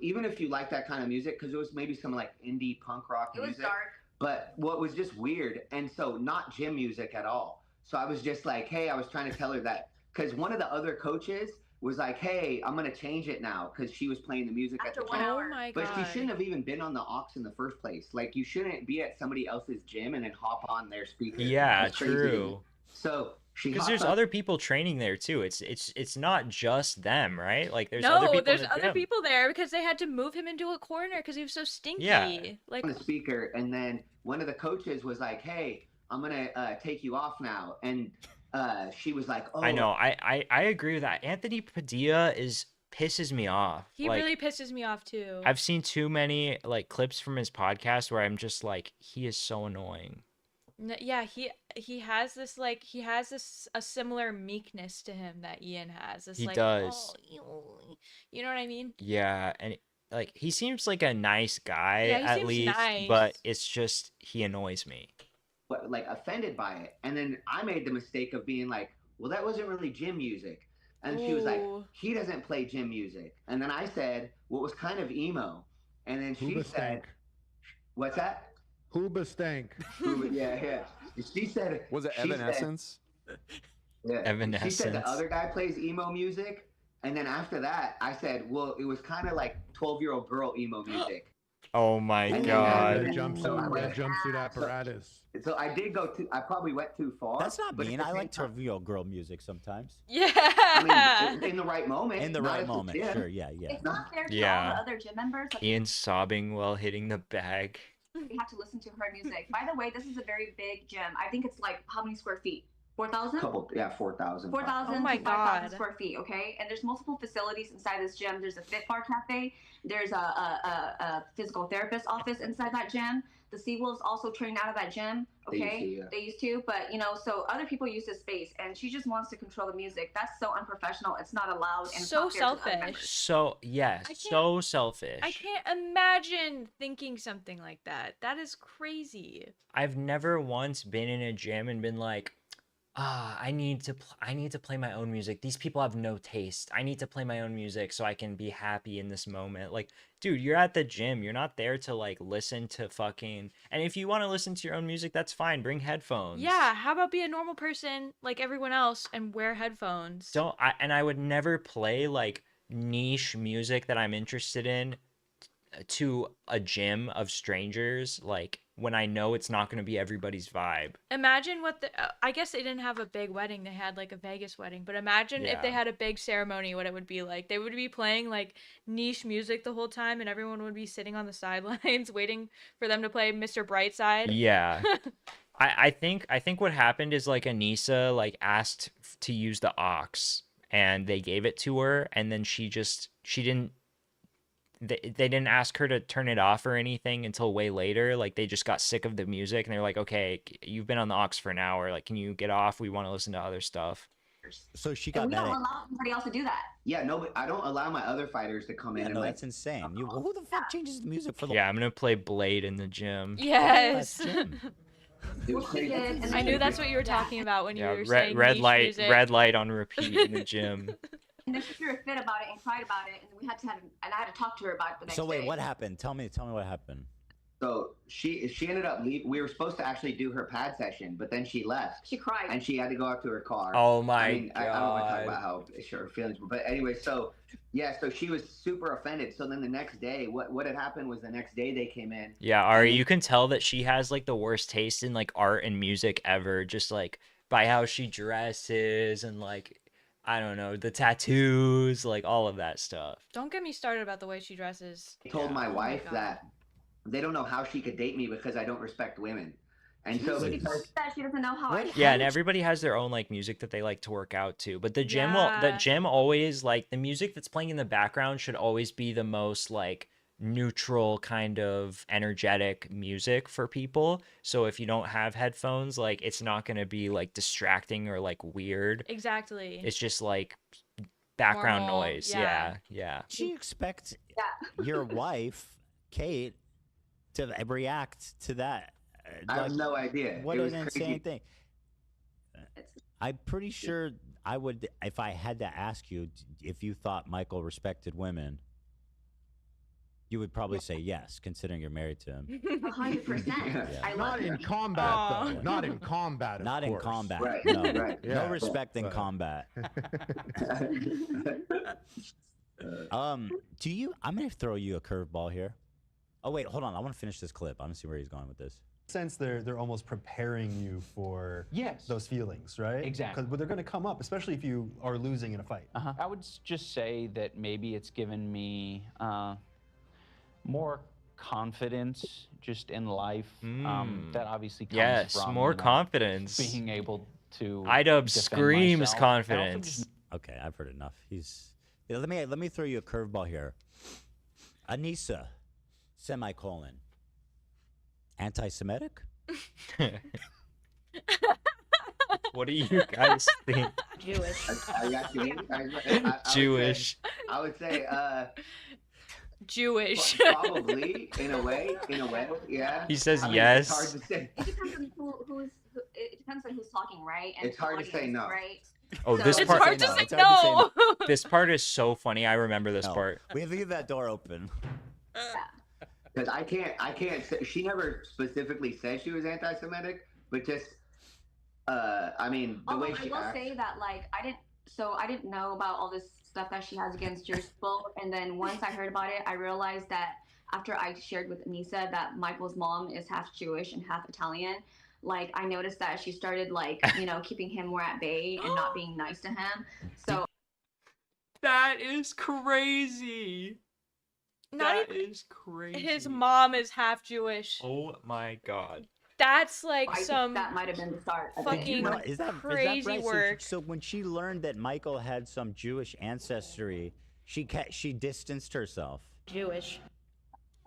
even if you like that kind of music, because it was maybe some like indie punk rock It was music, dark. but what was just weird, and so not gym music at all. So I was just like, hey, I was trying to tell her that because one of the other coaches was like, hey, I'm gonna change it now because she was playing the music After at the 1 time. hour. Oh my But God. she shouldn't have even been on the aux in the first place. Like you shouldn't be at somebody else's gym and then hop on their speaker. Yeah, That's crazy. true. So she Because hopped there's up- other people training there too. It's not just them, right? Like there's other people. there's in the other gym. people there because they had to move him into a corner because he was so stinky. Yeah. Like, on the speaker, and then one of the coaches was like, "Hey, I'm gonna take you off now," and she was like, "Oh, I know. I agree with that. Anthony Padilla pisses me off. he Like, really pisses me off too. I've seen too many like clips from his podcast where I'm just like, he is so annoying. Yeah, he has this like a similar meekness to him that Ian has. It's He like, does. Oh, you know what I mean? Yeah, and like he seems like a nice guy Yeah, he at seems least, nice. but it's just he annoys me. but like offended by it." And then I made the mistake of being like, "Well, that wasn't really gym music," and she was like, Ooh. "He doesn't play gym music." And then I said, "Well, it was kind of emo," and then she Hooba said, stank. "What's that?" Hooba stank. Yeah. She said, Was it she said- Evanescence? Yeah. She said Evanescence. the other guy plays emo music. And then after that, I said, well, it was kind of like 12-year-old girl emo music. Oh my And then god. That So I jumpsuit, went, that jumpsuit apparatus. So I did go too, I probably went too far. That's not but at mean. the I same like time- real girl music sometimes. Yeah. I mean, in the right moment. In the not right at the moment, gym. sure, yeah. It's not fair to all Yeah. the other gym members. Like, Ian sobbing while hitting the bag. we have to listen to her music. By the way, this is a very big gym. I think it's like how many square feet? 4,000? Yeah, 4,000. 4,000 Oh my to 5,000 God. square feet, okay? And there's multiple facilities inside this gym. There's a Fit Bar Cafe. There's a physical therapist office inside that gym. The Seawolves also train out of that gym, okay? They used to, but you know, so other people use this space, and she just wants to control the music. That's so unprofessional. It's not allowed. And So it's not fair to the other selfish. members. So yes, so selfish. I can't imagine thinking something like that. That is crazy. I've never once been in a gym and been like, I need to play my own music. These people have no taste. I need to play my own music so I can be happy in this moment. Like, dude, you're at the gym. You're not there to like listen to fucking. And if you want to listen to your own music, that's fine. Bring headphones. Yeah, how about be a normal person like everyone else and wear headphones? I would never play like niche music that I'm interested in to a gym of strangers, like when I know it's not going to be everybody's vibe. Imagine what the I guess they didn't have a big wedding. They had like a Vegas wedding. But imagine if they had a big ceremony, what it would be like. They would be playing like niche music the whole time, and everyone would be sitting on the sidelines waiting for them to play Mr. Brightside. Yeah. I think what happened is like Anissa like asked to use the aux, and they gave it to her, and then she didn't. They didn't ask her to turn it off or anything until way later. Like they just got sick of the music, and they're like, "Okay, you've been on the aux for an hour. Like, can you get off? We want to listen to other stuff." So she And got we mad don't at. allow anybody else to do that. Yeah, no, but I don't allow my other fighters to come in. Yeah, and no, like, that's insane. Who the fuck changes the music for the? Yeah, I'm gonna play Blade in the gym. Yes. it was crazy. I knew that's what you were talking about when you were saying red niche light, music. red light on repeat in the gym. And then she threw a fit about it and cried about it, and we had to and I had to talk to her about it the next So wait, day. what happened? Tell me what happened. So she ended up leaving. We were supposed to actually do her pad session, but then she left. She cried. And she had to go out to her car. Oh my I don't want to talk God. about how her feelings were, but anyway, so she was super offended. So then the next day, what had happened was the next day they came in. Yeah, Ari, you can tell that she has like the worst taste in like art and music ever, just like by how she dresses and like I don't know, the tattoos, like all of that stuff. Don't get me started about the way she dresses. I told my Oh my wife God. that they don't know how she could date me because I don't respect women. And so because that she doesn't know how I Yeah, and everybody has their own like music that they like to work out to. But the gym always like the music that's playing in the background should always be the most like neutral kind of energetic music for people. So if you don't have headphones, like it's not going to be like distracting or like weird. Exactly. It's just like background Normal, noise. yeah. Yeah. She expects your wife, Kate, to react to that. I have no idea. What It an was insane crazy. thing. I'm pretty sure I would, if I had to ask you if you thought Michael respected women, you would probably say yes, considering you're married to him. 100%. I love Not in her. combat, though. Yeah. Not in combat, of Not in course. combat. Right, No, right. no Yeah, respect in but- combat. Do you? I'm gonna throw you a curveball here. Oh wait, hold on. I want to finish this clip. I want to see where he's going with this. Sense they're almost preparing you for those feelings, right? Exactly. But they're going to come up, especially if you are losing in a fight. I would just say that maybe it's given me more confidence just in life. That obviously comes Yes, from more confidence. being able to Idubbbz defend screams myself. And also confidence. just Okay, I've heard enough. Let me throw you a curveball here. Anissa, semicolon. Anti-Semitic? What do you guys think? Jewish. Jewish. I would say Jewish. probably in a way, yeah. He says I mean, yes. It's hard to say. It depends on it depends on who's talking, right? And It's hard to say audience, no. Right? Oh, So- this It's part. hard to say It's hard to say no. This part is so funny. I remember this No. part. We have to leave that door open. Because I can't say, she never specifically said she was anti-Semitic, but just, I mean, the way Although she I will acts. say that, like, I didn't know about all this stuff that she has against Jewish people, and then once I heard about it, I realized that after I shared with Anissa that Michael's mom is half Jewish and half Italian, like, I noticed that she started, like, keeping him more at bay and not being nice to him. So That is crazy. Not That even is crazy. his mom is half Jewish. Oh my God. That's like I think some that might have been the start. fucking is that crazy right? work. So when she learned that Michael had some Jewish ancestry, she distanced herself. Jewish.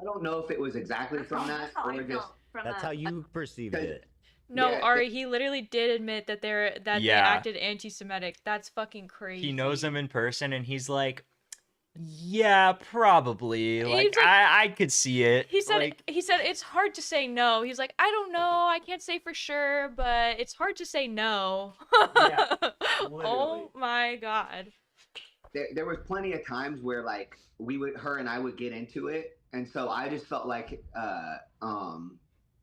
I don't know if it was exactly from that or just. That's how you perceived it. No, Yeah, Ari, he literally did admit that they acted anti-Semitic. That's fucking crazy. He knows them in person, and he's like, yeah, probably. Like, like, I could see it. He said like, it's hard to say no. He's like, I don't know, I can't say for sure, but it's hard to say no. Yeah, oh my god. There was plenty of times where like her and I would get into it, and so I just felt like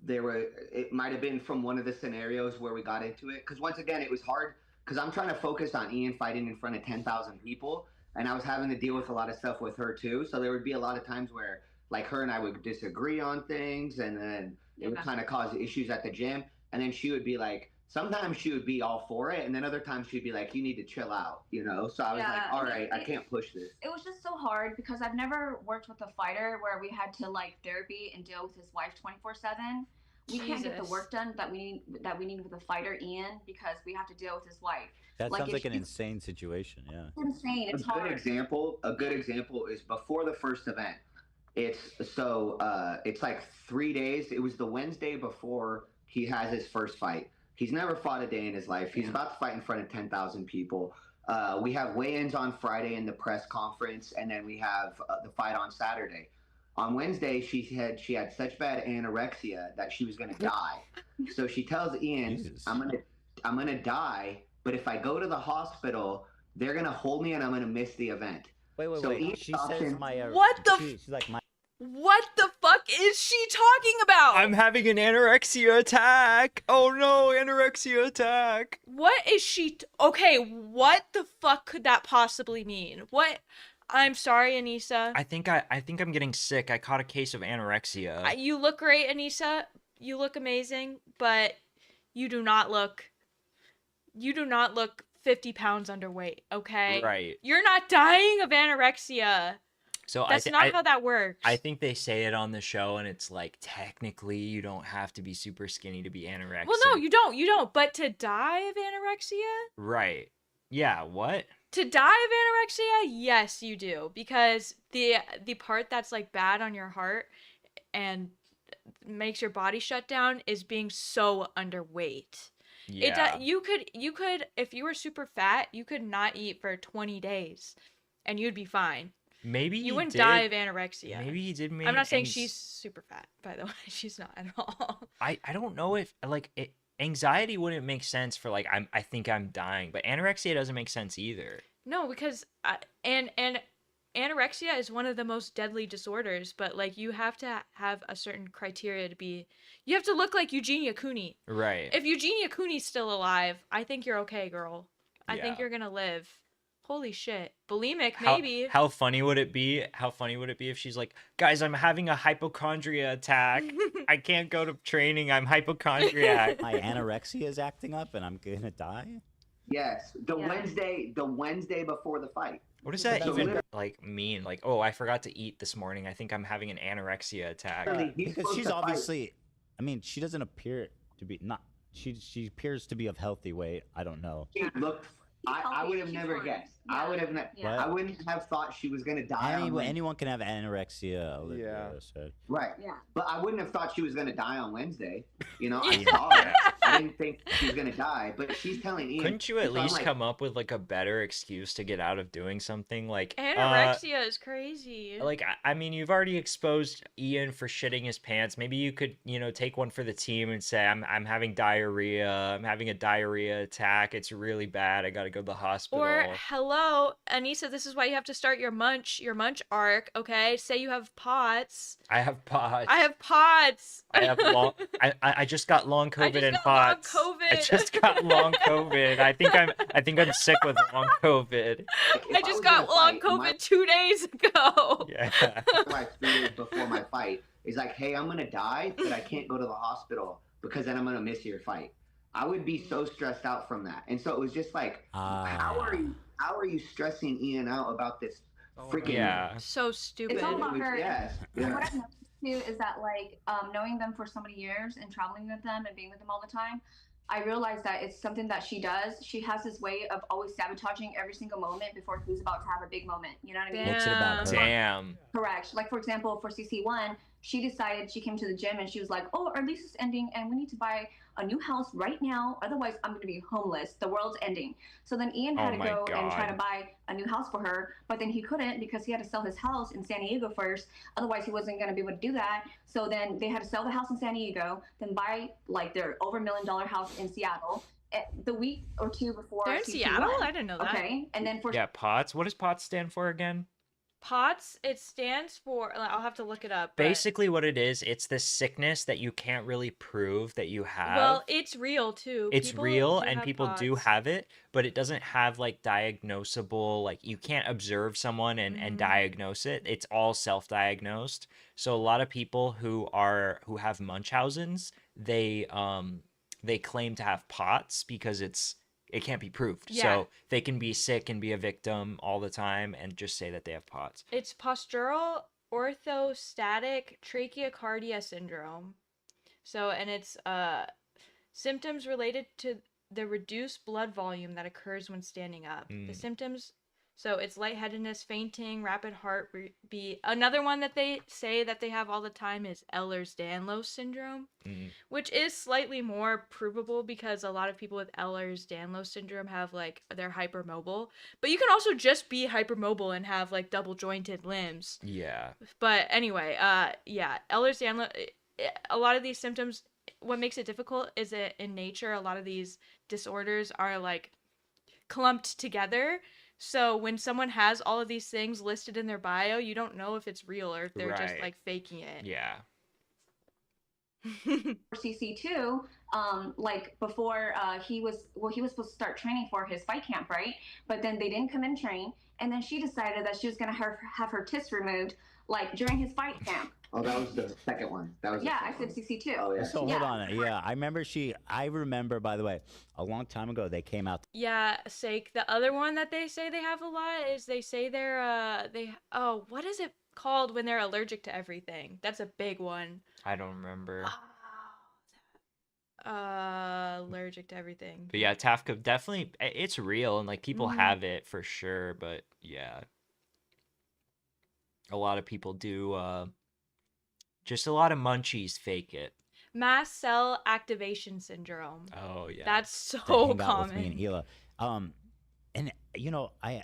it might have been from one of the scenarios where we got into it, because once again it was hard because I'm trying to focus on Ian fighting in front of 10,000 people, and I was having to deal with a lot of stuff with her too, so there would be a lot of times where like her and I would disagree on things, and then it would kind of cause issues at the gym, and then she would be like, sometimes she would be all for it, and then other times she'd be like, you need to chill out, you know? So I was like, all right, I can't push this. It was just so hard because I've never worked with a fighter where we had to like therapy and deal with his wife 24/7. We can't get the work done that we need with a fighter, Ian, because we have to deal with his wife. That sounds like an insane situation. Yeah. It's insane. It's hard. A good example is before the first event. It's like 3 days. It was the Wednesday before he has his first fight. He's never fought a day in his life. He's about to fight in front of 10,000 people. We have weigh-ins on Friday in the press conference, and then we have the fight on Saturday. On Wednesday, she had such bad anorexia that she was gonna die. So she tells Ian, Jesus. I'm gonna die, but if I go to the hospital, they're gonna hold me and I'm gonna miss the event. Wait. Ian she says What the fuck is she talking about? I'm having an anorexia attack. Oh no, anorexia attack. What is she? Okay, what the fuck could that possibly mean? What? I'm sorry, Anissa. I think I'm getting sick. I caught a case of anorexia. You look great, Anissa. You look amazing, but you do not look 50 pounds underweight, okay? Right. You're not dying of anorexia. So that's not how that works. I think they say it on the show, and it's like, technically you don't have to be super skinny to be anorexic. Well, no, you don't. But to die of anorexia? Right. Yeah, what? To die of anorexia? Yes, you do. Because the part that's like bad on your heart and makes your body shut down is being so underweight. Yeah. You could if you were super fat, you could not eat for 20 days and you'd be fine. Maybe you wouldn't die of anorexia. Maybe he did. I'm not saying she's super fat, by the way. She's not at all. I don't know if anxiety wouldn't make sense for like I think I'm dying, but anorexia doesn't make sense either. No, because and anorexia is one of the most deadly disorders, but like you have to have a certain criteria to be. You have to look like Eugenia Cooney. Right. If Eugenia Cooney's still alive, I think you're okay, girl. I think you're gonna live. Holy shit. Bulimic, maybe. How funny would it be? How funny would it be if she's like, guys, I'm having a hypochondria attack. I can't go to training. I'm hypochondriac. My anorexia is acting up and I'm gonna die? Yes. The Wednesday before the fight. What does that even like mean? Like, oh, I forgot to eat this morning. I think I'm having an anorexia attack. Because she's obviously, I mean, she doesn't appear to be she appears to be of healthy weight. I don't know. She looked I would have never guessed. Yeah. I wouldn't have thought she was gonna die. Anyone can have anorexia. Olivia said. Right. Yeah. But I wouldn't have thought she was gonna die on Wednesday. You know, I saw it. I didn't think she was gonna die. But she's telling Ian. Couldn't you at least come up with like a better excuse to get out of doing something? Like anorexia is crazy. Like I mean, you've already exposed Ian for shitting his pants. Maybe you could, take one for the team and say, I'm having diarrhea. I'm having a diarrhea attack. It's really bad. I gotta go to the hospital. Or hello, Anissa, this is why you have to start your munch arc, okay? Say you have POTS. I have POTS. I have POTS. I have long I just got long COVID and POTS. I just got long COVID. I think I'm sick with long COVID. I just got long COVID 2 days ago. Yeah. Like 3 days before my fight is like, hey, I'm gonna die, but I can't go to the hospital because then I'm gonna miss your fight. I would be so stressed out from that. And so it was just like, how are you stressing Ian out about this freaking so stupid. It's all about her. Yes. And what I've noticed too is that like knowing them for so many years and traveling with them and being with them all the time, I realized that it's something that she does. She has this way of always sabotaging every single moment before who's about to have a big moment. You know what I mean? Makes it about her. Damn. Correct. Like for example, for CC1, she decided she came to the gym and she was like, "Oh, our lease is ending, and we need to buy a new house right now. Otherwise, I'm going to be homeless. The world's ending." So then Ian had to go and try to buy a new house for her, but then he couldn't because he had to sell his house in San Diego first. Otherwise, he wasn't going to be able to do that. So then they had to sell the house in San Diego, then buy like their over $1 million house in Seattle. The week or two before They're in CC1. Seattle? I didn't know that. Okay, and then for POTS. What does POTS stand for again? POTS, it stands for, I'll have to look it up. Basically what it is, it's this sickness that you can't really prove that you have. Well, it's real too. It's People real do and have people do POTS. have it, but it doesn't have like diagnosable, like you can't observe someone and diagnose it. It's all self-diagnosed. So a lot of people who have Munchausen's, they claim to have POTS because it can't be proved. Yeah. So they can be sick and be a victim all the time and just say that they have POTS. It's postural orthostatic tracheocardia syndrome. So, and it's symptoms related to the reduced blood volume that occurs when standing up. The symptoms, so it's lightheadedness, fainting, rapid heartbeat. Another one that they say that they have all the time is Ehlers-Danlos syndrome, which is slightly more provable because a lot of people with Ehlers-Danlos syndrome have like they're hypermobile. But you can also just be hypermobile and have like double jointed limbs. Yeah. But anyway, yeah, Ehlers-Danlos. A lot of these symptoms, what makes it difficult is that in nature, a lot of these disorders are like clumped together. So when someone has all of these things listed in their bio, you don't know if it's real or if they're just like faking it. Yeah. For CC2, like before he was supposed to start training for his fight camp, right? But then they didn't come and train, and then she decided that she was gonna have her tits removed, like during his fight camp. Oh, that was the second one. That was I said CC2. Oh yeah. So hold on. Yeah, I remember, by the way, a long time ago they came out. Yeah, sake. The other one that they say they have a lot is they say they're what is it called when they're allergic to everything? That's a big one. I don't remember. Allergic to everything. But yeah, TAFCO definitely, it's real and like people have it for sure. But yeah, a lot of people do. Just a lot of munchies fake it. Mast cell activation syndrome. Oh yeah, that's so Hang out common. with me and Hila. And you know, I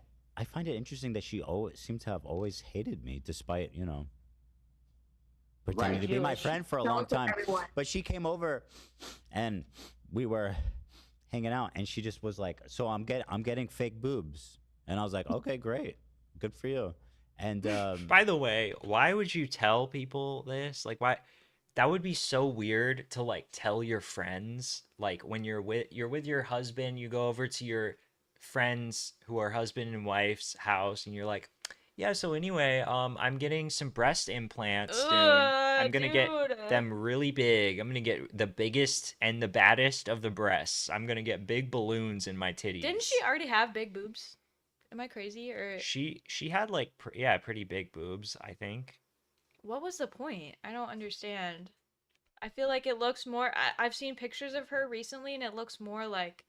find it interesting that she always seemed to have always hated me, despite pretending to be my friend for a long time. But she came over, and we were hanging out, and she just was like, "So I'm getting fake boobs," and I was like, "Okay, great, good for you." And by the way, why would you tell people this? Like, why? That would be so weird to like tell your friends. Like when you're with your husband, you go over to your friends who are husband and wife's house, and you're like, "Yeah, so anyway, I'm getting some breast implants soon. I'm gonna get them really big. I'm gonna get the biggest and the baddest of the breasts. I'm gonna get big balloons in my titties." Didn't she already have big boobs? Am I crazy or she had like pretty big boobs, I think. What was the point? I don't understand. I feel like it looks more I've seen pictures of her recently and it looks more like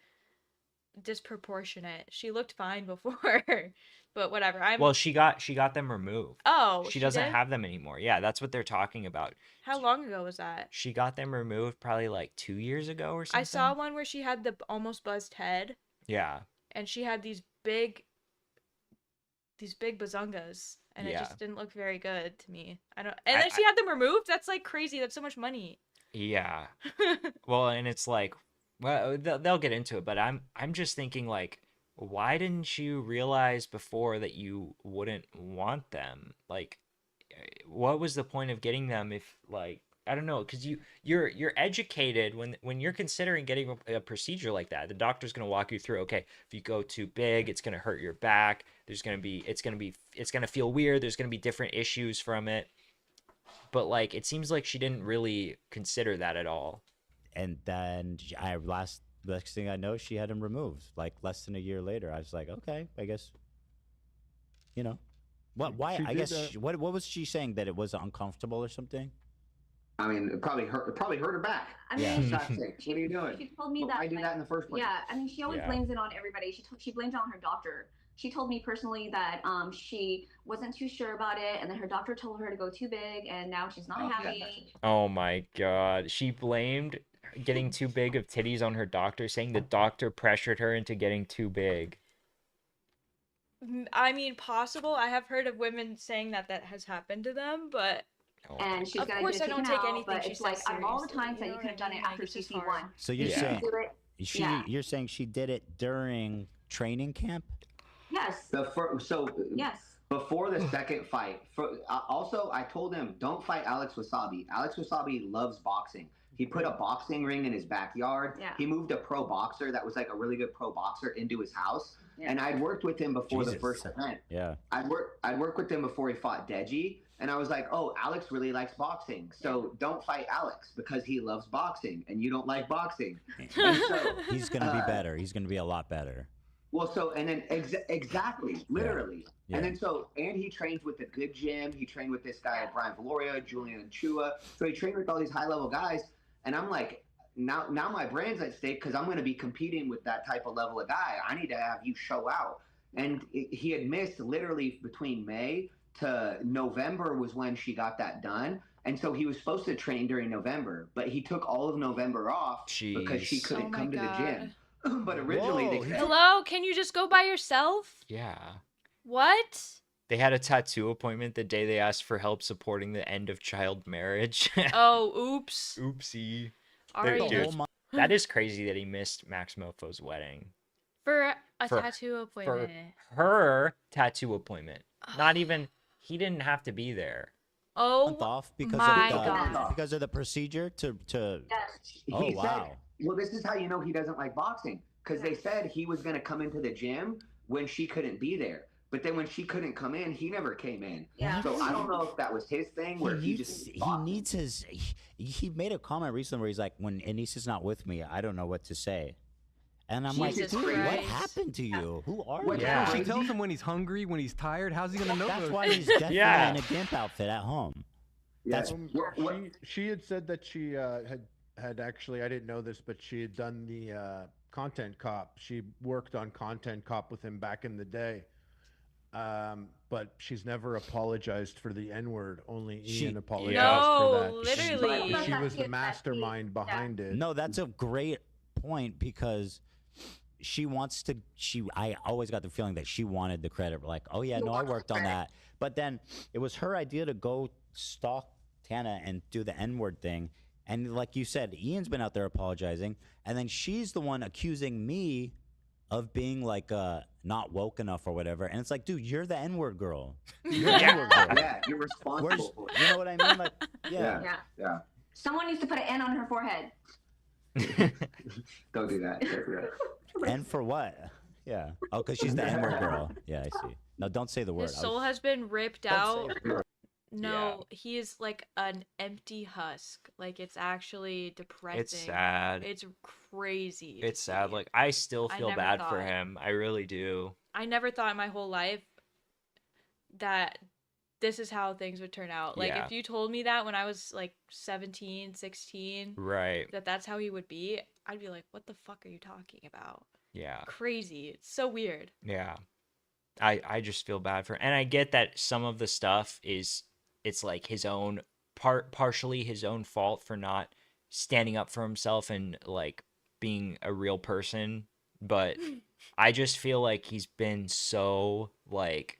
disproportionate. She looked fine before. But whatever. Well, she got them removed. Oh, she doesn't did? have them anymore. Yeah, that's what they're talking about. How long ago was that? She got them removed probably like 2 years ago or something. I saw one where she had the almost buzzed head. Yeah. And she had these big bazungas, and it just didn't look very good to me. And then she had them removed. That's like crazy. That's so much money. Yeah. Well, and it's like, well, they'll get into it, but I'm just thinking like, why didn't you realize before that you wouldn't want them? Like, what was the point of getting them if like, I don't know, because you're educated when you're considering getting a procedure like that. The doctor's gonna walk you through. Okay, if you go too big, it's gonna hurt your back. It's gonna feel weird. There's gonna be different issues from it. But like, it seems like she didn't really consider that at all. And then next thing I know, she had him removed. Like less than a year later, I was like, okay, I guess, What? Why? I guess. What was she saying, that it was uncomfortable or something? I mean, it probably hurt her back. I mean, Yeah. For God's sake, what are you doing? She told me that I do that in the first place. Yeah, I mean, she always Yeah. blames it on everybody. She blames it on her doctor. She told me personally that she wasn't too sure about it, and then her doctor told her to go too big, and now she's not happy. Oh my god. She blamed getting too big of titties on her doctor, saying the doctor pressured her into getting too big. I mean, possible. I have heard of women saying that has happened to them, but And she's of gonna course get I don't taken take out, anything but she it's says like out of all the seriously, times that you could have done it after Like, it's just CC1. hard. So you're You saying do it- you're saying she did it during training camp? Yes. Yes. Before the second fight, also I told him, don't fight Alex Wasabi. Alex Wasabi loves boxing. He put a boxing ring in his backyard. Yeah. He moved a pro boxer that was like a really good pro boxer into his house. Yeah. And I'd worked with him before the Jesus. first event. Yeah. I'd work with him before he fought Deji. And I was like, oh, Alex really likes boxing. So don't fight Alex because he loves boxing and you don't like boxing. And so, He's gonna be better. He's gonna be a lot better. well, so, and then exactly, literally. Yeah. And then and he trains with a good gym. He trained with this guy, Brian Valoria, Julian Chua. So he trained with all these high level guys. And I'm like, now my brand's at stake because I'm going to be competing with that type of level of guy. I need to have you show out. And he had missed literally between May to November was when she got that done. And so he was supposed to train during November, but he took all of November off because she Jeez. couldn't Oh my come to the God. gym. But originally they said, Hello, can you just go by yourself? Yeah. What? They had a tattoo appointment the day they asked for help supporting the end of child marriage. Oh, oops. Oopsie. Are Dude, you that is crazy that he missed Max Mofo's wedding. for a For- tattoo appointment? For her tattoo appointment. Not even, he didn't have to be there. Oh Month off because my of the God. because of the procedure to he Oh said, wow. well, this is how you know he doesn't like boxing. Because they said he was going to come into the gym when she couldn't be there. But then when she couldn't come in, he never came in. Yeah. So I don't know if that was his thing where he just he needs his he made a comment recently where he's like, when Anissa's not with me, I don't know what to say. And I'm like, Jesus dude, what Christ. happened to you? Who are What you? happened? She tells him when he's hungry, when he's tired. How's he gonna know? That's those why things? he's definitely Yeah. in a gimp outfit at home. That's She had said that she had actually, I didn't know this, but she had done the Content Cop. She worked on Content Cop with him back in the day. But she's never apologized for the N-word. Only Ian apologized for that. literally. She was the mastermind behind it. No, that's a great point because she wants to. I always got the feeling that she wanted the credit. Like, oh yeah, no, I worked on that. But then it was her idea to go stalk Tana and do the N-word thing. And like you said, Ian's been out there apologizing, and then she's the one accusing me of being like not woke enough or whatever. And it's like, dude, you're the N-word girl. You're the N-word girl. Yeah, you're responsible for it. You know what I mean? Like, yeah. Yeah. Someone needs to put an N on her forehead. Don't do that. Don't do that. And for what? Yeah. Oh, because she's the N-word girl. Yeah, I see. No, don't say the word. His soul has been ripped Don't say out. it. No, he is like an empty husk. Like, it's actually depressing. It's sad. It's crazy. to It's sad. see. Like, I still I feel never bad for thought- him. I really do. I never thought in my whole life that this is how things would turn out. Like, Yeah. if you told me that when I was like 17, 16, Right. that's how he would be, I'd be like, what the fuck are you talking about? Yeah. Crazy. It's so weird. Yeah. I just feel bad for, and I get that some of the stuff it's like his own partially his own fault for not standing up for himself and like being a real person, but I just feel like he's been so like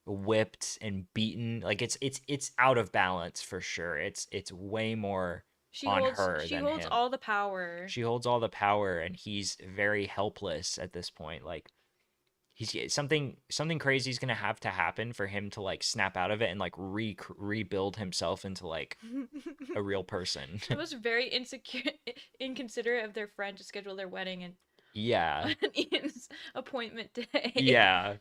whipped and beaten. Like it's out of balance for sure. It's way more on her She than holds him. all the power. She holds all the power, and he's very helpless at this point. Like he's something crazy is gonna have to happen for him to like snap out of it and like rebuild himself into like a real person. It was very inconsiderate of their friend to schedule their wedding and Yeah. on Ian's appointment day. Yeah.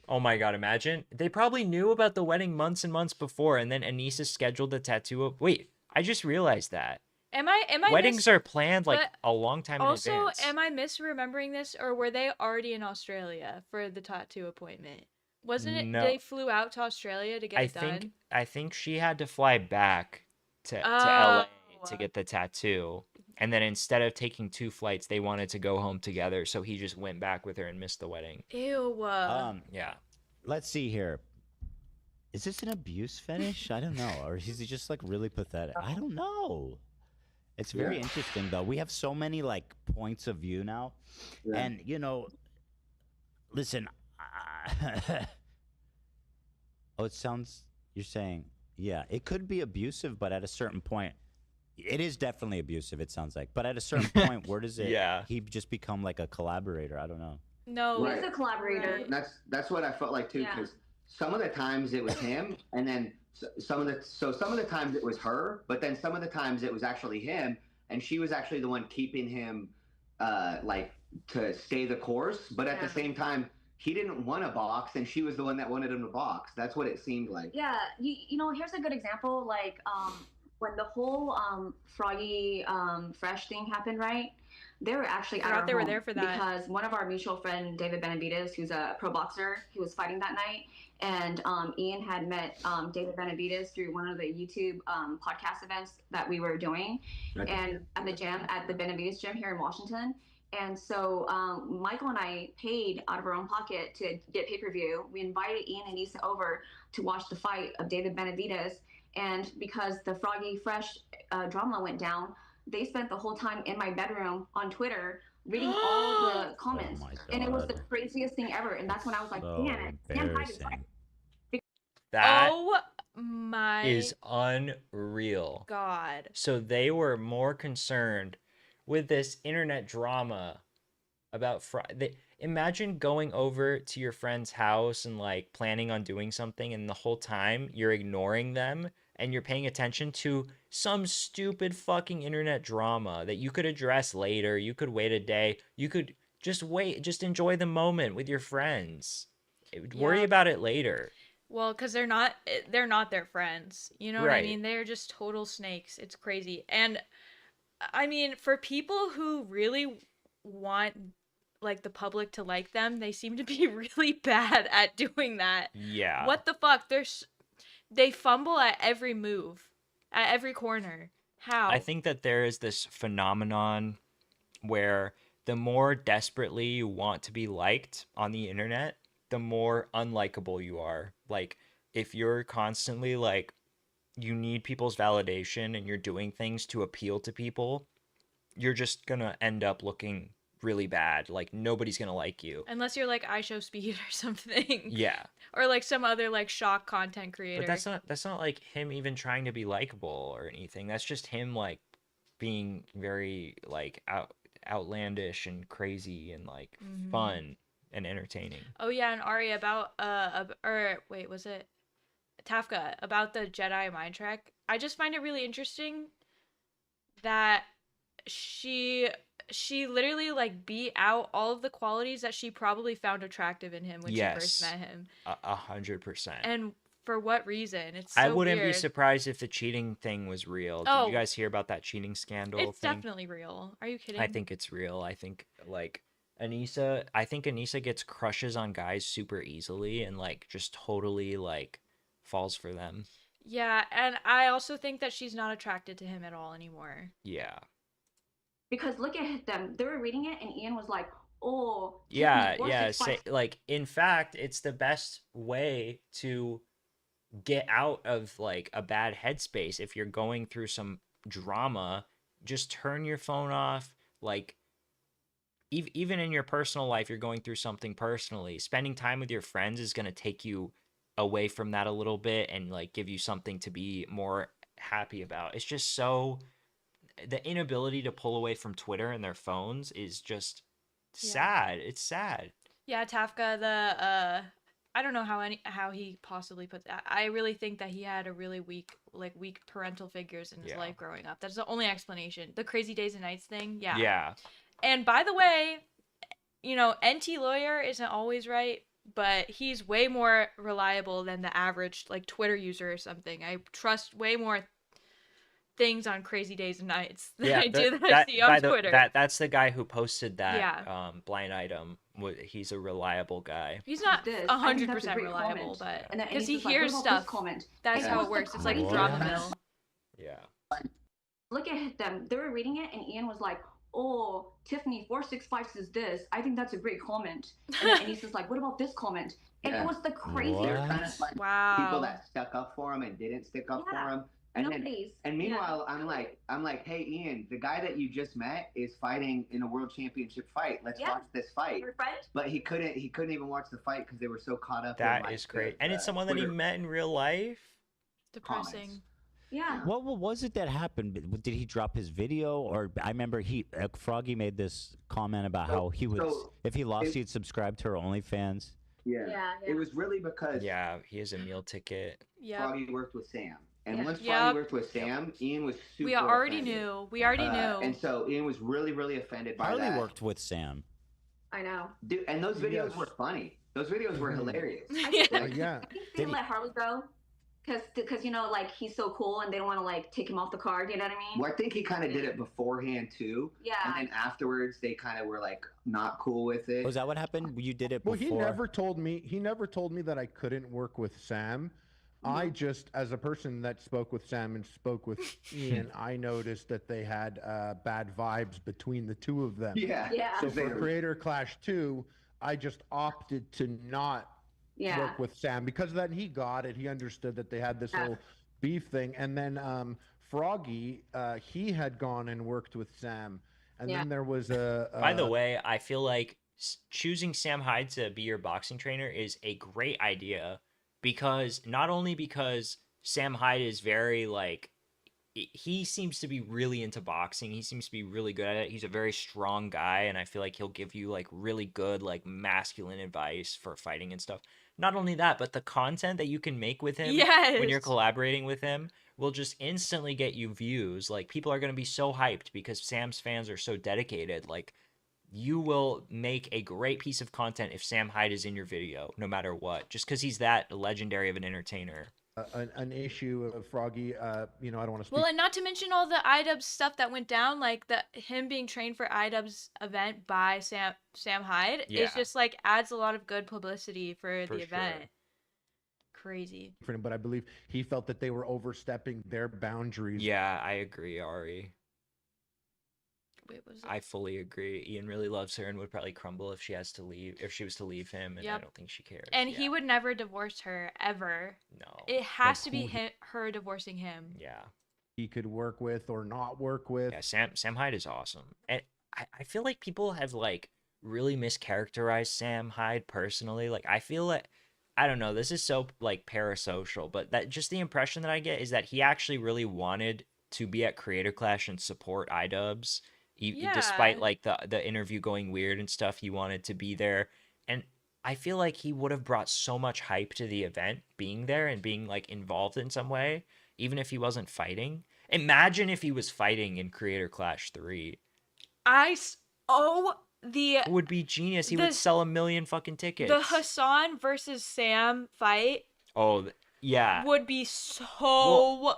Oh my god, imagine. They probably knew about the wedding months and months before, and then Anissa scheduled the tattoo. Wait, I just realized that. Am I Weddings are planned like but a long time in also, advance. am I misremembering this, or were they already in Australia for the tattoo appointment? Wasn't it? No. They flew out to Australia to get it done. I think she had to fly back to Oh. LA to get the tattoo. And then instead of taking 2 flights, they wanted to go home together. So he just went back with her and missed the wedding. Ew. Yeah. Let's see here. Is this an abuse fetish? I don't know. Or is he just like really pathetic? I don't know. It's very interesting though. We have so many like points of view now. Yeah. And you know, listen. Oh, it sounds, you're saying, yeah, it could be abusive, but at a certain point, it is definitely abusive, it sounds like. But at a certain point, where does it, he just become like a collaborator? I don't know. No. He's a collaborator. Right. That's what I felt like too, because some of the times it was him, and then some of the times it was her, but then some of the times it was actually him, and she was actually the one keeping him like to stay the course. But at the same time, he didn't want to box, and she was the one that wanted him to box. That's what it seemed like. Yeah, you know, here's a good example. Like when the whole Froggy Fresh thing happened, right? They were actually at our They were home there for that because one of our mutual friend, David Benavides, who's a pro boxer, he was fighting that night, and Ian had met David Benavides through one of the YouTube podcast events that we were doing, and at the gym, at the Benavides gym here in Washington. And so Michael and I paid out of our own pocket to get pay-per-view. We invited Ian and Issa over to watch the fight of David Benavides. And because the Froggy Fresh drama went down, they spent the whole time in my bedroom on Twitter reading all the comments. And it was the craziest thing ever. And that's when I was like, damn it. Damn, That oh my is unreal. God. So they were more concerned with this internet drama about imagine going over to your friend's house and like planning on doing something, and the whole time you're ignoring them and you're paying attention to some stupid fucking internet drama that you could address later. You could wait a day. You could just just enjoy the moment with your friends. Worry about it later. Well, because they're not their friends. You know what I mean? They're just total snakes. It's crazy. And I mean, for people who really want like the public to like them, they seem to be really bad at doing that. Yeah. What the fuck? They fumble at every move, at every corner. How? I think that there is this phenomenon where the more desperately you want to be liked on the internet, the more unlikable you are. Like, if you're constantly like, you need people's validation and you're doing things to appeal to people, you're just gonna end up looking really bad. Like, nobody's gonna like you. Unless you're like iShowSpeed or something. Yeah. Or like some other like shock content creator. But that's not like him even trying to be likable or anything. That's just him like being very like outlandish and crazy and like fun and entertaining. Oh yeah, and Ari about was it Tafka about the Jedi mind trick? I just find it really interesting that she literally like beat out all of the qualities that she probably found attractive in him when she first met him. 100%. And for what reason? It's so I wouldn't weird. be surprised if the cheating thing was real. Did you guys hear about that cheating scandal It's thing? definitely real. Are you kidding? I think it's real. I think like Anissa gets crushes on guys super easily and like just totally like falls for them. Yeah, and I also think that she's not attracted to him at all anymore. Yeah. Because look at them. They were reading it, and Ian was like, oh. Yeah. Like, in fact, it's the best way to get out of like a bad headspace. If you're going through some drama, just turn your phone off. Like, even in your personal life, you're going through something personally. Spending time with your friends is going to take you away from that a little bit and like give you something to be more happy about. It's just so, the inability to pull away from Twitter and their phones is just sad. It's sad. Yeah, Tafka, I don't know how he possibly put that. I really think that he had a really weak parental figures in his life growing up. That's the only explanation. The Crazy Days and Nights thing. Yeah. Yeah. And by the way, you know, NT Lawyer isn't always right, but he's way more reliable than the average like Twitter user or something. I trust way more things on crazy days and nights than Yeah, I do that I see on Twitter. That's the guy who posted that Yeah. blind item. He's a reliable guy. He's not This. 100% reliable, but And then because he Anissa's like, hears what about this stuff. comment? That's And how what's it the works. It's like crazy drop comment? mill. Yeah. Look at them. They were reading it, and Ian was like, "Oh, Tiffany 465 says this. I think that's a great comment." And then Anissa's like, "What about this comment?" And it was the craziest. They're kind of like Wow. people that stuck up for him and didn't stick up for him. And meanwhile, I'm like, hey Ian, the guy that you just met is fighting in a world championship fight. Let's watch this fight. Your friend? But he couldn't even watch the fight because they were so caught up. That in, like, is great. the, And it's someone that he Twitter met in real life. Depressing. Yeah. What was it that happened? Did he drop his video, or I remember Froggy made this comment about how he would, if he lost, he'd subscribe to her OnlyFans. Yeah. It was really because he has a meal ticket. Froggy worked with Sam. And once Yep. Froggy worked with Sam, Ian was super We already offended. knew. We already knew. And so Ian was really, really offended by Harley that. worked with Sam. I know. Dude, and those videos were funny. Those videos were hilarious. Yeah. I think they let Harley go because you know, like, he's so cool and they don't want to like take him off the card. You know what I mean? Well, I think he kind of did it beforehand too. Yeah. And then afterwards, they kind of were like not cool with it. Was that what happened? You did it Well, before? he never told me that I couldn't work with Sam. I just, as a person that spoke with Sam and spoke with Ian, I noticed that they had bad vibes between the two of them. Yeah. So for Creator Clash 2, I just opted to not work with Sam because then he got it. He understood that they had this whole beef thing. And then Froggy, he had gone and worked with Sam. And then there was a... By the way, I feel like choosing Sam Hyde to be your boxing trainer is a great idea. Because not only because Sam Hyde is very like, he seems to be really into boxing. He seems to be really good at it. He's a very strong guy. And I feel like he'll give you like really good, like masculine advice for fighting and stuff. Not only that, but the content that you can make with him when you're collaborating with him will just instantly get you views. Like people are going to be so hyped because Sam's fans are so dedicated. Like, you will make a great piece of content if Sam Hyde is in your video, no matter what, just because he's that legendary of an entertainer. An issue of Froggy, I don't want to speak. Well, and not to mention all the Idubbbz stuff that went down, like him being trained for Idubbbz event by Sam Hyde, is just like adds a lot of good publicity for the event. Crazy. But I believe he felt that they were overstepping their boundaries. Yeah, I agree, Ari. Wait, what was it? I fully agree. Ian really loves her and would probably crumble if she was to leave him, and I don't think she cares. And he would never divorce her, ever. No. It has to be her divorcing him. Yeah. He could work with or not work with. Yeah, Sam Hyde is awesome. And I feel like people have like really mischaracterized Sam Hyde personally. Like I feel like, I don't know, this is so like parasocial, but that just the impression that I get is that he actually really wanted to be at Creator Clash and support Idubbbz. Despite like the interview going weird and stuff, he wanted to be there. And I feel like he would have brought so much hype to the event being there and being like involved in some way, even if he wasn't fighting. Imagine if he was fighting in Creator Clash 3. It would be genius. He would sell 1 million fucking tickets. The Hassan versus Sam fight. Oh, yeah. Would be so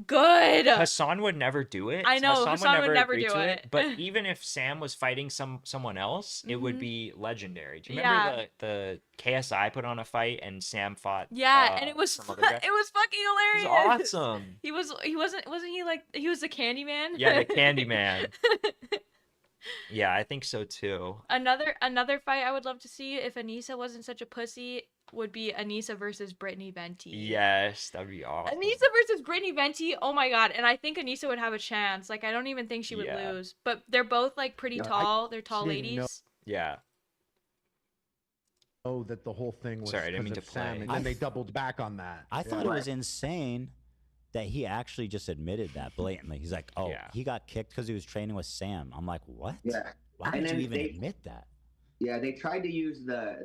good. Hassan would never do it. I know Hassan would never do it. But even if Sam was fighting someone else, it would be legendary. Do you remember the KSI put on a fight and Sam fought? Yeah, and it was fucking hilarious. It was awesome. Wasn't he like he was the Candyman? Yeah, the Candyman. Yeah, I think so too. Another fight I would love to see if Anissa wasn't such a pussy would be Anissa versus Brittany Venti. Yes, that'd be awesome. Anissa versus Brittany Venti, oh my god, and I think Anissa would have a chance. Like I don't even think she would lose. But they're both like pretty tall. They're tall ladies. Yeah. Oh, that the whole thing was Sorry, I didn't mean to Sam, play. and then they doubled back on that. I thought it was insane that he actually just admitted that blatantly. He's like, oh, he got kicked because he was training with Sam. I'm like, what? Yeah. Why did you even admit that? Yeah, they tried to use the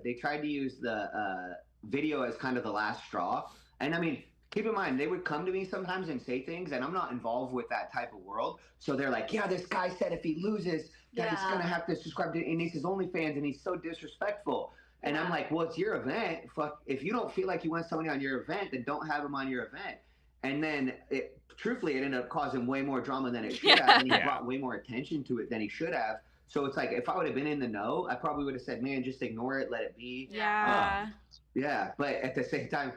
video as kind of the last straw. And I mean, keep in mind, they would come to me sometimes and say things, and I'm not involved with that type of world. So they're like, yeah, this guy said if he loses, that he's gonna have to subscribe to Anissa's OnlyFans, and he's so disrespectful. And I'm like, well, it's your event. Fuck, if you don't feel like you want somebody on your event, then don't have them on your event. and then truthfully, it ended up causing way more drama than it should have, and he brought way more attention to it than he should have. So it's like, if I would have been in the know, I probably would have said, man, just ignore it, let it be. Yeah. Yeah, but at the same time,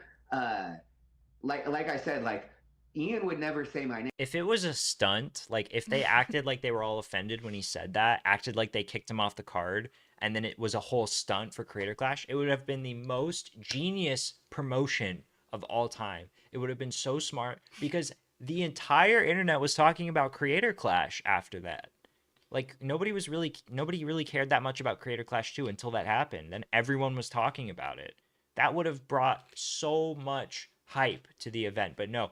like I said, like, Ian would never say my name. If it was a stunt, like if they acted like they were all offended when he said that, acted like they kicked him off the card, and then it was a whole stunt for Creator Clash, it would have been the most genius promotion of all time. It would have been so smart, because the entire internet was talking about Creator Clash after that. Like, nobody really cared that much about Creator Clash 2 until that happened. Then everyone was talking about it. That would have brought so much hype to the event. But no,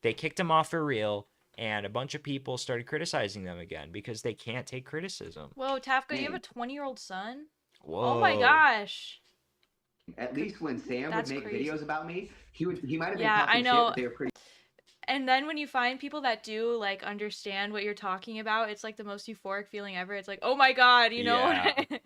they kicked him off for real, and a bunch of people started criticizing them again because they can't take criticism. Whoa, Tafka, you have a 20-year-old son? Whoa. Oh my gosh. At least when Sam would make videos about me, he might have been Yeah, talking I know. shit, but they were pretty. And then when you find people that do like understand what you're talking about, it's like the most euphoric feeling ever. It's like, oh my god, you know? Yeah.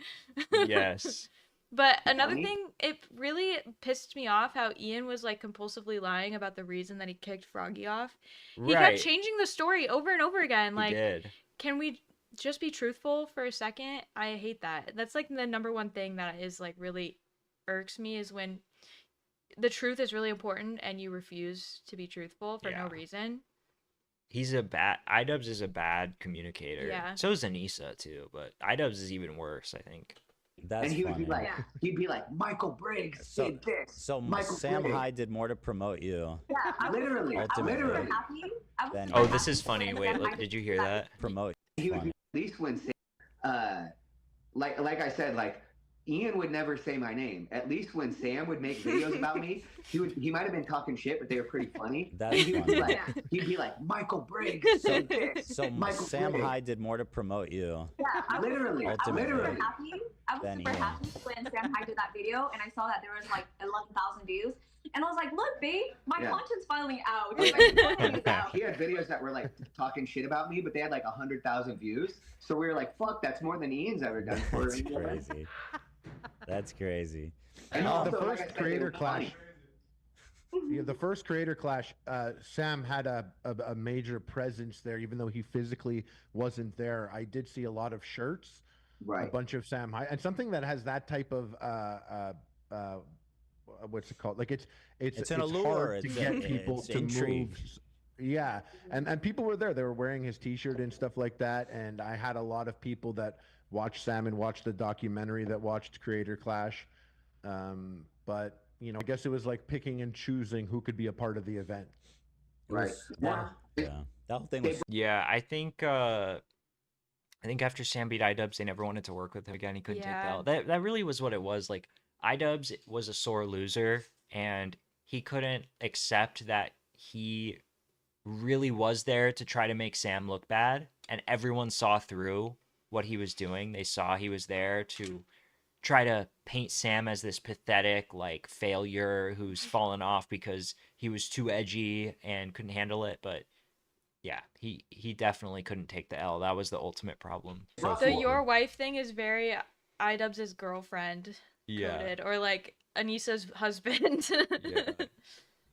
Yes. But another thing, it really pissed me off how Ian was like compulsively lying about the reason that he kicked Froggy off. He kept changing the story over and over again. Like, he did. Can we just be truthful for a second? I hate that. That's like the number one thing that is like really irks me, is when the truth is really important and you refuse to be truthful for no reason. Idubbbz is a bad communicator. Yeah. So is Anissa too, but Idubbbz is even worse, I think. That's and he would funny. be like, he'd be like, Michael Briggs did this. So Michael Sam Briggs. Hyde did more to promote you. Yeah, I was Literally, Ultimately. literally. Then Oh, this is funny. Wait, look, did you hear that? promote. He would, at least when Sam, like I said, like, Ian would never say my name. At least when Sam would make videos about me, he might have been talking shit, but they were pretty funny. That's and he'd funny. be like, Michael Briggs did this. So Michael Sam Briggs. Hyde did more to promote you. Yeah, I was Literally, Ultimately. literally. I was Then super Ian. happy when Sam Hyde did that video, and I saw that there was like 11,000 views, and I was like, "Look, babe, my Yeah. content's finally out." Like, it's out. He had videos that were like talking shit about me, but they had like 100,000 views. So we were like, "Fuck, that's more than Ian's ever done for That's me." crazy. That's crazy. And The also, first like I said, Creator it was funny. Clash. Yeah, the first Creator Clash, Sam had a major presence there, even though he physically wasn't there. I did see a lot of shirts, a bunch of Sam Hyde, and something that has that type of what's it called? Like it's an allure. hard to It's get a- people it's to intrigue. move. Yeah, and people were there. They were wearing his T-shirt and stuff like that. And I had a lot of people that watched Sam and watched the documentary that watched Creator Clash. But you know, I guess it was like picking and choosing who could be a part of the event. Right. Yeah. That whole thing was. Yeah, I think after Sam beat Idubbbz, they never wanted to work with him again. He couldn't take the L. That really was what it was. Like, Idubbbz was a sore loser, and he couldn't accept that he really was there to try to make Sam look bad, and everyone saw through what he was doing. They saw he was there to try to paint Sam as this pathetic, like, failure who's fallen off because he was too edgy and couldn't handle it. But yeah, he definitely couldn't take the L. That was the ultimate problem. The your wife thing is very Idubbbz' girlfriend Yeah. coded, or like Anissa's husband.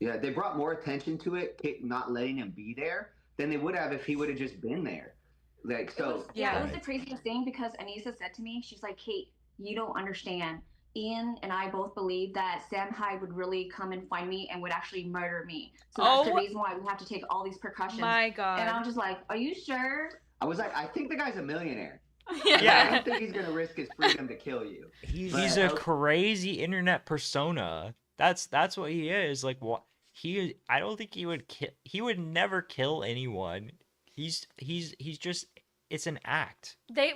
Yeah, they brought more attention to it, not letting him be there, than they would have if he would have just been there. Like, so. It was the craziest thing, because Anissa said to me, she's like, "Kate, you don't understand. Ian and I both believe that Sam Hyde would really come and find me and would actually murder me. So that's the reason why we have to take all these precautions." My God. And I was just like, "Are you sure?" I was like, I think the guy's a millionaire. Yeah. I don't think he's gonna risk his freedom to kill you. He's a crazy internet persona. That's what he is. Like, what I don't think he would kill. He would never kill anyone. He's just. It's an act. They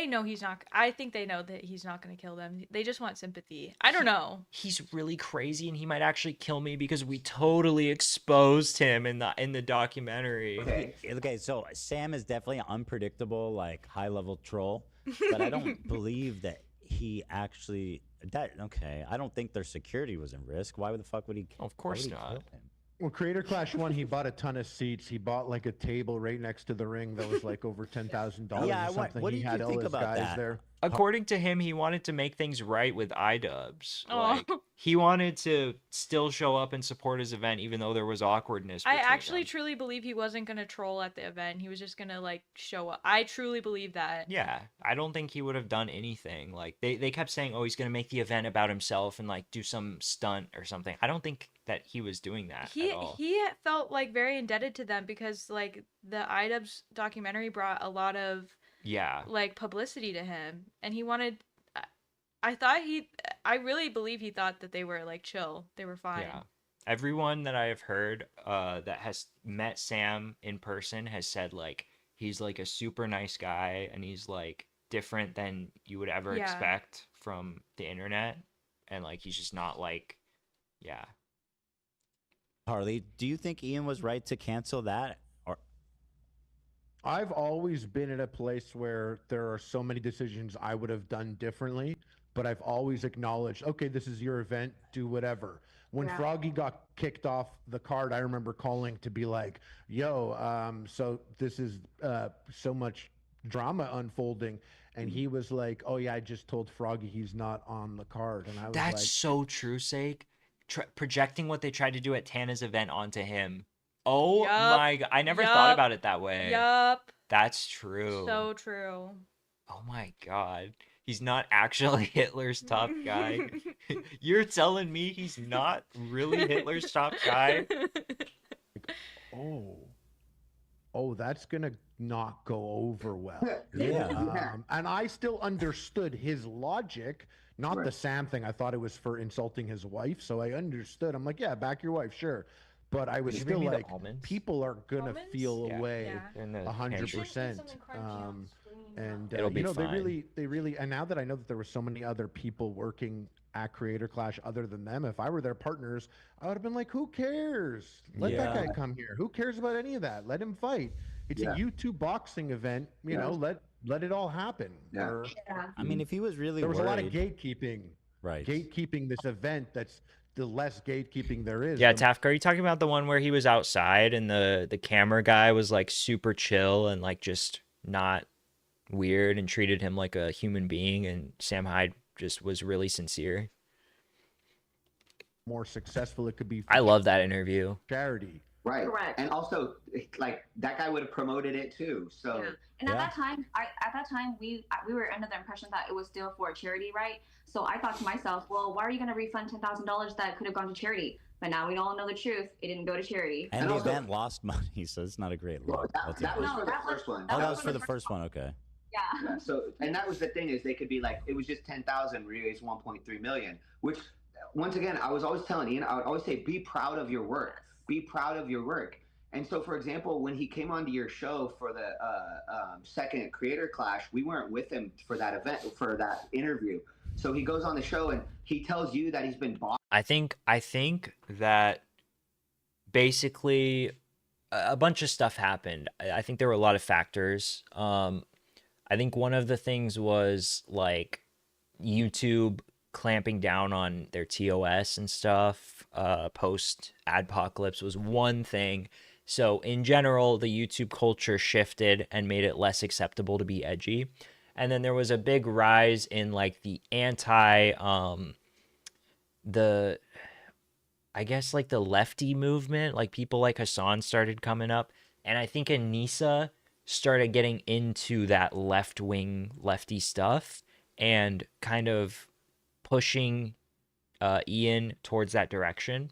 know he's not. I think they know that he's not going to kill them. They just want sympathy. I don't know. He's really crazy, and he might actually kill me because we totally exposed him in the documentary. Okay, so Sam is definitely an unpredictable, like, high-level troll, but I don't believe that he actually. I don't think their security was in risk. Why the fuck would he? Of course why would he not. kill him? Well, Creator Clash 1, he bought a ton of seats. He bought like a table right next to the ring that was like over $10,000 Yeah, or something. what he did had you all think his about guys that? there. according to him, he wanted to make things right with Idubbbz. Oh. Like, he wanted to still show up and support his event, even though there was awkwardness. I between actually them. truly believe he wasn't gonna troll at the event. He was just gonna like show up. I truly believe that. Yeah, I don't think he would have done anything. Like they kept saying, "Oh, he's gonna make the event about himself and like do some stunt or something." I don't think that he was doing that at all. He felt like very indebted to them because like the Idubbbz documentary brought a lot of Yeah. like publicity to him, and he wanted. I really believe he thought that they were like chill. They were fine. Yeah. Everyone that I have heard that has met Sam in person has said like he's like a super nice guy and he's like different than you would ever Yeah. expect from the internet, and like he's just not like, yeah. Harley, do you think Ian was right to cancel that? Or I've always been at a place where there are so many decisions I would have done differently, but I've always acknowledged, okay, this is your event, do whatever. When Yeah. Froggy got kicked off the card, I remember calling to be like, yo, so this is so much drama unfolding. And he was like, oh yeah, I just told Froggy he's not on the card. And I was That's like, so true, Sake. Projecting what they tried to do at Tana's event onto him. Oh Yup. my god, I never Yup. thought about it that way. Yup. That's true. So true. Oh my god. He's not actually Hitler's top guy. You're telling me he's not really Hitler's top guy? oh, that's gonna not go over well. Yeah. And I still understood his logic, not the Right. Sam thing. I thought it was for insulting his wife, so I understood. I'm like, yeah, back your wife, sure. But I was Did you bring still me the like, almonds? people are gonna Almonds? feel Yeah. away Yeah. They're in the 100%. Something And It'll be you know, fine. they really, and now that I know that there were so many other people working at Creator Clash other than them, if I were their partners, I would have been like, who cares? Let that Yeah. guy come here. Who cares about any of that? Let him fight. It's Yeah. a YouTube boxing event. You know, let it all happen. Yeah. Or- Yeah. I mean, if he was really there was worried, a lot of gatekeeping. right? Gatekeeping this event. That's the less gatekeeping there is. Yeah, the Tafka, are you talking about the one where he was outside and the camera guy was like super chill and like just not weird and treated him like a human being, and Sam Hyde just was really sincere? more successful it could be. I love that interview. Charity. Right. Correct. And also, like that guy would have promoted it too. So Yeah. And at that time, we were under the impression that it was still for a charity, right? So I thought to myself, well, why are you going to refund $10,000 that could have gone to charity? But now we all know the truth. It didn't go to charity. And the also- event lost money, so it's not a great look. that was for the first one. Oh, that was for the first one. Okay. Yeah. Yeah, so, and that was the thing, is they could be like, it was just 10,000, we raised 1.3 million, which once again, I was always telling Ian, I would always say, be proud of your work, be proud of your work. And so, for example, when he came onto your show for the second Creator Clash, we weren't with him for that event, for that interview. So he goes on the show and he tells you that he's been bought. I think that basically a bunch of stuff happened. I think there were a lot of factors. I think one of the things was like YouTube clamping down on their TOS and stuff post Adpocalypse was one thing. So in general, the YouTube culture shifted and made it less acceptable to be edgy. And then there was a big rise in like the I guess like the lefty movement, like people like Hassan started coming up. And I think Anissa started getting into that left-wing lefty stuff and kind of pushing Ian towards that direction.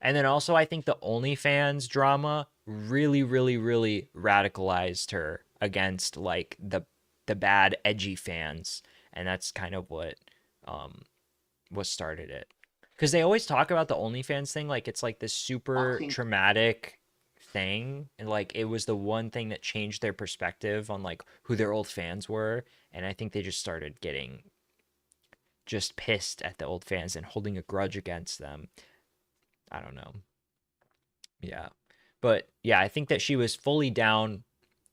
And then also I think the OnlyFans drama really, really, really radicalized her against like the bad edgy fans. And that's kind of what started it. Because they always talk about the OnlyFans thing like it's like this super traumatic thing, and like it was the one thing that changed their perspective on like who their old fans were. And I think they just started getting just pissed at the old fans and holding a grudge against them. I don't know. Yeah. But yeah, I think that she was fully down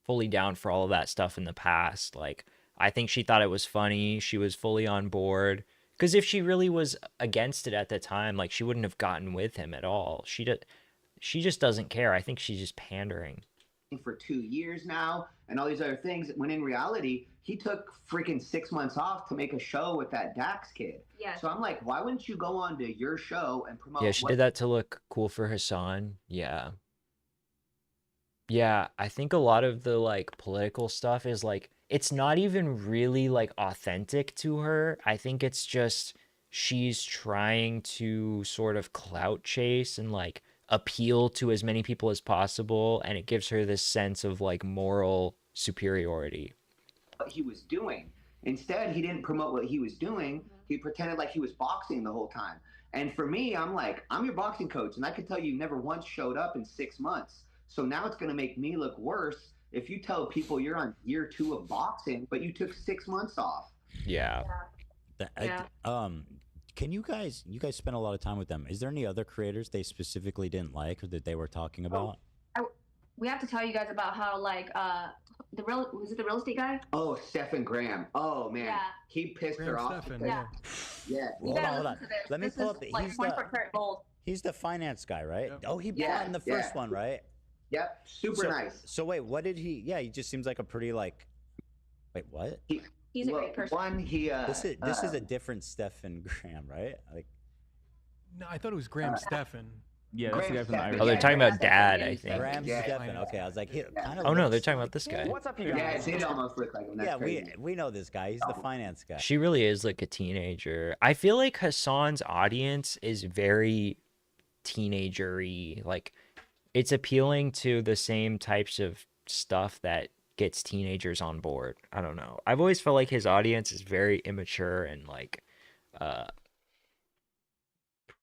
for all of that stuff in the past. Like, I think she thought it was funny. She was fully on board. Because if she really was against it at the time, like, she wouldn't have gotten with him at all. She just doesn't care. I think she's just pandering. for 2 years now and all these other things, when in reality he took freaking 6 months off to make a show with that Dax kid. Yeah. So I'm like, why wouldn't you go on to your show and promote? Yeah, she did that to look cool for Hassan. Yeah. Yeah, I think a lot of the like political stuff is like it's not even really like authentic to her. I think it's just she's trying to sort of clout chase and like appeal to as many people as possible, and it gives her this sense of like moral superiority. What he was doing. Instead, he didn't promote what he was doing. He pretended like he was boxing the whole time. And for me, I'm like, I'm your boxing coach, and I can tell you never once showed up in 6 months. So now it's going to make me look worse if you tell people you're on year 2 of boxing, but you took 6 months off. Yeah. Can you guys spend a lot of time with them? Is there any other creators they specifically didn't like or that they were talking about? We have to tell you guys about how like was it the real estate guy? Oh, Stephen Graham. Oh man, Yeah. He pissed her off. Stephen, because- Yeah. Hold on. Let me pull up. Like He's 24 karat gold. he's the finance guy, right? Yep. Oh, he bought Yeah, in the first one, right? Yep, super nice. So wait, what did he? Yeah, he just seems like a pretty like. Wait, what? He's a great person. This is a different Stephen Graham, right? Like. No, I thought it was Graham Stephan. Yeah, that's the guy from the Irish. Oh, they're talking about Dad, I think. Graham Stephan. Okay, I was like, kind of. Oh no, they're talking about this guy. What's up, you guys? Yeah, it did almost look like him. That's Yeah, crazy. we know this guy. He's the finance guy. She really is like a teenager. I feel like Hassan's audience is very teenager-y. Like, it's appealing to the same types of stuff that gets teenagers on board. I don't know. I've always felt like his audience is very immature and like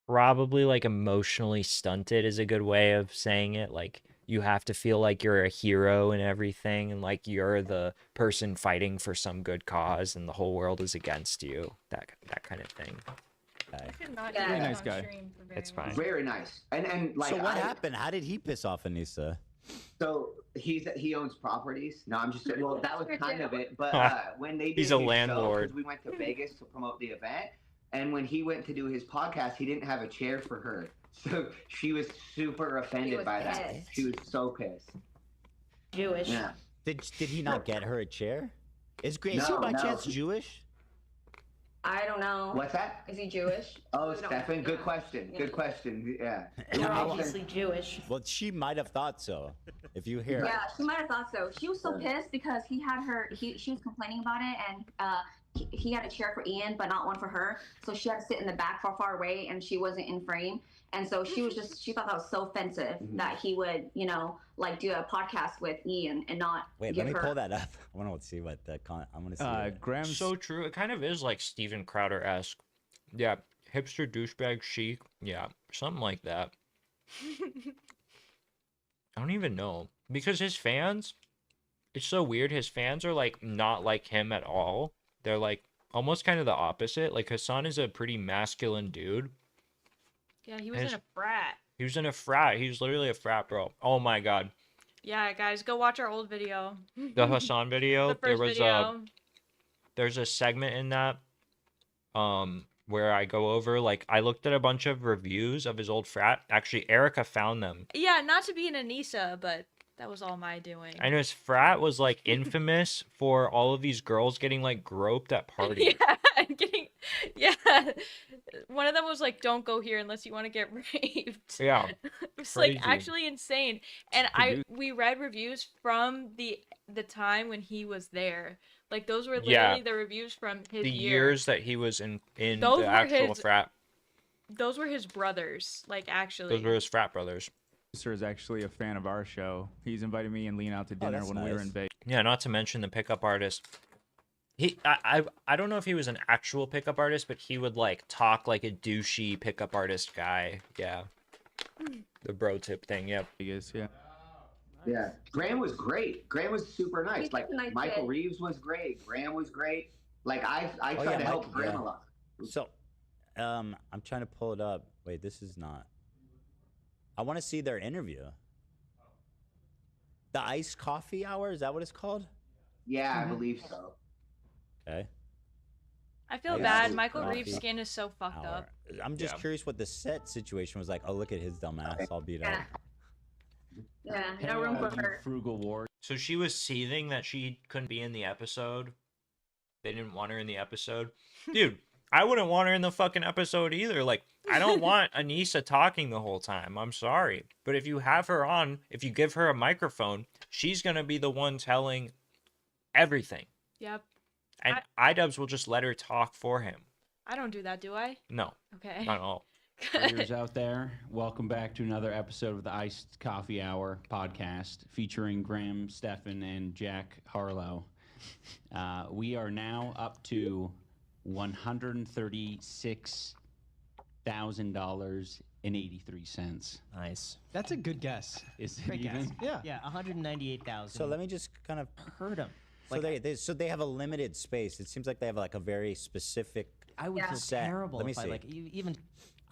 probably like emotionally stunted is a good way of saying it. Like, you have to feel like you're a hero and everything, and like you're the person fighting for some good cause and the whole world is against you. That kind of thing. Very nice guy. It's fine. Very nice. And like, So what happened? How did he piss off Anissa? So he owns properties. No, I'm just well, that was kind of it. But when they did He's a his show, landlord. 'cause we went to Vegas to promote the event, and when he went to do his podcast, he didn't have a chair for her. So she was super offended by that. pissed. She was so pissed. Jewish. Yeah. Did he not get her a chair? Is he No, by no. chance Jewish? I don't know. What's that? Is he Jewish? Oh, We don't- Stefan, good question. Good question. Yeah. You're obviously Jewish. Well, she might have thought so. If you hear. Yeah, she might have thought so. She was so pissed because he had her. She was complaining about it, and he had a chair for Ian, but not one for her. So she had to sit in the back, far away, and she wasn't in frame. And so she thought that was so offensive that he would, like do a podcast with Ian and not. Wait, give let me her... pull that up. I want to see what the I'm gonna see. it. Graham's So true. It kind of is like Steven Crowder-esque. Yeah, hipster douchebag chic. Yeah, something like that. I don't even know, because his fans, it's so weird. His fans are like not like him at all. They're like almost kind of the opposite. Like, Hassan is a pretty masculine dude. Yeah, he was in a frat. He was in a frat. He was literally a frat bro. Oh my god. Yeah, guys, go watch our old video. The Hassan video. The first video. There's a segment in that where I go over, like, I looked at a bunch of reviews of his old frat. Actually, Erica found them. Yeah, not to be an Anissa, but that was all my doing. I know his frat was like infamous for all of these girls getting like groped at parties. Yeah, one of them was like, "Don't go here unless you want to get raped." Yeah, it's crazy. like actually insane. And we read reviews from the time when he was there. Like, those were literally the reviews from his the year. years that he was in Those the were actual his- frat. Those were his brothers. Like, actually. Those were his frat brothers. Sir is actually a fan of our show. He's invited me and Lean out to dinner that's when we were nice. in Vegas. Yeah, not to mention the pickup artist. I don't know if he was an actual pickup artist, but he would like talk like a douchey pickup artist guy. Yeah. The bro tip thing, yep. Vegas, yeah. Yeah. Graham was great. Graham was super nice. He's Like, a nice Michael kid. Reeves was great. Graham was great. Like, I Oh, tried yeah, to help Mike- Graham yeah. a lot. So, I'm trying to pull it up. Wait, this is not. I want to see their interview. The iced coffee hour, is that what it's called? Yeah, I believe so. Okay. I feel Iced bad. Michael coffee Reeves' skin is so fucked hour. up. I'm just Yeah. curious what the set situation was like. Oh, look at his dumb ass all beat up. Yeah, no room for her. Frugal war. So she was seething that she couldn't be in the episode. They didn't want her in the episode. Dude, I wouldn't want her in the fucking episode either. Like, I don't want Anissa talking the whole time. I'm sorry. But if you have her on, if you give her a microphone, she's going to be the one telling everything. Yep. And Idubbbz will just let her talk for him. I don't do that, do I? No. Okay. Not at all. Readers out there, welcome back to another episode of the Iced Coffee Hour podcast featuring Graham, Stefan, and Jack Harlow. We are now up to $136,000.83. Nice. That's a good guess. Is it Great even? guess. Yeah. Yeah, 198,000. So let me just kind of heard them. So they have a limited space. It seems like they have like a very specific. I would feel set. terrible Let me if I see. like even.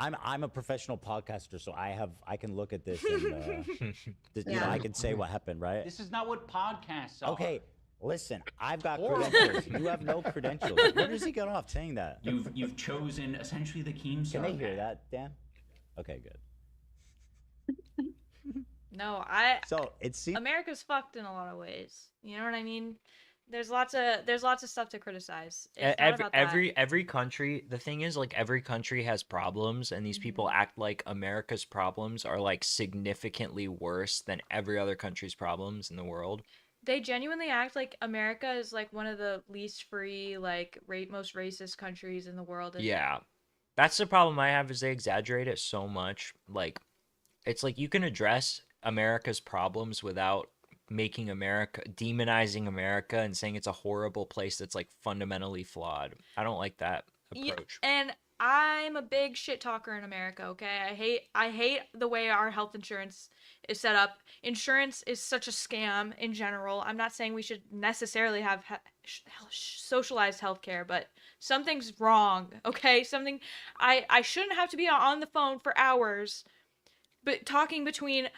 I'm a professional podcaster, so I can look at this and you know, I can say what happened, right? This is not what podcasts are. Okay, listen, I've got credentials. You have no credentials. Where does he get off saying that? You've chosen essentially the Keemstar. Can they hear that, Dan? Okay, good. No, So it seems America's fucked in a lot of ways. You know what I mean? There's lots of stuff to criticize. It's not about that. Every country, the thing is, like, every country has problems, and these people act like America's problems are like significantly worse than every other country's problems in the world. They genuinely act like America is like one of the least free, like most racist countries in the world. And Yeah. That's the problem I have, is they exaggerate it so much. Like, it's like you can address America's problems without demonizing America and saying it's a horrible place that's like fundamentally flawed. I don't like that approach. Yeah, and I'm a big shit talker in America, okay? I hate the way our health insurance is set up. Insurance is such a scam in general. I'm not saying we should necessarily have socialized healthcare, but something's wrong, okay? I shouldn't have to be on the phone for hours but talking between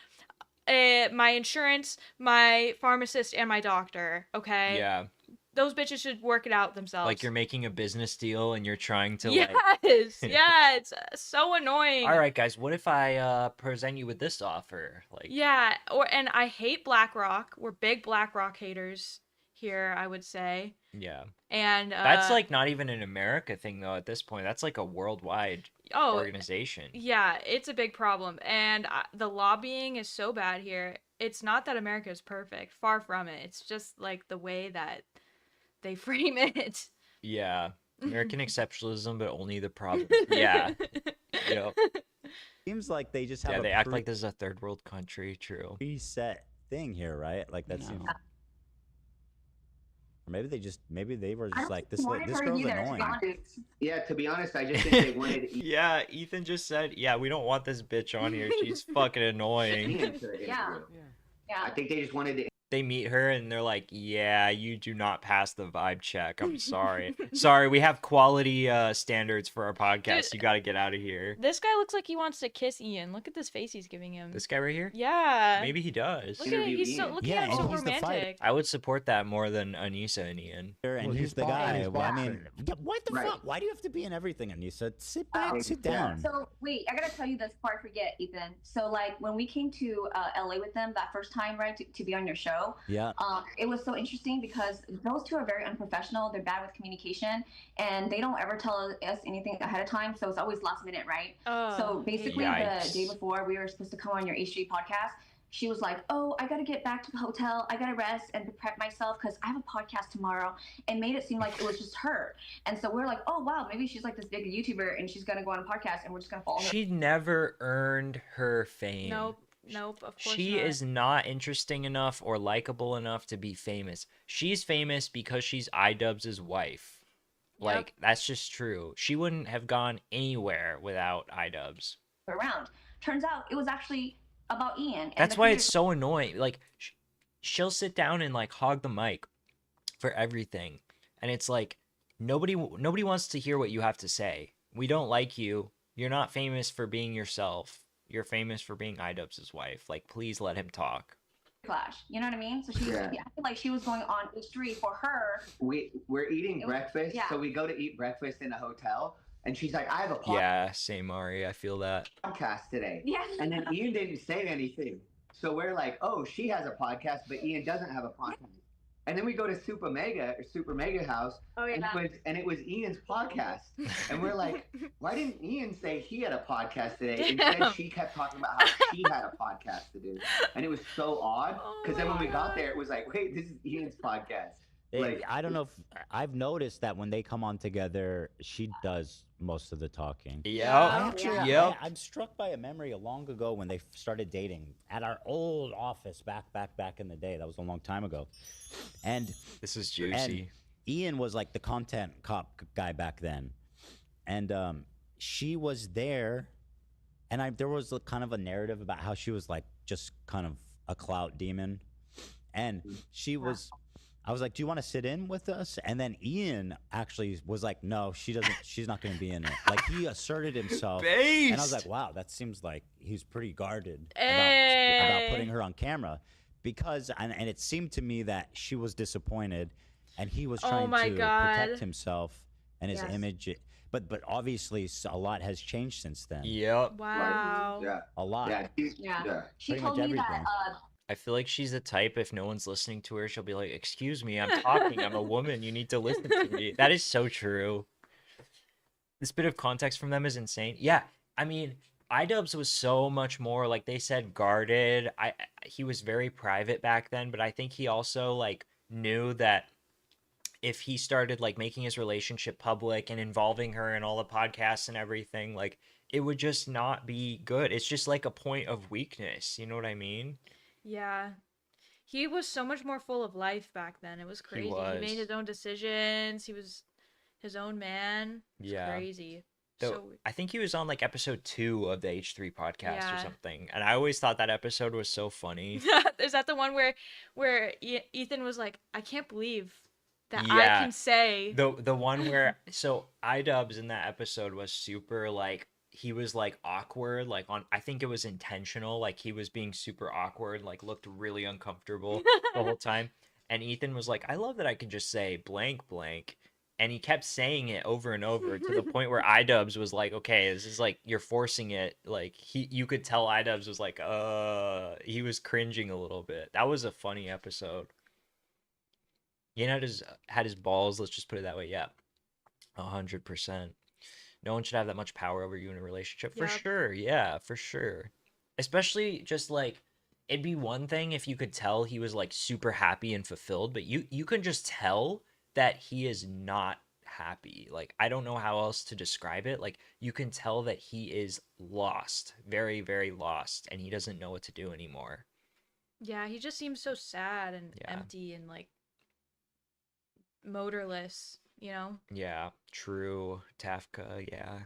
my insurance, my pharmacist, and my doctor, okay? Yeah. Those bitches should work it out themselves. Like you're making a business deal and you're trying to yes, yeah, it's so annoying. All right, guys, what if I present you with this offer? Like, yeah, and I hate BlackRock. We're big BlackRock haters here, I would say. Yeah. And that's like not even an America thing though at this point. That's like a worldwide organization. Yeah, it's a big problem. And the lobbying is so bad here. It's not that America is perfect. Far from it. It's just like the way that they frame it. Yeah. American exceptionalism, but only the problem. Yeah. Yep. Seems like they just have they act like this is a third world country. True. Preset thing here, right? Like that seems. Or maybe they were just like this girl's annoying. Yeah, to be honest, I just think they wanted. Yeah, Ethan just said, yeah, we don't want this bitch on here. She's fucking annoying. Yeah. I think they just wanted to. They meet her and they're like, yeah, you do not pass the vibe check. I'm sorry. Sorry, we have quality standards for our podcast. Dude, you got to get out of here. This guy looks like he wants to kiss Ian. Look at this face he's giving him. This guy right here? Yeah. Maybe he does. Look at it. He's so romantic. I would support that more than Anissa and Ian. And he's the guy. Well, I mean, what the fuck? Why do you have to be in everything, Anissa? Sit back, sit down. So wait, I gotta tell you this before I forget, Ethan. So like when we came to LA with them that first time, right, to be on your show. Yeah. It was so interesting because those two are very unprofessional. They're bad with communication, and they don't ever tell us anything ahead of time. So it's always last minute, right? So basically, the day before we were supposed to come on your H3 podcast, she was like, "Oh, I gotta get back to the hotel. I gotta rest and prep myself because I have a podcast tomorrow," and made it seem like it was just her. And so we're like, "Oh wow, maybe she's like this big YouTuber and she's gonna go on a podcast and we're just gonna follow her." She never earned her fame. Nope, of course she not. is not interesting enough or likable enough to be famous. She's famous because she's Idubbbz' wife. Like, that's just true. She wouldn't have gone anywhere without Idubbbz. Around. Turns out it was actually about Ian. And That's why it's so annoying. Like, she'll sit down and, like, hog the mic for everything. And it's like, nobody wants to hear what you have to say. We don't like you. You're not famous for being yourself. You're famous for being Idubbbz' wife. Like, please let him talk. Clash, you know what I mean? So I feel like she was going on H3 for her. We're eating breakfast, so we go to eat breakfast in a hotel, and she's like, "I have a podcast." Yeah, same, Ari. I feel that. Podcast today. Yeah. And then Ian didn't say anything, So we're like, oh, she has a podcast, but Ian doesn't have a podcast. And then we go to Super Mega House, and it was Ian's podcast. And we're like, why didn't Ian say he had a podcast today? Instead, she kept talking about how she had a podcast to do. And it was so odd, because then when we got there, it was like, wait, this is Ian's podcast. I don't know if I've noticed that when they come on together, she does most of the talking. Yeah. I'm struck by a memory a long ago when they started dating at our old office back in the day. That was a long time ago. And this is juicy. And Ian was like the content cop guy back then. And she was there, and there was kind of a narrative about how she was like just kind of a clout demon. And she was... I was like, do you want to sit in with us? And then Ian actually was like, no, she's not going to be in it. Like, he asserted himself. Based. And I was like, wow, that seems like he's pretty guarded about putting her on camera. Because, and it seemed to me that she was disappointed, and he was trying to protect himself and his image. But obviously, a lot has changed since then. Yep. Wow. Yeah. A lot. Yeah. She Pretty told much me that everything. I feel like she's the type, if no one's listening to her, she'll be like, excuse me, I'm talking, I'm a woman, you need to listen to me. That is so true. This bit of context from them is insane. Yeah, I mean, Idubbbz was so much more, like they said, guarded. He was very private back then, but I think he also, like, knew that if he started, like, making his relationship public and involving her in all the podcasts and everything, like, it would just not be good. It's just like a point of weakness, you know what I mean? Yeah. He was so much more full of life back then. It was crazy. He made his own decisions. He was his own man. It was crazy. I think he was on like episode 2 of the H3 podcast or something. And I always thought that episode was so funny. Is that the one where Ethan was like, I can't believe that I can say. The one where, so Idubbbz in that episode was super like, he was like awkward, like I think it was intentional, like he was being super awkward, like looked really uncomfortable the whole time. And Ethan was like, I love that I can just say blank blank. And he kept saying it over and over to the point where Idubbbz was like, okay, this is like, you're forcing it. Like you could tell Idubbbz was like, he was cringing a little bit. That was a funny episode. Ian had his balls, let's just put it that way. Yeah. 100%. No one should have that much power over you in a relationship. For sure. Yeah, for sure. Especially just like, it'd be one thing if you could tell he was like super happy and fulfilled, but you can just tell that he is not happy. Like, I don't know how else to describe it. Like, you can tell that he is lost, very, very lost, and he doesn't know what to do anymore. Yeah, he just seems so sad and empty and like motorless. You know? Yeah, true. Tafka, yeah.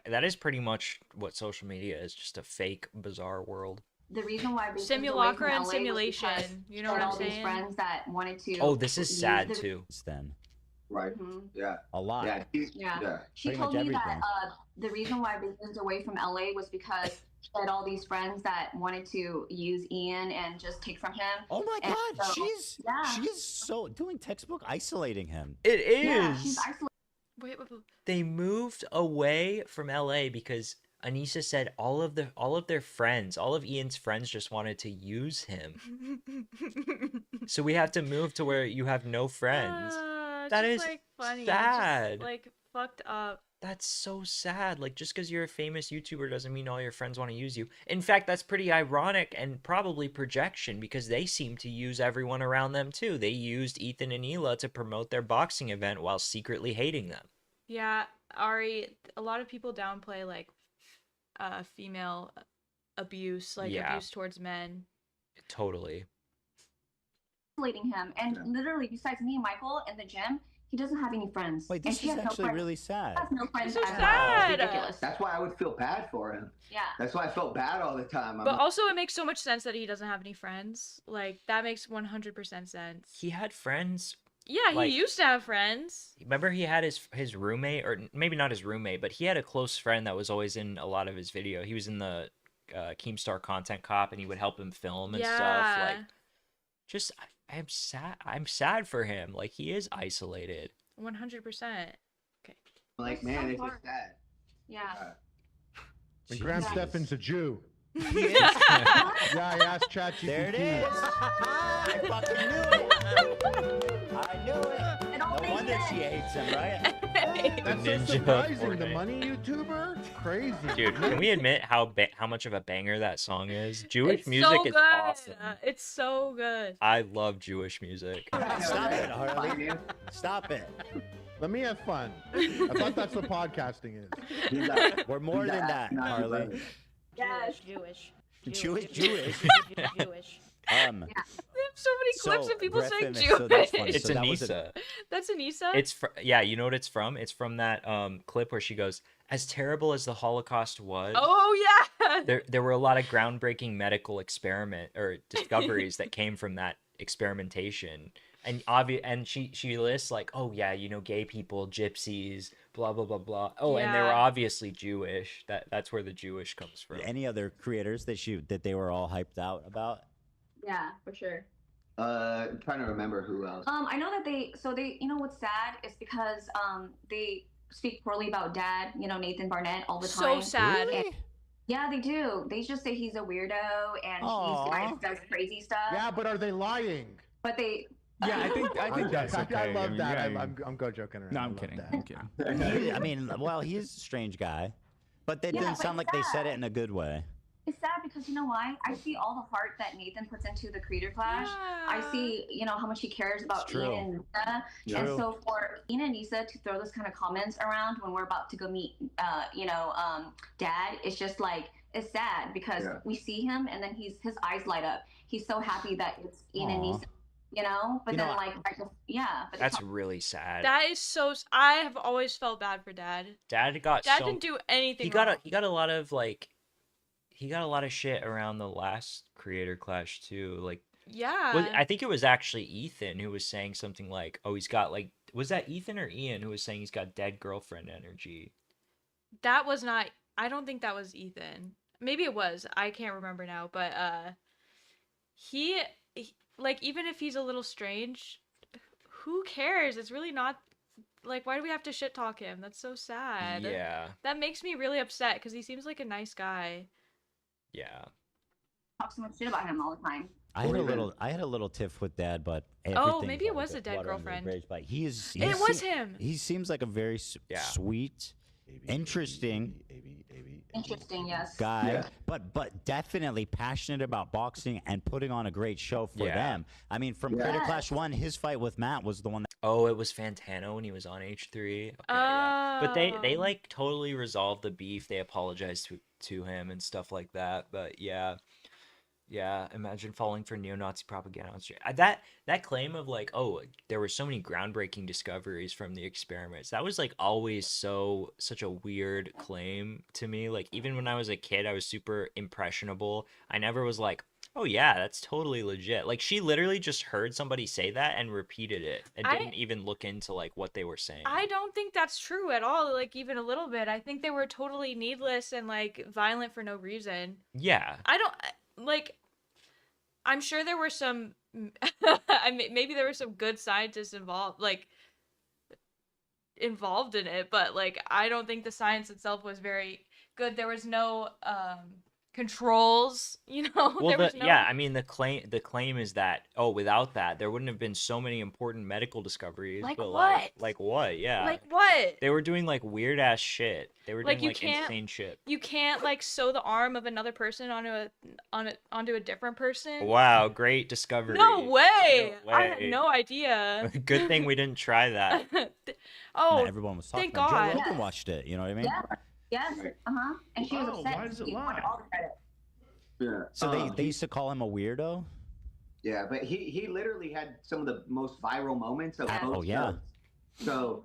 That is pretty much what social media is, just a fake, bizarre world. The reason why simulacra and simulation. You know what I'm saying? Friends that wanted to. Oh, this is sad too. Then. Right. Yeah. A lot. Yeah. She told me that the reason why we moved away from LA was because she had all these friends that wanted to use Ian and just take from him. Oh my God, so, she's so doing textbook isolating him. It is. Yeah, she's isolating. Wait. They moved away from LA because Anissa said all of their friends, all of Ian's friends just wanted to use him. So we have to move to where you have no friends. That is like funny. sad. Just, like fucked up. That's so sad. Like, just because you're a famous YouTuber doesn't mean all your friends want to use you. In fact, that's pretty ironic and probably projection because they seem to use everyone around them too. They used Ethan and Hila to promote their boxing event while secretly hating them. Yeah, Ari, a lot of people downplay like female abuse, like abuse towards men. Totally. Isolating him, and literally besides me and Michael in the gym, he doesn't have any friends. Wait, this is actually really sad. He has no friends. So sad. Ridiculous. That's why I would feel bad for him. Yeah. That's why I felt bad all the time. But also, it makes so much sense that he doesn't have any friends. Like, that makes 100% sense. He had friends. Yeah, he used to have friends. Remember he had his roommate, or maybe not his roommate, but he had a close friend that was always in a lot of his video. He was in the Keemstar Content Cop, and he would help him film and stuff. Like, just, I'm sad for him. Like, he is isolated. 100%. Okay. Like, man, it's just sad. Yeah. And Graham Stephan's a Jew. He is. Yeah, I asked ChatGPT. There it is. I fucking knew it. I knew it. No wonder she hates him, right? That's so Ninja surprising. The Fortnite. money YouTuber? Crazy. Dude, can we admit how much of a banger that song is? Jewish It's music so is good. awesome. It's so good. I love Jewish music. Stop it, Harley. Stop it. Let me have fun. I thought that's what podcasting is. We're more than that, Harley. Yes. Jewish. Jewish. Jewish. They have so many clips So, of people saying Griffin, Jewish. so that's funny. It's So that was Anissa. That's Anissa? It's yeah, you know what it's from? It's from that clip where she goes, "As terrible as the Holocaust was." Oh yeah. There were a lot of groundbreaking medical discoveries that came from that experimentation. And she lists like, oh yeah, you know, gay people, gypsies, blah blah blah blah. Oh, and they were Yeah. obviously Jewish. That's where the Jewish comes from. Any other creators that they were all hyped out about? Yeah, for sure. I'm trying to remember who else. I know that you know what's sad is because they speak poorly about Dad, you know, Nathan Barnett all the So time. sad. And- yeah, they do. They just say he's a weirdo and he does crazy stuff. Yeah, but are they lying? But they. Yeah, I think that's okay. I love that. yeah, I'm go joking around. No, I I'm love kidding. that. I'm kidding. I mean, well, he's a strange guy, but that Yeah, didn't but sound like it's they said sad. it in a good way. It's sad because you know why? I see all the heart that Nathan puts into the Creator Clash. I see, you know, how much he cares about It's true. Ian and Nisa. True. And so for Ian and Nisa to throw those kind of comments around when we're about to go meet, Dad, it's just like, it's sad because we see him and then his eyes light up. He's so happy that it's Ian and Nisa, you know? But You then, know, but That's really sad. That is so. I have always felt bad for Dad. Dad Didn't do anything. He got a lot of like. He got a lot of shit around the last Creator Clash too. Like, Yeah. I think it was actually Ethan who was saying something like, "Oh, he's got like." Was that Ethan or Ian who was saying he's got dead girlfriend energy? That was not. I don't think that was Ethan. Maybe it was. I can't remember now. But he like, even if he's a little strange, who cares? It's really not. Like, why do we have to shit talk him? That's so sad. Yeah. That makes me really upset because he seems like a nice guy. Yeah. talk so much shit about him all the time. I had a little tiff with Dad, but Oh, maybe it everything's was a dead water under the girlfriend. bridge, but It was him. He seems like a very sweet, interesting Interesting, yes. guy, Yeah. but definitely passionate about boxing and putting on a great show for Yeah. them. I mean, from Yeah. Creator Clash 1, his fight with Matt was the one that Oh, it was Fantano when he was on H3. Okay, yeah. But they like totally resolved the beef. They apologized to him and stuff like that. But yeah. Yeah, imagine falling for neo-Nazi propaganda on street. That claim of like, oh, there were so many groundbreaking discoveries from the experiments. That was like always such a weird claim to me. Like even when I was a kid, I was super impressionable. I never was like, oh yeah, that's totally legit. Like she literally just heard somebody say that and repeated it and didn't even look into like what they were saying. I don't think that's true at all, like even a little bit. I think they were totally needless and like violent for no reason. Yeah. I don't like I'm sure there were some maybe there were some good scientists involved in it, but like I don't think the science itself was very good. There was no controls, you know. Well, there was no... yeah, I mean the claim is that without that there wouldn't have been so many important medical discoveries. Like but what? Like what? Yeah. Like what? They were doing like weird ass shit. They were Like, doing you like can't- insane shit. You can't like sew the arm of another person onto a different person. Wow, great discovery. No way! No I had way. no idea. Good thing we didn't try that. Oh, that everyone was talking thank about. God. Joe Rogan watched it. You know what I mean? Yeah. Yes. And she was upset. why does it She lie? wanted all the credit. Yeah. So they used to call him a weirdo. Yeah, but he literally had some of the most viral moments of Oh, both yeah. shows. So,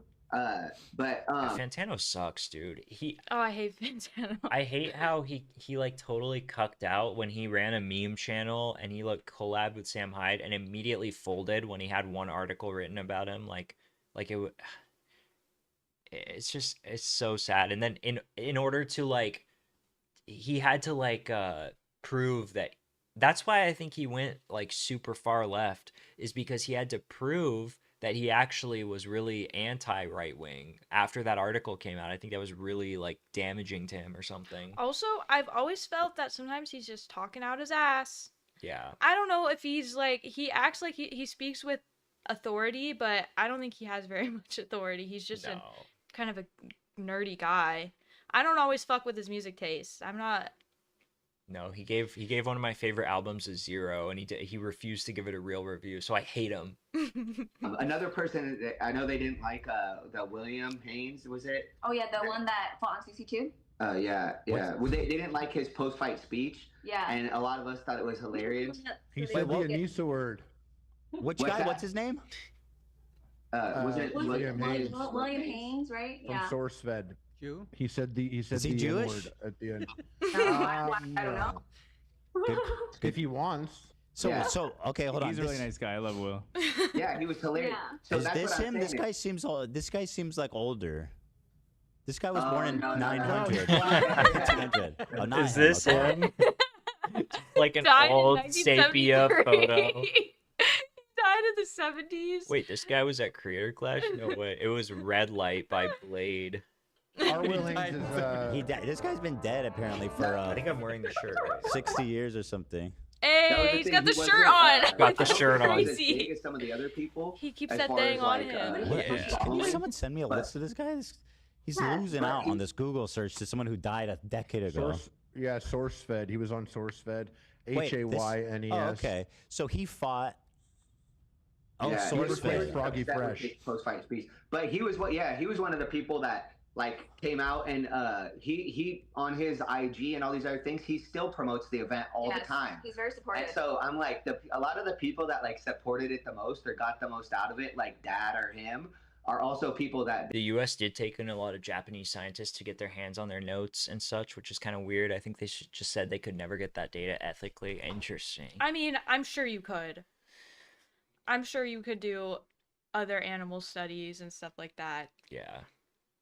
Fantano sucks, dude. Oh, I hate Fantano. I hate how he like totally cucked out when he ran a meme channel and he like collabed with Sam Hyde and immediately folded when he had one article written about him. It's so sad. And then in order to like, he had to like prove that's why I think he went like super far left, is because he had to prove that he actually was really anti-right wing after that article came out. I think that was really like damaging to him or something. Also, I've always felt that sometimes he's just talking out his ass. Yeah. I don't know if he's like, he acts like he speaks with authority, but I don't think he has very much authority. He's just a kind of a nerdy guy. I don't always fuck with his music taste. I'm not. No, he gave one of my favorite albums a 0, and he refused to give it a real review, so I hate him. Another person that I know they didn't like the William Haynes, was it? Oh yeah, the one that fought on 62. Yeah. Well, they didn't like his post-fight speech. Yeah. And a lot of us thought it was hilarious. He said the Anissa word. Which guy? What's his name? Was it William Haynes? William Haynes, right? From Yeah. SourceFed. Jew? He said the Is he the Jewish? N-word at the end. I don't know. If he wants. So Yeah. so okay, hold on. He's a really nice guy. I love Will. Yeah, he was hilarious. Yeah. So Is that's this what I'm him? This saying. guy seems this guy seems like older. This guy was Oh, born in no, no, no. 900. No. 1900. Oh, not Is him, this okay. him? Like an Died in old 1973. sepia photo. He died in the 70s. Wait, this guy was at Creator Clash? No way. It was Red Light by Blade. Our Will Haynes is He died. This guy's been dead apparently for I think I'm wearing the shirt. Right? 60 years or something. Hey, he's got the shirt on. Got the shirt on. Crazy. As some of the other people. He keeps as that far thing as, on like, him. Can someone send me a list of this guy? He's losing out on this Google search to someone who died a decade ago. SourceFed. He was on SourceFed. Wait, HAYNES. Oh, okay. So he fought. Oh, Yeah, he was SourceFed. Froggy Fresh. Post-fight speech. But he was he was one of the people that like came out and he on his IG and all these other things, he still promotes the event all the time. He's very supportive. And so I'm like, a lot of the people that like supported it the most or got the most out of it, like Dad or him, are also people that The U.S. did take in a lot of Japanese scientists to get their hands on their notes and such, which is kind of weird. I think they just said they could never get that data ethically. Interesting. I mean, I'm sure you could. I'm sure you could do other animal studies and stuff like that. Yeah.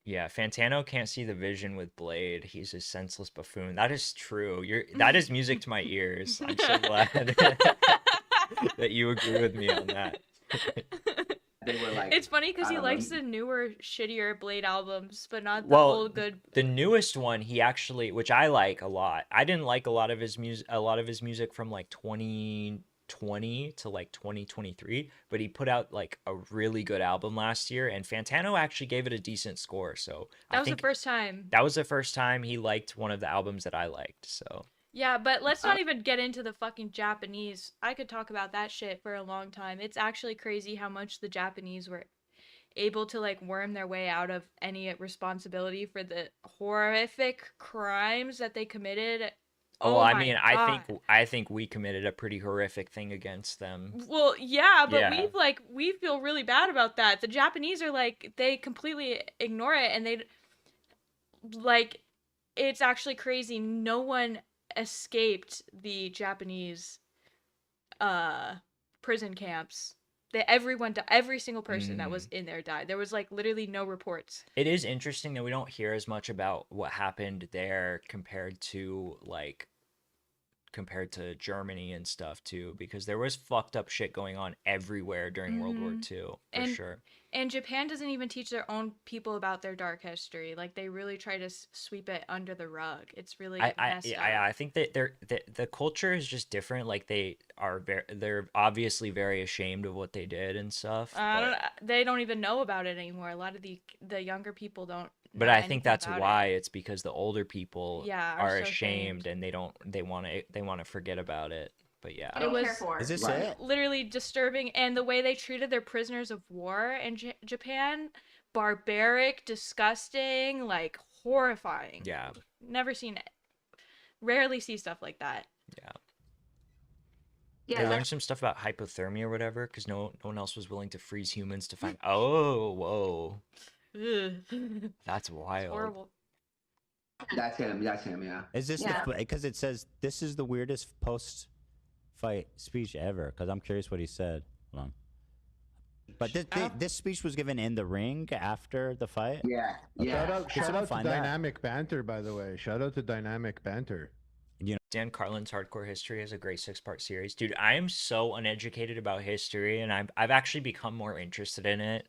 Yeah, Fantano can't see the vision with Blade. He's a senseless buffoon. That is true. That is music to my ears. I'm so glad that you agree with me on that. they were like. It's funny because I he don't likes know. the newer, shittier Blade albums, but not the Well, old good. the newest one, he actually, which I like a lot. I didn't like a lot of his music from like 2020 to like 2023, but he put out like a really good album last year, and Fantano actually gave it a decent score. So That I was the think first time. that was the first time he liked one of the albums that I liked. So Yeah, but let's not even get into the fucking Japanese. I could talk about that shit for a long time. It's actually crazy how much the Japanese were able to like worm their way out of any responsibility for the horrific crimes that they committed. oh, I my mean, God. I think we committed a pretty horrific thing against them. Well, yeah, but Yeah. we feel really bad about that. The Japanese are like, they completely ignore it, and they like, it's actually crazy. No one escaped the Japanese prison camps. Every single person that was in there died. There was like literally no reports. It is interesting that we don't hear as much about what happened there compared to Germany and stuff too, because there was fucked up shit going on everywhere during World War II, for sure. And Japan doesn't even teach their own people about their dark history. Like, they really try to sweep it under the rug. It's really messed up. I think that the culture is just different. Like, they're obviously very ashamed of what they did and stuff. They don't even know about it anymore. A lot of the younger people don't. But know I think anything that's about why it. it's because the older people are are so ashamed and they want to forget about it. But yeah, It was Is this it? literally disturbing, and the way they treated their prisoners of war in Japan, barbaric, disgusting, like horrifying. Yeah. Never seen it. Rarely see stuff like that. Yeah. Yeah. I learned some stuff about hypothermia or whatever because no one else was willing to freeze humans to find. Oh, whoa, Ugh. that's wild. It's horrible. That's him. Yeah. Is this because it says this is the weirdest post-fight speech ever? Because I'm curious what he said. Hold on. But this speech was given in the ring after the fight. Yeah. Shout out Can someone to find that? Dynamic Banter, by the way. Shout out to Dynamic Banter. You know, Dan Carlin's Hardcore History has a great 6-part series. Dude, I am so uneducated about history, and I've actually become more interested in it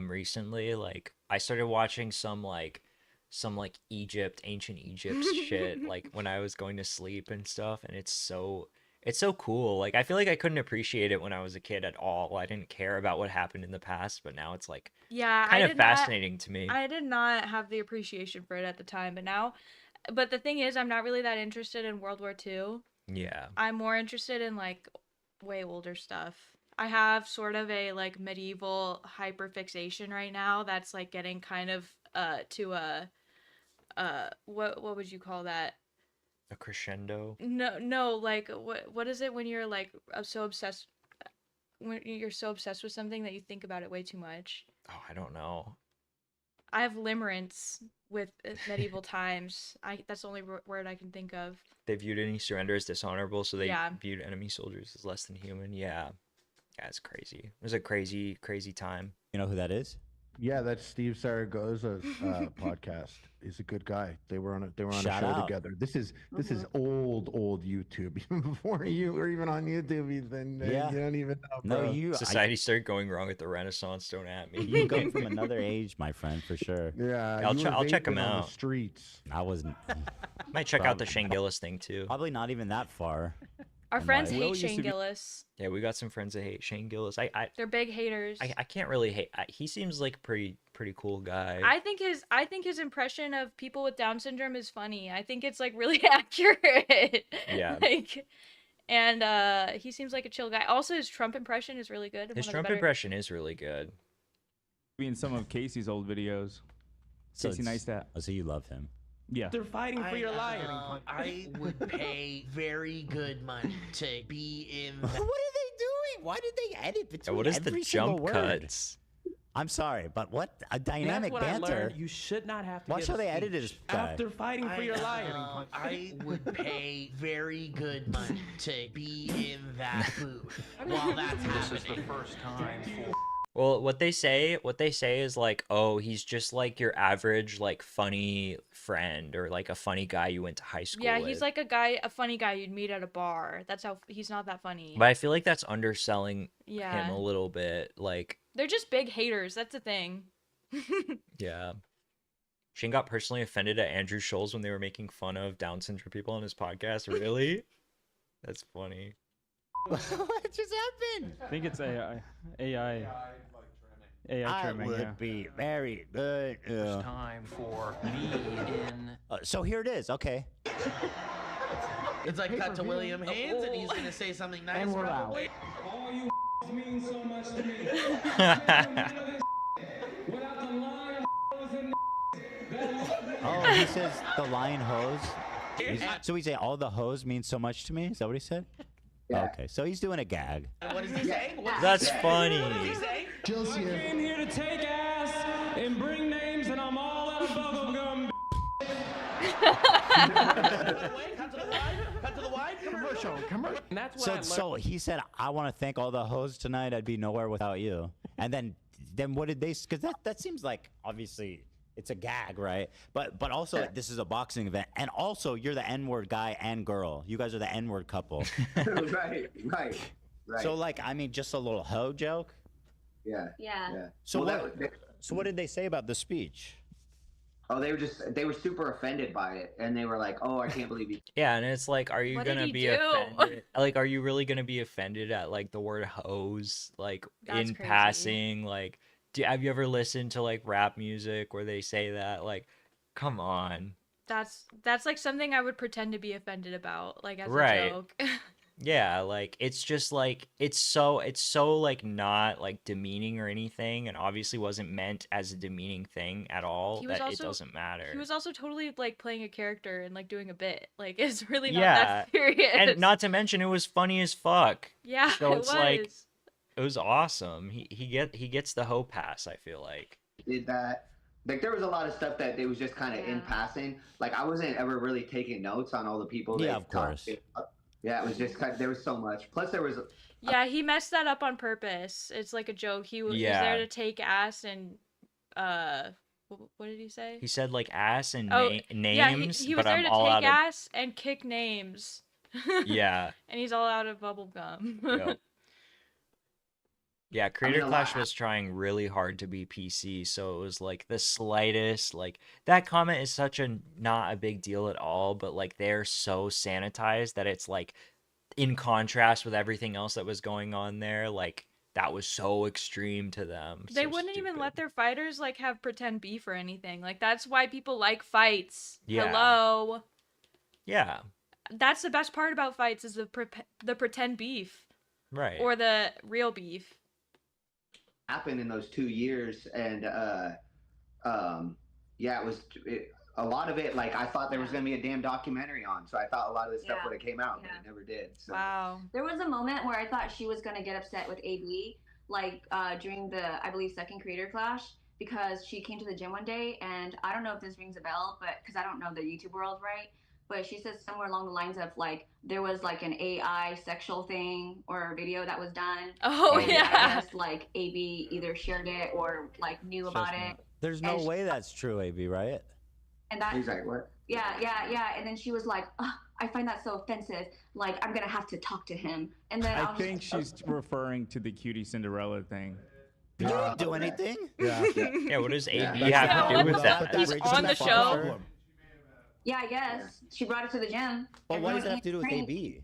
recently. Like, I started watching some ancient Egypt shit, like when I was going to sleep and stuff, and it's so cool. Like, I feel like I couldn't appreciate it when I was a kid at all. I didn't care about what happened in the past, but now it's like kind of fascinating to me. I did not have the appreciation for it at the time, but the thing is, I'm not really that interested in World War II. Yeah. I'm more interested in like way older stuff. I have sort of a like medieval hyperfixation right now that's like getting kind of to a what would you call that? A crescendo? No, like what is it when you're like so obsessed with something that you think about it way too much? Oh, I don't know. I have limerence with medieval times. That's the only word I can think of. They viewed any surrender as dishonorable, so they Yeah. viewed enemy soldiers as less than human. Yeah. Yeah, it's crazy. It was a crazy, crazy time. You know who that is? Yeah, that's Steve Zaragoza's podcast. He's a good guy. They were on a Shout show out. together. This is old YouTube. Even before you were even on YouTube, Ethan. Yeah. You don't even know. No, bro. you. Society started going wrong at the Renaissance. Don't at me. You come from another age, my friend, for sure. Yeah, I'll you were I'll check vaping him on out. the streets. I wasn't. Might check out the Shane Gillis thing too. Probably not even that far. Our in friends life. hate Shane Gillis. Yeah, we got some friends that hate Shane Gillis. They're big haters. I can't really hate. He seems like a pretty cool guy. I think his impression of people with Down syndrome is funny. I think it's like really accurate. Yeah. And he seems like a chill guy. Also, his Trump impression is really good. His Trump impression is really good. Be in some of Casey's old videos. Casey Neistat. Oh, so you love him? Yeah. They're fighting for your life. I would pay very good money to be in. What are they doing? Why did they edit between What is the every single jump word? cuts? I'm sorry, but what a dynamic That's what I banter. learned. You should not have to Watch give how a they edited speech this guy. after fighting for your life. I would pay very good money to be in that booth while that's happening. This is the first time for. Well, what they say is like, oh, he's just like your average like funny friend or like a funny guy you went to high school Yeah, with. he's like a funny guy you'd meet at a bar. That's how he's not that funny. But I feel like that's underselling Yeah. him a little bit. Like, They're just big haters. That's the thing. yeah. Shane got personally offended at Andrew Scholes when they were making fun of Down syndrome people on his podcast. Really? That's funny. What just happened? I think it's AI. AI trimming. would Yeah. be very good. It's time for me in. So here it is. Okay. It's like cut to William Haynes, and he's gonna say something nice. And we're probably. All you mean so much to me. Without the line Oh, he says the lion hose. So he say all the hose means so much to me. Is that what he said? Yeah. Okay, so he's doing a gag. What does he say? That's funny. What does he say? I came here to take ass and bring names, and I'm all out of bubble gum. Cut to the wide. Commercial. And that's what I So learned. he said, I want to thank all the hoes tonight. I'd be nowhere without you. And then what did they? Because that seems like obviously it's a gag, right? But also this is a boxing event, and also you're the N-word guy and girl. You guys are the N-word couple. right. So like, I mean, just a little hoe joke. Yeah. Yeah. So Well, what did they say about the speech? Oh, they were super offended by it, and they were like, "Oh, I can't believe you." Yeah, and it's like, are you What did gonna he be do? offended? Like, are you really gonna be offended at like the word hose, like That's in crazy. passing? Like, have you ever listened to like rap music where they say that? Like, come on. That's like something I would pretend to be offended about, like as Right. a joke. Yeah, like it's just like it's so like not like demeaning or anything, and obviously wasn't meant as a demeaning thing at all. He was That it also- doesn't matter. He was also totally like playing a character and like doing a bit. Like it's really not Yeah, that serious. and not to mention it was funny as fuck. Yeah, so it it's like was. it was awesome. He gets the hoe pass. I feel like. Did that. Like there was a lot of stuff that it was just kind of in passing. Like I wasn't ever really taking notes on all the people. Yeah, they of course. talked about. Yeah, it was just kind of, there was so much. Plus there was. Yeah, he messed that up on purpose. It's like a joke. He was Yeah. there to take ass and What did he say? He said like ass and names, yeah, he was but there I'm to all take out of. ass and kick names. Yeah. And he's all out of bubble gum. Yep. Yeah, Creator Clash was trying really hard to be PC, so it was like the slightest, like that comment is such a not a big deal at all, but like they're so sanitized that it's like in contrast with everything else that was going on there, like that was so extreme to them. They So wouldn't even stupid. let their fighters like have pretend beef or anything. Like that's why people like fights. Yeah. Hello. Yeah. That's the best part about fights is the pretend beef. Right. Or the real beef. Happened in those 2 years, and yeah, a lot of it. Like I thought there was gonna be a damn documentary on, so I thought a lot of this stuff would have came out, but it never did. So. Wow. There was a moment where I thought she was gonna get upset with AB, like during the I believe second Creator Clash, because she came to the gym one day, and I don't know if this rings a bell, but because I don't know the YouTube world, right? But she said somewhere along the lines of like there was like an AI sexual thing or a video that was done. Oh and yeah. I guess like AB either shared it or like knew about it. There's no way that's true, AB, right? And that He's like, what? Yeah. And then she was like, oh, I find that so offensive. Like I'm gonna have to talk to him. And then I think she's referring to the Cutie Cinderella thing. You didn't do anything? Yeah. Yeah, what does AB have to do with that? He's on the show. Yeah, I guess. She brought it to the gym. But what does it Everyone have to do with trained. AB?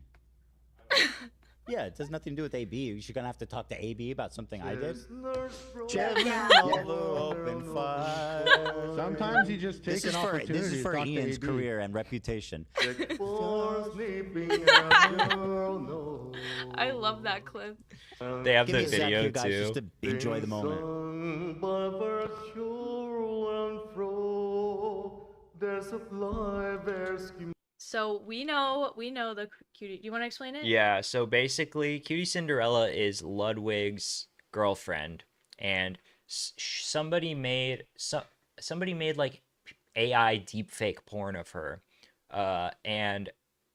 Yeah, it has nothing to do with AB. You're gonna have to talk to AB about something I did. Sometimes you just take This an is opportunity. this is for to talk to Ian's AB. career and reputation. I love that clip. They have Give me the a sec video here, guys, too. just to enjoy the moment. So we know the cutie. Do you want to explain it? Yeah, so basically, Cutie Cinderella is Ludwig's girlfriend, and somebody made like AI deepfake porn of her, and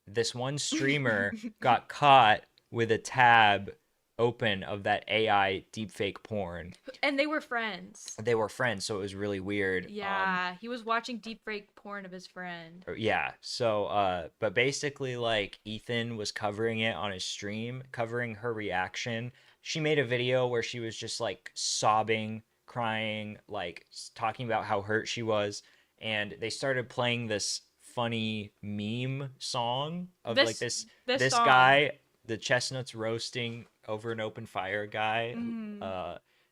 this one streamer got caught with a tab open of that AI deepfake porn. And they were friends. They were friends, so it was really weird. Yeah, he was watching deepfake porn of his friend. Yeah, so but basically like Ethan was covering it on his stream, covering her reaction. She made a video where she was just like sobbing, crying, like talking about how hurt she was, and they started playing this funny meme song of like this song. guy, the chestnuts roasting over an open fire guy.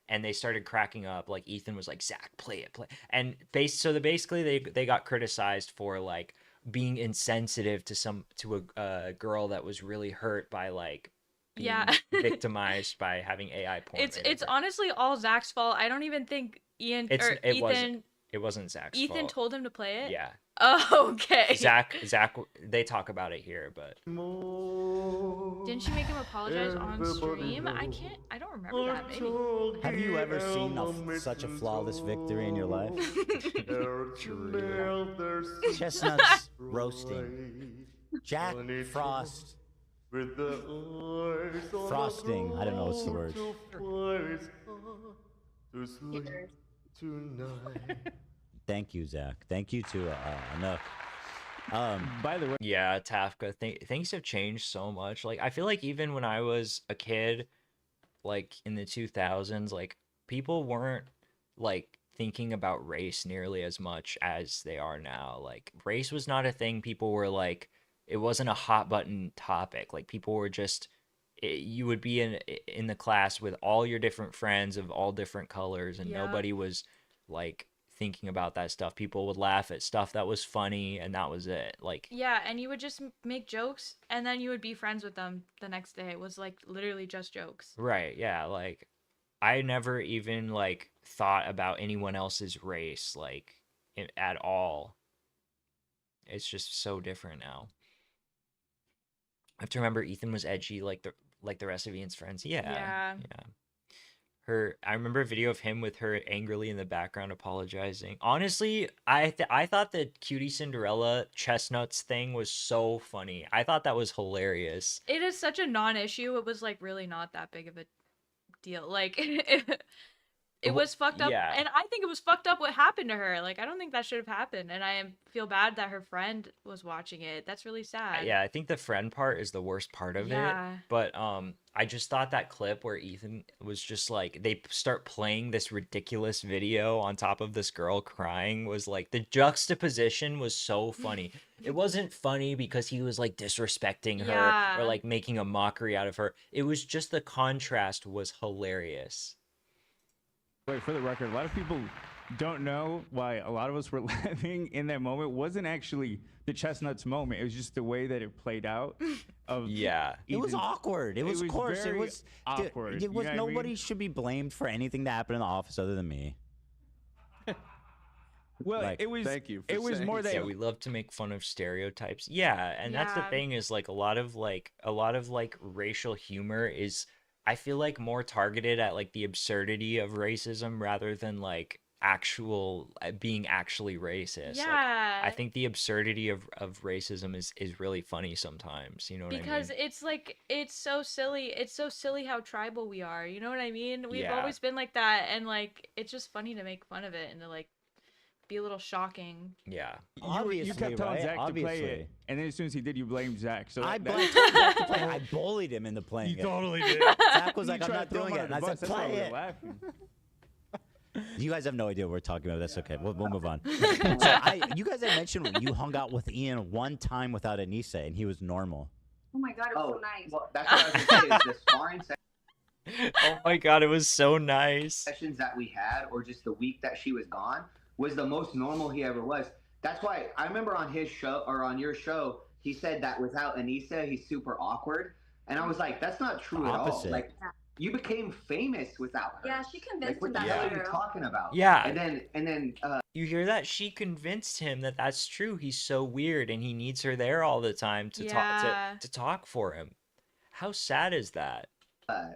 And they started cracking up. Like Ethan was like, Zach, play it. And basically they got criticized for like being insensitive to a girl that was really hurt by like being victimized by having AI porn. It's honestly all Zach's fault. I don't even think Ethan. It wasn't Zach's Ethan fault. told him to play it. Yeah. Oh, okay. Zach, they talk about it here, but didn't she make him apologize on stream? I don't remember that. Maybe. Have you ever seen such a flawless victory in your life? Chestnuts roasting. Jack Frost. Frosting. I don't know what's the word. Thank you, Zach. Thank you to enough. By the way, yeah, Tafka, things have changed so much. Like I feel like even when I was a kid, like in the 2000s, like people weren't like thinking about race nearly as much as they are now. Like race was not a thing. People were like, it wasn't a hot button topic. Like people were just, you would be in the class with all your different friends of all different colors, and nobody was like thinking about that stuff. People would laugh at stuff that was funny, and that was it. Like yeah, and you would just make jokes, and then you would be friends with them the next day. It was like literally just jokes. Right, yeah. Like I never even like thought about anyone else's race like at all. It's just so different now. I have to remember Ethan was edgy like the rest of Ian's friends. Yeah. I remember a video of him with her angrily in the background apologizing. Honestly, I thought the Cutie Cinderella chestnuts thing was so funny. I thought that was hilarious. It is such a non-issue. It was like really not that big of a deal. Like it was fucked up, Yeah. and I think it was fucked up what happened to her. Like, I don't think that should have happened, and feel bad that her friend was watching it. That's really sad. Yeah, I think the friend part is the worst part of Yeah. it. But I just thought that clip where Ethan was just like they start playing this ridiculous video on top of this girl crying was like the juxtaposition was so funny. It wasn't funny because he was like disrespecting her Yeah. or like making a mockery out of her. It was just the contrast was hilarious. Wait, for the record, a lot of people don't know why a lot of us were laughing in that moment. It wasn't actually the Chestnuts moment. It was just the way that it played out. It was awkward. It was coarse. It was awkward. It was nobody should be blamed for anything that happened in the office other than me. Well, Like, it was. thank you for It was saying more that Yeah, we love to make fun of stereotypes. Yeah, and that's the Yeah. thing is like a lot of racial humor is I feel like more targeted at like the absurdity of racism rather than like actual being actually racist. Like, Yeah. I think the absurdity of racism is really funny sometimes, you know what Because I mean? it's like it's so silly. It's so silly how tribal we are. You know what I mean? We've Yeah. always been like that, and like it's just funny to make fun of it and to like be a little shocking. Yeah. you kept telling right? Zach to play Obviously. it, and then as soon as he did, you blamed Zach. So I that- told Zach to play it. I bullied him into playing You it. totally did. Zach was You like, I'm tried not to throw doing him it. under And the I bus. said, That's why play we were it. laughing. You guys have no idea what we're talking about. That's okay. We'll move on. So you guys had mentioned you hung out with Ian one time without Anissa, and he was normal. Oh my god, it was so nice. Well, that's what I was gonna say. Is the sparring Oh my god, it was so nice. sessions that we had, or just the week that she was gone, was the most normal he ever was. That's why I remember on his show or on your show, he said that without Anissa, he's super awkward, and I was like, that's not true at all. Opposite. Like, you became famous without her. Yeah, she convinced Like, what him the that hell are later. you talking about? Yeah. And then You hear that? She convinced him that that's true. He's so weird and he needs her there all the time to Yeah. talk to talk for him. How sad is that?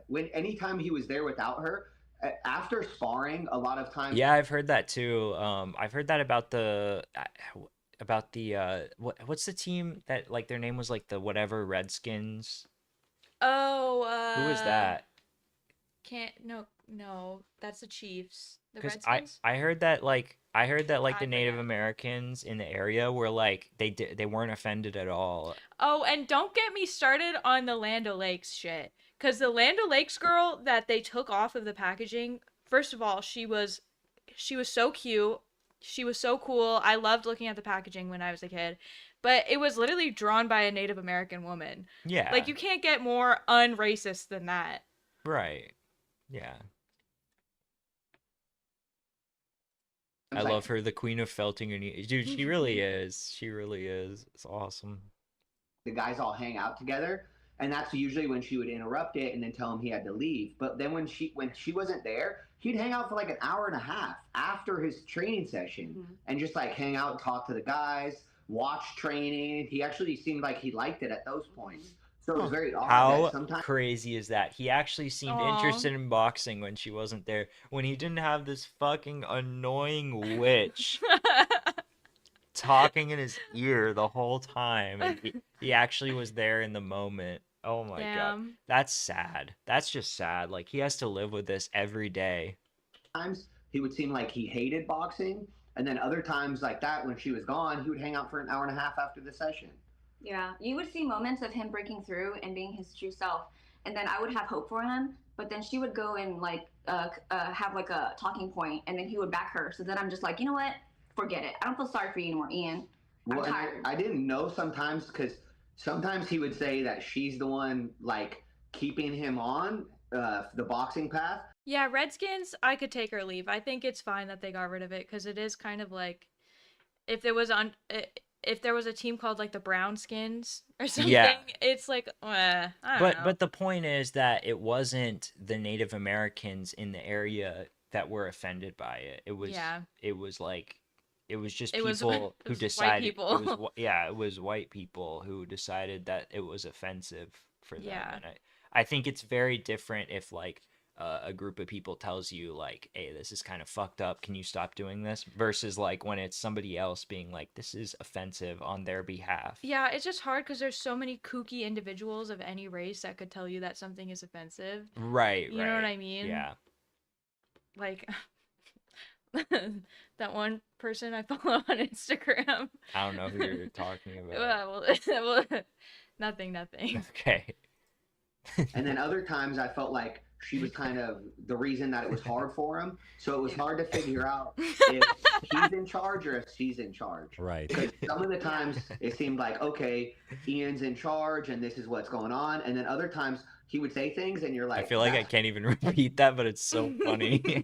when anytime he was there without her, after sparring, a lot of times. Yeah, I've heard that too. I've heard that about the what's the team that like their name was like the whatever Redskins? Oh, Who is that? No, that's the Chiefs. The Because Redskins. I heard that like I the Native Americans in the area were like they weren't offended at all. Oh, and don't get me started on the Land O'Lakes shit. Because the Land O'Lakes girl that they took off of the packaging, first of all, she was so cute. She was so cool. I loved looking at the packaging when I was a kid. But it was literally drawn by a Native American woman. Yeah. Like, you can't get more unracist than that. Right. Yeah. I It's like- love her, the Queen of Felting, and dude, she really is. She really is. It's awesome. The guys all hang out together, and that's usually when she would interrupt it and then tell him he had to leave. But then when she wasn't there, he'd hang out for like an hour and a half after his training session and just like hang out and talk to the guys, watch training. He actually seemed like he liked it at those points. So it was very odd. How that sometimes crazy is that? He actually seemed Aw. interested in boxing when she wasn't there. When he didn't have this fucking annoying witch talking in his ear the whole time. And he actually was there in the moment. Oh my god. Damn. That's sad. That's just sad. Like, he has to live with this every day. times he would seem like he hated boxing, and then other times like that when she was gone, he would hang out for an hour and a half after the session. Yeah, you would see moments of him breaking through and being his true self, and then I would have hope for him. But then she would go and like have like a talking point, and then he would back her. So then I'm just like, you know what? Forget it. I don't feel sorry for you anymore, Ian. I'm Well, and tired. I didn't know sometimes because sometimes he would say that she's the one like keeping him on the boxing path. Yeah, Redskins, I could take or leave. I think it's fine that they got rid of it because it is kind of like if there was a team called like the Brownskins or something, it's like I don't know. But the point is that it wasn't the Native Americans in the area that were offended by it. It was Yeah. it was like it was just It people was- it who was white decided people. it was white people who decided that it was offensive for them. Yeah. And I think it's very different if like a group of people tells you like, hey, this is kind of fucked up, can you stop doing this, versus like when it's somebody else being like, this is offensive on their behalf. Yeah, it's just hard because there's so many kooky individuals of any race that could tell you that something is offensive. Right. You know what I mean? Yeah. like that one person I follow on Instagram. I don't know who you're talking about. well, nothing. Okay. And then other times I felt like she was kind of the reason that it was hard for him. So it was hard to figure out if he's in charge or if she's in charge. Right. Because some of the times it seemed like, okay, Ian's in charge and this is what's going on. And then other times he would say things and you're like, I feel like I can't even repeat that, but it's so funny.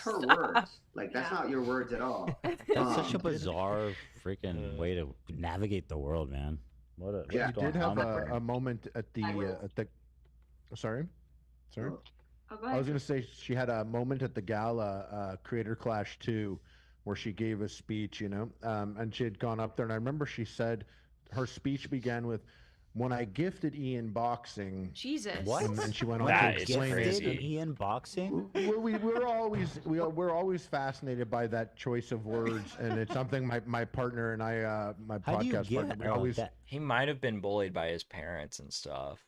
her words. Like, that's not your words at all. That's such a bizarre freaking way to navigate the world, man. What's She going did have on? a moment at the sorry. Oh, go I ahead. was gonna say she had a moment at the gala, Creator Clash 2, where she gave a speech, you know, and she had gone up there, and I remember she said her speech began with, "When I gifted Ian boxing." Jesus. What? And then she went on That to is explain crazy. it. Ian boxing? We're always fascinated by that choice of words, and it's something my partner and I, my How do you podcast partner, get we all always. that? He might have been bullied by his parents and stuff.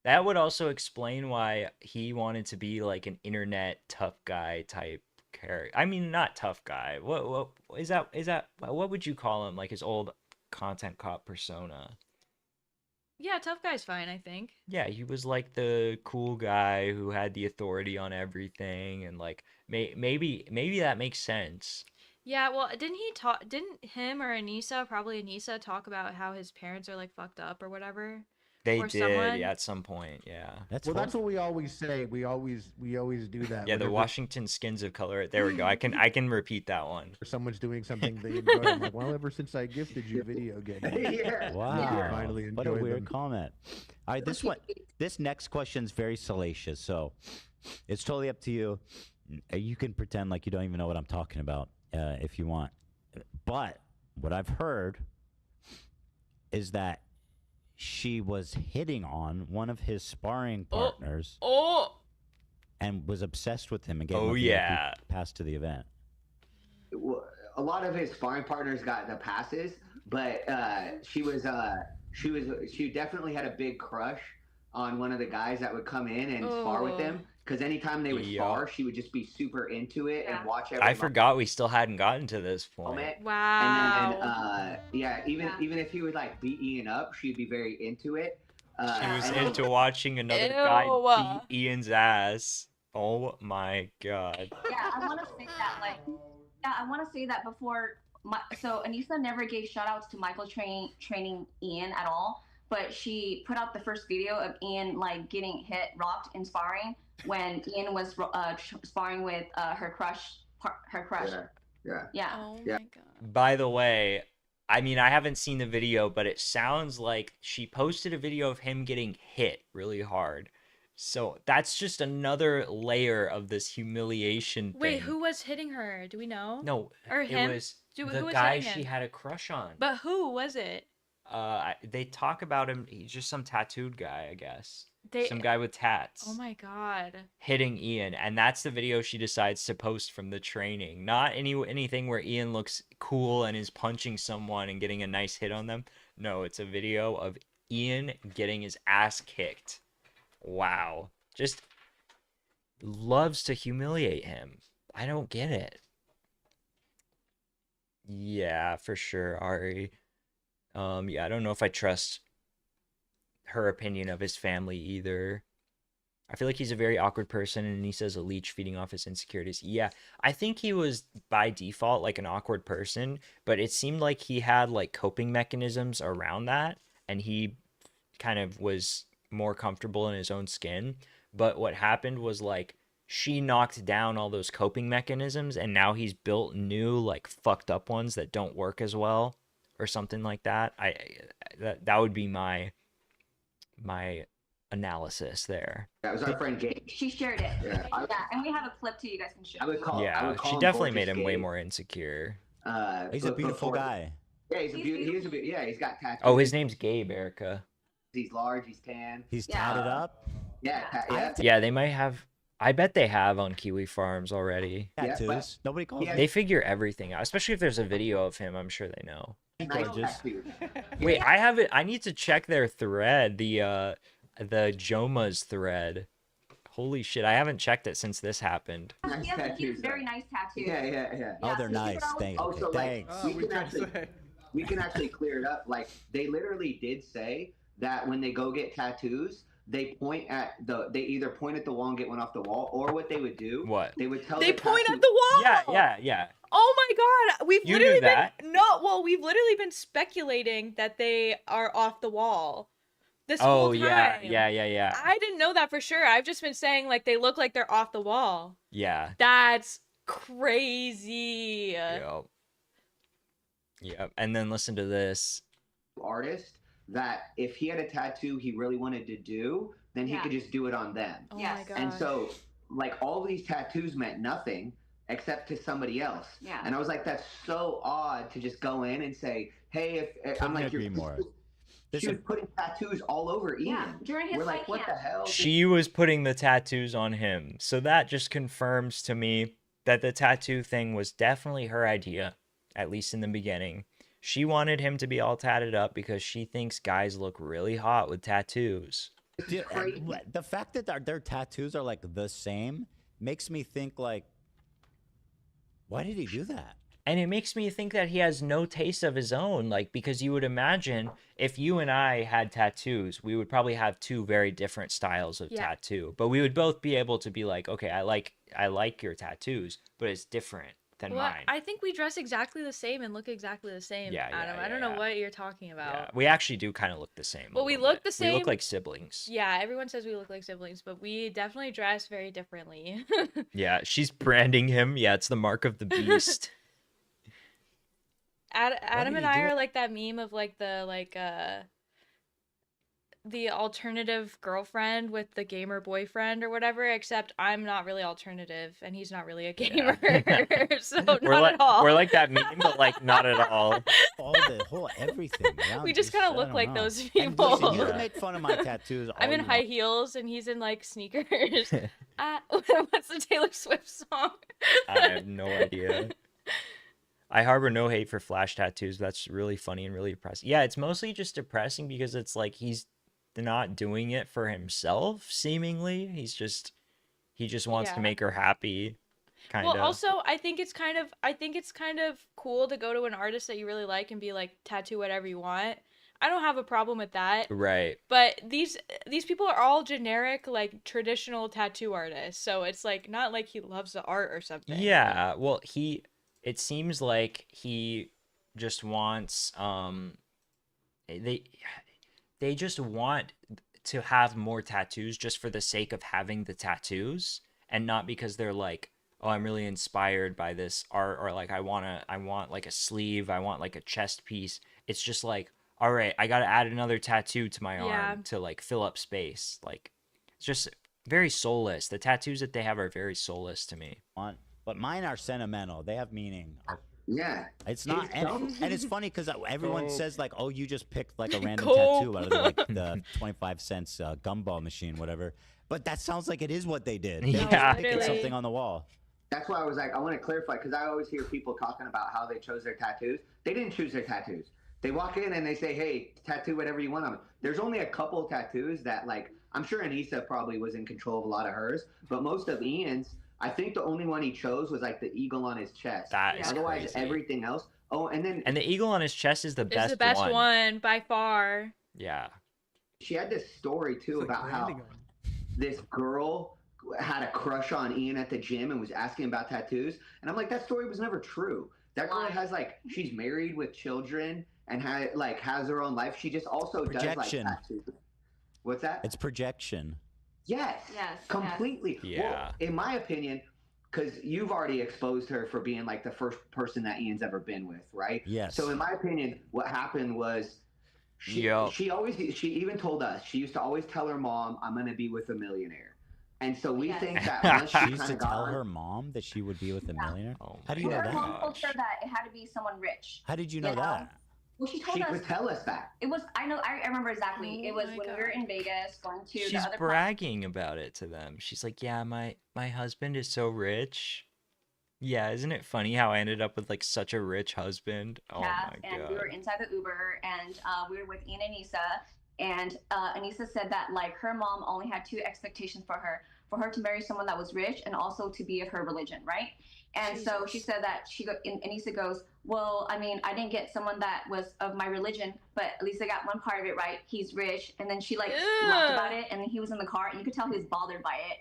That would also explain why he wanted to be like an internet tough guy type character. I mean, not tough guy. What is that? Is that what would you call him? Like his old content cop persona. Yeah, tough guy's fine, I think. Yeah, he was like the cool guy who had the authority on everything, and like maybe that makes sense. Yeah, well, didn't him or Anissa, probably Anissa, talk about how his parents are like fucked up or whatever? They Or did someone? at some point, yeah. That's what we always say. We always do that. Yeah, the whenever Washington Skins of Color. There we go. I can repeat that one. someone's doing something they enjoy. I'm like, well, ever since I gifted you video games, Wow. you finally What a enjoy weird them. comment. All right, this next question is very salacious, so it's totally up to you. You can pretend like you don't even know what I'm talking about if you want. But what I've heard is that she was hitting on one of his sparring partners and was obsessed with him and gave him a VIP pass to the event. A lot of his sparring partners got the passes, but she definitely had a big crush on one of the guys that would come in and spar with them. Because anytime they would spar, she would just be super into it and watch everyone. I forgot we still hadn't gotten to this point. Wow. Even if he would like beat Ian up, she'd be very into it. She was into watching another guy beat Ian's ass. Oh my god. Yeah, I want to say that. I want to say that before. So Anissa never gave shout-outs to Michael training Ian at all, but she put out the first video of Ian like getting rocked in sparring when Ian was sparring with her crush. Yeah. Oh my god. By the way, I mean, I haven't seen the video, but it sounds like she posted a video of him getting hit really hard. So that's just another layer of this humiliation thing. Wait, who was hitting her? Do we know? No, Or him? it was Who the was guy hitting she him? had a crush on. But who was it? They talk about him. He's just some tattooed guy, I guess. They- Some guy with tats. Oh my god. Hitting Ian, and that's the video she decides to post from the training. Not anything where Ian looks cool and is punching someone and getting a nice hit on them. No, it's a video of Ian getting his ass kicked. Wow. Just loves to humiliate him. I don't get it. Yeah, for sure, Ari. Yeah, I don't know if I trust her opinion of his family either. I feel like he's a very awkward person, and he says a leech feeding off his insecurities. Yeah, I think he was by default like an awkward person, but it seemed like he had like coping mechanisms around that, and he kind of was more comfortable in his own skin. But what happened was like she knocked down all those coping mechanisms, and now he's built new like fucked up ones that don't work as well, or something like that. That would be my analysis there. That was our friend Gabe. She shared it. Yeah. And we have a clip too. You guys can share. I would call She him definitely Gorgeous made him way Gabe. more insecure. He's a beautiful guy. Yeah, he's got tattoos. Oh, his name's Gabe, Erica. He's large. He's tan. He's tatted up. Yeah. Yeah, they might have. I bet they have on Kiwi Farms already. Tattoos. Nobody calls They figure everything out, especially if there's a video of him. I'm sure they know. Gorgeous. Wait, I have it. I need to check their thread. The Joma's thread. Holy shit, I haven't checked it since this happened. He has a very nice tattoo. Yeah. Oh, they're so nice. Thanks. Oh, so like Thanks. we can actually clear it up. Like they literally did say that when they go get tattoos, they either point at the wall and get one off the wall, or what they would do. What? They would tell. They point at the wall. Yeah. Oh my god, we've You literally knew that. we've literally been speculating that they are off the wall this whole time. Yeah. I didn't know that for sure. I've just been saying like they look like they're off the wall. Yeah. That's crazy. Yep. And then listen to this. Artist that if he had a tattoo he really wanted to do, then he could just do it on them. Oh my god. And so like all these tattoos meant nothing except to somebody else. Yeah. And I was like, that's so odd to just go in and say, hey, if I'm like, agree more. She was putting tattoos all over Ian. Yeah, during his We're like, what the hell? She was putting the tattoos on him. So that just confirms to me that the tattoo thing was definitely her idea, at least in the beginning. She wanted him to be all tatted up because she thinks guys look really hot with tattoos. Dude, the fact that their tattoos are like the same makes me think like, why did he do that? And it makes me think that he has no taste of his own, like, because you would imagine if you and I had tattoos, we would probably have two very different styles of tattoo, but we would both be able to be like, okay, I like your tattoos, but it's different than mine. I think we dress exactly the same and look exactly the same, Adam. I don't know what you're talking about. Yeah, we actually do kind of look the same. Well, we look the same. We look like siblings. Yeah, everyone says we look like siblings, but we definitely dress very differently. Yeah, she's branding him. Yeah, it's the mark of the beast. Adam and I are like that meme of like the alternative girlfriend with the gamer boyfriend or whatever, except I'm not really alternative and he's not really a gamer. So not at all. We're like that meme, but like not at all. All the whole everything. We just kind of look like those people. And listen, you can make fun of my tattoos. I'm in high heels and he's in like sneakers. What's the Taylor Swift song? I have no idea. I harbor no hate for Flash tattoos. That's really funny and really depressing. Yeah, it's mostly just depressing because it's like he's not doing it for himself, seemingly. He just wants to make her happy. Kind of. Well, also, I think it's kind of cool to go to an artist that you really like and be like, tattoo whatever you want. I don't have a problem with that. Right. But these people are all generic, like traditional tattoo artists. So it's like not like he loves the art or something. Yeah. Well, it seems like he just wants they just want to have more tattoos just for the sake of having the tattoos, and not because they're like, oh, I'm really inspired by this art, or like I want like a sleeve, I want like a chest piece. It's just like, all right, I got to add another tattoo to my arm to like fill up space. Like it's just very soulless. The tattoos that they have are very soulless to me. But mine are sentimental. They have meaning. Yeah. It's not, and it's funny because everyone says like, oh, you just picked like a random tattoo out of the 25 cents gumball machine, whatever. But that sounds like it is what they did. They just picked something on the wall. That's why I was like, I want to clarify, because I always hear people talking about how they chose their tattoos. They didn't choose their tattoos. They walk in and they say, hey, tattoo whatever you want on them. There's only a couple tattoos that, like, I'm sure Anissa probably was in control of a lot of hers, but most of Ian's, I think the only one he chose was like the eagle on his chest. That is Otherwise, crazy. Everything else. Oh, and the eagle on his chest is the best one. It's the best one by far. Yeah. She had this story too about how this girl had a crush on Ian at the gym and was asking about tattoos. And I'm like, that story was never true. That girl has like, she's married with children and has her own life. She just also does like tattoos. What's that? It's projection. Yes. Completely. Yeah. Well, in my opinion, because you've already exposed her for being like the first person that Ian's ever been with, right? Yes. So in my opinion, what happened was she even told us, she used to always tell her mom, I'm going to be with a millionaire. And so we think that once she used to tell her mom that she would be with a millionaire? How do you know Her that? mom told her that it had to be someone rich. How did you know that? Well, she told she us. would tell us that. It was. I know. I remember exactly. It was when we were in Vegas going to She's the other. bragging about it to them. She's like, yeah, my husband is so rich. Yeah, isn't it funny how I ended up with like such a rich husband? Oh my god. And we were inside the Uber, and we were with Ian and Anissa, and Anissa said that like her mom only had two expectations for her. for her to marry someone that was rich and also to be of her religion, right? And so she said that Anissa goes, well, I mean, I didn't get someone that was of my religion, but at least I got one part of it right. He's rich. And then she like laughed about it, and then he was in the car, and you could tell he was bothered by it.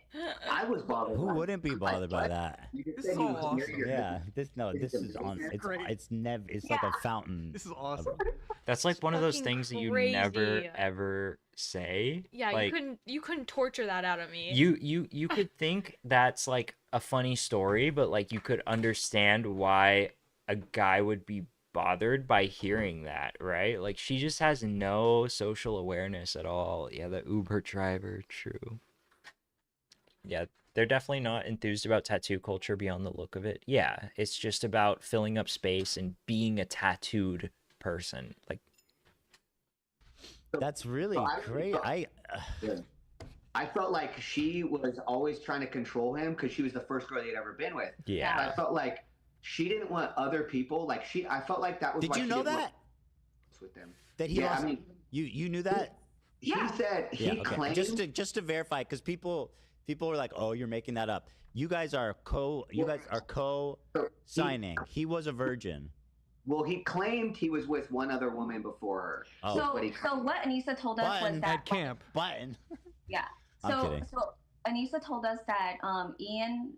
I was bothered. Who wouldn't be bothered by that? This is so awesome. Yeah, this is on. It's like a fountain. This is awesome. That's like one of those things that you never crazy. ever say. Yeah, like, you couldn't torture that out of me. You could think that's like a funny story, but like you could understand why a guy would be bothered by hearing that, right? Like she just has no social awareness at all. Yeah, the Uber driver, true. Yeah, they're definitely not enthused about tattoo culture beyond the look of it. Yeah, it's just about filling up space and being a tattooed person. Like that's really great. I felt like she was always trying to control him because she was the first girl he'd ever been with. Yeah. And I felt like she didn't want other people. Like I felt like that was. Did why you she know didn't that? want with them. That he lost. I mean, you knew that. He said he claimed. Just to verify, because people were like, oh, you're making that up. You guys are co-signing. He was a virgin. Well, he claimed he was with one other woman before her. Oh. So what Anissa told us was that at camp. Button. Yeah. I'm kidding. So Anissa told us that Ian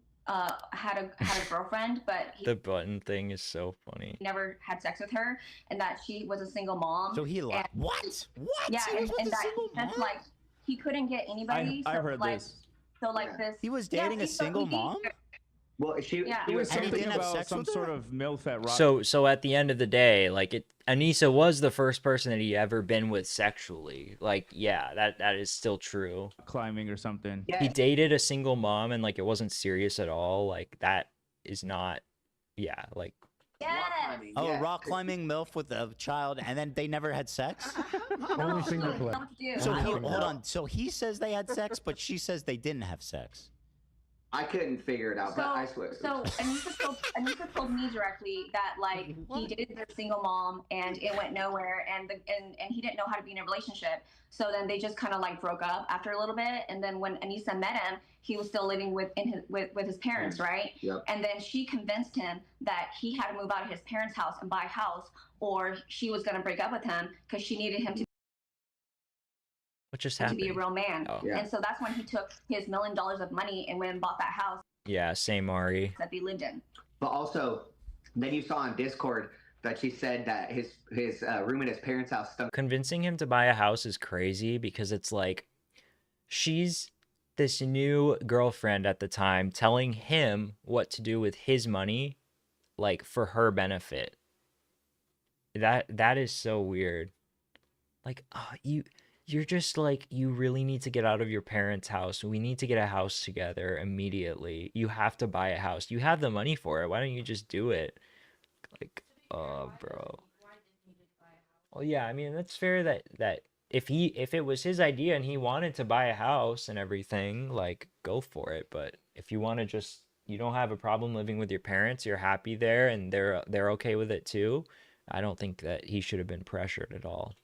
had a girlfriend, but he the button thing is so funny. never had sex with her, and that she was a single mom. So he lied. What? Yeah, He was with and a that single that's mom? like he couldn't get anybody. I so heard like, this. So like this. He was dating a single mom? Well, she Yeah. It was And he something didn't have about sex some with her? sort of MILF at rock. So at the end of the day, like Anissa was the first person that he ever been with sexually. Like, yeah, that is still true. Climbing or something. He dated a single mom and like it wasn't serious at all. Like that is not, yeah, like. Oh, rock climbing MILF with a child, and then they never had sex? Only single clip. So hold on. So he says they had sex, but she says they didn't have sex. I couldn't figure it out, but I swear. So Anissa told me directly that like he dated their single mom and it went nowhere, and he didn't know how to be in a relationship. So then they just kind of like broke up after a little bit, and then when Anissa met him, he was still living with his parents, right? Yep. And then she convinced him that he had to move out of his parents' house and buy a house, or she was gonna break up with him because she needed him to What just to happened? be a real man. Oh. And so that's when he took his $1 million of money and went and bought that house Yeah, same Ari. that they lived in. But also, then you saw on Discord that she said that his room at his parents' house stunk. Convincing him to buy a house is crazy because it's like she's this new girlfriend at the time telling him what to do with his money, like for her benefit. That is so weird. Like, you're just like, you really need to get out of your parents' house. We need to get a house together immediately. You have to buy a house. You have the money for it. Why don't you just do it? Like, oh, bro. Well, yeah, I mean, that's fair that if it was his idea and he wanted to buy a house and everything, like, go for it. But if you want to just, you don't have a problem living with your parents, you're happy there, and they're okay with it too, I don't think that he should have been pressured at all.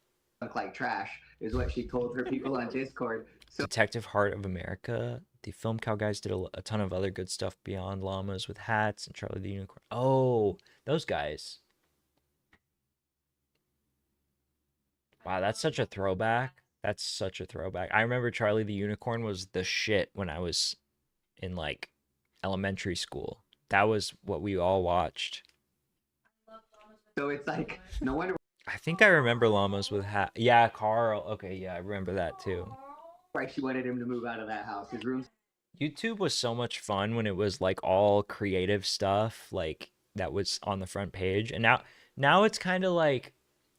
Look like trash is what she told her people on Discord. So Detective Heart of America. The Film Cow guys did a ton of other good stuff beyond Llamas with Hats and Charlie the Unicorn. Oh, those guys. Wow, that's such a throwback. That's such a throwback. I remember Charlie the Unicorn was the shit when I was in like elementary school. That was what we all watched. So it's like, no wonder I think I remember Llamas with Hat. Yeah, Carl. Okay, yeah, I remember that too. why she wanted him to move out of that house. His room's YouTube was so much fun when it was like all creative stuff like that was on the front page, and now it's kind of like,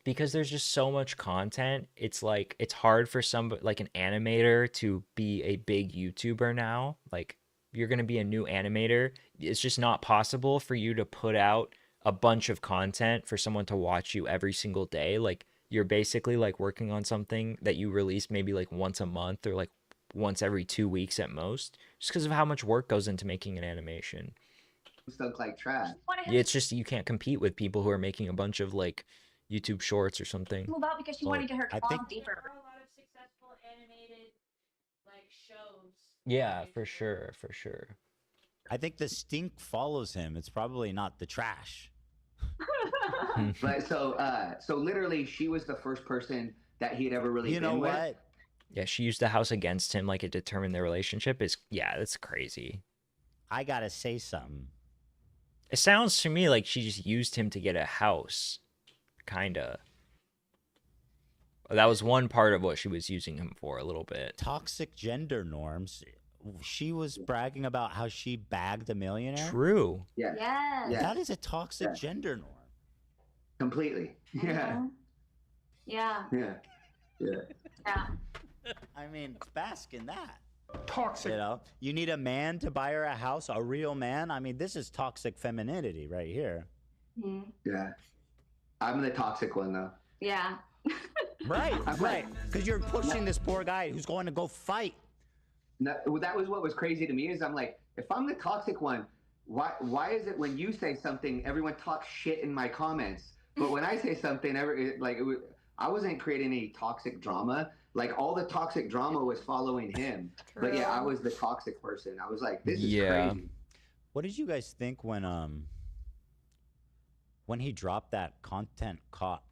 because there's just so much content, it's like it's hard for somebody like an animator to be a big YouTuber now. Like, you're going to be a new animator, it's just not possible for you to put out a bunch of content for someone to watch you every single day. Like, you're basically like working on something that you release maybe like once a month or like once every 2 weeks at most, just because of how much work goes into making an animation. stunk like trash. Yeah, it's just you can't compete with people who are making a bunch of like YouTube shorts or something. Move out because she Well, wanted to get her I claws think- deeper. like shows. Yeah, for sure, for sure. I think the stink follows him. It's probably not the trash. But so literally, she was the first person that he had ever really. You know been with. what? Yeah, she used the house against him, like it determined their relationship. That's crazy. I gotta say something. It sounds to me like she just used him to get a house, kinda. That was one part of what she was using him for, a little bit. Toxic gender norms. She was bragging about how she bagged a millionaire. True. Yeah. Yes. That is a toxic gender norm. Completely. Yeah. Yeah. Yeah. Yeah. Yeah. I mean, bask in that. Toxic. You know, you need a man to buy her a house, a real man. I mean, this is toxic femininity right here. Mhm. Yeah. I'm the toxic one though. Yeah. Right, right. Because you're pushing this poor guy who's going to go fight. No, that was what was crazy to me is I'm like, if I'm the toxic one, why is it when you say something, everyone talks shit in my comments, but when I say something, I wasn't creating any toxic drama. Like all the toxic drama was following him. But yeah, I was the toxic person. I was like, this is crazy. What did you guys think when he dropped that content cop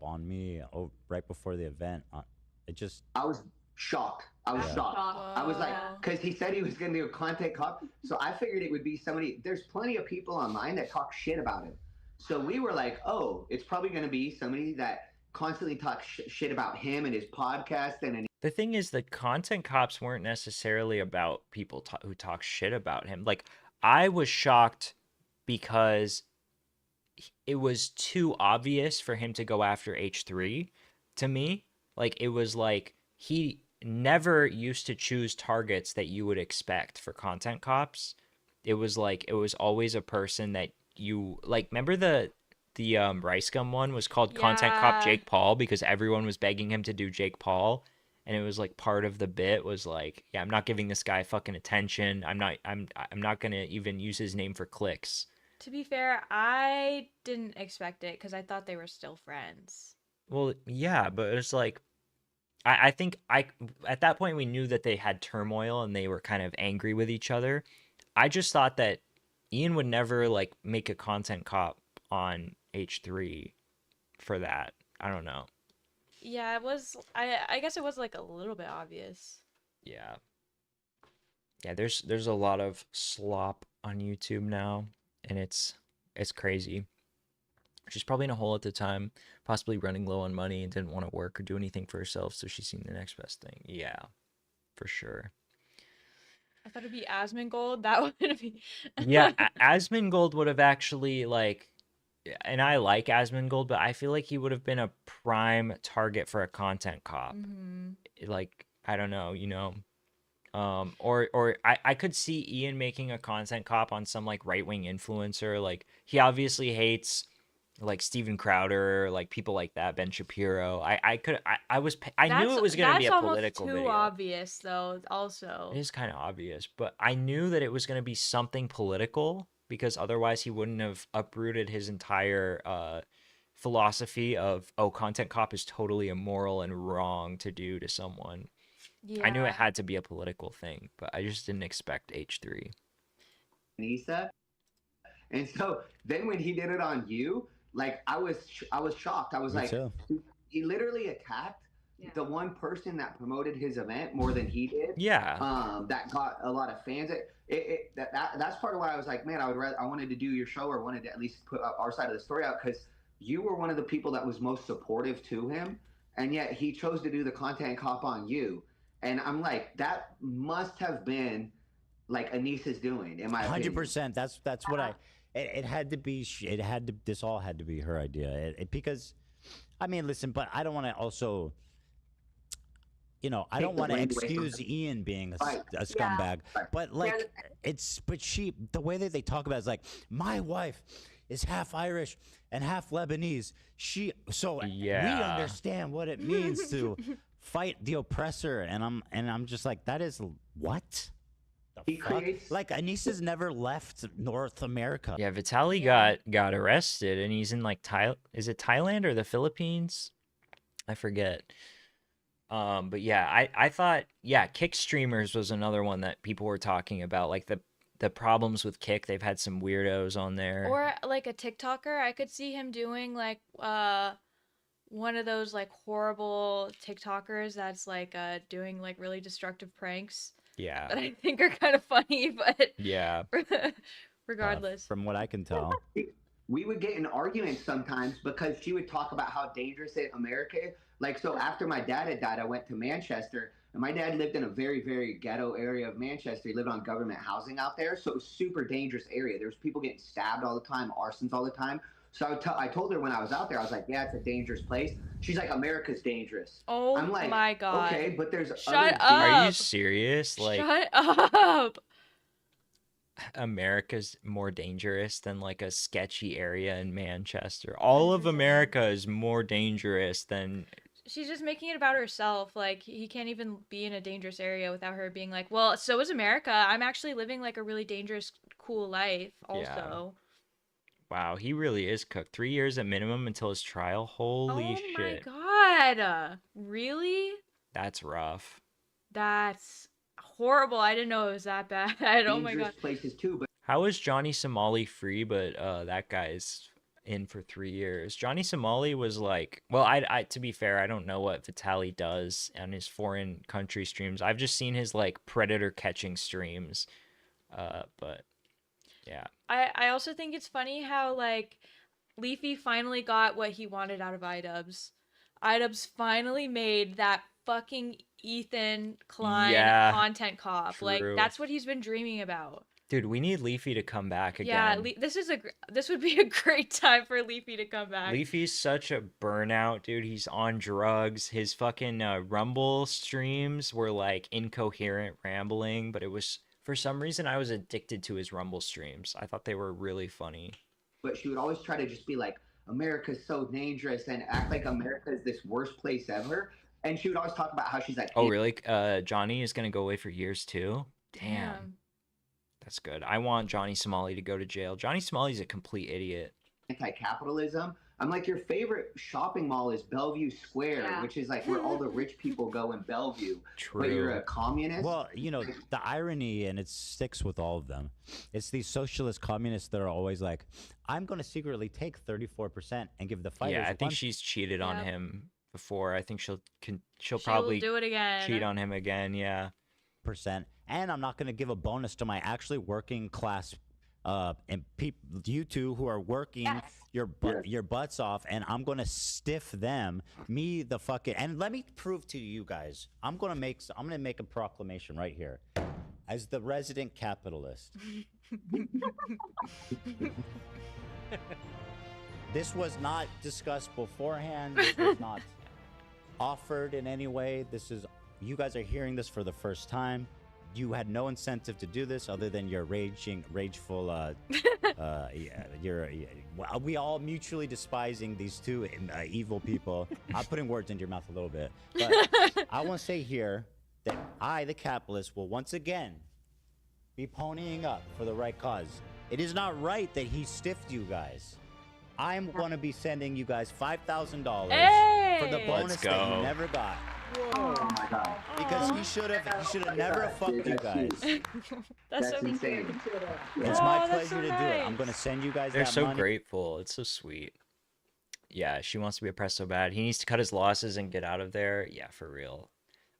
on me right before the event? I was shocked. I was shocked. I was like, because he said he was going to do a content cop. So I figured it would be somebody. There's plenty of people online that talk shit about him. So we were like, oh, it's probably going to be somebody that constantly talks shit about him and his podcast. The thing is, the content cops weren't necessarily about people who talk shit about him. Like, I was shocked because it was too obvious for him to go after H3 to me. Like, it was like he never used to choose targets that you would expect for content cops. It was like, it was always a person that you like. Remember the Rice Gum one was called Content Cop Jake Paul because everyone was begging him to do Jake Paul, and it was like part of the bit was like, yeah, I'm not giving this guy fucking attention. I'm not gonna even use his name for clicks. To be fair, I didn't expect it because I thought they were still friends. Well, yeah, but it was like, I think at that point we knew that they had turmoil and they were kind of angry with each other. I just thought that Ian would never like make a content cop on H3 for that. I don't know. Yeah, it was. I guess it was like a little bit obvious. Yeah. Yeah, there's a lot of slop on YouTube now, and it's crazy. She's probably in a hole at the time, possibly running low on money and didn't want to work or do anything for herself, so she's seen the next best thing. Yeah, for sure. I thought it'd be Asmongold. That would be. Yeah, Asmongold would have actually like, and I like Asmongold, but I feel like he would have been a prime target for a content cop. Mm-hmm. Like, I don't know, you know. Or I could see Ian making a content cop on some like right-wing influencer. Like, he obviously hates like Steven Crowder, like people like that, Ben Shapiro. I knew it was going to be a political video. That's too obvious though, also. It is kind of obvious, but I knew that it was going to be something political because otherwise he wouldn't have uprooted his entire philosophy of, oh, content cop is totally immoral and wrong to do to someone. Yeah. I knew it had to be a political thing, but I just didn't expect H3. Nisa. And so then when he did it on you, like I was shocked. I was Me like, too. He literally attacked the one person that promoted his event more than he did. Yeah. That got a lot of fans. That's part of why I was like, man, I wanted to do your show or wanted to at least put our side of the story out because you were one of the people that was most supportive to him, and yet he chose to do the content cop on you. And I'm like, that must have been like Anissa's doing, in my 100%. That's what it had to be. This all had to be her idea. Because, I mean, listen, but I don't want to also, you know, I don't want to excuse Ian being a scumbag, but like, the way that they talk about it is like, my wife is half Irish and half Lebanese. We understand what it means to fight the oppressor, and I'm just like, that is what? Like, Anissa's never left North America. Yeah, Vitaly got arrested, and he's in like is it Thailand or the Philippines? I forget. But yeah, I thought, yeah, Kick streamers was another one that people were talking about, like the problems with Kick. They've had some weirdos on there. Or like a TikToker, I could see him doing like one of those like horrible TikTokers that's like doing like really destructive pranks. Yeah. That I think are kind of funny, but yeah. Regardless. From what I can tell. We would get in arguments sometimes because she would talk about how dangerous America is. Like, so after my dad had died, I went to Manchester, and my dad lived in a very, very ghetto area of Manchester. He lived on government housing out there, so it was a super dangerous area. There was people getting stabbed all the time, arsons all the time. So I told her when I was out there, I was like, yeah, it's a dangerous place. She's like, America's dangerous. Oh, I'm like, my God. Okay, but there's Shut up. Are you serious? Like, Shut up. America's more dangerous than like a sketchy area in Manchester. All of America is more dangerous than... She's just making it about herself. Like, he can't even be in a dangerous area without her being like, well, so is America. I'm actually living like a really dangerous, cool life also. Yeah. Wow, he really is cooked. 3 years at minimum until his trial. Holy shit. Oh my God. Really? That's rough. That's horrible. I didn't know it was that bad. Oh my God. Places too, but how is Johnny Somali free, but that guy's in for 3 years? Johnny Somali was like, well, I to be fair, I don't know what Vitaly does on his foreign country streams. I've just seen his like predator catching streams, but yeah. I also think it's funny how like Leafy finally got what he wanted out of Idubbbz. Idubbbz finally made that fucking Ethan Klein content cop. True. Like, that's what he's been dreaming about. Dude, we need Leafy to come back again. Yeah, this would be a great time for Leafy to come back. Leafy's such a burnout, dude. He's on drugs. His fucking Rumble streams were like incoherent rambling, but it was, for some reason, I was addicted to his Rumble streams. I thought they were really funny. But she would always try to just be like, America's so dangerous, and act like America is this worst place ever. And she would always talk about how she's like, oh, really? Johnny is going to go away for years too? Damn. That's good. I want Johnny Somali to go to jail. Johnny Somali's a complete idiot. Anti-capitalism. I'm like, your favorite shopping mall is Bellevue Square, which is like where all the rich people go in Bellevue. True. But you're a communist? Well, you know, the irony, and it sticks with all of them, it's these socialist communists that are always like, I'm going to secretly take 34% and give the fighters Yeah, I think she's cheated on him before. I think she'll She probably will do it again. cheat on him again, yeah. And I'm not going to give a bonus to my actually working class and you two who are working your butts off, and I'm going to stiff them, and let me prove to you guys, I'm going to make a proclamation right here as the resident capitalist. This was not discussed beforehand. This was not offered in any way. You guys are hearing this for the first time. You had no incentive to do this other than your rageful. We all mutually despising these two evil people. I'm putting words into your mouth a little bit, but I want to say here that I, the capitalist, will once again be ponying up for the right cause. It is not right that he stiffed you guys. I'm going to be sending you guys $5,000 for the bonus that you never got. Oh my God. Because he should have never fucked you guys. That's so insane. It's my pleasure to do it. I'm gonna send you guys They're that so money. grateful. It's so sweet. Yeah, she wants to be oppressed so bad. He needs to cut his losses and get out of there. Yeah, for real.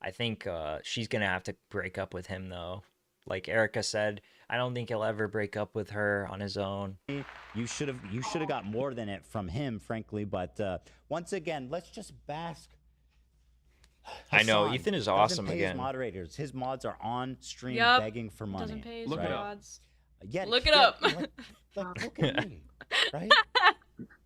I think she's gonna have to break up with him though. Like Erica said, I don't think he'll ever break up with her on his own. You should have got more than it from him, frankly. But once again, let's just bask. I know, Hassan Ethan is doesn't awesome pay again. His moderators, his mods are on stream Yep. begging for money. Doesn't pay his right? mods. Yeah, Look it up. Look at me, right?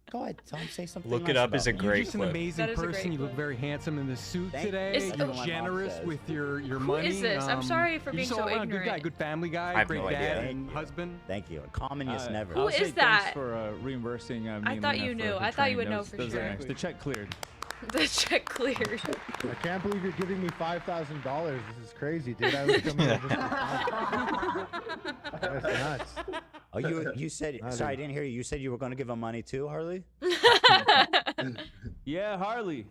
Go ahead, Tom, say something. Look it nice up about is a me. great You're just an clip. amazing That is a person. great You look clip. very handsome in the suit Thank today. you. You're That's what my mom generous says. with your Who money. is this? I'm sorry for you're being just so all around good guy, ignorant. good family guy, I have great no dad, idea. and husband. Thank you. Communist never. Who I'll is say that? Thanks for reimbursing me I and thought Lena you for knew. her I thought you training. would know Those- for those are sure. nice. The check cleared. The check cleared. I can't believe you're giving me $5,000. This is crazy, dude. I was coming over That's nuts. Oh, you said. Sorry, I didn't hear you. You said you were going to give him money too, Harley. Yeah, Harley.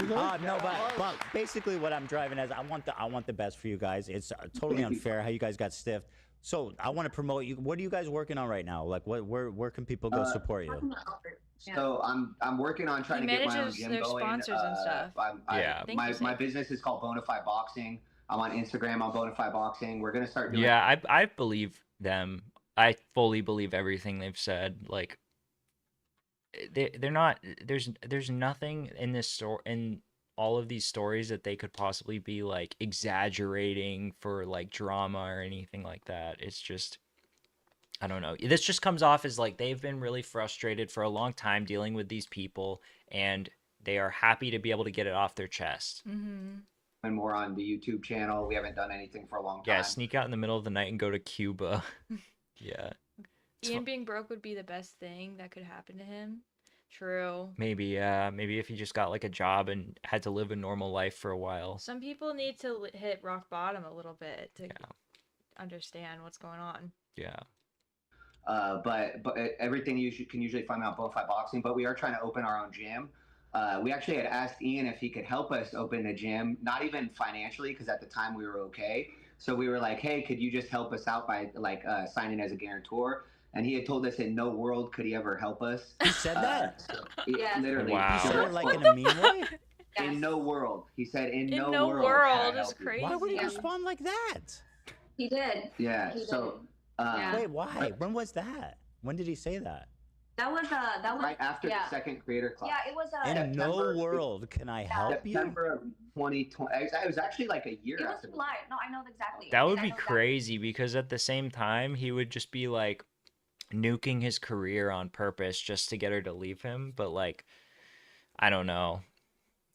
No, but basically what I'm driving as I want the best for you guys. It's totally unfair how you guys got stiffed. So I want to promote you. What are you guys working on right now? Like where can people go support you? So I'm working on trying to get my own gym their going. sponsors and stuff. My business is called Bonafide Boxing. I'm on Instagram on Bonafide Boxing. We're gonna start doing. Yeah, I believe them. I fully believe everything they've said. Like they're not. There's nothing in this story in all of these stories that they could possibly be like exaggerating for like drama or anything like that. It's just, I don't know. This just comes off as like they've been really frustrated for a long time dealing with these people, and they are happy to be able to get it off their chest. Mm-hmm. And more on the YouTube channel. We haven't done anything for a long time. Yeah, sneak out in the middle of the night and go to Cuba. Yeah. Ian being broke would be the best thing that could happen to him. True. Maybe if he just got like a job and had to live a normal life for a while. Some people need to hit rock bottom a little bit to understand what's going on. Yeah. But everything you can usually find out Bonafide Boxing. But we are trying to open our own gym. We actually had asked Ian if he could help us open a gym, not even financially, because at the time we were okay. So we were like, hey, could you just help us out by like signing as a guarantor? And he had told us in no world could he ever help us. He said that? Yeah. Literally. Wow. He said it like in a mean way? In no world. He said in no no world can I is help you. crazy. Why would he respond like that? He did. Yeah. He So. Yeah. Wait, why? When was that? When did he say that? That was right after the second creator class. Yeah, it was In no world can I help you. September of 2020. It was actually like a year It was after. July. No, I know exactly. That would be crazy because at the same time he would just be like nuking his career on purpose just to get her to leave him. But like, I don't know.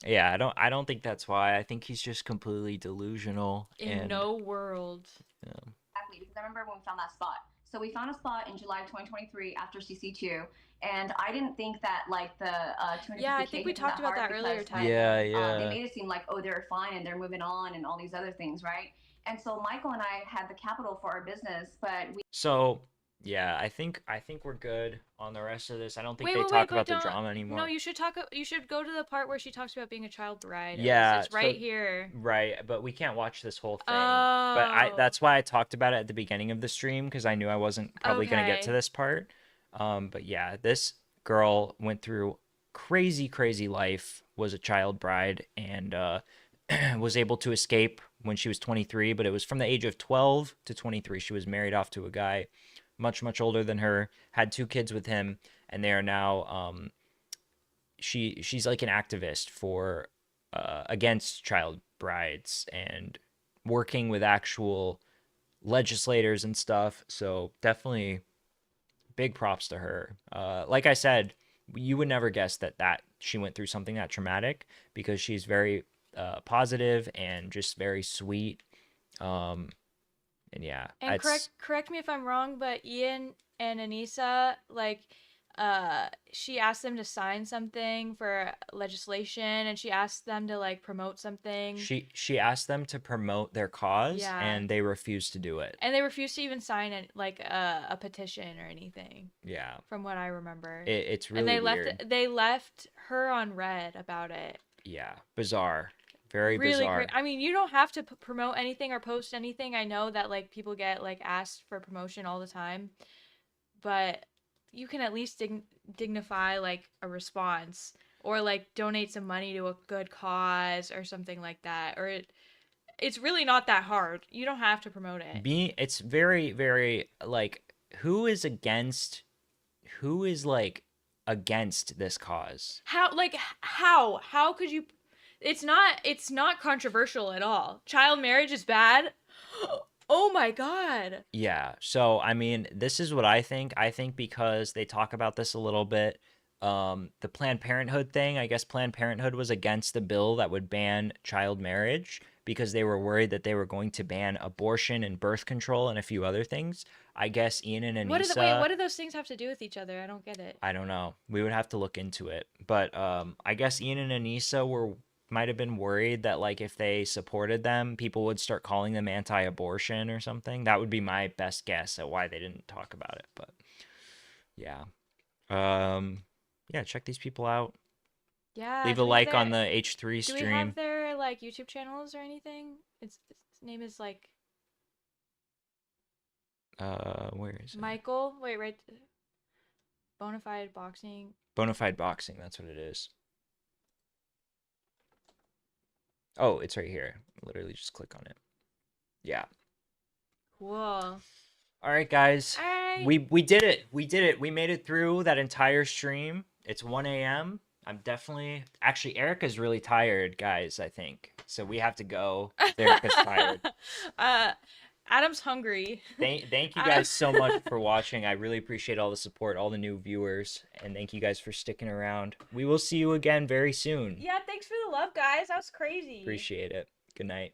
Yeah, I don't think that's why. I think he's just completely delusional. In no world. Yeah. Exactly, because I remember when we found that spot. So we found a spot in July 2023 after CC2, and I didn't think that like the 250K. Yeah, I think we talked about that earlier because, time. Yeah, they made it seem like, oh, they're fine and they're moving on and all these other things, right? And so Michael and I had the capital for our business, but we. So yeah, I think we're good on the rest of this. I don't think they talk about the drama anymore. No, you should go to the part where she talks about being a child bride. Yeah, it's right here. Right, but we can't watch this whole thing. Oh. But that's why I talked about it at the beginning of the stream, because I knew I wasn't probably gonna get to this part. But yeah, this girl went through crazy life, was a child bride, and was able to escape when she was 23. But it was from the age of 12 to 23. She was married off to a guy much older than her, had 2 kids with him, and they are now she's like an activist for against child brides and working with actual legislators and stuff. So definitely big props to her. Like I said, you would never guess that she went through something that traumatic, because she's very positive and just very sweet. And yeah, and correct me if I'm wrong, but Ian and Anissa, like, she asked them to sign something for legislation, and she asked them to like promote something. She asked them to promote their cause, Yeah. and they refused to do it. And they refused to even sign a petition or anything. Yeah. From what I remember. It's really and they weird. they left her on red about it. Yeah, bizarre. Very really bizarre. I mean, you don't have to promote anything or post anything. I know that like people get like asked for promotion all the time, but you can at least dignify like a response, or like donate some money to a good cause or something like that. Or it's really not that hard. You don't have to promote it. It's very like, who is like against this cause? How could you? It's not controversial at all. Child marriage is bad. Oh my god. Yeah. So, I mean, this is what I think. I think because they talk about this a little bit, the Planned Parenthood thing, I guess Planned Parenthood was against the bill that would ban child marriage because they were worried that they were going to ban abortion and birth control and a few other things. I guess Ian and Anissa... What do those things have to do with each other? I don't get it. I don't know. We would have to look into it. But I guess Ian and Anissa might have been worried that like if they supported them, people would start calling them anti-abortion or something. That would be my best guess at why they didn't talk about it. But yeah. yeah, check these people out. Yeah. Leave a like on the H3 stream. Do we have their like YouTube channels or anything? Its name is like. Where is it? Michael. Wait, right. Bonafide Boxing. Bonafide Boxing. That's what it is. Oh, it's right here. Literally, just click on it. Yeah. Cool. All right, guys. All right. We did it. We did it. We made it through that entire stream. It's 1 a.m. I'm definitely Erica's really tired, guys, I think. So we have to go. Erica's tired. Adam's hungry. Thank you guys so much for watching. I really appreciate all the support, all the new viewers, and thank you guys for sticking around. We will see you again very soon. Yeah, thanks for the love, guys. That was crazy. Appreciate it. Good night.